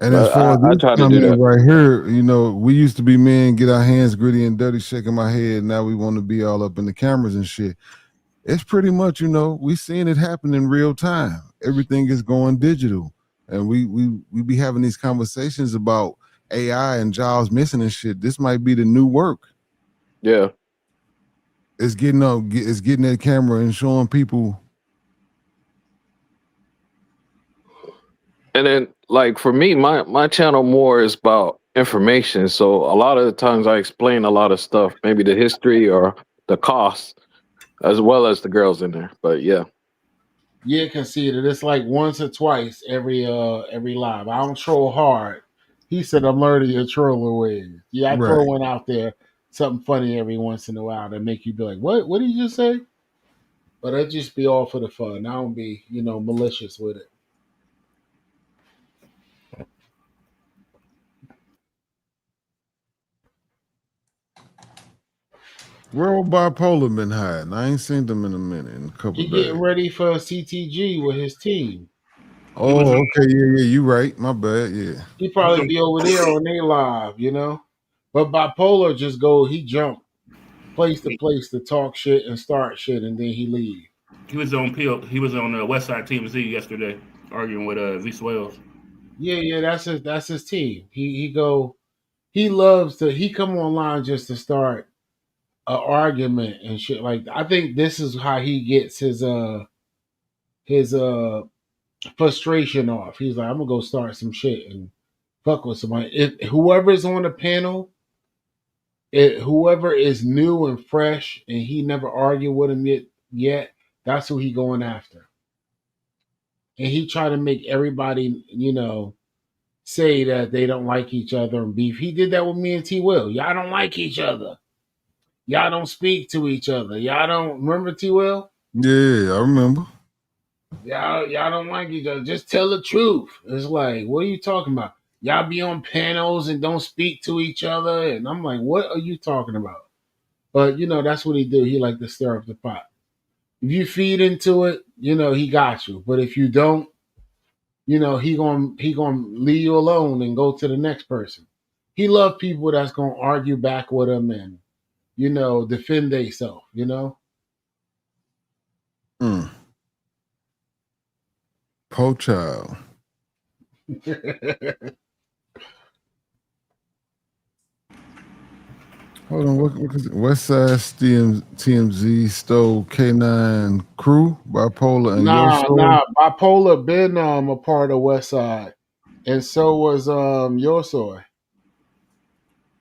and as But far as I this try to do comment that. right here, we used to be men, get our hands gritty and dirty, shaking my head. Now we want to be all up in the cameras and shit. It's pretty much, we seeing it happen in real time. Everything is going digital, and we be having these conversations about AI and jobs missing and shit. This might be the new work. Yeah. It's getting that camera and showing people. And then like for me, my channel more is about information. So a lot of the times I explain a lot of stuff, maybe the history or the cost, as well as the girls in there. But yeah. Yeah, conceded. It's like once or twice every live. I don't troll hard. He said I'm learning your troller ways. Yeah, I throw Right. one out there, something funny every once in a while that make you be like, what? What did you just say? But I just be all for the fun. I don't be, malicious with it. Where old bipolar been hiding? I ain't seen them in a minute, in a couple He of getting days. ready for CTG with his team. He was Oh, okay, yeah, you right. My bad, yeah. He he was probably on be over there on they live. But bipolar just he jump place to place to talk shit and start shit, and then he leave. he was on West Side TMZ yesterday arguing with V Swells. Yeah, that's his team. He loves to he come online just to start an argument and shit like that. I think this is how he gets his frustration off. He's like, I'm gonna go start some shit and fuck with somebody. Whoever's on the panel, whoever is new and fresh and he never argued with him yet, that's who he going after. And he try to make everybody, say that they don't like each other and beef. He did that with me and T Will. Y'all don't like each other. Y'all don't speak to each other. Y'all don't remember T Will? Yeah, I remember. Y'all don't like each other. Just tell the truth. It's like, what are you talking about? Y'all be on panels and don't speak to each other. And I'm like, what are you talking about? But that's what he do. He like to stir up the pot. If you feed into it, he got you. But if you don't, he gonna leave you alone and go to the next person. He love people that's gonna argue back with him and defend themselves. Mm. Po child. Hold on, what is it? West Side TMZ stole K9 crew, bipolar, and Yoso. Nah. Bipolar been a part of West Side, and so was Your Soy.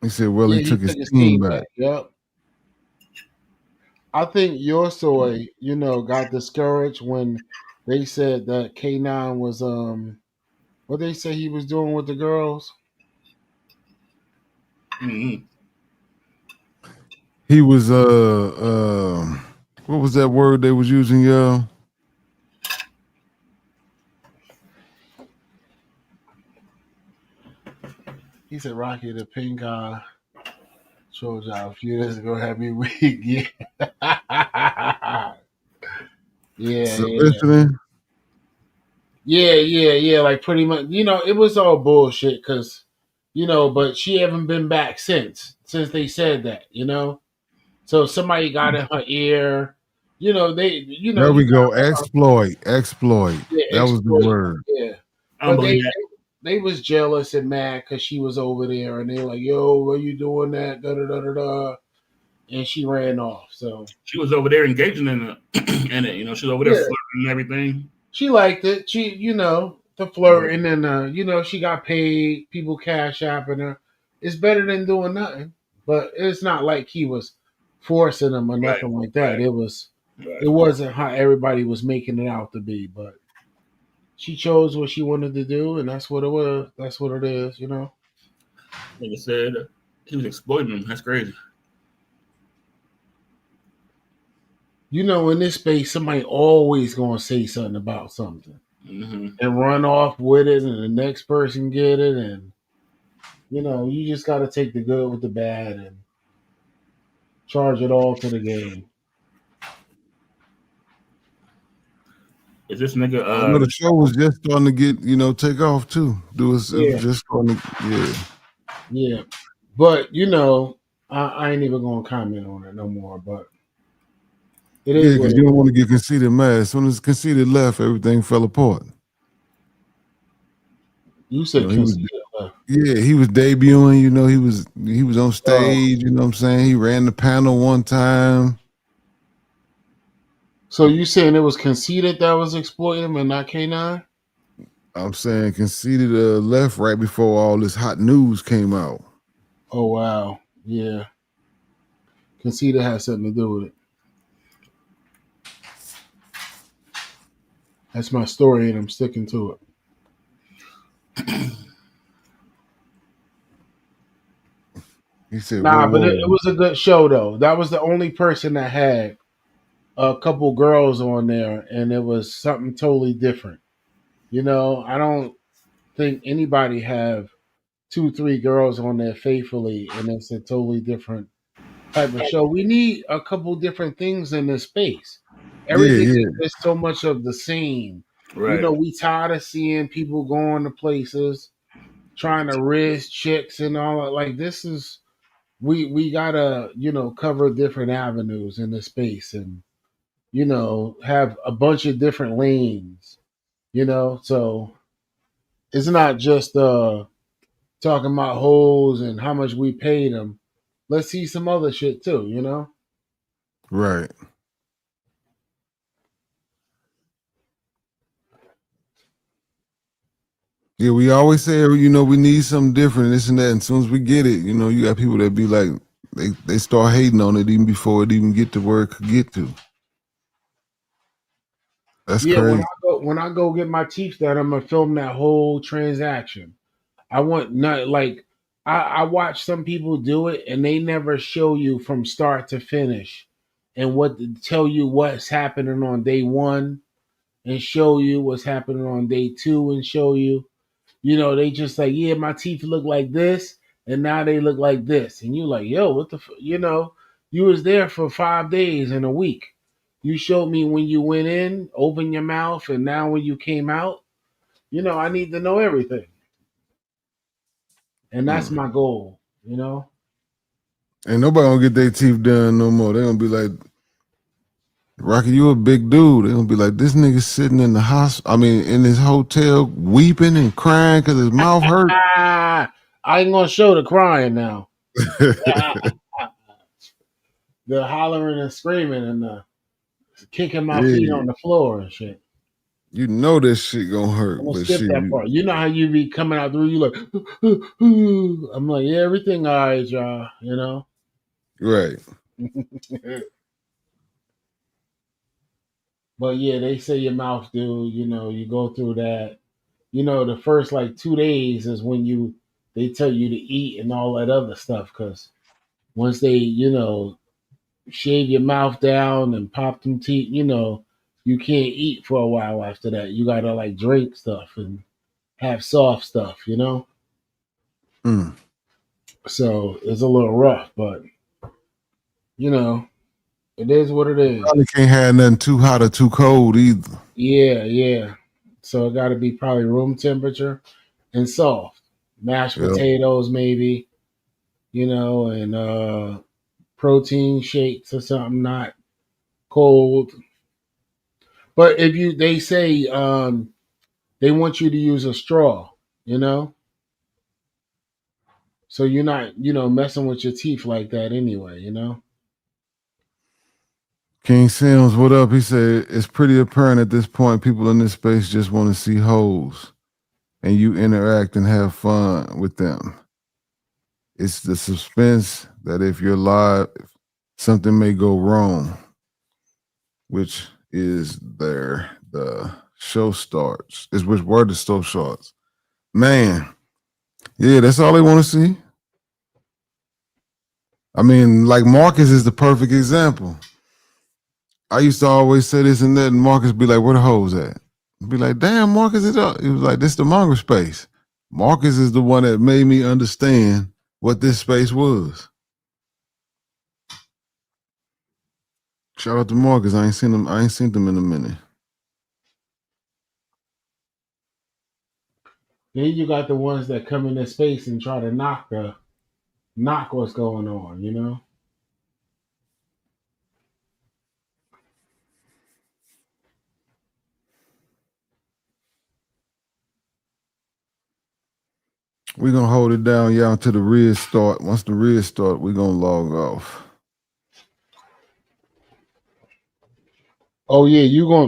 He said, well, he Yeah, he took his took his team team back. back. Yep. I think Your Soy, got discouraged when they said that K9 was what they say he was doing with the girls. Mm-hmm. He was what was that word they was using, y'all? He said Rocky the pink eye showed y'all a few days ago had me weak. Yeah. Yeah. Soliciting. Yeah. Like pretty much, it was all bullshit because, but she haven't been back since they said that. So somebody got in her ear. There You we got go. Exploit. yeah, That was the exploit. word. Yeah, I don't but believe they that. they was jealous and mad because she was over there, and they like, yo, why you doing that? Da da da da da. And she ran off. So She was over there engaging in in it. She was over there yeah, flirting and everything. she liked it. She, the flirting and she got paid. People cash apping her. It's better than doing nothing. But it's not like he was forcing them or Right, nothing like that. right, It right. wasn't how everybody was making it out to be. But she chose what she wanted to do, and that's what it was. That's what it is. Like I said, he was exploiting them. That's crazy. In this space, somebody always gonna say something about something Mm-hmm. and run off with it, and the next person get it, and you just got to take the good with the bad and charge it all to the game. Is this nigga? I know the show was just starting to get, take off too. It was Yeah, just starting to, yeah. yeah. But I ain't even gonna comment on it no more. But it Yeah, is what because it you don't is. want to get conceited mad. As soon as conceited left, everything fell apart. You said He was, conceited left. he was debuting. He was on Oh, stage. You know what I'm saying? He ran the panel one time. so you saying it was conceited that was exploiting him and not K9? I'm saying conceited left right before all this hot news came out. Oh wow, yeah. Conceited has something to do with it. That's my story, and I'm sticking to it. He said, "Whoa, Nah, but it whoa." was a good show though. That was the only person that had a couple girls on there, and it was something totally different. I don't think anybody have two, three girls on there faithfully, and it's a totally different type of show. We need a couple different things in this space. Yeah, Everything yeah, is so much of the same. right. We tired of seeing people going to places trying to risk chicks and all that. Like this is we gotta cover different avenues in this space and have a bunch of different lanes. So it's not just talking about hoes and how much we paid them. Let's see some other shit too. right. Yeah, we always say, we need something different, this and that. And as soon as we get it, you got people that be like, they start hating on it even before it even get to where it could get to. That's Yeah, crazy. when I go get my teeth done, I'm gonna film that whole transaction. I want not like I watch some people do it and they never show you from start to finish and tell you what's happening on day one and show you what's happening on day two and show you. They just like, yeah, my teeth look like this and now they look like this. And you like, yo, what the you was there for 5 days and a week. You showed me when you went in, open your mouth, and now when you came out, I need to know everything. And that's Mm. my goal. Ain't nobody gonna get their teeth done no more. They gonna be like, Rocky, you a big dude. They gonna be like, this nigga sitting in the house. I mean, in his hotel, weeping and crying because his mouth hurt. I ain't gonna show the crying now. The hollering and screaming and kicking my feet Yeah, on the floor and shit. you know this shit gonna I'm hurt, gonna but skip shit, that part. You know how you be coming out through, you like, I'm like, yeah, everything all right, y'all. right. But yeah, they say your mouth do, you go through that. The first like 2 days is when they tell you to eat and all that other stuff. Because once they, shave your mouth down and pop them teeth, you can't eat for a while after that. You gotta like drink stuff and have soft stuff. Mm. So it's a little rough, but you know, it is what it is. Probably can't have nothing too hot or too cold either. Yeah, yeah. So it gotta be probably room temperature and soft. Mashed Yeah. potatoes maybe, and protein shakes or something, not cold. But if they say they want you to use a straw, you know, so you're not, messing with your teeth like that anyway. King Sims, what up? He said it's pretty apparent at this point people in this space just want to see hoes and you interact and have fun with them. It's the suspense that if you're live, something may go wrong, which is the show starts. Is which word the show starts. Man, yeah, that's all they want to see. I mean, like Marcus is the perfect example. I used to always say this and that, and Marcus be like, "Where the hoes at?" Be like, "Damn, Marcus is up." He was like, "This the Mongrel space." Marcus is the one that made me understand what this space was. Shout out to Marcus. I ain't seen him in a minute. Then you got the ones that come into space and try to knock what's going on, you know? We're gonna hold it down, y'all, until the red start. Once the red start, we're gonna log off. Oh yeah,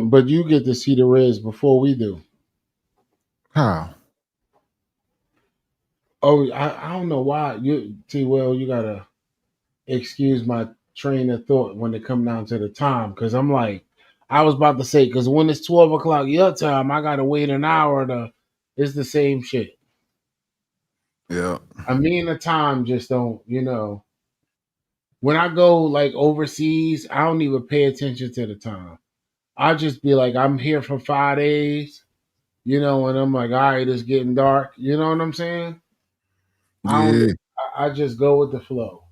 but you get to see the Reds before we do. How? Oh, I don't know why you T. Well, you gotta excuse my train of thought when it come down to the time, because I'm like, I was about to say, because when it's 12 o'clock your time, I gotta wait an hour to. It's the same shit. Yeah. I mean, the time just don't, you know. When I go like overseas, I don't even pay attention to the time. I just be like, I'm here for 5 days, you know, and I'm like, all right, it's getting dark. You know what I'm saying? I don't. Yeah. I just go with the flow.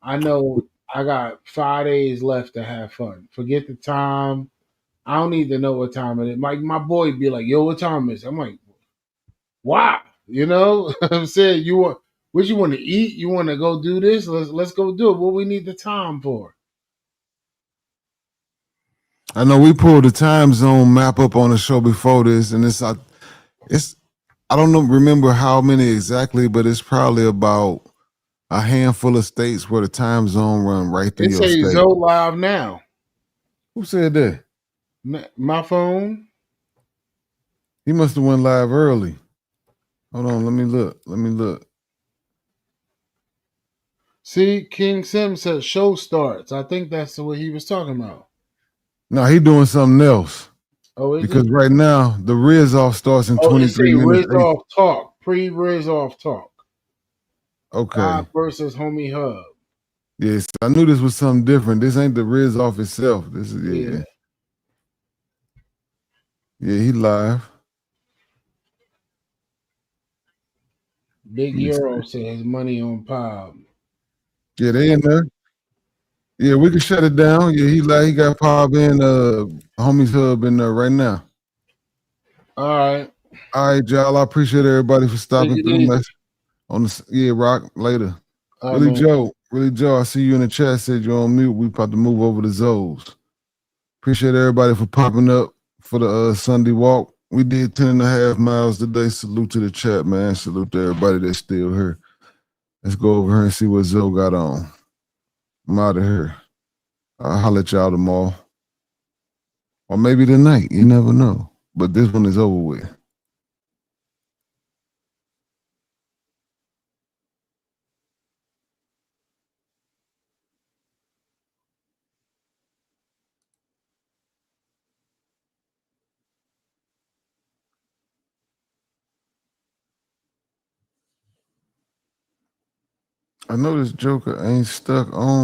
I know I got 5 days left to have fun. Forget the time. I don't need to know what time it is. My boy be like, yo, what time is it? I'm like, wow. You know, I'm saying you want what you want to eat? You want to go do this? Let's go do it. What we need the time for? I know we pulled the time zone map up on the show before this, and it's I don't know remember how many exactly, but it's probably about a handful of states where the time zone run right through It your says state. Zo live now. Who said that? My phone. He must have went live early. Hold on, let me look. Let me look. See, King Sim said show starts. I think that's what he was talking about. No, he doing something else. Oh, is Because he? right now the Riz off starts in Oh, it 23 say minutes. Riz off talk. Pre Riz off talk. Okay. God versus Homie Hub. Yes, I knew this was something different. This ain't the Riz off itself. This is Yeah. yeah, he live. Big Let me see. Euro says money on Pop. Yeah, they in there. Yeah, we can shut it down. Yeah, he live. He got Pop in homies hub in there right now. All right. All right, y'all. I appreciate everybody for Take stopping it through. easy. On the Rock later. All right, man. Willie Joe, I see you in the chat. Said you're on mute. We about to move over to Zoes. Appreciate everybody for popping up for the Sunday walk. We did 10.5 miles today. Salute to the chat, man. Salute to everybody that's still here. Let's go over here and see what Zoe got on. I'm out of here. I'll holler at y'all tomorrow. Or maybe tonight. You never know. But this one is over with. I know this Joker ain't stuck on